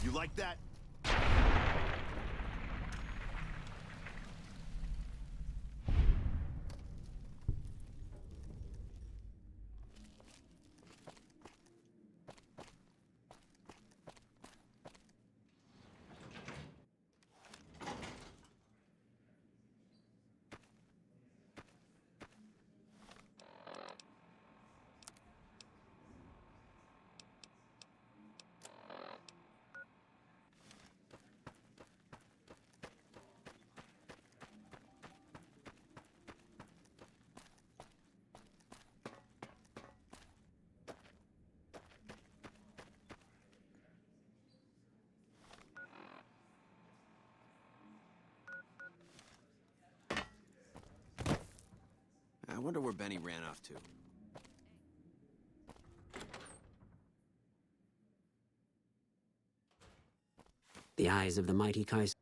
You like that? wonder where Benny ran off to. The eyes of the mighty Kaiser.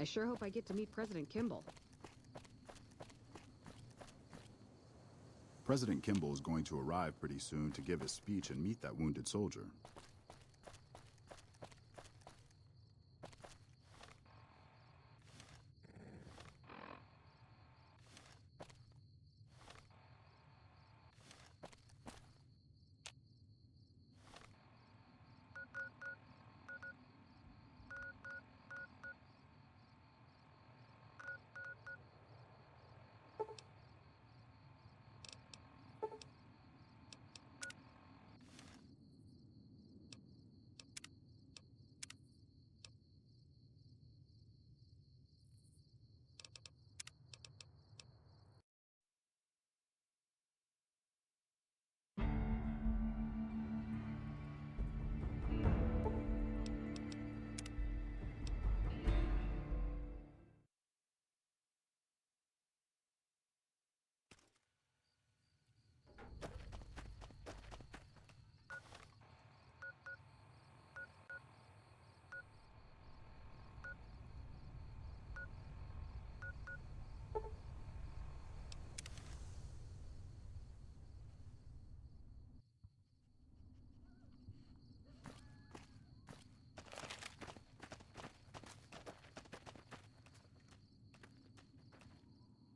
I sure hope I get to meet President Kimball. President Kimball is going to arrive pretty soon to give his speech and meet that wounded soldier.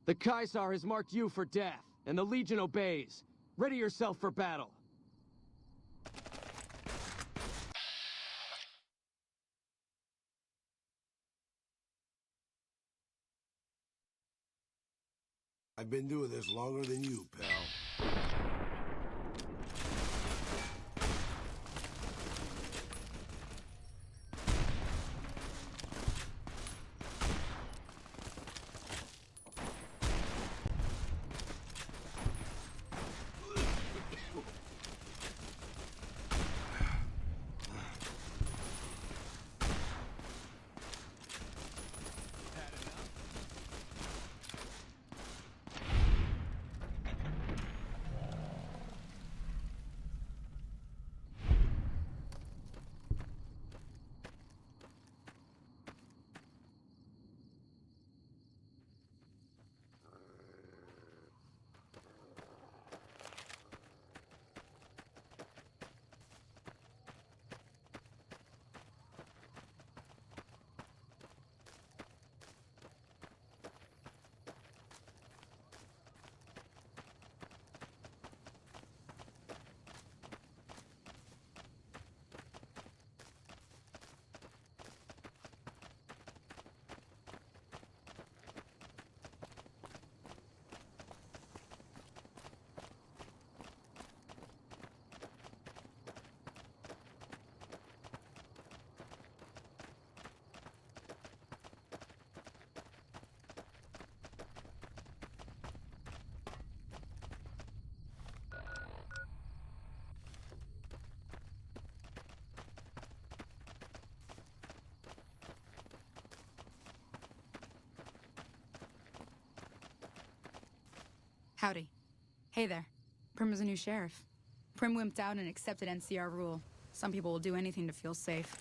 The Caesar has marked you for death, and the Legion obeys. Ready yourself for battle. I've been doing this longer than you, pal. Howdy. Hey there. Prim is a new sheriff. Prim wimped out and accepted NCR rule. Some people will do anything to feel safe.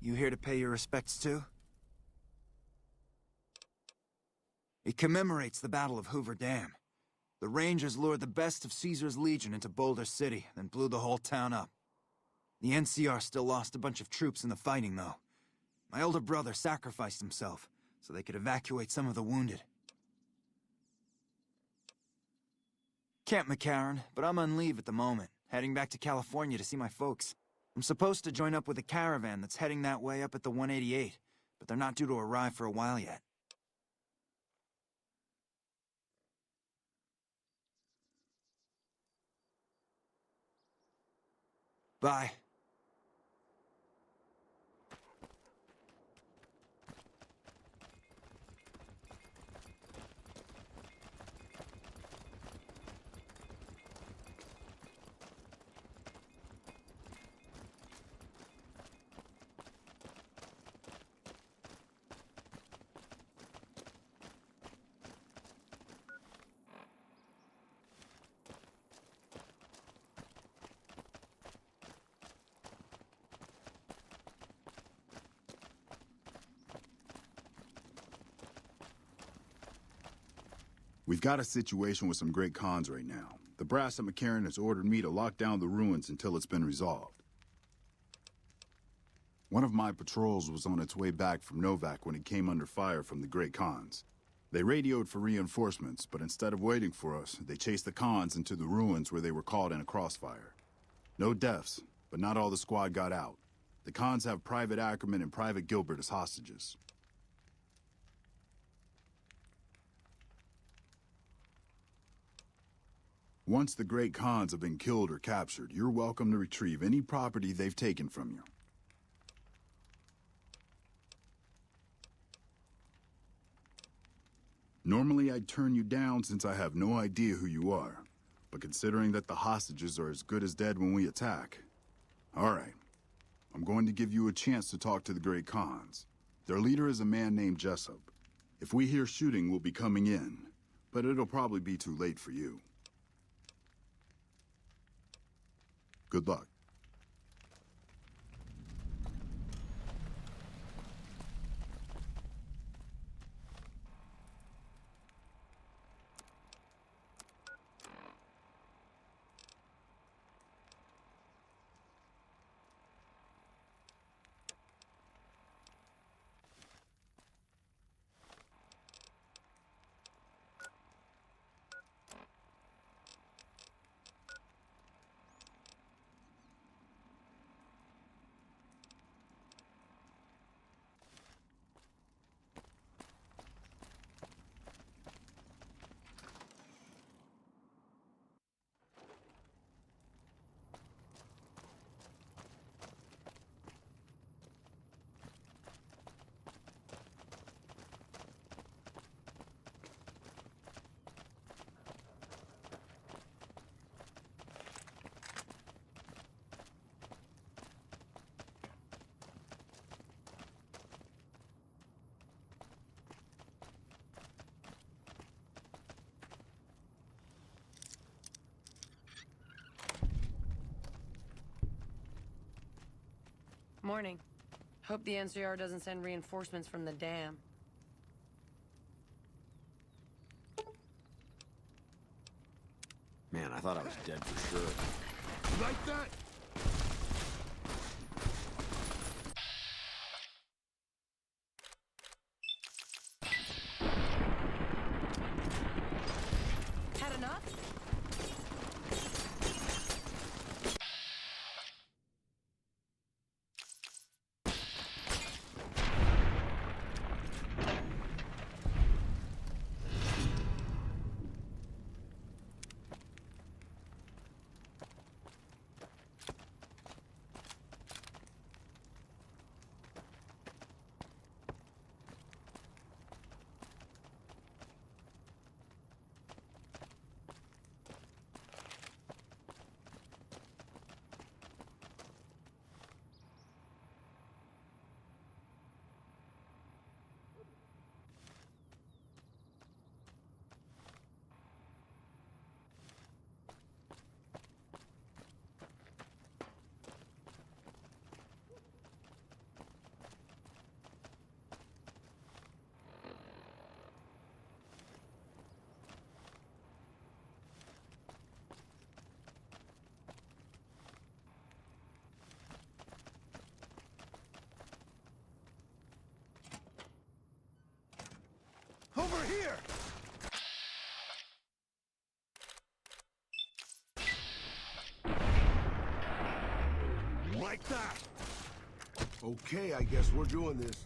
You here to pay your respects too? It commemorates the Battle of Hoover Dam. The Rangers lured the best of Caesar's Legion into Boulder City, then blew the whole town up. The NCR still lost a bunch of troops in the fighting, though. My older brother sacrificed himself so they could evacuate some of the wounded. Camp McCarran, but I'm on leave at the moment, heading back to California to see my folks. I'm supposed to join up with a caravan that's heading that way up at the 188, but they're not due to arrive for a while yet. Bye. We've got a situation with some great cons right now. The brass at McCarran has ordered me to lock down the ruins until it's been resolved. One of my patrols was on its way back from Novak when it came under fire from the Great Khans. They radioed for reinforcements, but instead of waiting for us, they chased the Khans into the ruins where they were caught in a crossfire. No deaths, but not all the squad got out. The Khans have Private Ackerman and Private Gilbert as hostages. Once the Great Khans have been killed or captured, you're welcome to retrieve any property they've taken from you. Normally I'd turn you down since I have no idea who you are, but considering that the hostages are as good as dead when we attack... Alright, I'm going to give you a chance to talk to the Great Khans. Their leader is a man named Jessup. If we hear shooting, we'll be coming in, but it'll probably be too late for you. Good luck. Morning. Hope the NCR doesn't send reinforcements from the dam. Man, I thought I was dead for sure. Like that? Had enough? Over here! Like that! Okay, I guess we're doing this.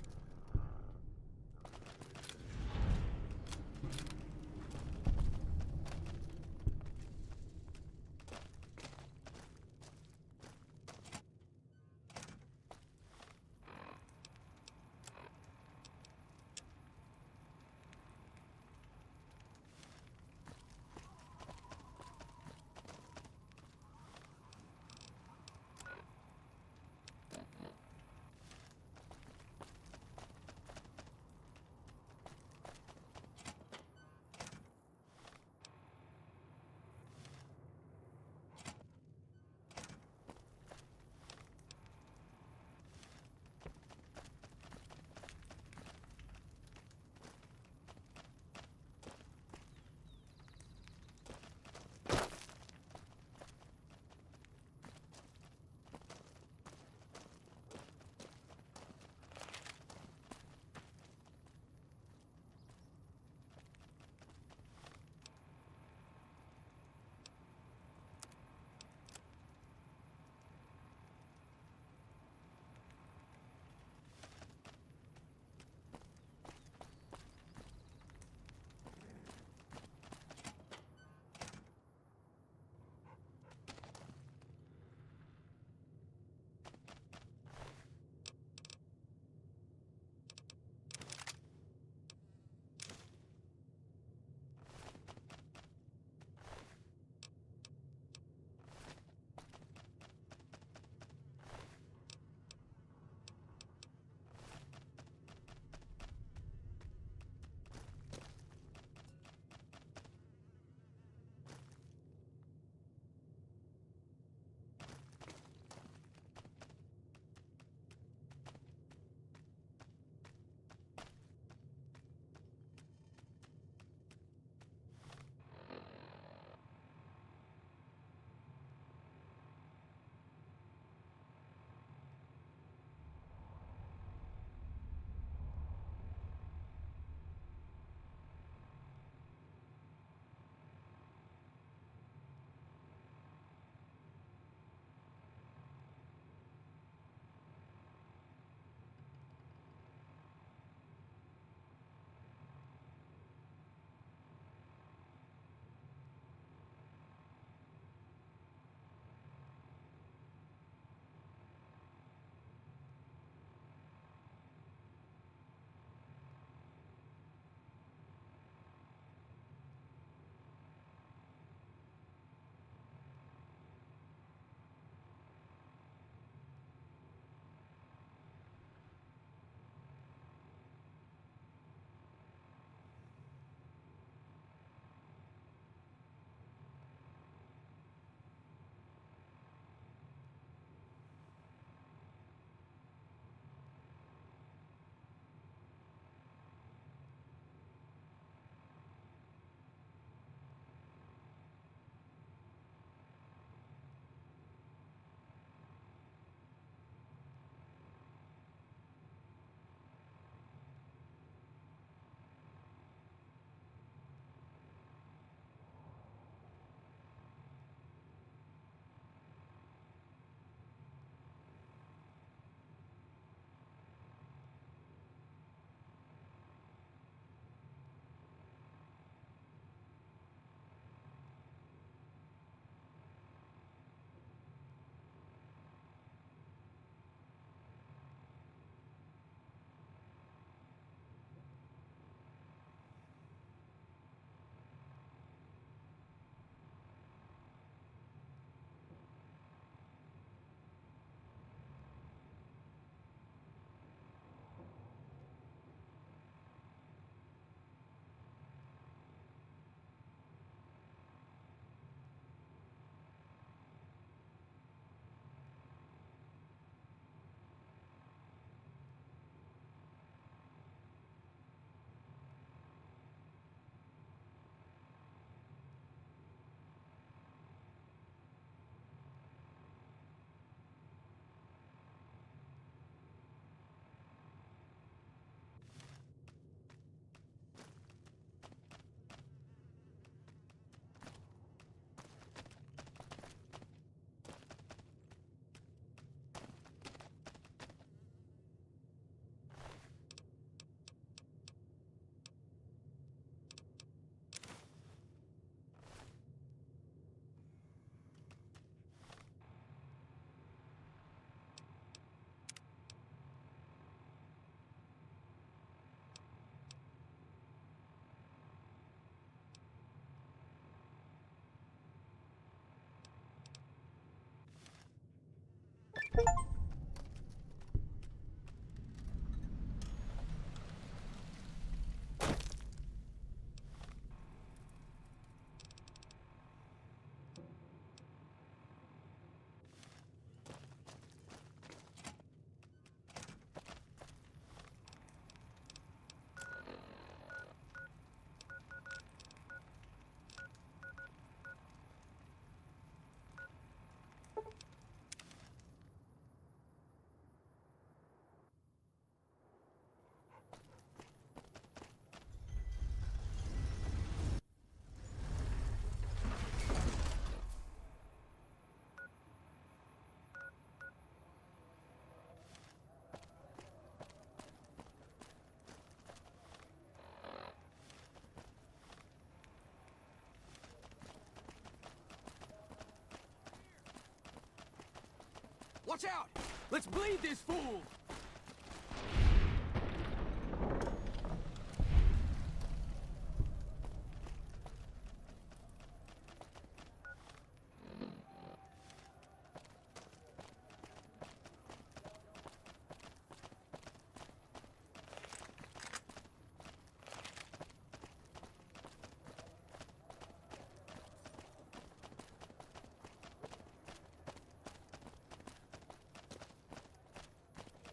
Watch out! Let's bleed this fool!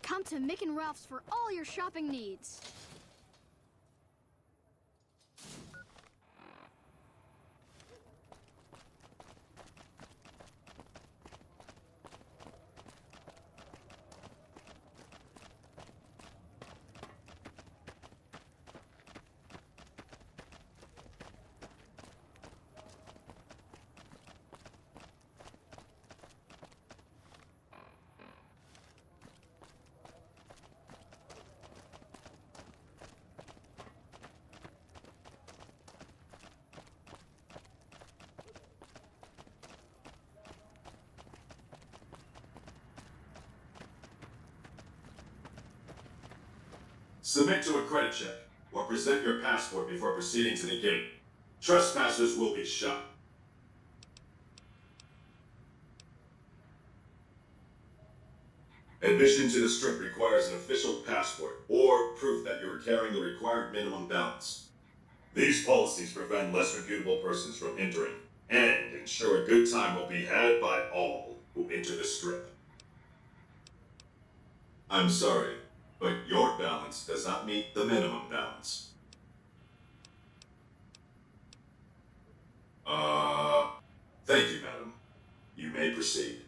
Come to Mick and Ralph's for all your shopping needs. Submit to a credit check, or present your passport before proceeding to the gate. Trespassers will be shot. Admission to the Strip requires an official passport, or proof that you are carrying the required minimum balance. These policies prevent less reputable persons from entering, and ensure a good time will be had by all who enter the Strip. I'm sorry, but your balance does not meet the minimum balance. Thank you, madam. You may proceed.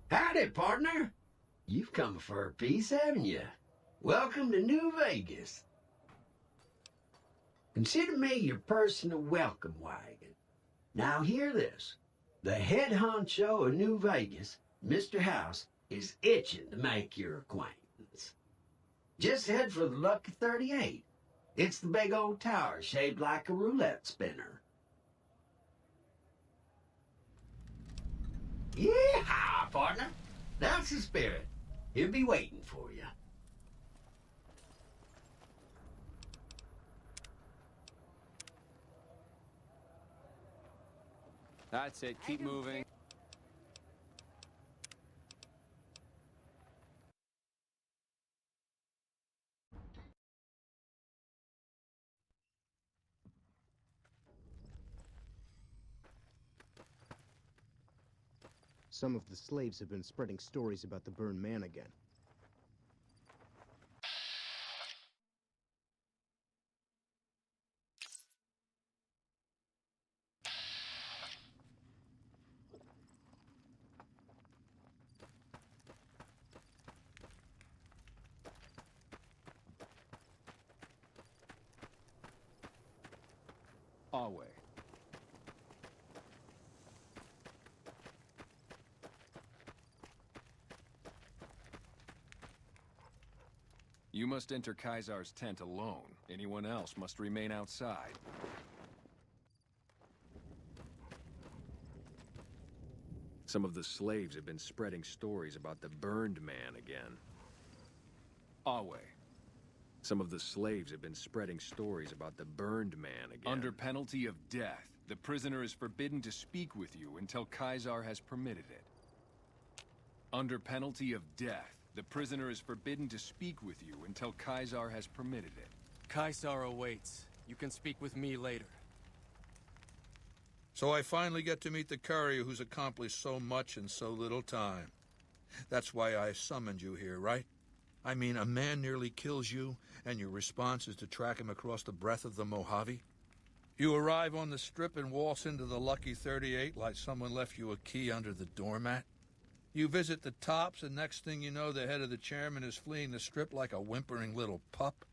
Howdy, partner. You've come for a piece, haven't you? Welcome to New Vegas. Consider me your personal welcome wagon. Now hear this. The head honcho of New Vegas, Mr. House, is itching to make your acquaintance. Just head for the Lucky 38. It's the big old tower shaped like a roulette spinner. Yeah, partner. That's the spirit. He'll be waiting for you. That's it. Keep moving. Some of the slaves have been spreading stories about the burned man again. Our way. You must enter Kaisar's tent alone. Anyone else must remain outside. Some of the slaves have been spreading stories about the burned man again. Our way. Some of the slaves have been spreading stories about the burned man again. Under penalty of death, the prisoner is forbidden to speak with you until Kaisar has permitted it. Under penalty of death, the prisoner is forbidden to speak with you until Kaisar has permitted it. Kaisar awaits. You can speak with me later. So I finally get to meet the courier who's accomplished so much in so little time. That's why I summoned you here, right? I mean, a man nearly kills you, and your response is to track him across the breadth of the Mojave? You arrive on the Strip and waltz into the Lucky 38 like someone left you a key under the doormat? You visit the tops, and next thing you know, the head of the chairman is fleeing the Strip like a whimpering little pup?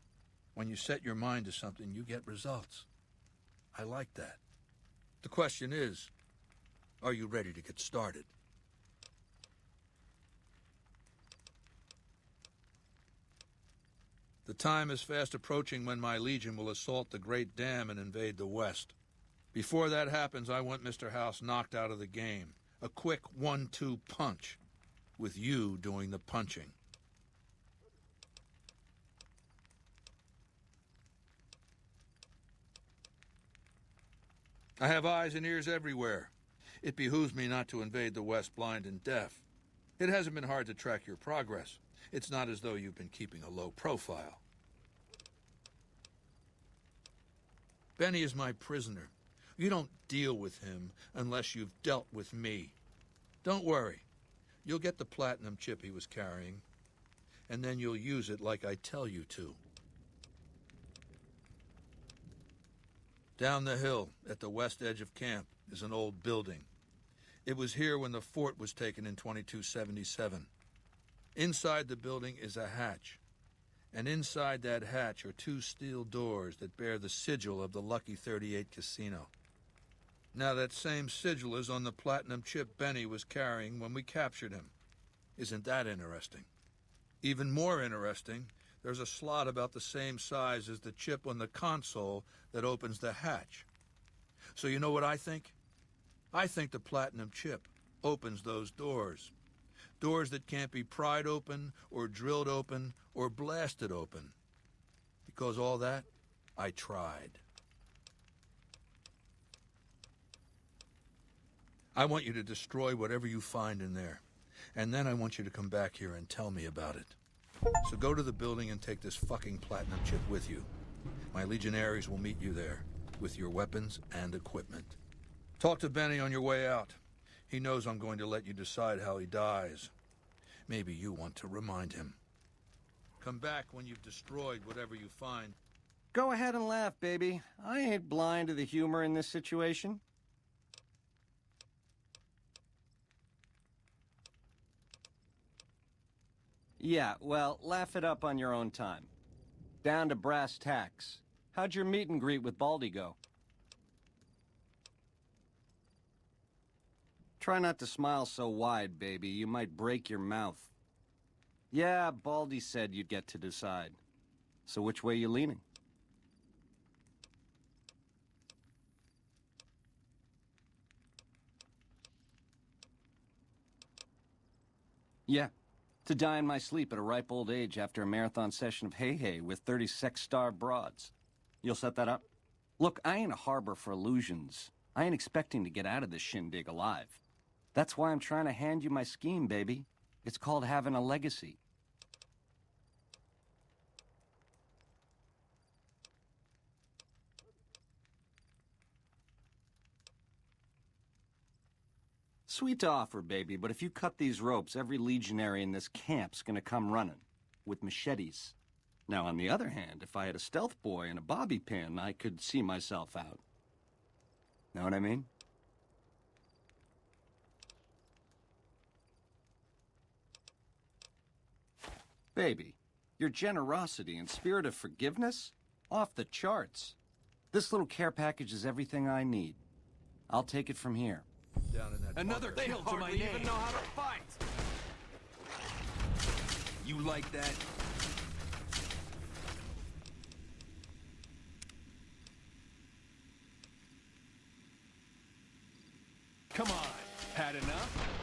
When you set your mind to something, you get results. I like that. The question is, are you ready to get started? The time is fast approaching when my legion will assault the Great Dam and invade the West. Before that happens, I want Mr. House knocked out of the game. A quick 1-2 punch, with you doing the punching. I have eyes and ears everywhere. It behooves me not to invade the West blind and deaf. It hasn't been hard to track your progress. It's not as though you've been keeping a low profile. Benny is my prisoner. You don't deal with him unless you've dealt with me. Don't worry. You'll get the platinum chip he was carrying, and then you'll use it like I tell you to. Down the hill, at the west edge of camp, is an old building. It was here when the fort was taken in 2277. Inside the building is a hatch, and inside that hatch are 2 steel doors that bear the sigil of the Lucky 38 Casino. Now that same sigil is on the platinum chip Benny was carrying when we captured him. Isn't that interesting? Even more interesting, there's a slot about the same size as the chip on the console that opens the hatch. So you know what I think? I think the platinum chip opens those doors. Doors that can't be pried open, or drilled open, or blasted open. Because all that, I tried. I want you to destroy whatever you find in there. And then I want you to come back here and tell me about it. So go to the building and take this fucking platinum chip with you. My legionaries will meet you there, with your weapons and equipment. Talk to Benny on your way out. He knows I'm going to let you decide how he dies. Maybe you want to remind him. Come back when you've destroyed whatever you find. Go ahead and laugh, baby. I ain't blind to the humor in this situation. Yeah, well, laugh it up on your own time. Down to brass tacks. How'd your meet and greet with Baldy go? Try not to smile so wide, baby. You might break your mouth. Yeah, Baldy said you'd get to decide. So which way you leaning? Yeah. To die in my sleep at a ripe old age after a marathon session of hey-hey with 30 sex-starved broads. You'll set that up? Look, I ain't a harbor for illusions. I ain't expecting to get out of this shindig alive. That's why I'm trying to hand you my scheme, baby. It's called having a legacy. Sweet to offer, baby, but if you cut these ropes, every legionary in this camp's gonna come running, with machetes. Now, on the other hand, if I had a stealth boy and a bobby pin, I could see myself out. Know what I mean? Baby, your generosity and spirit of forgiveness? Off the charts. This little care package is everything I need. I'll take it from here. Down in that Another bunker. kill to my name. Even know how to fight. You like that? Come on. Had enough?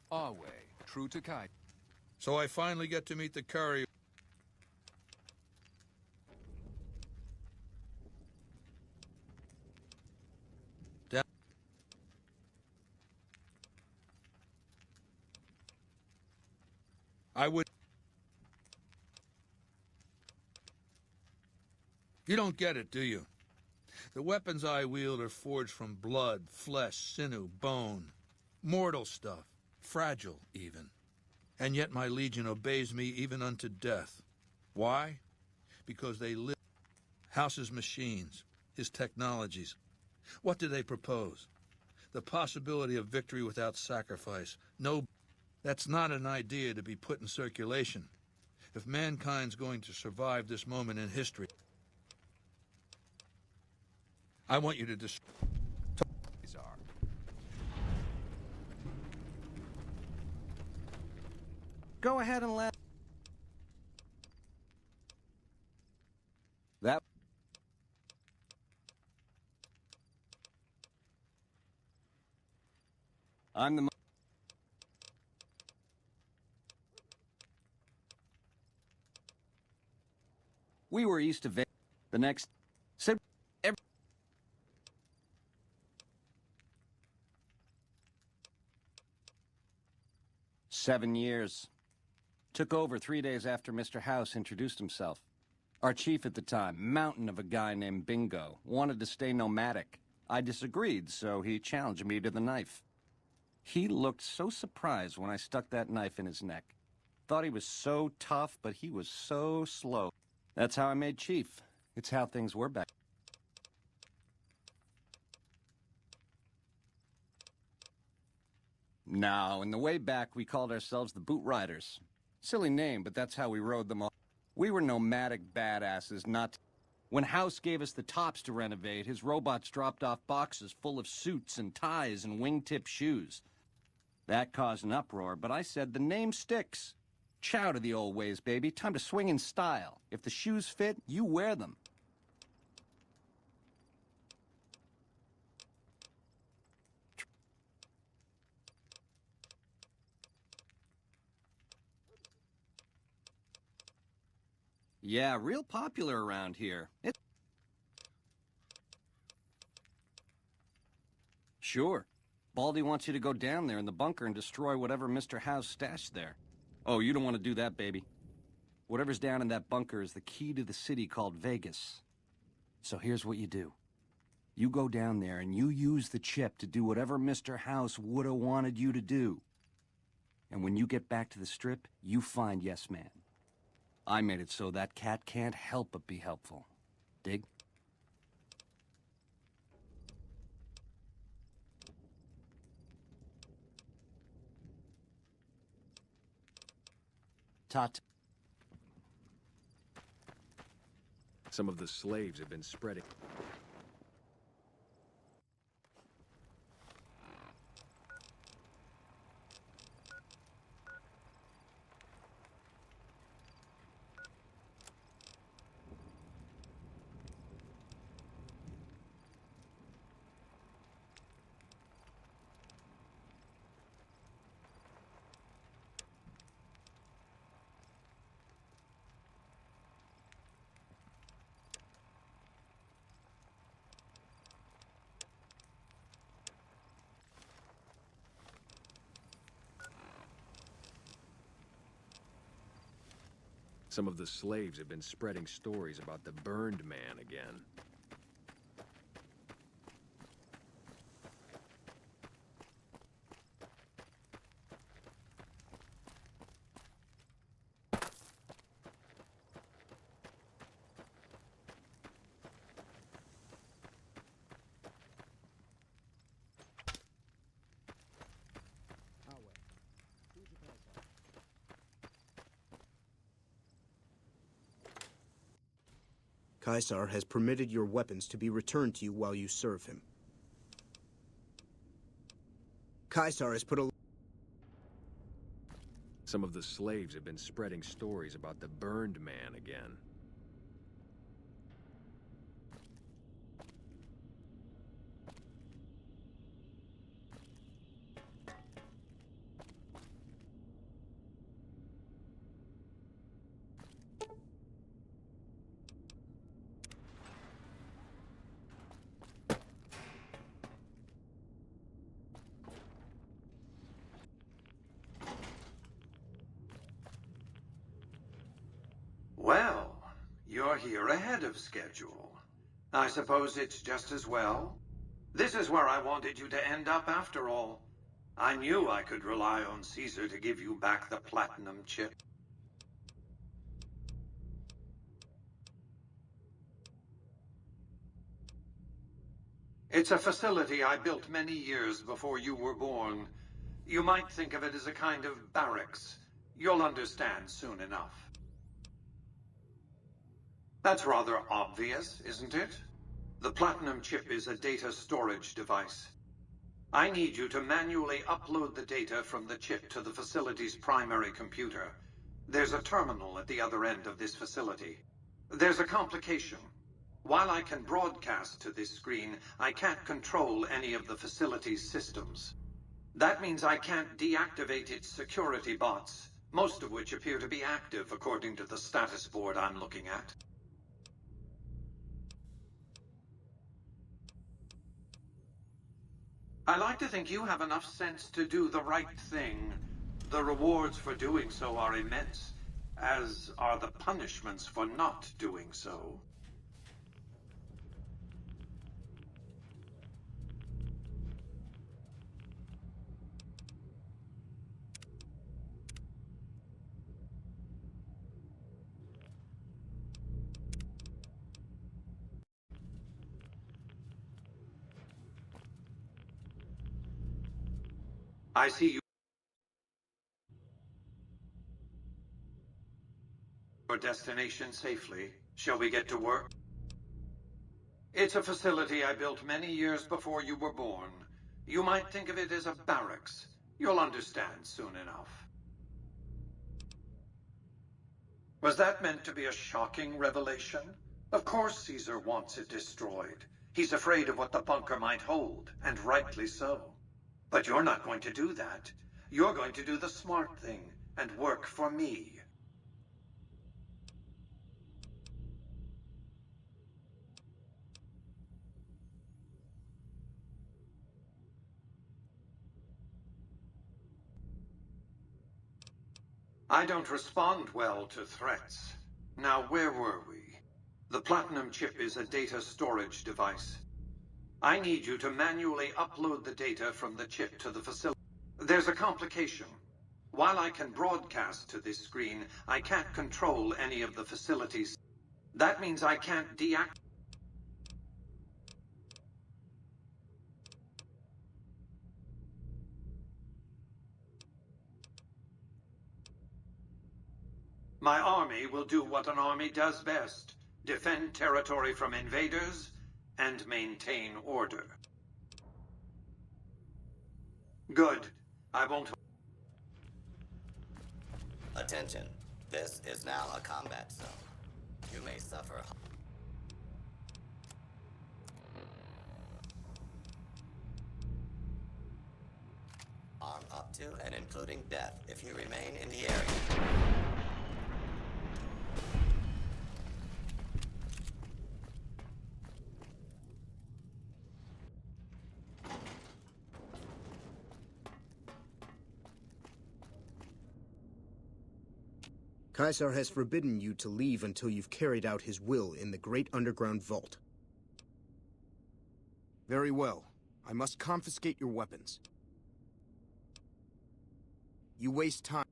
Our way, true to Kai. So I finally get to meet the courier. Down. I would. You don't get it, do you? The weapons I wield are forged from blood, flesh, sinew, bone. Mortal stuff. Fragile, even. And yet my legion obeys me even unto death. Why? Because they live. House's machines, his technologies. What do they propose? The possibility of victory without sacrifice. No, that's not an idea to be put in circulation. If mankind's going to survive this moment in history, I want you to destroy Caesar. Go ahead and let... That... I'm the... We were east of Vegas. The next... Said... 7 years. Took over 3 days after Mr. House introduced himself. Our chief at the time, mountain of a guy named Bingo, wanted to stay nomadic. I disagreed, so he challenged me to the knife. He looked so surprised when I stuck that knife in his neck. Thought he was so tough, but he was so slow. That's how I made chief. It's how things were back. Now, in the way back, we called ourselves the Boot Riders. Silly name, but that's how we rode them all. We were nomadic badasses, not... When House gave us the tops to renovate, his robots dropped off boxes full of suits and ties and wingtip shoes. That caused an uproar, but I said the name sticks. Chow to the old ways, baby. Time to swing in style. If the shoes fit, you wear them. Yeah, real popular around here. Sure. Baldy wants you to go down there in the bunker and destroy whatever Mr. House stashed there. Oh, you don't want to do that, baby. Whatever's down in that bunker is the key to the city called Vegas. So here's what you do. You go down there and you use the chip to do whatever Mr. House would have wanted you to do. And when you get back to the Strip, you find Yes Man. I made it so that cat can't help but be helpful. Dig? Tot. Some of the slaves have been spreading. Some of the slaves have been spreading stories about the Burned Man again. Caesar has permitted your weapons to be returned to you while you serve him. Caesar has put a... Some of the slaves have been spreading stories about the Burned Man again. Well, you're here ahead of schedule. I suppose it's just as well. This is where I wanted you to end up after all. I knew I could rely on Caesar to give you back the platinum chip. It's a facility I built many years before you were born. You might think of it as a kind of barracks. You'll understand soon enough. That's rather obvious, isn't it? The Platinum chip is a data storage device. I need you to manually upload the data from the chip to the facility's primary computer. There's a terminal at the other end of this facility. There's a complication. While I can broadcast to this screen, I can't control any of the facility's systems. That means I can't deactivate its security bots, most of which appear to be active according to the status board I'm looking at. I like to think you have enough sense to do the right thing. The rewards for doing so are immense, as are the punishments for not doing so. I see you. Your destination safely. Shall we get to work? It's a facility I built many years before you were born. You might think of it as a barracks. You'll understand soon enough. Was that meant to be a shocking revelation? Of course Caesar wants it destroyed. He's afraid of what the bunker might hold, and rightly so. But you're not going to do that. You're going to do the smart thing and work for me. I don't respond well to threats. Now, where were we? The Platinum chip is a data storage device. I need you to manually upload the data from the chip to the facility. There's a complication. While I can broadcast to this screen, I can't control any of the facilities. That means I can't deactivate. My army will do what an army does best: defend territory from invaders and maintain order. Good. I won't... Attention. This is now a combat zone. You may suffer... harm up to and including death if you remain in the area. Caesar has forbidden you to leave until you've carried out his will in the great underground vault. Very well. I must confiscate your weapons. You waste time.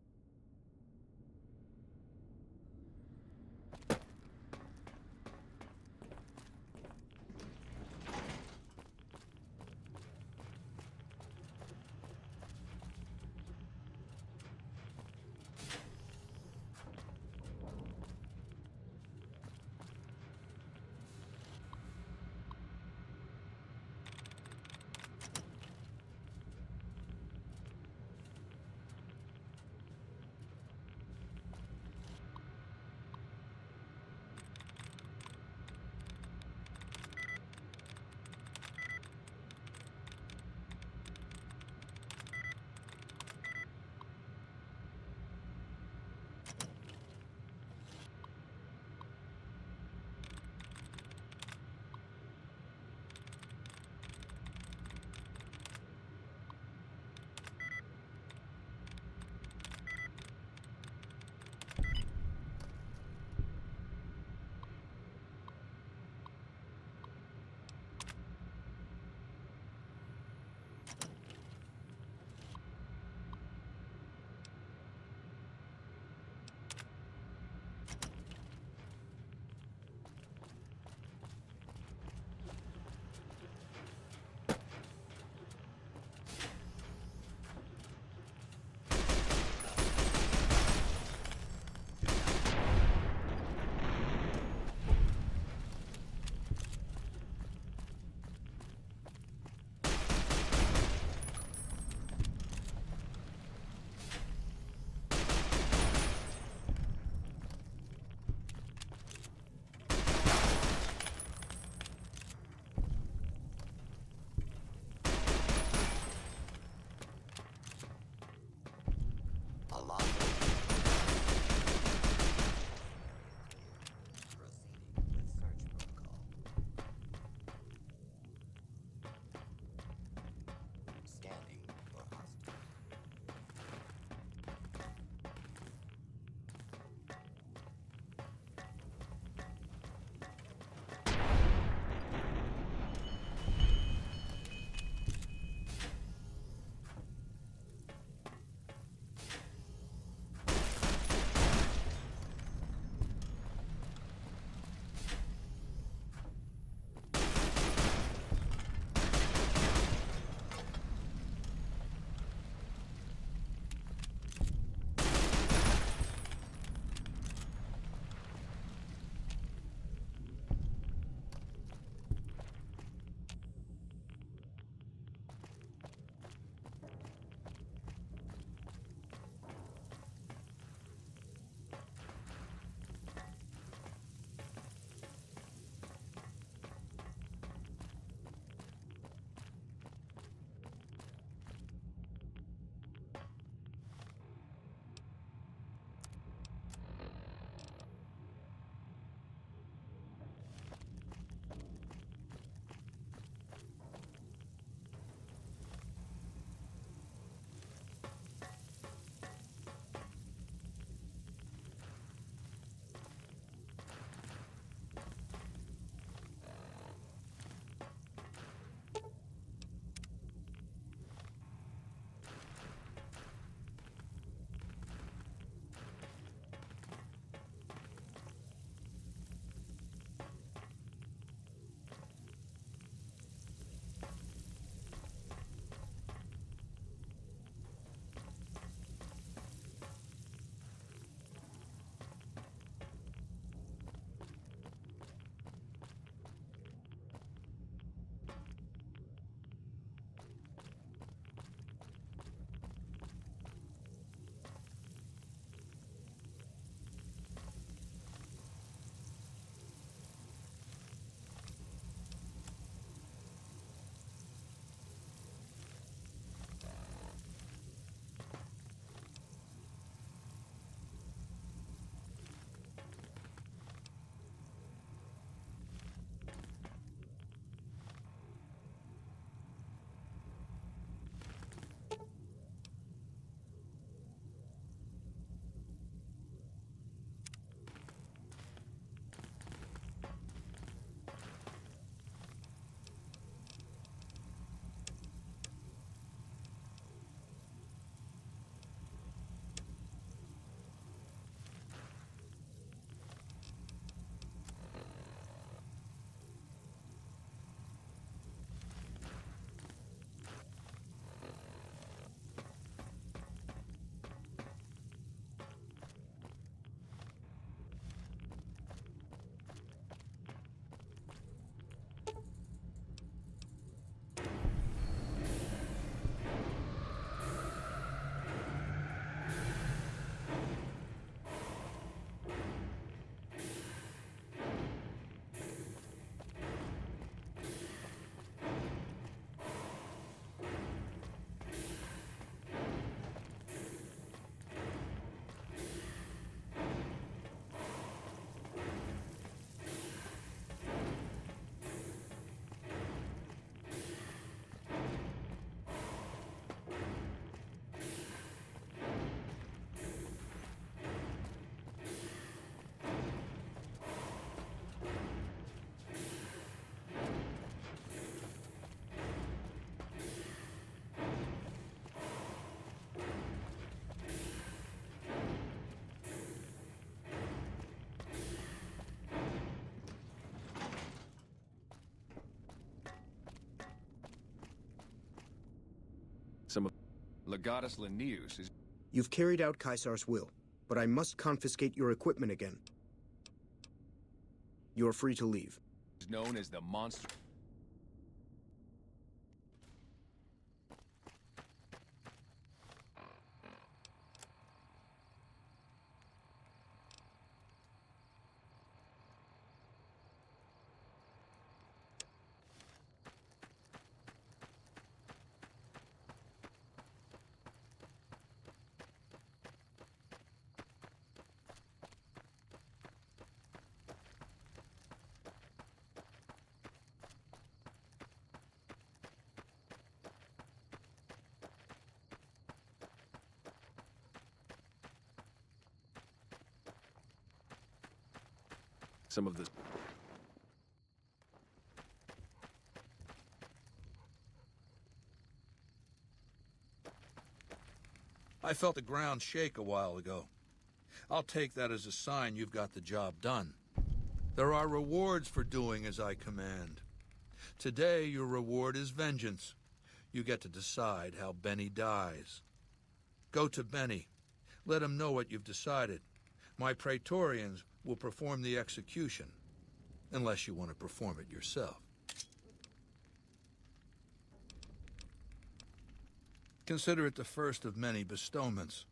Some of Legatus Linnaeus is You've carried out Caesar's will, but I must confiscate your equipment again. You're free to leave. known as the monster. Some of the I felt the ground shake a while ago. I'll take that as a sign you've got the job done. There are rewards for doing as I command. Today, your reward is vengeance. You get to decide how Benny dies. Go to Benny. Let him know what you've decided. My Praetorians will perform the execution, unless you want to perform it yourself. Consider it the first of many bestowments.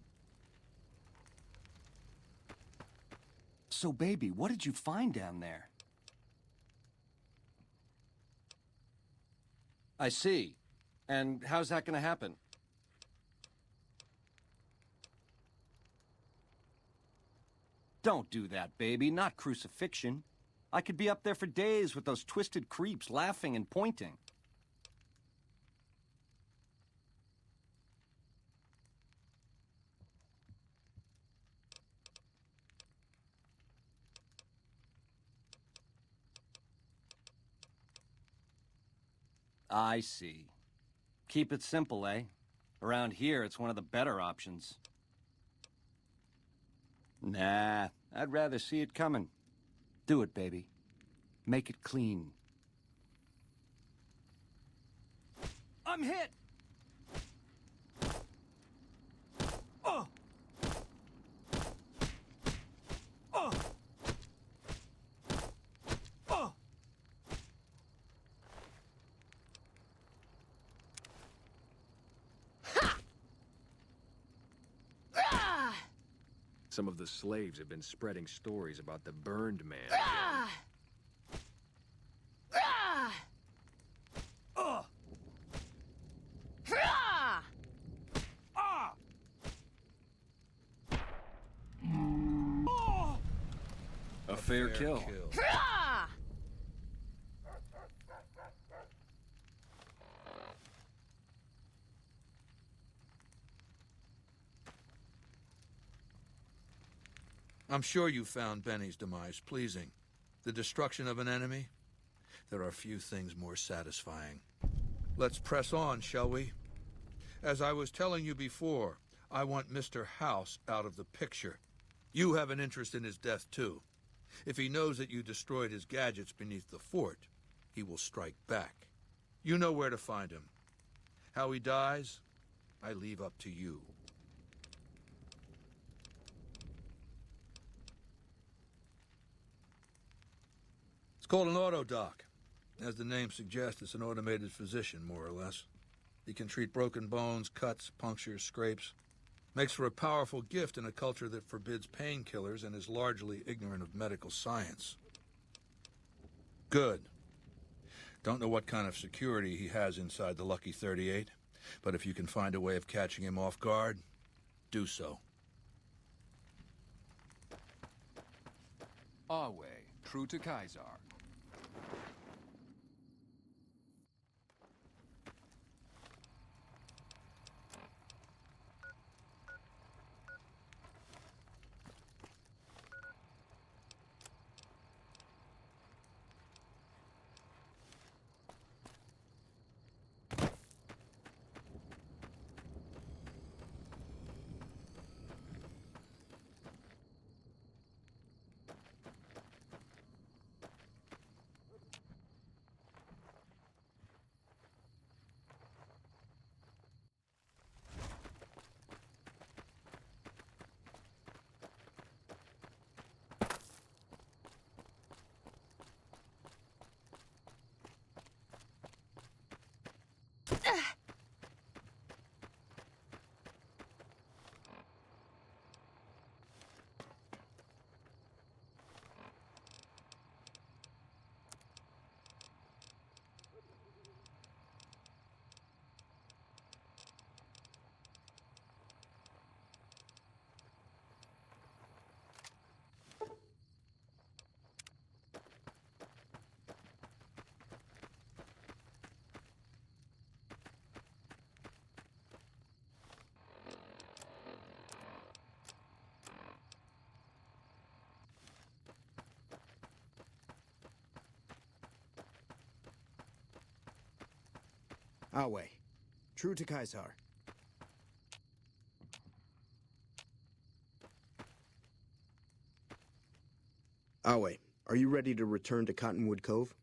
So, baby, what did you find down there? I see. And how's that gonna happen? Don't do that, baby. Not crucifixion. I could be up there for days with those twisted creeps laughing and pointing. I see. Keep it simple, eh? Around here, it's one of the better options. Nah, I'd rather see it coming. Do it, baby. Make it clean. I'm hit! Oh! Oh! Oh! Some of the slaves have been spreading stories about the burned man. A fair kill. I'm sure you found Benny's demise pleasing. The destruction of an enemy? There are few things more satisfying. Let's press on, shall we? As I was telling you before, I want Mr. House out of the picture. You have an interest in his death, too. If he knows that you destroyed his gadgets beneath the fort, he will strike back. You know where to find him. How he dies, I leave up to you. It's called an autodoc. As the name suggests, it's an automated physician, more or less. He can treat broken bones, cuts, punctures, scrapes. Makes for a powerful gift in a culture that forbids painkillers and is largely ignorant of medical science. Good. Don't know what kind of security he has inside the Lucky 38, but if you can find a way of catching him off guard, do so. Our way, true to Caesar. Awe. True to Caesar. Awe, are you ready to return to Cottonwood Cove?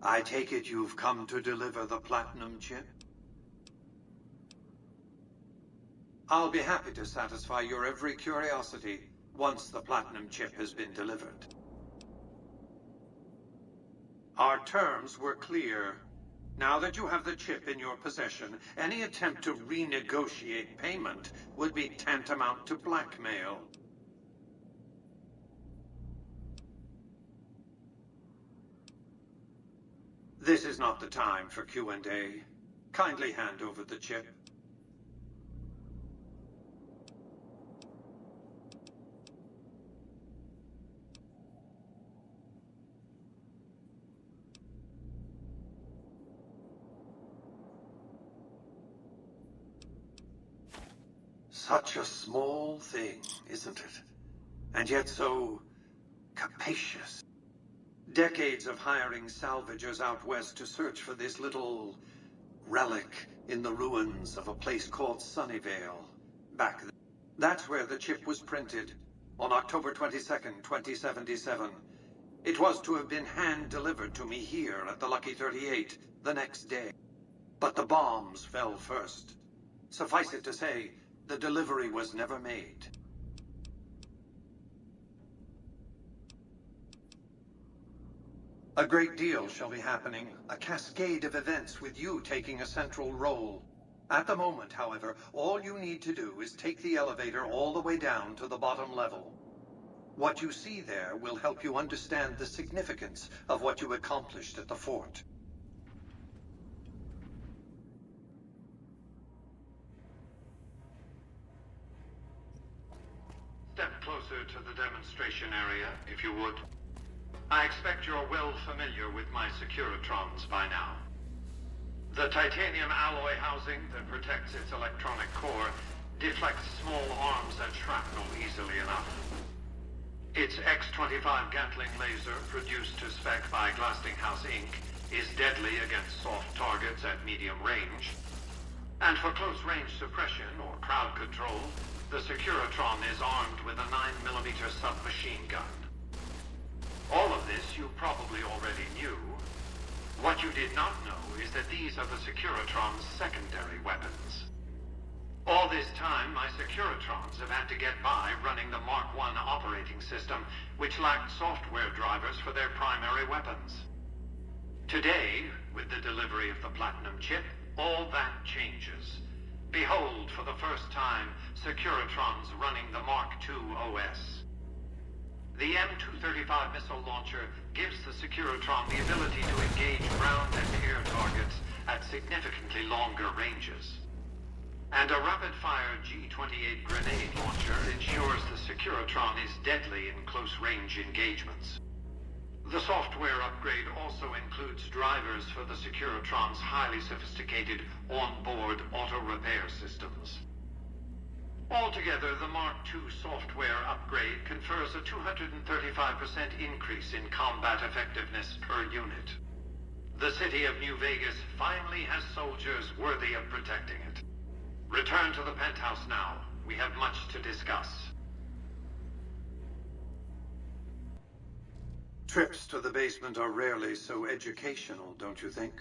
I take it you've come to deliver the Platinum Chip? I'll be happy to satisfy your every curiosity once the Platinum Chip has been delivered. Our terms were clear. Now that you have the chip in your possession, any attempt to renegotiate payment would be tantamount to blackmail. This is not the time for Q&A. Kindly hand over the chip. Such a small thing, isn't it? And yet so capacious. Decades of hiring salvagers out west to search for this little relic in the ruins of a place called Sunnyvale. Back then. That's where the chip was printed, on October 22nd, 2077. It was to have been hand-delivered to me here at the Lucky 38 the next day. But the bombs fell first. Suffice it to say, the delivery was never made. A great deal shall be happening, a cascade of events with you taking a central role. At the moment, however, all you need to do is take the elevator all the way down to the bottom level. What you see there will help you understand the significance of what you accomplished at the fort. Step closer to the demonstration area, if you would. I expect you're well familiar with my Securitrons by now. The titanium alloy housing that protects its electronic core deflects small arms and shrapnel easily enough. Its X-25 Gatling laser, produced to spec by Glastinghouse Inc., is deadly against soft targets at medium range. And for close-range suppression or crowd control, the Securitron is armed with a 9mm submachine gun. All of this you probably already knew. What you did not know is that these are the Securitron's secondary weapons. All this time, my Securitrons have had to get by running the Mark I operating system, which lacked software drivers for their primary weapons. Today, with the delivery of the Platinum Chip, all that changes. Behold, for the first time, Securitrons running the Mark II OS. The M235 missile launcher gives the Securitron the ability to engage ground and air targets at significantly longer ranges. And a rapid-fire G-28 grenade launcher ensures the Securitron is deadly in close-range engagements. The software upgrade also includes drivers for the Securitron's highly sophisticated on-board auto-repair systems. Altogether, the Mark II software upgrade confers a 235% increase in combat effectiveness per unit. The city of New Vegas finally has soldiers worthy of protecting it. Return to the penthouse now. We have much to discuss. Trips to the basement are rarely so educational, don't you think?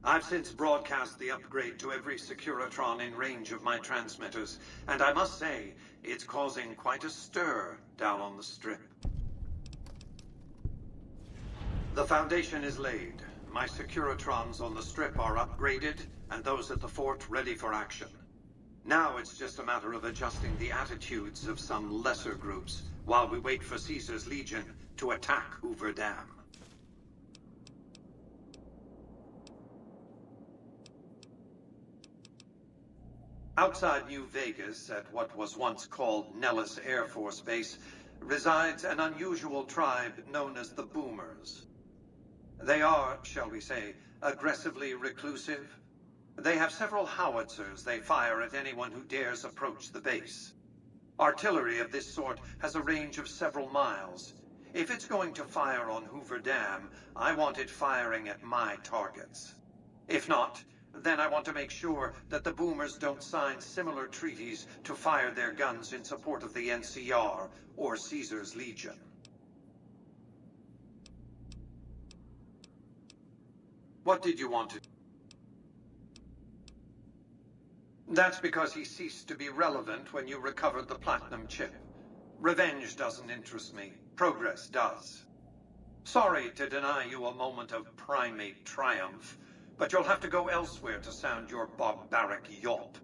I've since broadcast the upgrade to every Securitron in range of my transmitters, and I must say, it's causing quite a stir down on the Strip. The foundation is laid. My Securitrons on the Strip are upgraded, and those at the fort ready for action. Now it's just a matter of adjusting the attitudes of some lesser groups, while we wait for Caesar's Legion to attack Hoover Dam. Outside New Vegas, at what was once called Nellis Air Force Base, resides an unusual tribe known as the Boomers. They are, shall we say, aggressively reclusive. They have several howitzers they fire at anyone who dares approach the base. Artillery of this sort has a range of several miles. If it's going to fire on Hoover Dam, I want it firing at my targets. If not, then I want to make sure that the Boomers don't sign similar treaties to fire their guns in support of the NCR or Caesar's Legion. What did you want to... That's because he ceased to be relevant when you recovered the platinum chip. Revenge doesn't interest me. Progress does. Sorry to deny you a moment of primate triumph, but you'll have to go elsewhere to sound your barbaric yawp.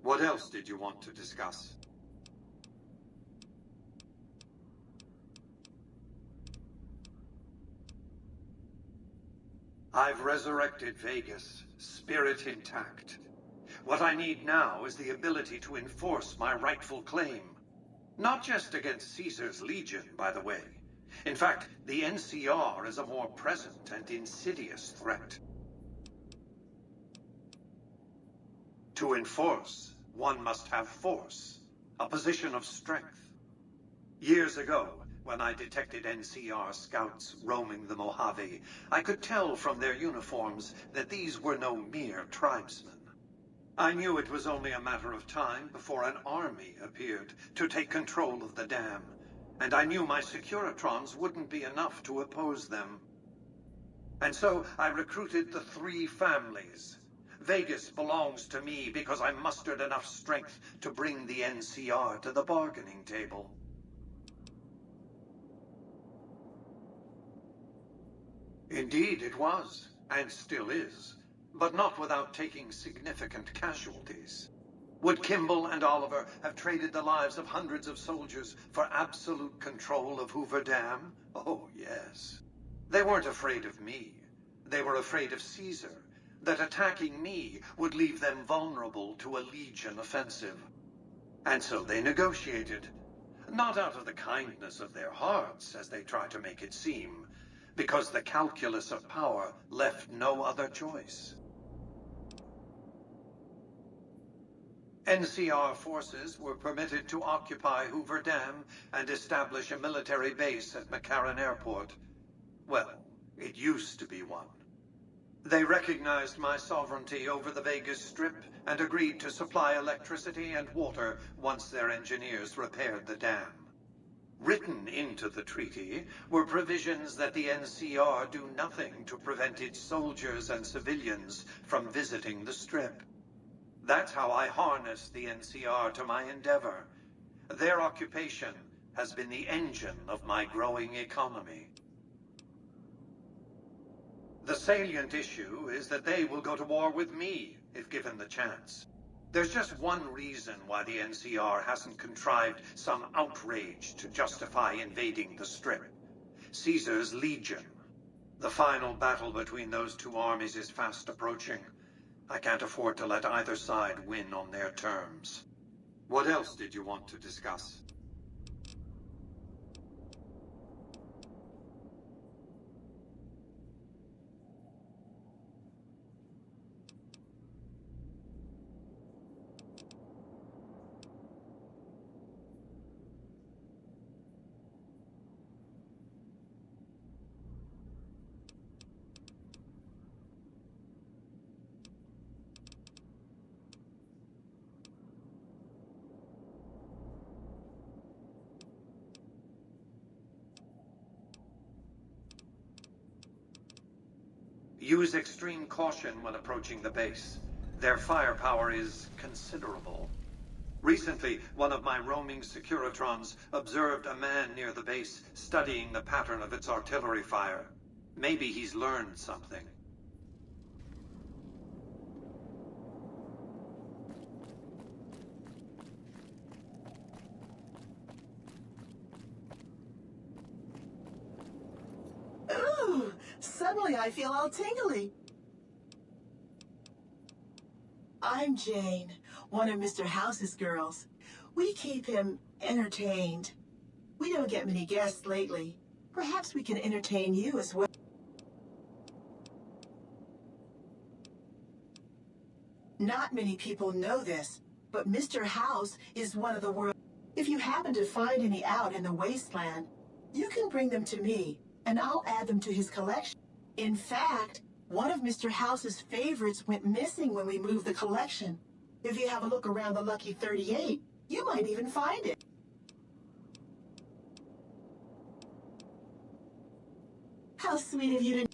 What else did you want to discuss? I've resurrected Vegas, spirit intact. What I need now is the ability to enforce my rightful claim. Not just against Caesar's Legion, by the way. In fact, the NCR is a more present and insidious threat. To enforce, one must have force, a position of strength. Years ago, when I detected NCR scouts roaming the Mojave, I could tell from their uniforms that these were no mere tribesmen. I knew it was only a matter of time before an army appeared to take control of the dam, and I knew my Securitrons wouldn't be enough to oppose them. And so I recruited the 3 families. Vegas belongs to me because I mustered enough strength to bring the NCR to the bargaining table. Indeed it was, and still is, but not without taking significant casualties. Would Kimball and Oliver have traded the lives of hundreds of soldiers for absolute control of Hoover Dam? Oh, yes. They weren't afraid of me. They were afraid of Caesar, that attacking me would leave them vulnerable to a Legion offensive. And so they negotiated. Not out of the kindness of their hearts, as they try to make it seem, because the calculus of power left no other choice. NCR forces were permitted to occupy Hoover Dam and establish a military base at McCarran Airport. Well, it used to be one. They recognized my sovereignty over the Vegas Strip and agreed to supply electricity and water once their engineers repaired the dam. Written into the treaty were provisions that the NCR do nothing to prevent its soldiers and civilians from visiting the Strip. That's how I harnessed the NCR to my endeavor. Their occupation has been the engine of my growing economy. The salient issue is that they will go to war with me if given the chance. There's just one reason why the NCR hasn't contrived some outrage to justify invading the Strip. Caesar's Legion. The final battle between those 2 armies is fast approaching. I can't afford to let either side win on their terms. What else did you want to discuss? Use extreme caution when approaching the base. Their firepower is considerable. Recently, one of my roaming Securitrons observed a man near the base studying the pattern of its artillery fire. Maybe he's learned something. Ooh, suddenly I feel all tingly. I'm Jane, one of Mr. House's girls. We keep him entertained. We don't get many guests lately. Perhaps we can entertain you as well. Not many people know this, but Mr. House is one of the world's... If you happen to find any out in the wasteland, you can bring them to me, and I'll add them to his collection. In fact, one of Mr. House's favorites went missing when we moved the collection. If you have a look around the Lucky 38, you might even find it. How sweet of you to...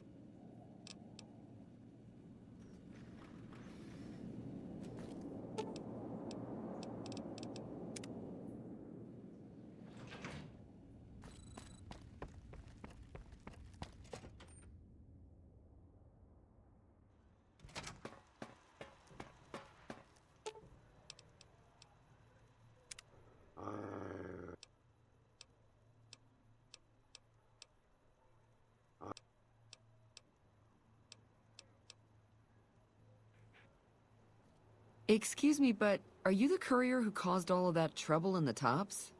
Excuse me, but are you the courier who caused all of that trouble in the tops?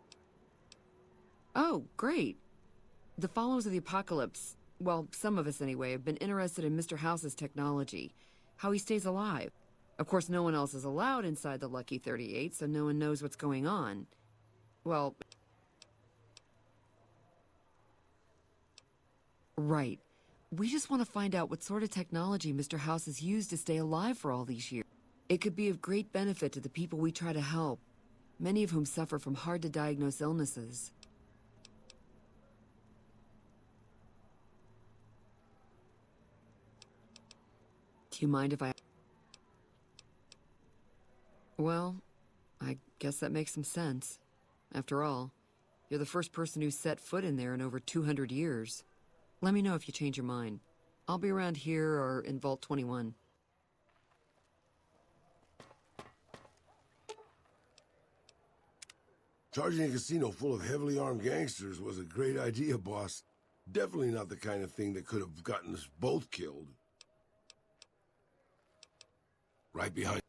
Oh, great. The followers of the apocalypse, well, some of us anyway, have been interested in Mr. House's technology, how he stays alive. Of course, no one else is allowed inside the Lucky 38, so no one knows what's going on. Well... Right. We just want to find out what sort of technology Mr. House has used to stay alive for all these years. It could be of great benefit to the people we try to help, many of whom suffer from hard-to-diagnose illnesses. Do you mind if I... Well, I guess that makes some sense. After all, you're the first person who's set foot in there in over 200 years. Let me know if you change your mind. I'll be around here or in Vault 21. Charging a casino full of heavily armed gangsters was a great idea, boss. Definitely not the kind of thing that could have gotten us both killed. Right behind.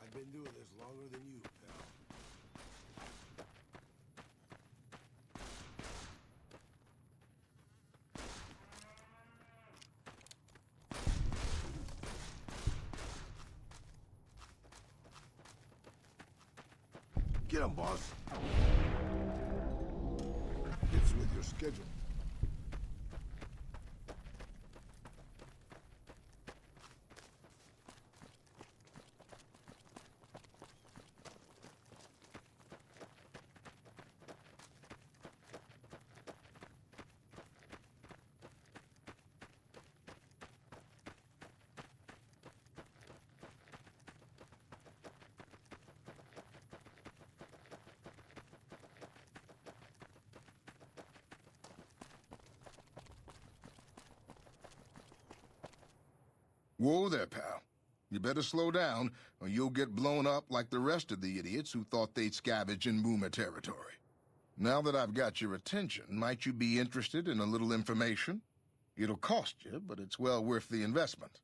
I've been doing this longer than you, pal. Get him, boss. Fits with your schedule. Whoa there, pal. You better slow down, or you'll get blown up like the rest of the idiots who thought they'd scavenge in Boomer territory. Now that I've got your attention, might you be interested in a little information? It'll cost you, but it's well worth the investment.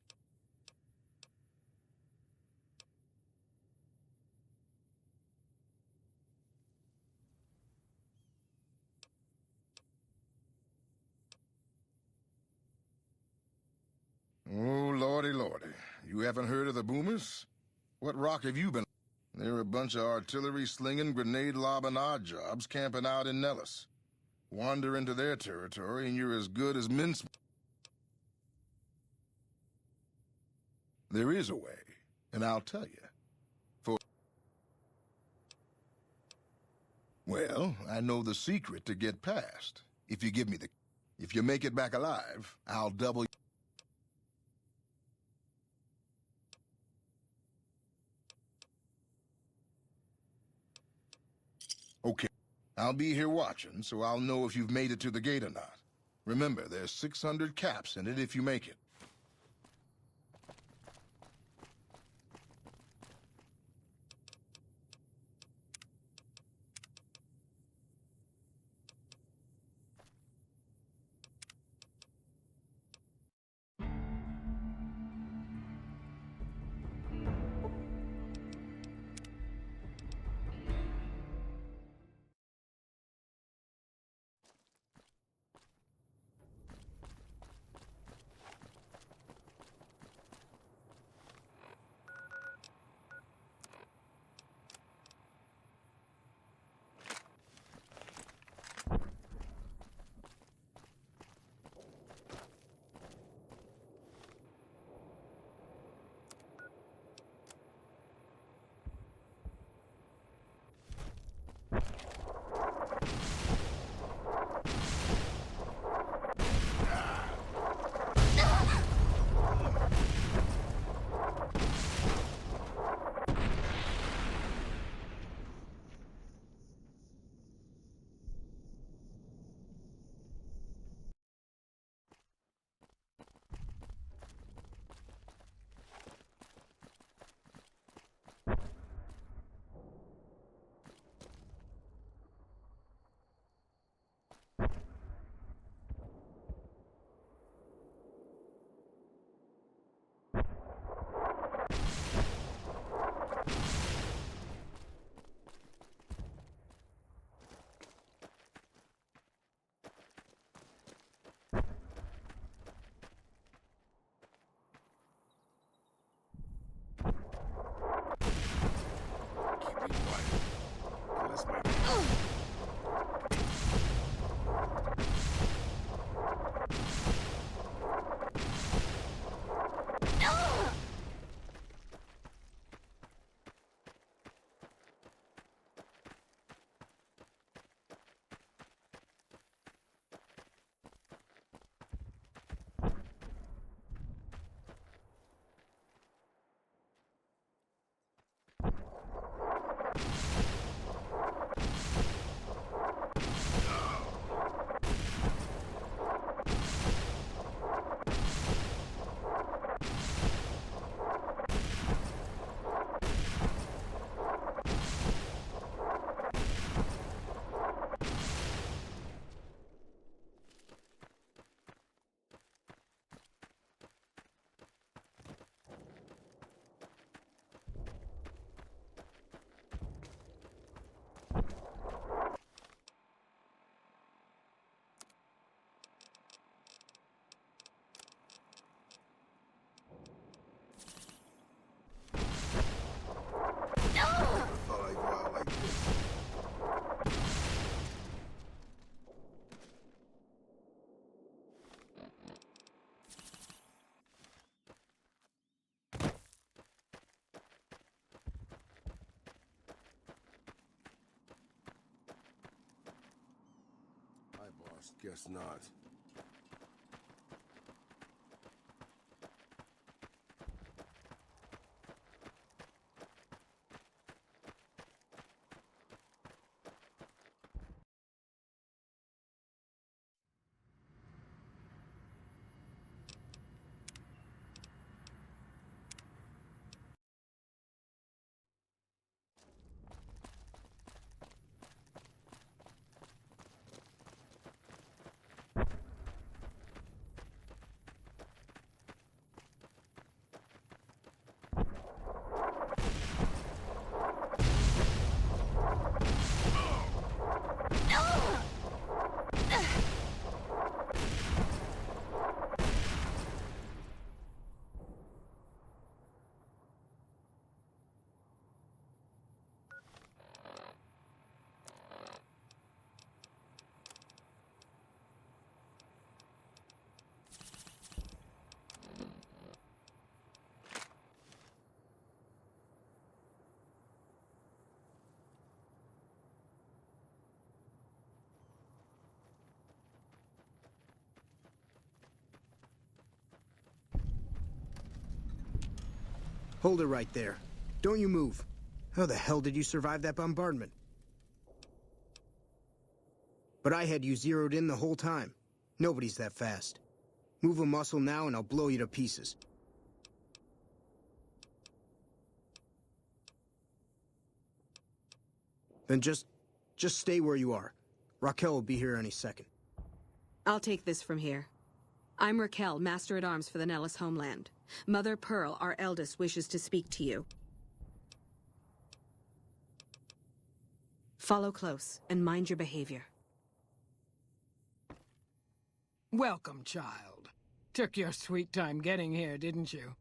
Oh, lordy, lordy. You haven't heard of the Boomers? What rock have you been? They're a bunch of artillery-slinging, grenade-lobbing odd jobs camping out in Nellis. Wander into their territory and you're as good as mincemeat. There is a way, and I'll tell you. Well, I know the secret to get past. If you give me the... If you make it back alive, I'll double... Okay. I'll be here watching, so I'll know if you've made it to the gate or not. Remember, there's 600 caps in it if you make it. Guess not. Hold it right there. Don't you move. How the hell did you survive that bombardment? But I had you zeroed in the whole time. Nobody's that fast. Move a muscle now and I'll blow you to pieces. Then just stay where you are. Raquel will be here any second. I'll take this from here. I'm Raquel, Master-at-Arms for the Nellis homeland. Mother Pearl, our eldest, wishes to speak to you. Follow close and mind your behavior. Welcome, child. Took your sweet time getting here, didn't you?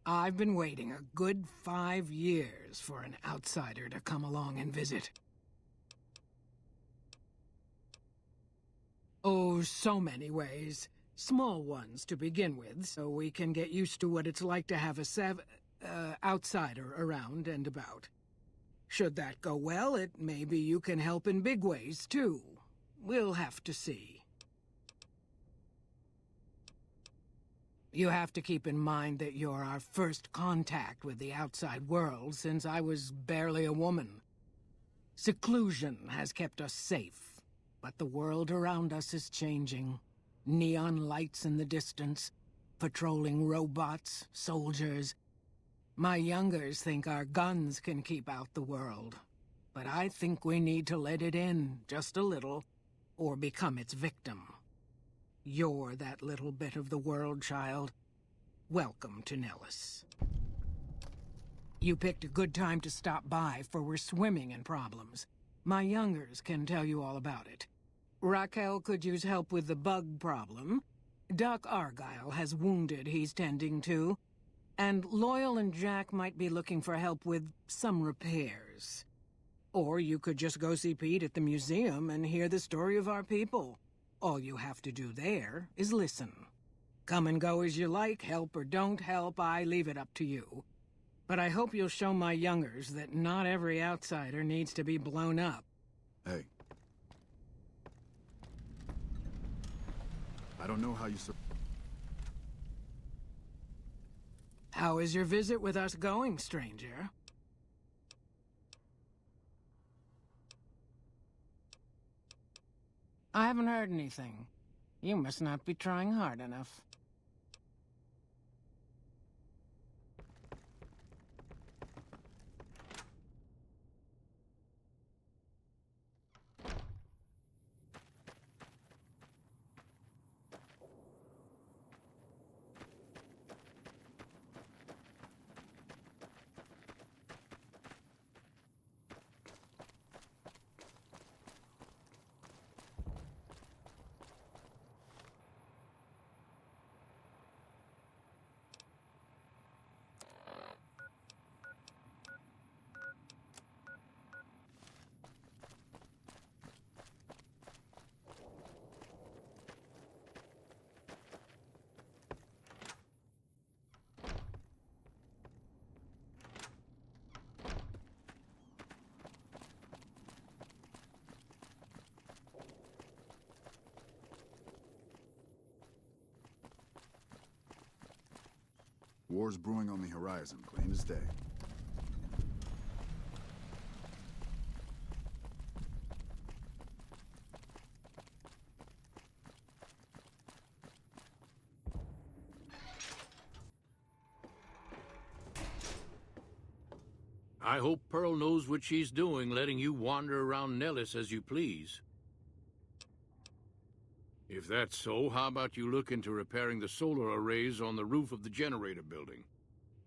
I've been waiting a good 5 years for an outsider to come along and visit. Oh, so many ways. Small ones to begin with, so we can get used to what it's like to have a outsider around and about. Should that go well, maybe you can help in big ways, too. We'll have to see. You have to keep in mind that you're our first contact with the outside world since I was barely a woman. Seclusion has kept us safe, but the world around us is changing. Neon lights in the distance, patrolling robots, soldiers. My youngers think our guns can keep out the world, but I think we need to let it in just a little, or become its victim. You're that little bit of the world, child. Welcome to Nellis. You picked a good time to stop by, for we're swimming in problems. My youngers can tell you all about it. Raquel could use help with the bug problem. Doc Argyle has wounded he's tending to. And Loyal and Jack might be looking for help with some repairs. Or you could just go see Pete at the museum and hear the story of our people. All you have to do there is listen. Come and go as you like, help or don't help, I leave it up to you. But I hope you'll show my youngers that not every outsider needs to be blown up. Hey. I don't know how you... How is your visit with us going, stranger? I haven't heard anything. You must not be trying hard enough. War's brewing on the horizon, plain as day. I hope Pearl knows what she's doing, letting you wander around Nellis as you please. If that's so, how about you look into repairing the solar arrays on the roof of the generator building?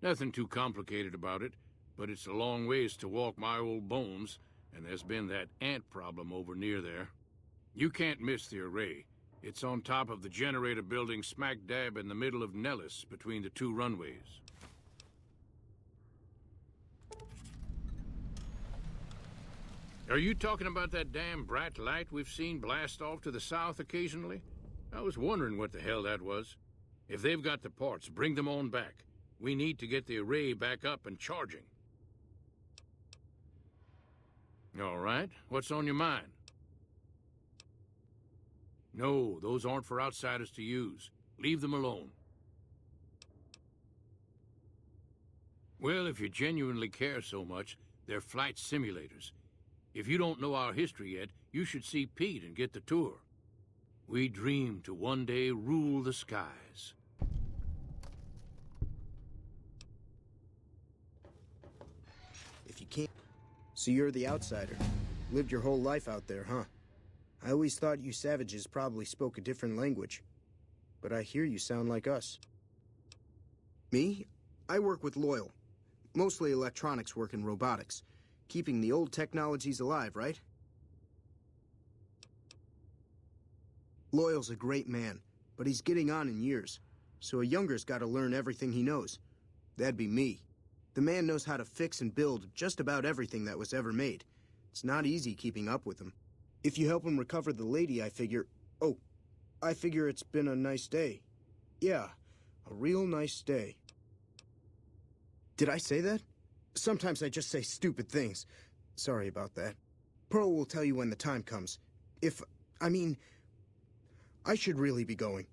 Nothing too complicated about it, but it's a long ways to walk my old bones, and there's been that ant problem over near there. You can't miss the array. It's on top of the generator building smack dab in the middle of Nellis, between the two runways. Are you talking about that damn bright light we've seen blast off to the south occasionally? I was wondering what the hell that was. If they've got the parts, bring them on back. We need to get the array back up and charging. All right, what's on your mind? No, those aren't for outsiders to use. Leave them alone. Well, if you genuinely care so much, they're flight simulators. If you don't know our history yet, you should see Pete and get the tour. We dream to one day rule the skies. If you can't... So you're the outsider. Lived your whole life out there, huh? I always thought you savages probably spoke a different language. But I hear you sound like us. Me? I work with Loyal. Mostly electronics work and robotics. Keeping the old technologies alive, right? Loyal's a great man, but he's getting on in years. So a younger's gotta learn everything he knows. That'd be me. The man knows how to fix and build just about everything that was ever made. It's not easy keeping up with him. If you help him recover the lady, I figure... Oh, I figure it's been a nice day. Yeah, a real nice day. Did I say that? Sometimes I just say stupid things. Sorry about that. Pearl will tell you when the time comes. I should really be going.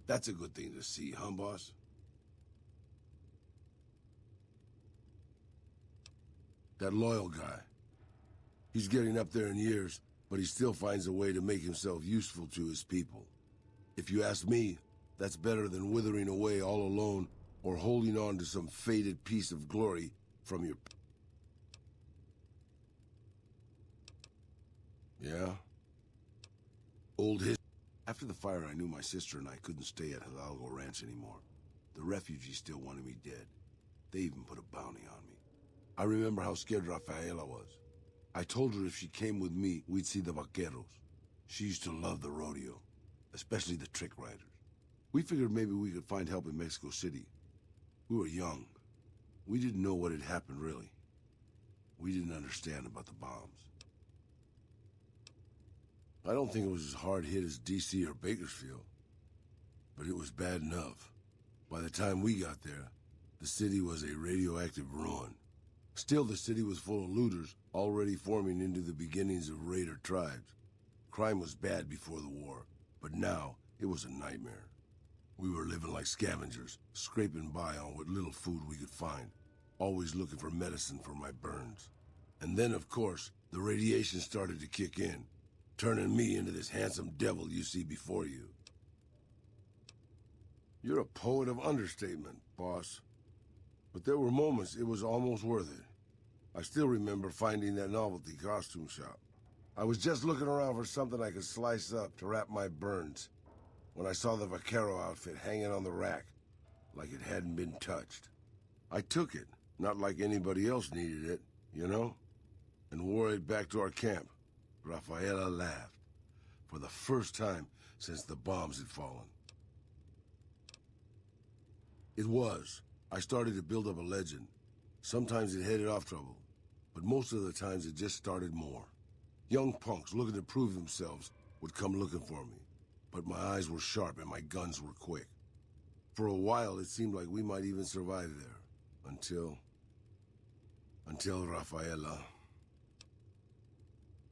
That's a good thing to see, huh, boss? That Loyal guy. He's getting up there in years, but he still finds a way to make himself useful to his people. If you ask me, that's better than withering away all alone or holding on to some faded piece of glory from your... Yeah? Old history. After the fire, I knew my sister and I couldn't stay at Hidalgo Ranch anymore. The refugees still wanted me dead. They even put a bounty on me. I remember how scared Rafaela was. I told her if she came with me, we'd see the vaqueros. She used to love the rodeo, especially the trick riders. We figured maybe we could find help in Mexico City. We were young. We didn't know what had happened, really. We didn't understand about the bombs. I don't think it was as hard hit as D.C. or Bakersfield, but it was bad enough. By the time we got there, the city was a radioactive ruin. Still, the city was full of looters, already forming into the beginnings of raider tribes. Crime was bad before the war, but now it was a nightmare. We were living like scavengers, scraping by on what little food we could find, always looking for medicine for my burns. And then, of course, the radiation started to kick in, turning me into this handsome devil you see before you. You're a poet of understatement, boss. But there were moments it was almost worth it. I still remember finding that novelty costume shop. I was just looking around for something I could slice up to wrap my burns when I saw the vaquero outfit hanging on the rack like it hadn't been touched. I took it, not like anybody else needed it, you know, and wore it back to our camp. Rafaela laughed, for the first time since the bombs had fallen. It was. I started to build up a legend. Sometimes it headed off trouble, but most of the times it just started more. Young punks looking to prove themselves would come looking for me, but my eyes were sharp and my guns were quick. For a while, it seemed like we might even survive there, until Rafaela.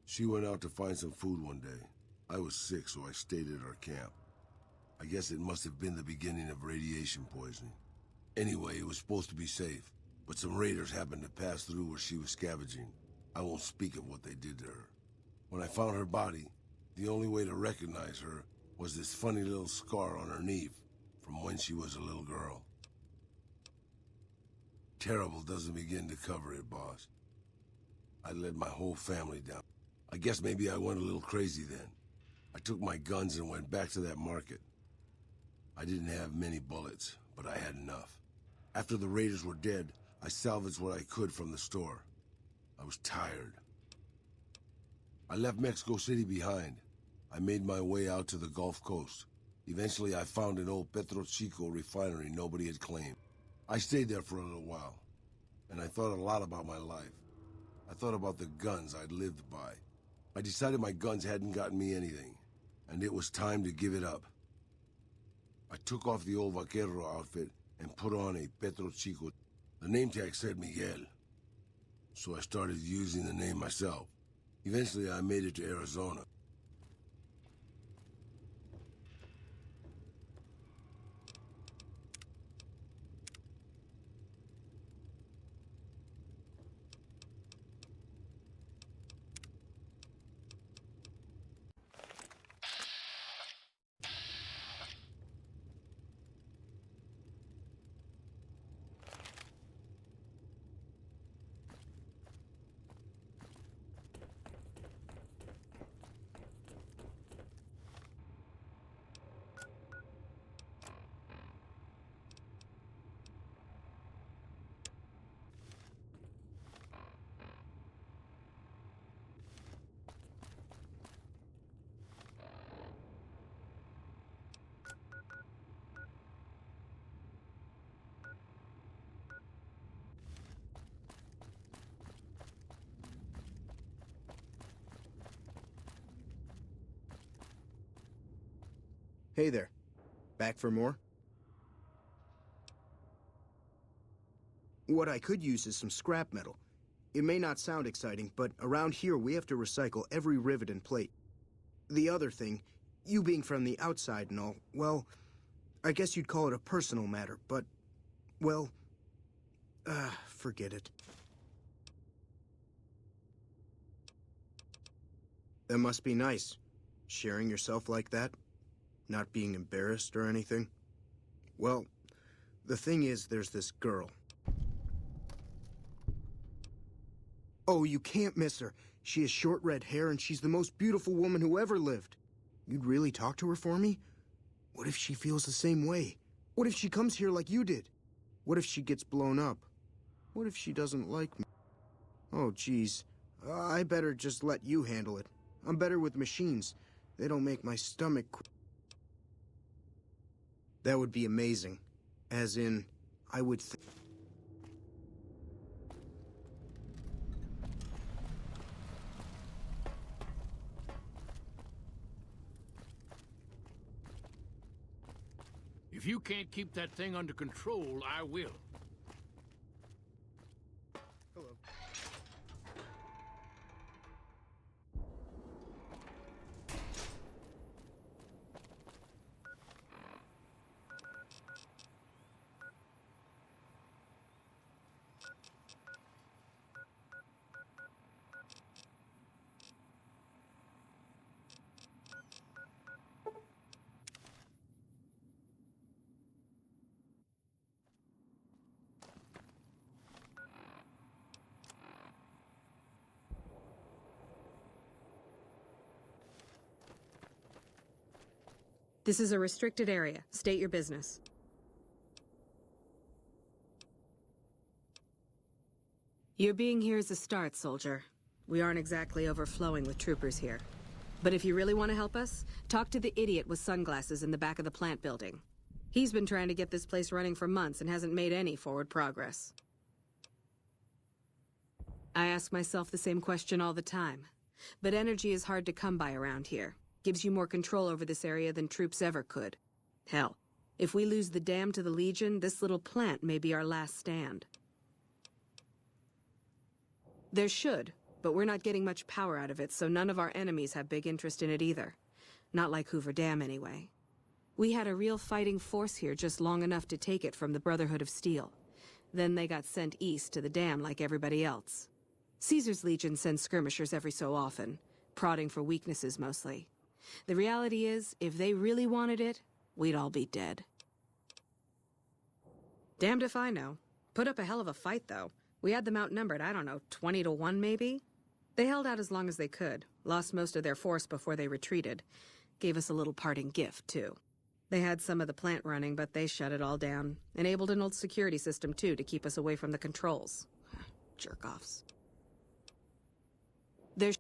She went out to find some food one day. I was sick, so I stayed at our camp. I guess it must have been the beginning of radiation poisoning. Anyway, it was supposed to be safe, but some raiders happened to pass through where she was scavenging. I won't speak of what they did to her. When I found her body, the only way to recognize her was this funny little scar on her knee from when she was a little girl. Terrible doesn't begin to cover it, boss. I led my whole family down. I guess maybe I went a little crazy then. I took my guns and went back to that market. I didn't have many bullets, but I had enough. After the raiders were dead, I salvaged what I could from the store. I was tired. I left Mexico City behind. I made my way out to the Gulf Coast. Eventually, I found an old Petro Chico refinery nobody had claimed. I stayed there for a little while, and I thought a lot about my life. I thought about the guns I'd lived by. I decided my guns hadn't gotten me anything, and it was time to give it up. I took off the old vaquero outfit and put on a Petro Chico. The name tag said Miguel, so I started using the name myself. Eventually, I made it to Arizona. Hey there. Back for more? What I could use is some scrap metal. It may not sound exciting, but around here we have to recycle every rivet and plate. The other thing, you being from the outside and all, well, I guess you'd call it a personal matter, but, well, forget it. That must be nice, sharing yourself like that. Not being embarrassed or anything? Well, the thing is, there's this girl. Oh, you can't miss her. She has short red hair and she's the most beautiful woman who ever lived. You'd really talk to her for me? What if she feels the same way? What if she comes here like you did? What if she gets blown up? What if she doesn't like me? Oh, geez. I better just let you handle it. I'm better with machines. They don't make my stomach... That would be amazing. As in, I would If you can't keep that thing under control, I will. Hello. This is a restricted area. State your business. Your being here is a start, soldier. We aren't exactly overflowing with troopers here. But if you really want to help us, talk to the idiot with sunglasses in the back of the plant building. He's been trying to get this place running for months and hasn't made any forward progress. I ask myself the same question all the time. But energy is hard to come by around here. Gives you more control over this area than troops ever could. Hell, if we lose the dam to the Legion, this little plant may be our last stand. There should, but we're not getting much power out of it, so none of our enemies have big interest in it either. Not like Hoover Dam, anyway. We had a real fighting force here just long enough to take it from the Brotherhood of Steel. Then they got sent east to the dam like everybody else. Caesar's Legion sends skirmishers every so often, prodding for weaknesses mostly. The reality is, if they really wanted it, we'd all be dead. Damned if I know. Put up a hell of a fight, though. We had them outnumbered, I don't know, 20-1 maybe? They held out as long as they could, lost most of their force before they retreated. Gave us a little parting gift, too. They had some of the plant running, but they shut it all down. Enabled an old security system, too, to keep us away from the controls. Jerk-offs. There's...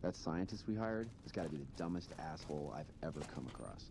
That scientist we hired has got to be the dumbest asshole I've ever come across.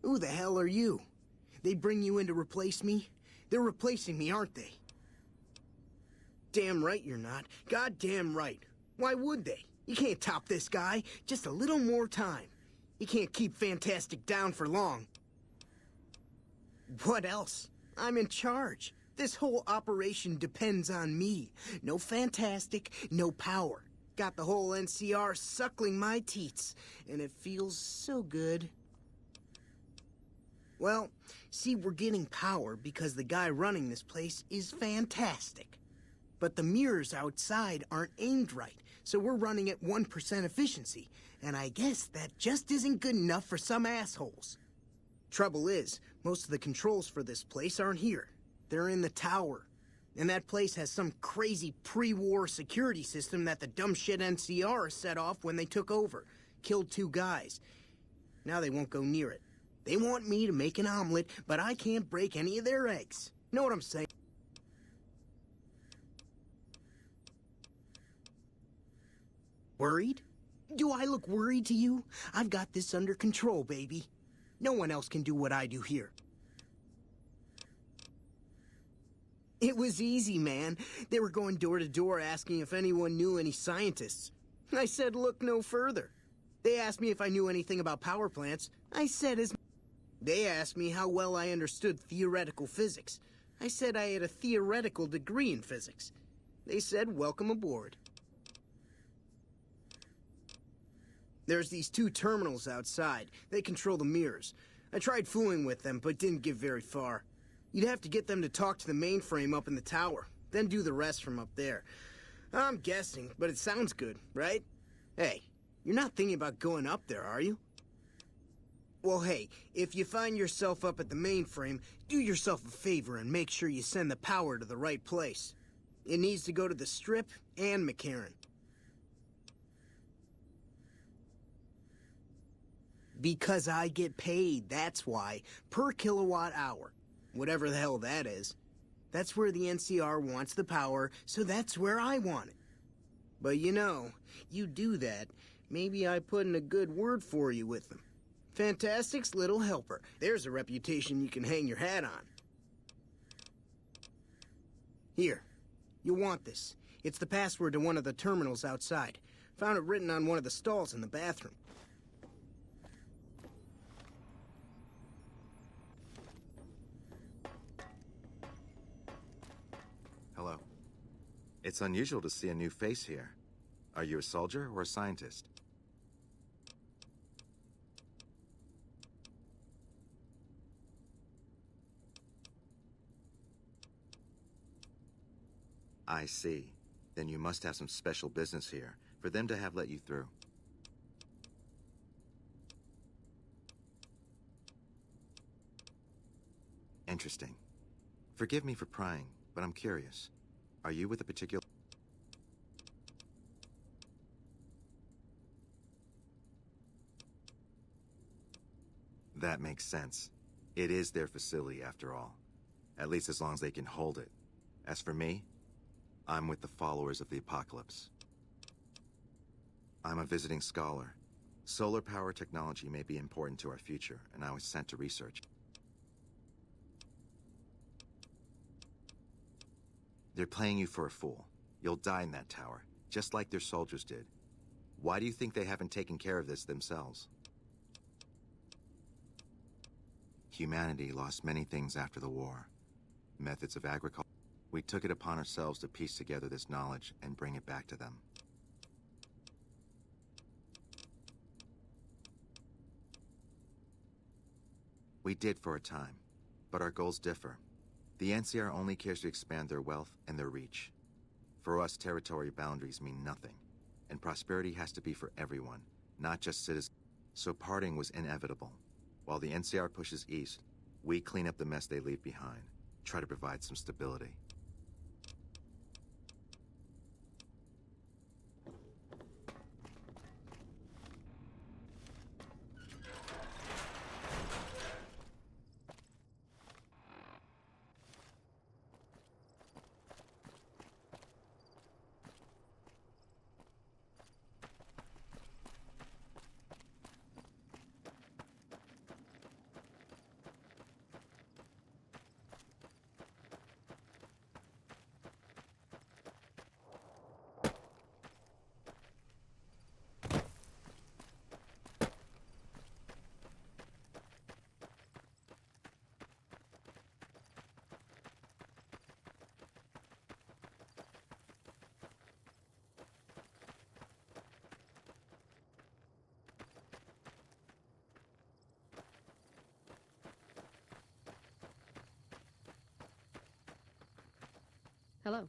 Who the hell are you? They bring you in to replace me? They're replacing me, aren't they? Damn right you're not. Goddamn right. Why would they? You can't top this guy. Just a little more time. You can't keep Fantastic down for long. What else? I'm in charge. This whole operation depends on me. No Fantastic, no power. Got the whole NCR suckling my teats, and it feels so good. Well, see, we're getting power because the guy running this place is fantastic. But the mirrors outside aren't aimed right, so we're running at 1% efficiency, and I guess that just isn't good enough for some assholes. Trouble is, most of the controls for this place aren't here. They're in the tower. And that place has some crazy pre-war security system that the dumb shit NCR set off when they took over. Killed 2 guys. Now they won't go near it. They want me to make an omelet, but I can't break any of their eggs. Know what I'm saying? Worried? Do I look worried to you? I've got this under control, baby. No one else can do what I do here. It was easy, man. They were going door to door asking if anyone knew any scientists. I said look no further. They asked me if I knew anything about power plants. I said as... They asked me how well I understood theoretical physics. I said I had a theoretical degree in physics. They said welcome aboard. There's these 2 terminals outside. They control the mirrors. I tried fooling with them, but didn't get very far. You'd have to get them to talk to the mainframe up in the tower, then do the rest from up there. I'm guessing, but it sounds good, right? Hey, you're not thinking about going up there, are you? Well, hey, if you find yourself up at the mainframe, do yourself a favor and make sure you send the power to the right place. It needs to go to the Strip and McCarran. Because I get paid, that's why. Per kilowatt hour. Whatever the hell that is. That's where the NCR wants the power, so that's where I want it. But you know, you do that, maybe I put in a good word for you with them. Fantastic's little helper. There's a reputation you can hang your hat on. Here, you'll want this. It's the password to one of the terminals outside. Found it written on one of the stalls in the bathroom. Hello. It's unusual to see a new face here. Are you a soldier or a scientist? I see. Then you must have some special business here for them to have let you through. Interesting. Forgive me for prying, but I'm curious. Are you with a particular... That makes sense. It is their facility, after all. At least as long as they can hold it. As for me, I'm with the followers of the Apocalypse. I'm a visiting scholar. Solar power technology may be important to our future, and I was sent to research. They're playing you for a fool. You'll die in that tower, just like their soldiers did. Why do you think they haven't taken care of this themselves? Humanity lost many things after the war. Methods of agriculture. We took it upon ourselves to piece together this knowledge and bring it back to them. We did for a time, but our goals differ. The NCR only cares to expand their wealth and their reach. For us, territory boundaries mean nothing, and prosperity has to be for everyone, not just citizens. So parting was inevitable. While the NCR pushes east, we clean up the mess they leave behind, try to provide some stability. Hello.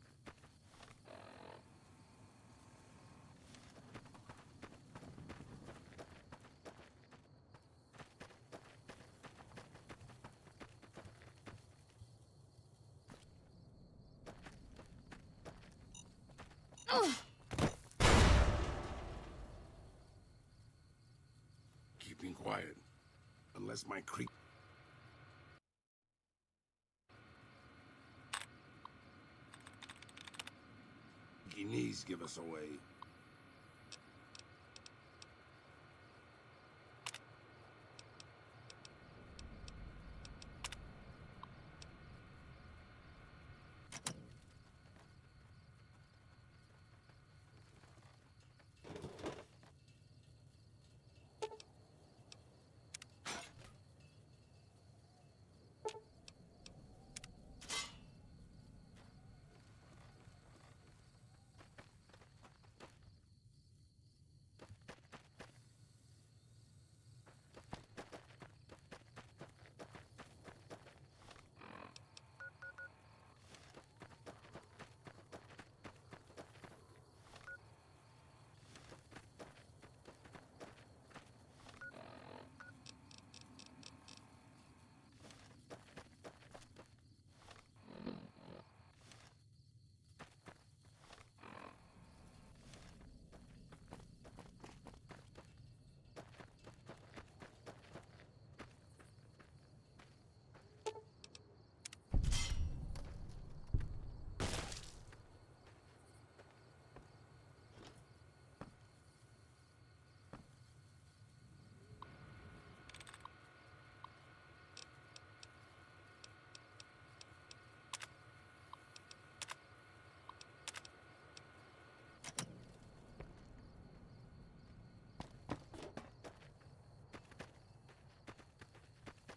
Keeping quiet. Unless my creep... knees give us away.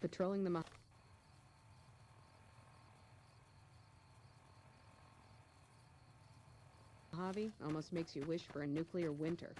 Patrolling the Mojave almost makes you wish for a nuclear winter.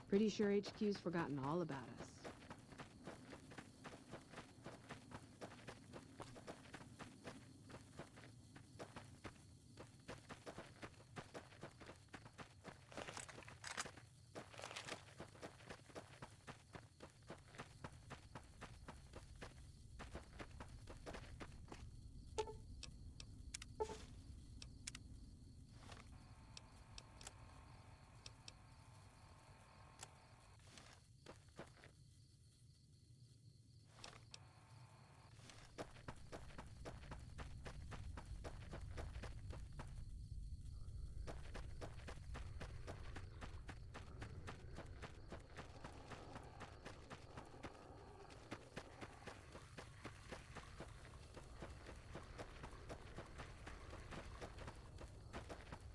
Pretty sure HQ's forgotten all about us.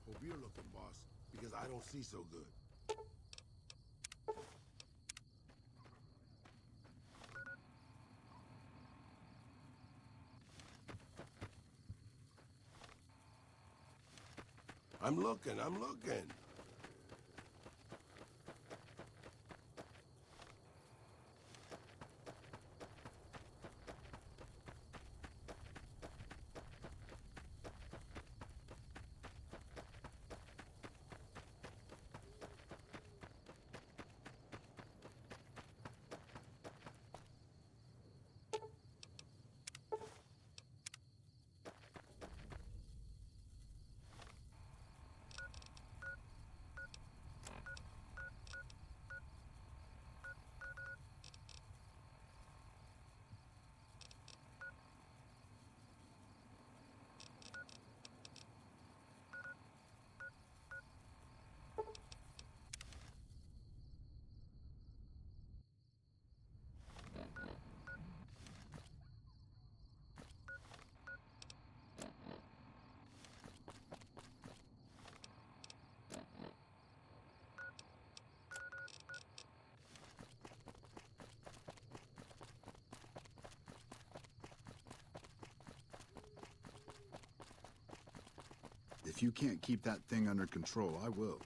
Hope you're looking, boss, because I don't see so good. I'm looking. If you can't keep that thing under control, I will.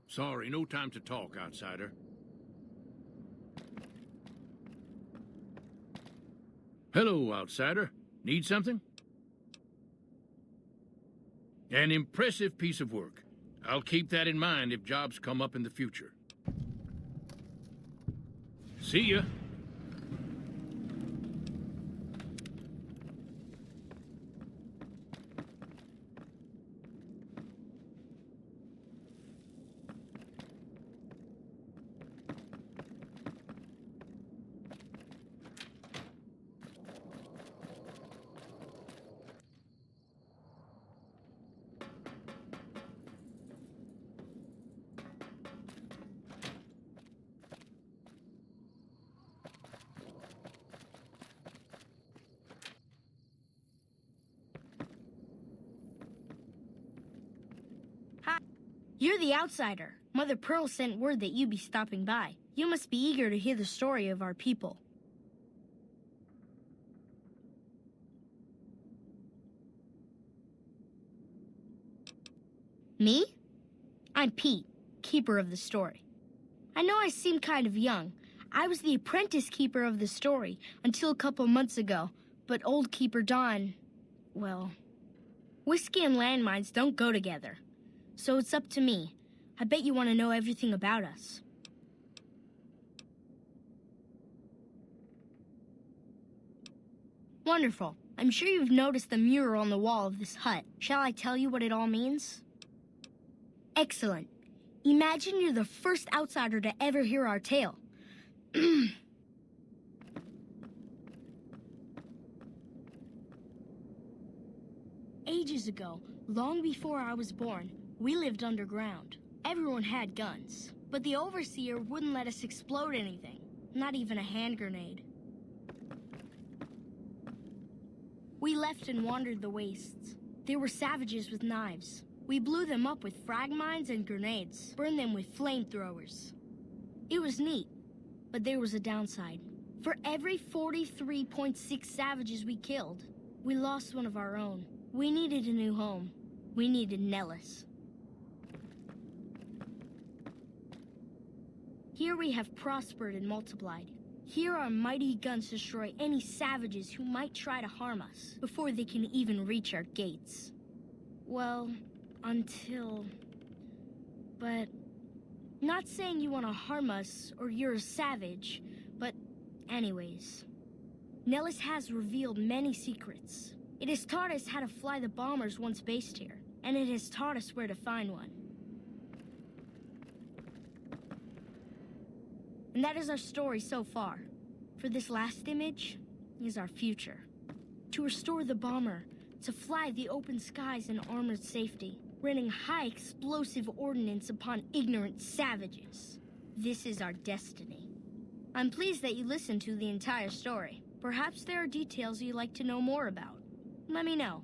Sorry, no time to talk, outsider. Hello, outsider. Need something? An impressive piece of work. I'll keep that in mind if jobs come up in the future. See ya. You're the outsider. Mother Pearl sent word that you'd be stopping by. You must be eager to hear the story of our people. Me? I'm Pete, keeper of the story. I know I seem kind of young. I was the apprentice keeper of the story until a couple months ago, but old Keeper Don, well, whiskey and landmines don't go together. So it's up to me. I bet you want to know everything about us. Wonderful. I'm sure you've noticed the mural on the wall of this hut. Shall I tell you what it all means? Excellent. Imagine you're the first outsider to ever hear our tale. Ages ago, long before I was born, we lived underground. Everyone had guns, but the Overseer wouldn't let us explode anything, not even a hand grenade. We left and wandered the wastes. There were savages with knives. We blew them up with frag mines and grenades, burned them with flamethrowers. It was neat, but there was a downside. For every 43.6 savages we killed, we lost one of our own. We needed a new home. We needed Nellis. Here we have prospered and multiplied. Here our mighty guns destroy any savages who might try to harm us before they can even reach our gates. Well, until... But... Not saying you want to harm us or you're a savage, but anyways. Nellis has revealed many secrets. It has taught us how to fly the bombers once based here, and it has taught us where to find one. And that is our story so far. For this last image is our future. To restore the bomber, to fly the open skies in armored safety, raining high explosive ordnance upon ignorant savages. This is our destiny. I'm pleased that you listened to the entire story. Perhaps there are details you'd like to know more about. Let me know.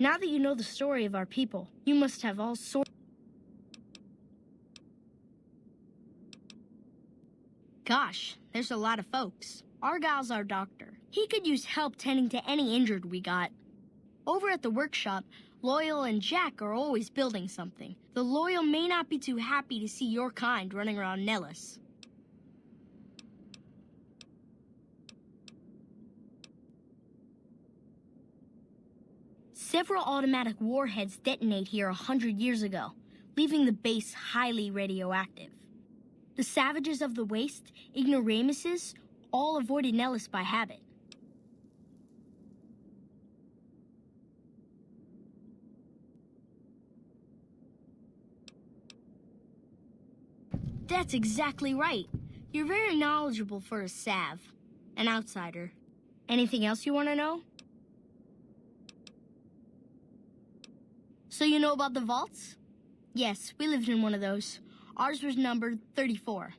Now that you know the story of our people, you must have all sorts. Gosh, there's a lot of folks. Argyle's our doctor. He could use help tending to any injured we got. Over at the workshop, Loyal and Jack are always building something. The Loyal may not be too happy to see your kind running around Nellis. Several automatic warheads detonate here 100 years ago, leaving the base highly radioactive. The savages of the waste, ignoramuses, all avoided Nellis by habit. That's exactly right. You're very knowledgeable for a Sav, an outsider. Anything else you want to know? So you know about the vaults? Yes, we lived in one of those. Ours was numbered 34.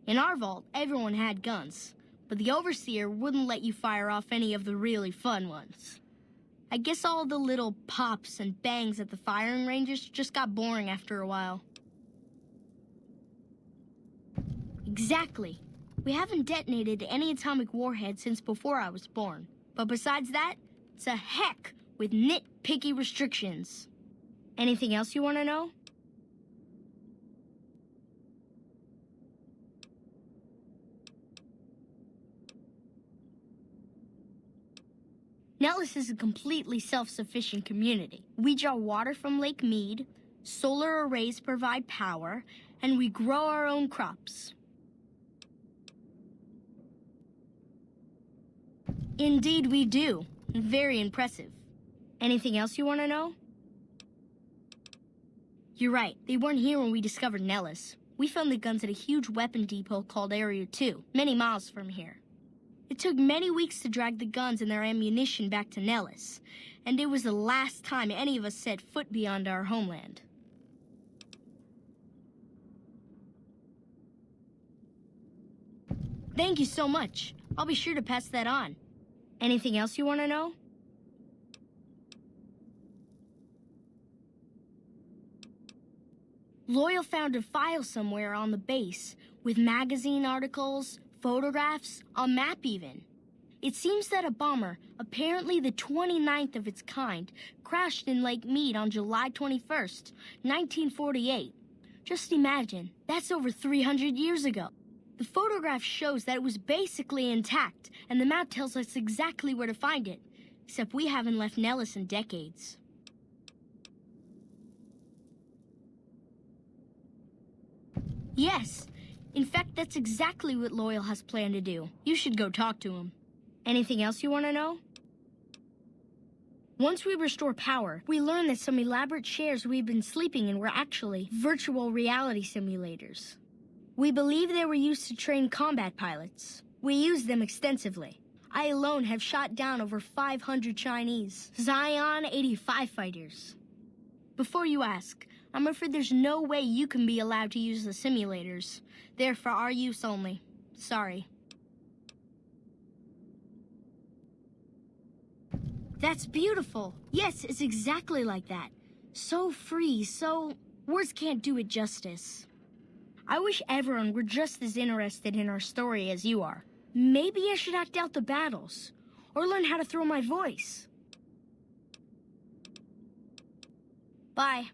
In our vault, everyone had guns, but the Overseer wouldn't let you fire off any of the really fun ones. I guess all the little pops and bangs at the firing ranges just got boring after a while. Exactly. We haven't detonated any atomic warhead since before I was born. But besides that, it's a heck with nitpicky restrictions. Anything else you want to know? Nellis is a completely self-sufficient community. We draw water from Lake Mead, solar arrays provide power, and we grow our own crops. Indeed we do. Very impressive. Anything else you want to know? You're right. They weren't here when we discovered Nellis. We found the guns at a huge weapon depot called Area 2, many miles from here. It took many weeks to drag the guns and their ammunition back to Nellis, and it was the last time any of us set foot beyond our homeland. Thank you so much. I'll be sure to pass that on. Anything else you want to know? Loyal found a file somewhere on the base with magazine articles, photographs, a map even. It seems that a bomber, apparently the 29th of its kind, crashed in Lake Mead on July 21st, 1948. Just imagine, that's over 300 years ago. The photograph shows that it was basically intact, and the map tells us exactly where to find it, except we haven't left Nellis in decades. Yes. In fact, that's exactly what Loyal has planned to do. You should go talk to him. Anything else you want to know? Once we restore power, we learned that some elaborate chairs we've been sleeping in were actually virtual reality simulators. We believe they were used to train combat pilots. We use them extensively. I alone have shot down over 500 Chinese Zion 85 fighters. Before you ask, I'm afraid there's no way you can be allowed to use the simulators. They're for our use only. Sorry. That's beautiful. Yes, it's exactly like that. So free, so... words can't do it justice. I wish everyone were just as interested in our story as you are. Maybe I should act out the battles, or learn how to throw my voice. Bye.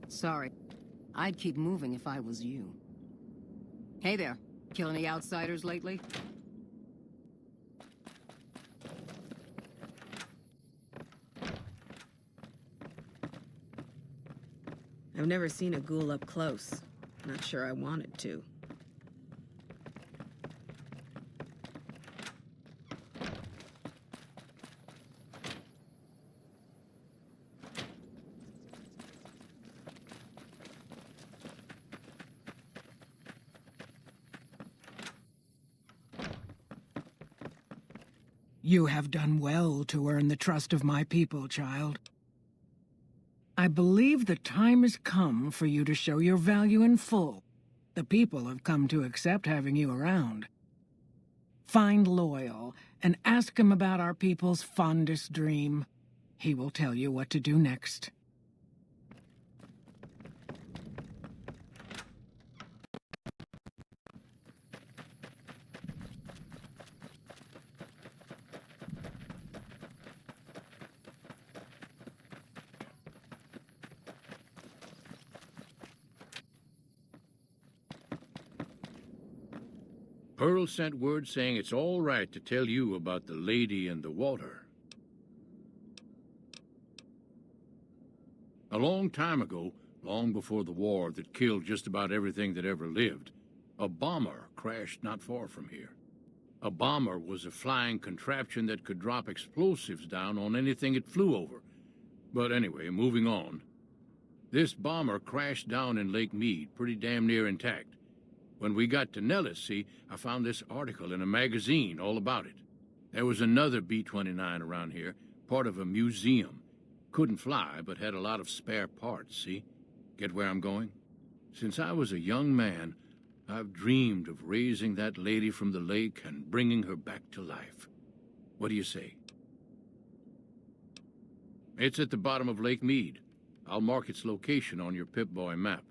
Sorry. I'd keep moving if I was you. Hey there. Kill any outsiders lately? I've never seen a ghoul up close. Not sure I wanted to. You have done well to earn the trust of my people, child. I believe the time has come for you to show your value in full. The people have come to accept having you around. Find Loyal and ask him about our people's fondest dream. He will tell you what to do next. Pearl sent word saying it's all right to tell you about the lady in the water. A long time ago, long before the war that killed just about everything that ever lived, a bomber crashed not far from here. A bomber was a flying contraption that could drop explosives down on anything it flew over. But anyway, moving on. This bomber crashed down in Lake Mead, pretty damn near intact. When we got to Nellis, see, I found this article in a magazine all about it. There was another B-29 around here, part of a museum. couldn't fly, but had a lot of spare parts, see? Get where I'm going? Since I was a young man, I've dreamed of raising that lady from the lake and bringing her back to life. What do you say? It's at the bottom of Lake Mead. I'll mark its location on your Pip-Boy map.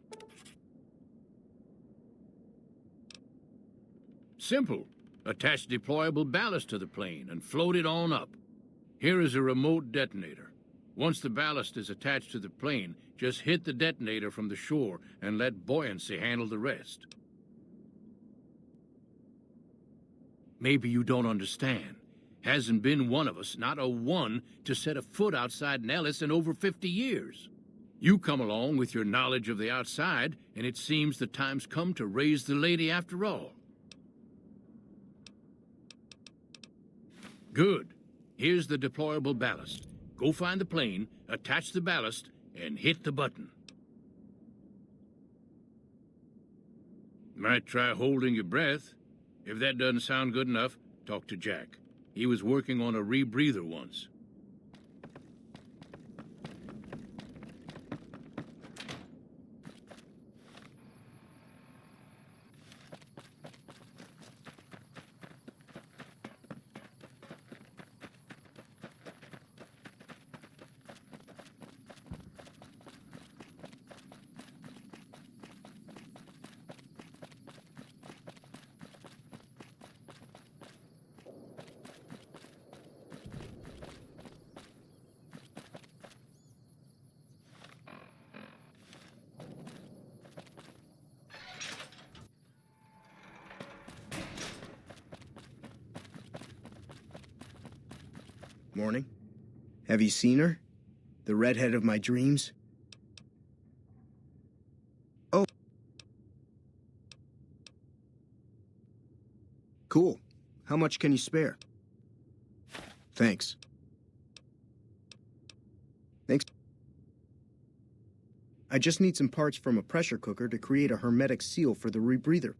Simple. Attach deployable ballast to the plane and float it on up. Here is a remote detonator. Once the ballast is attached to the plane, just hit the detonator from the shore and let buoyancy handle the rest. Maybe you don't understand. Hasn't been one of us, not a one, to set a foot outside Nellis in over 50 years. You come along with your knowledge of the outside, and it seems the time's come to raise the lady after all. Good. Here's the deployable ballast. Go find the plane, attach the ballast, and hit the button. Might try holding your breath. If that doesn't sound good enough, talk to Jack. He was working on a rebreather once. Morning. Have you seen her? The redhead of my dreams? Oh. Cool. How much can you spare? Thanks. Thanks. I just need some parts from a pressure cooker to create a hermetic seal for the rebreather.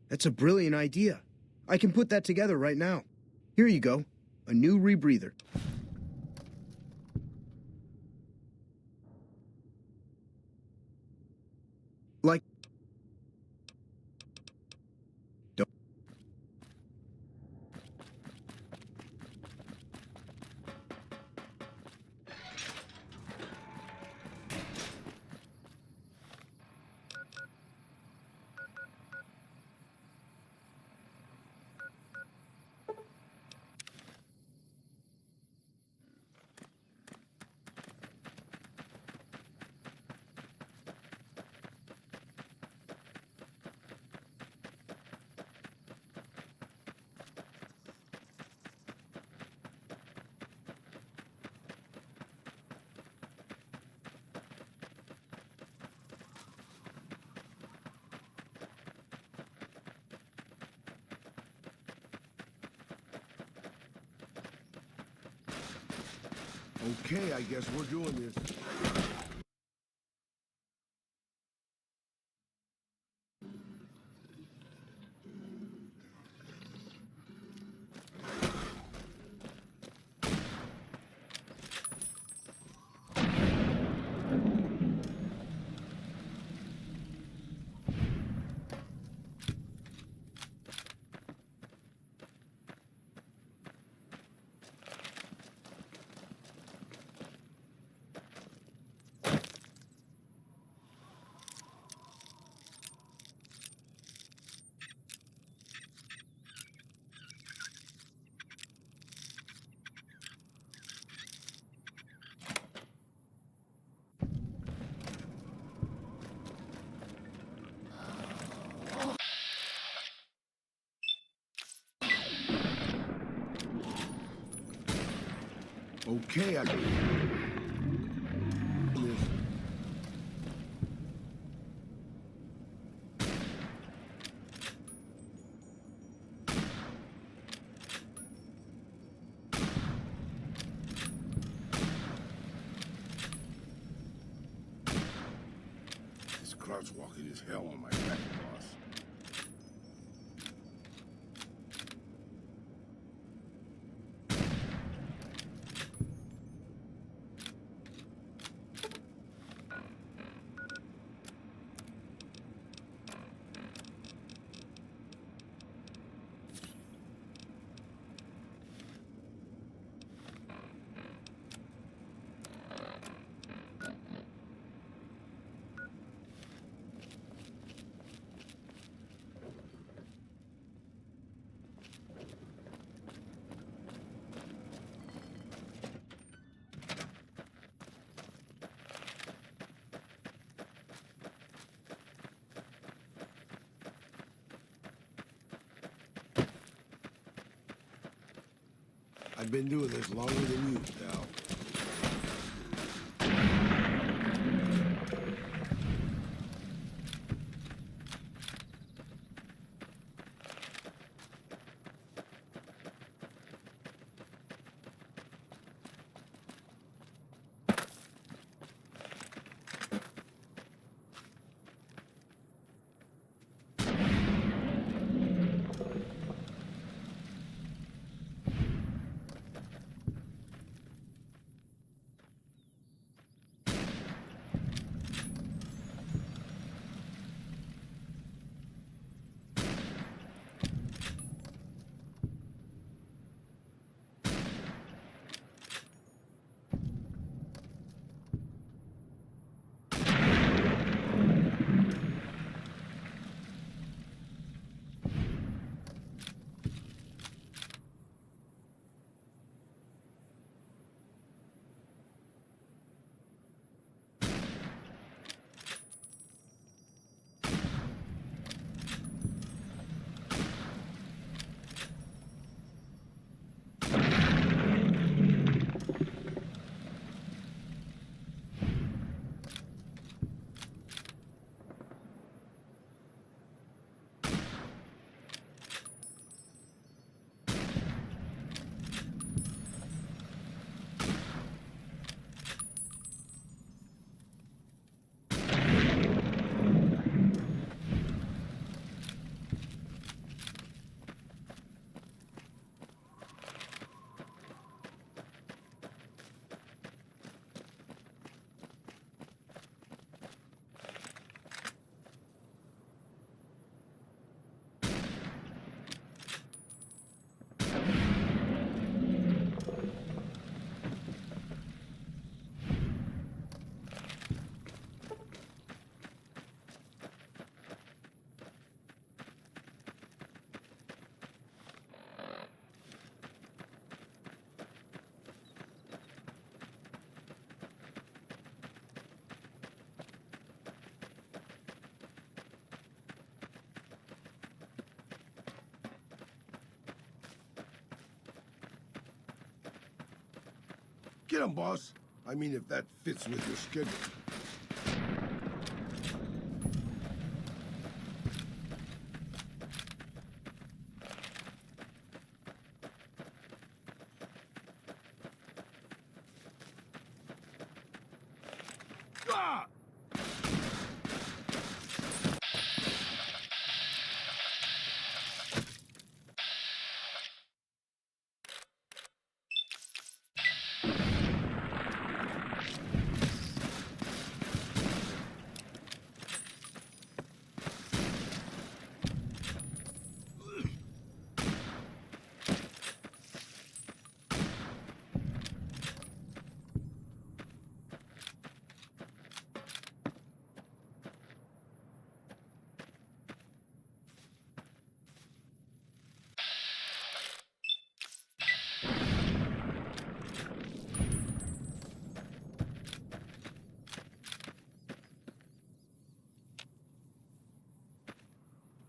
That's a brilliant idea. I can put that together right now. Here you go. A new rebreather. Like... Don't... Okay, I guess we're doing this. Okay, I can... This crouch walking is hell on my back, boss. I've been doing this longer than you, pal. Get him, boss. I mean, if that fits with your schedule. Ah!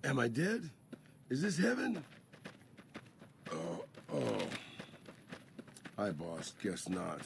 Am I dead? Is this heaven? Oh. Hi, boss. Guess not.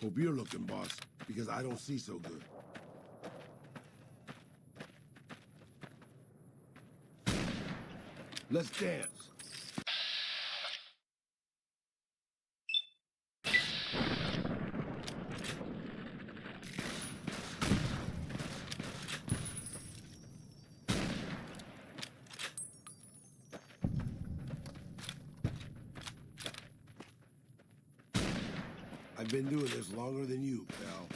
Hope you're looking, boss, because I don't see so good. Let's dance. I've been doing this longer than you, pal.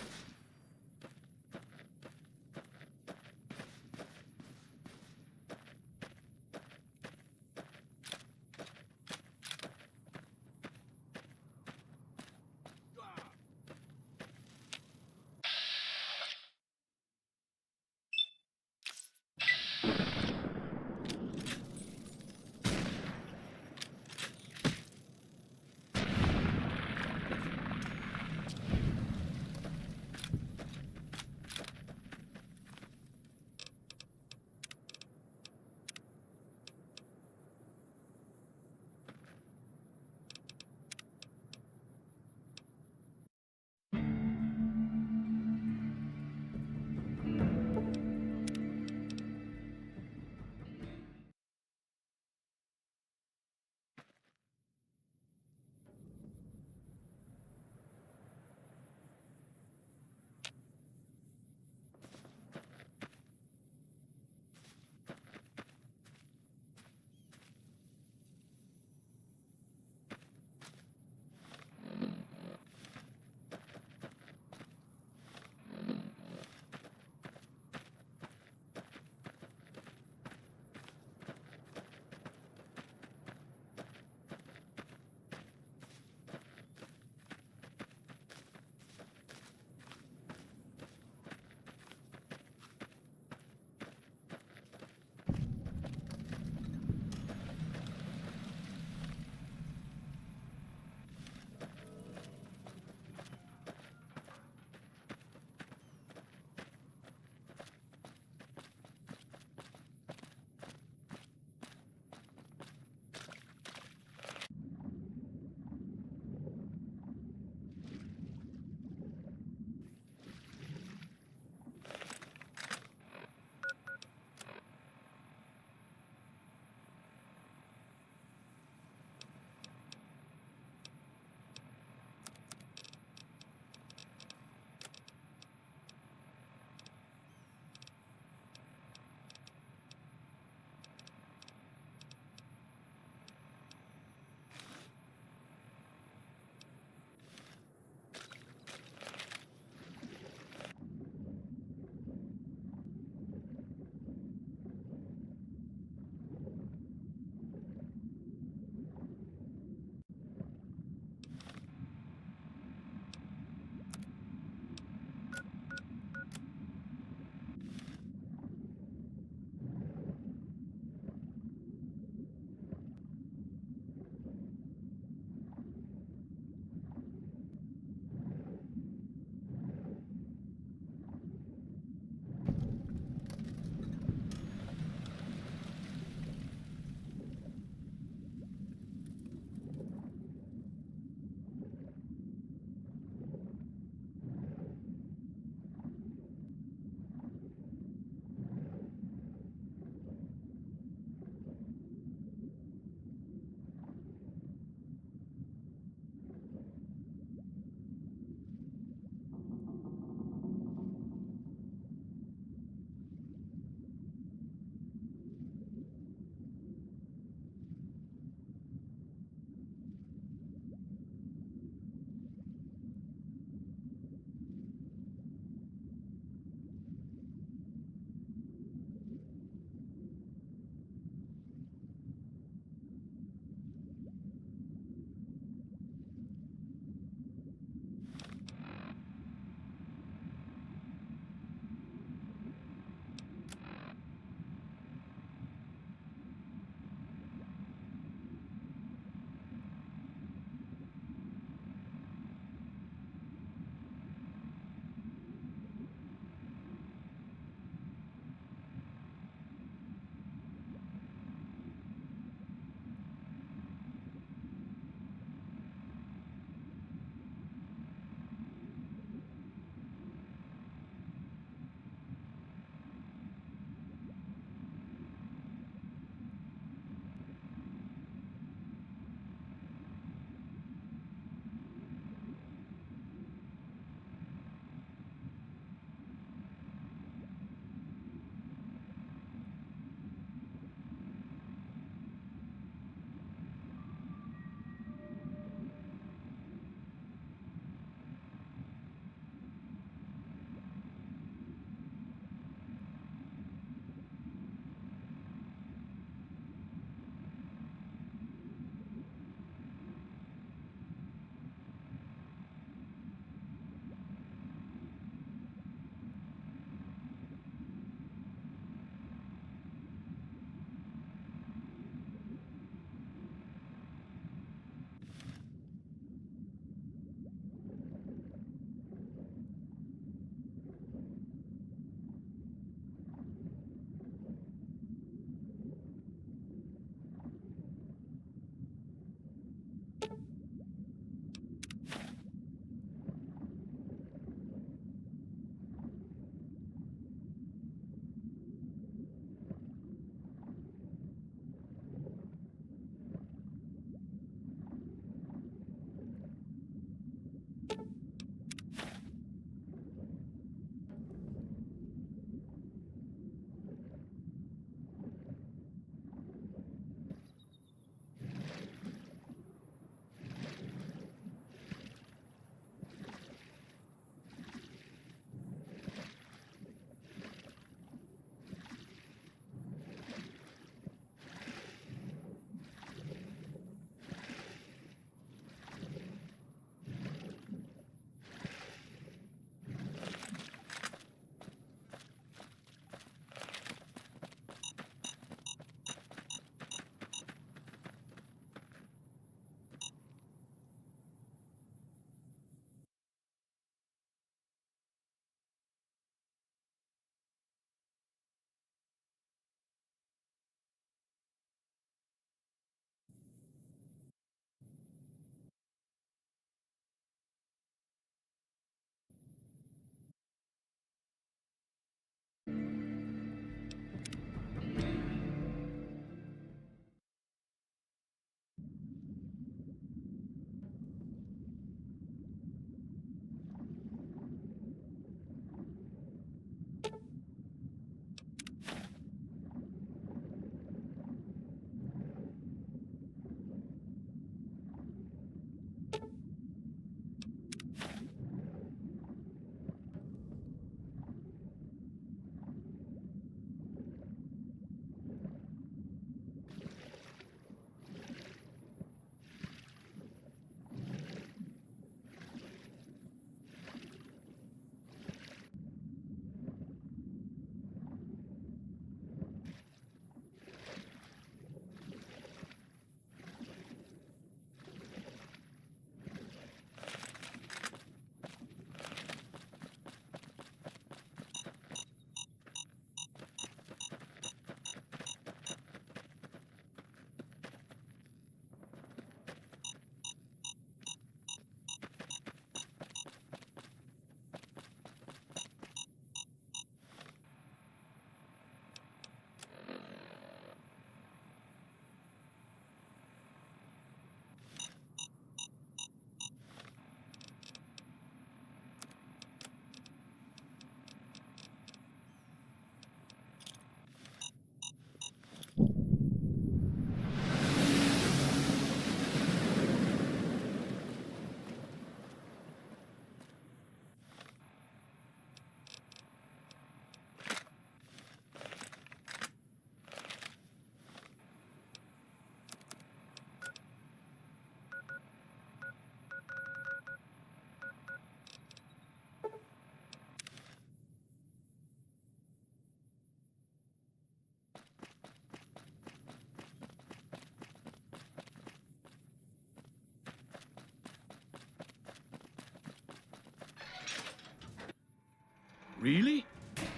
Really?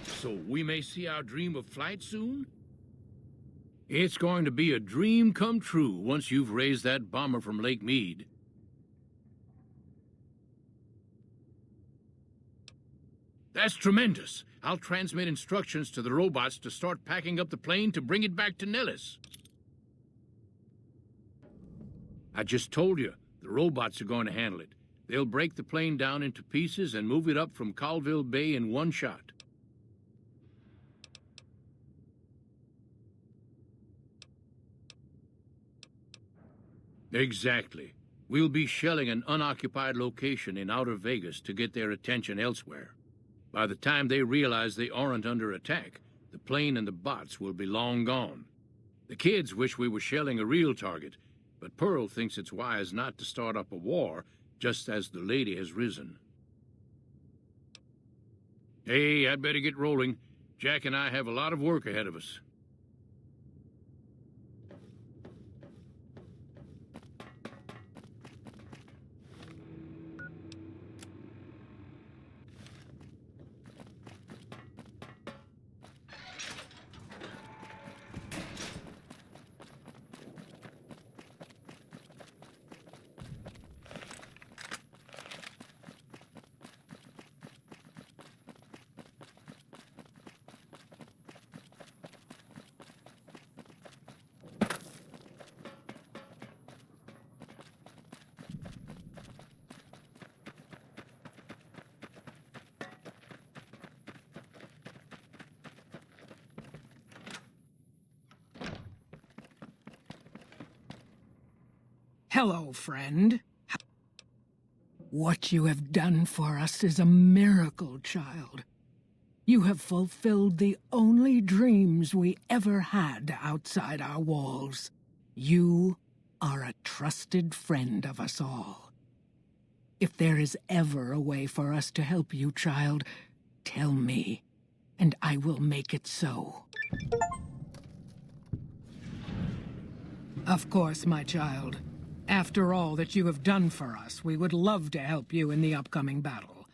So we may see our dream of flight soon? It's going to be a dream come true once you've raised that bomber from Lake Mead. That's tremendous. I'll transmit instructions to the robots to start packing up the plane to bring it back to Nellis. I just told you, the robots are going to handle it. They'll break the plane down into pieces and move it up from Colville Bay in one shot. Exactly. We'll be shelling an unoccupied location in outer Vegas to get their attention elsewhere. By the time they realize they aren't under attack, the plane and the bots will be long gone. The kids wish we were shelling a real target, but Pearl thinks it's wise not to start up a war just as the lady has risen. Hey, I'd better get rolling. Jack and I have a lot of work ahead of us. Hello, friend. What you have done for us is a miracle, child. You have fulfilled the only dreams we ever had outside our walls. You are a trusted friend of us all. If there is ever a way for us to help you, child, tell me, and I will make it so. Of course, my child. After all that you have done for us, we would love to help you in the upcoming battle.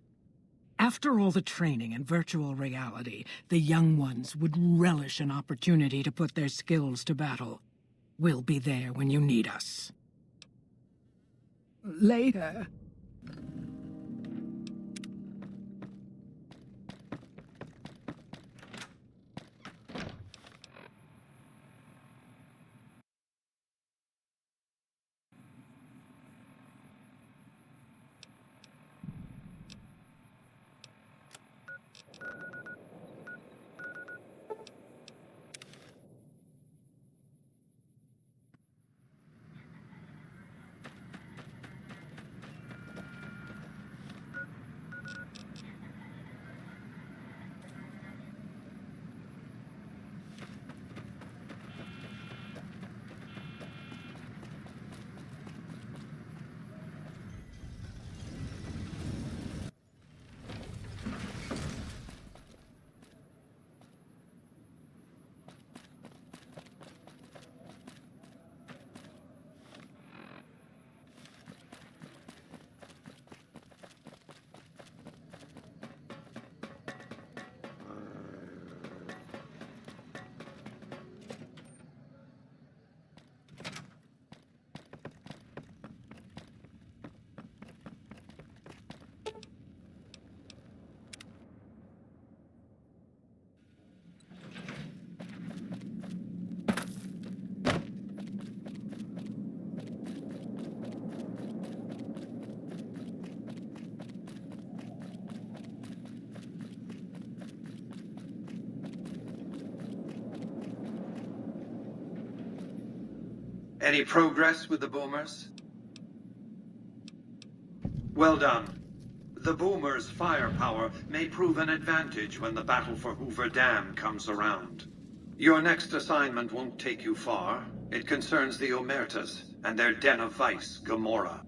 After all the training in virtual reality, the young ones would relish an opportunity to put their skills to battle. We'll be there when you need us. Later. Any progress with the boomers? Well done. The boomers' firepower may prove an advantage when the battle for Hoover Dam comes around. Your next assignment won't take you far. It concerns the Omertas and their den of vice, Gomorrah.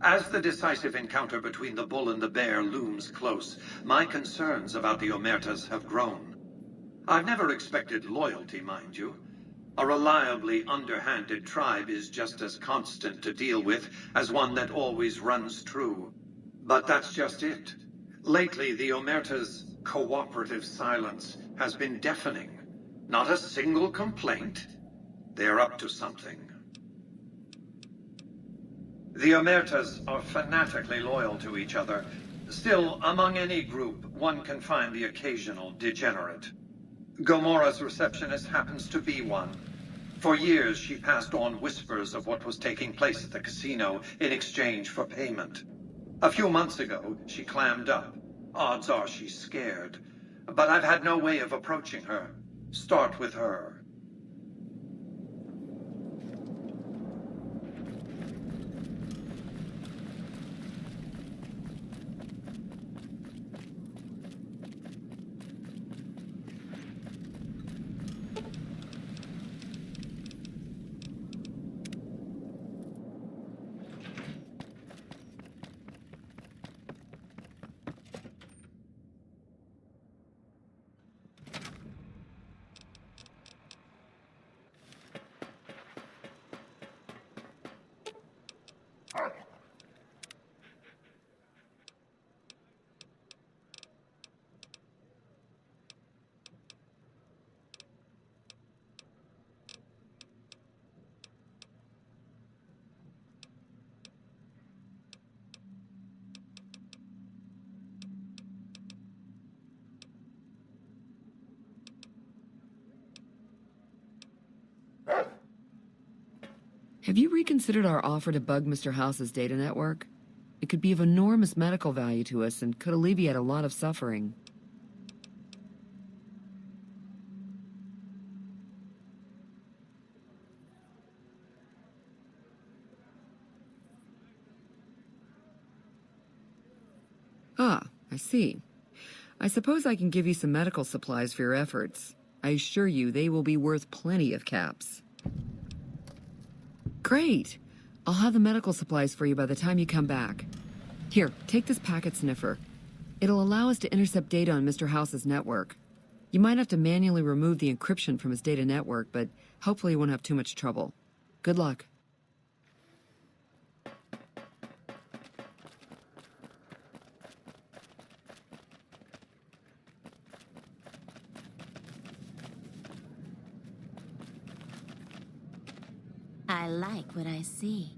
As the decisive encounter between the bull and the bear looms close, my concerns about the Omertas have grown. I've never expected loyalty, mind you. A reliably underhanded tribe is just as constant to deal with as one that always runs true. But that's just it. Lately, the Omerta's cooperative silence has been deafening. Not a single complaint. They're up to something. The Omertas are fanatically loyal to each other. Still, among any group, one can find the occasional degenerate. Gomora's receptionist happens to be one. For years, she passed on whispers of what was taking place at the casino in exchange for payment. A few months ago, she clammed up. Odds are she's scared. But I've had no way of approaching her. Start with her. Have you reconsidered our offer to bug Mr. House's data network? It could be of enormous medical value to us and could alleviate a lot of suffering. Ah, I see. I suppose I can give you some medical supplies for your efforts. I assure you they will be worth plenty of caps. Great! I'll have the medical supplies for you by the time you come back. Here, take this packet sniffer. It'll allow us to intercept data on Mr. House's network. You might have to manually remove the encryption from his data network, but hopefully you won't have too much trouble. Good luck. I like what I see.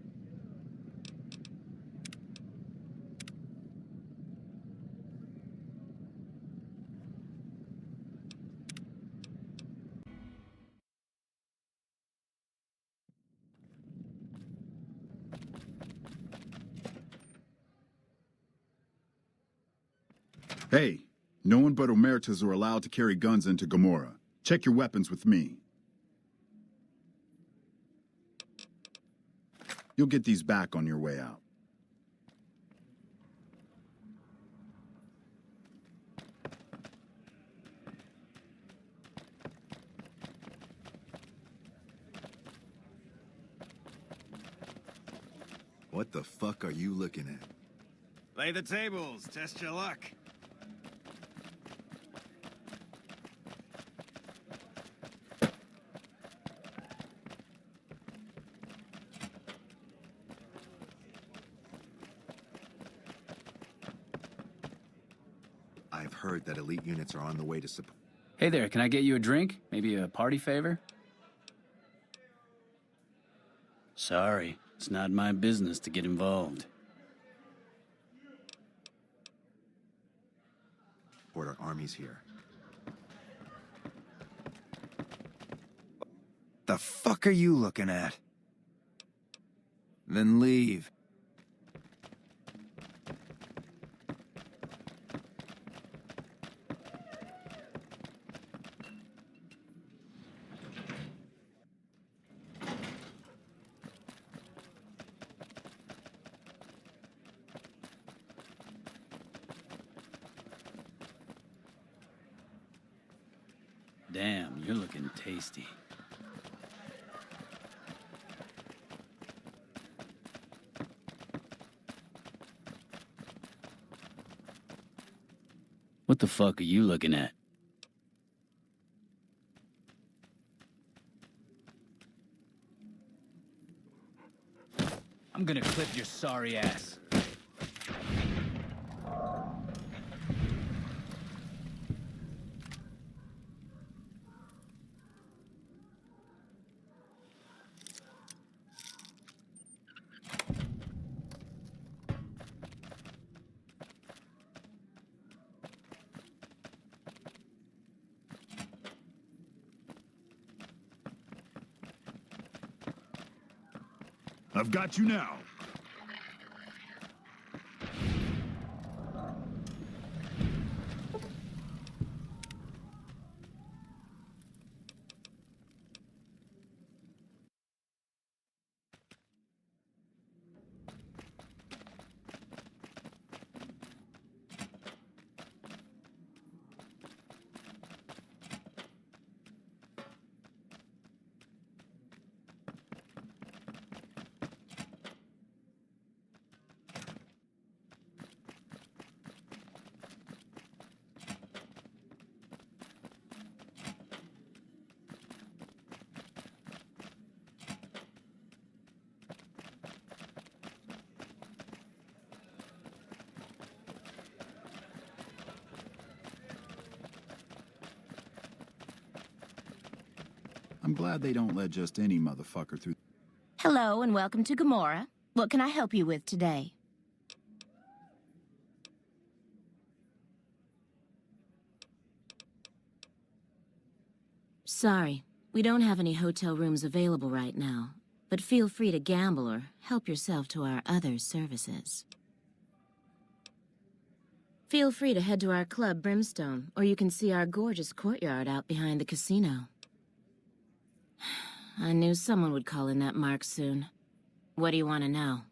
Hey, no one but Omertas are allowed to carry guns into Gomorrah. Check your weapons with me. You'll get these back on your way out. What the fuck are you looking at? Lay the tables, test your luck. I've heard that elite units are on the way to support. Hey there, can I get you a drink? Maybe a party favor? Sorry, it's not my business to get involved. Our armies here. The fuck are you looking at? Then leave. Damn, you're looking tasty. What the fuck are you looking at? I'm gonna clip your sorry ass. I've got you now. I'm glad they don't let just any motherfucker through. Hello and welcome to Gomorrah. What can I help you with today? Sorry, we don't have any hotel rooms available right now, but feel free to gamble or help yourself to our other services. Feel free to head to our club, Brimstone, or you can see our gorgeous courtyard out behind the casino. I knew someone would call in that mark soon. What do you want to know?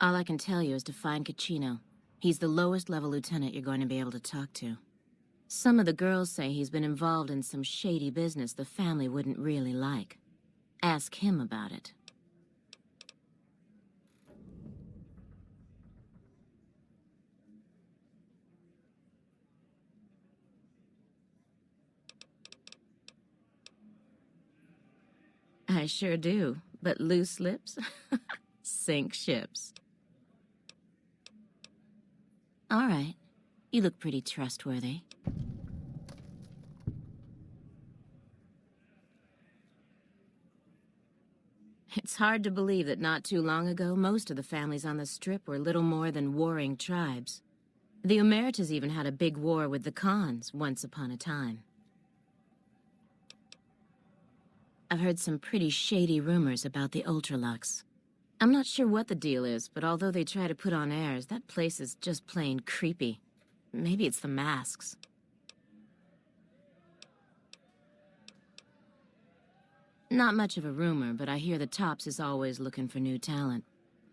All I can tell you is to find Caccino. He's the lowest level lieutenant you're going to be able to talk to. Some of the girls say he's been involved in some shady business the family wouldn't really like. Ask him about it. I sure do, but loose lips sink ships. All right, you look pretty trustworthy. It's hard to believe that not too long ago, most of the families on the Strip were little more than warring tribes. The Omertas even had a big war with the Khans once upon a time. I've heard some pretty shady rumors about the Ultralux. I'm not sure what the deal is, but although they try to put on airs, that place is just plain creepy. Maybe it's the masks. Not much of a rumor, but I hear the Tops is always looking for new talent.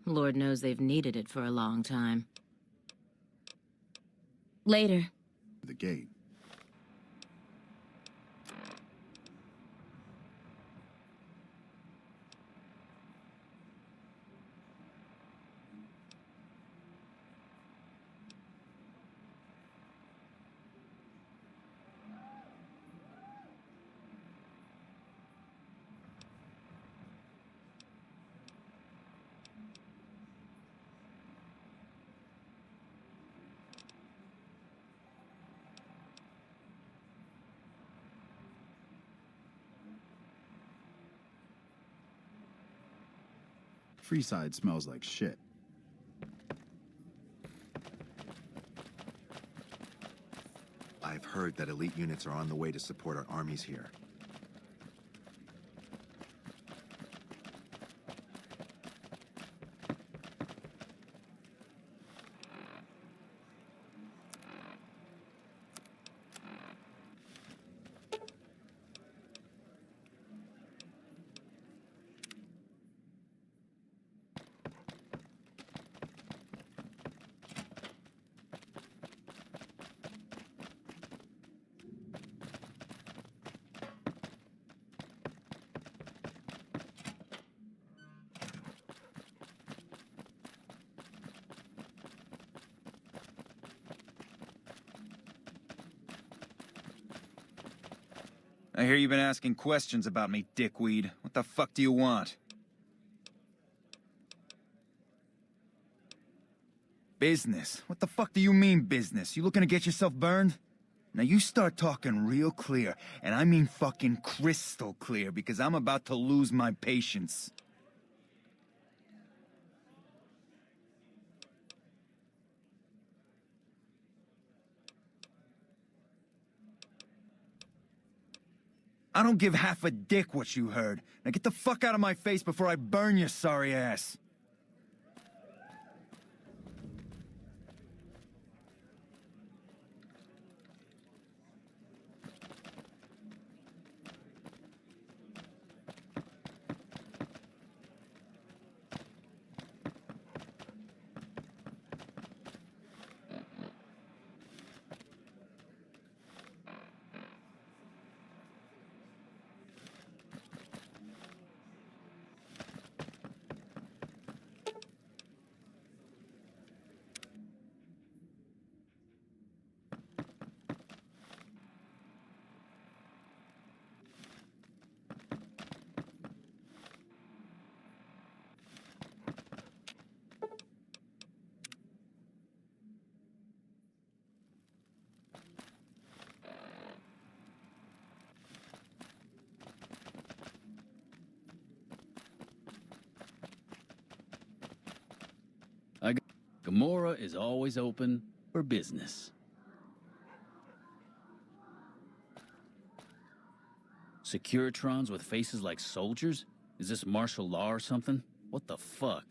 Lord knows they've needed it for a long time. Later. The gate. Freeside smells like shit. I've heard that elite units are on the way to support our armies here. I hear you've been asking questions about me, dickweed. What the fuck do you want? Business? What the fuck do you mean business? You looking to get yourself burned? Now you start talking real clear, and I mean fucking crystal clear, because I'm about to lose my patience. I don't give half a dick what you heard. Now get the fuck out of my face before I burn your sorry ass. Gamora is always open for business. Securitrons with faces like soldiers? Is this martial law or something? What the fuck?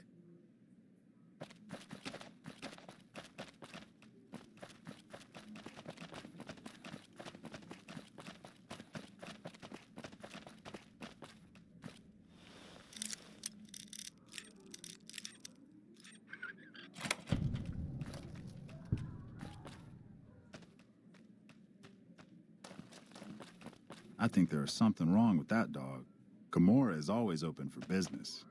I think there is something wrong with that dog. Gamora is always open for business.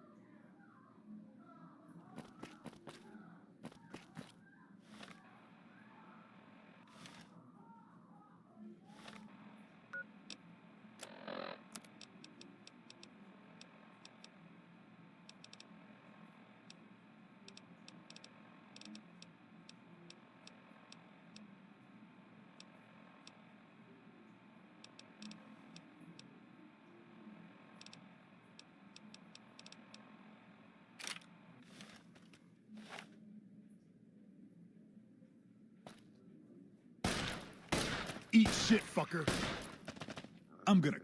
Eat shit, fucker. I'm gonna...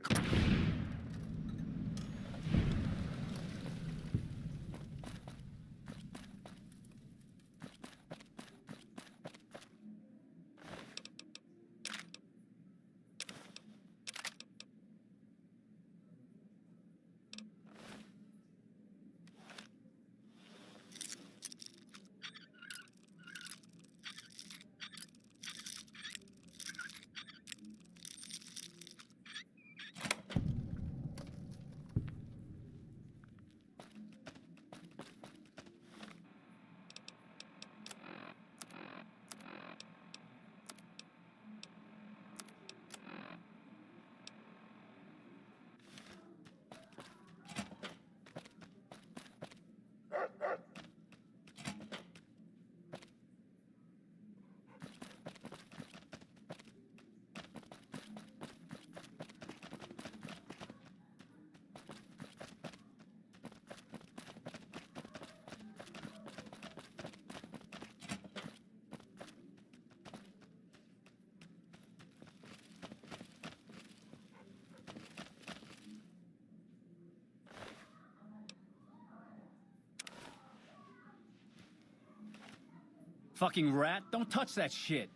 Fucking rat, don't touch that shit.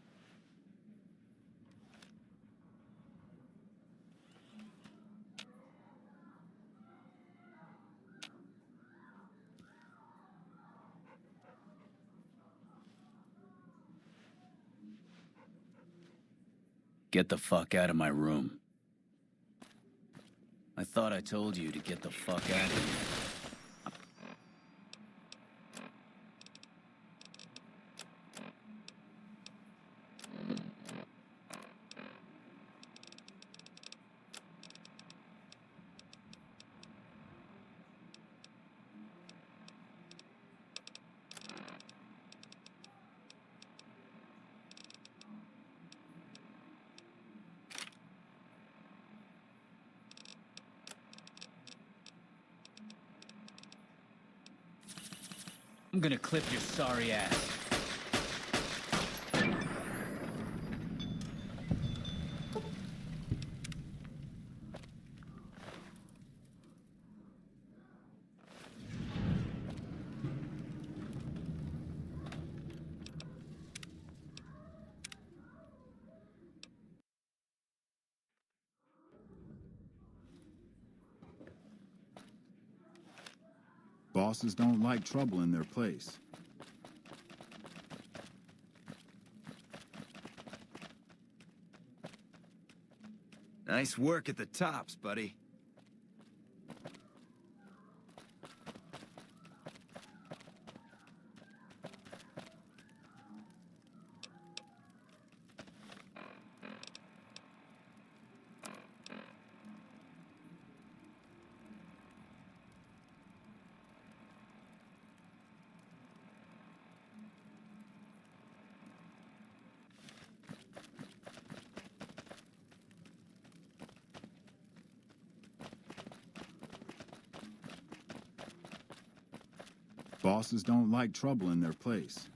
Get the fuck out of my room. I thought I told you to get the fuck out of here. I'm gonna clip your sorry ass. Bosses don't like trouble in their place. Nice work at the tops, buddy. Bosses don't like trouble in their place.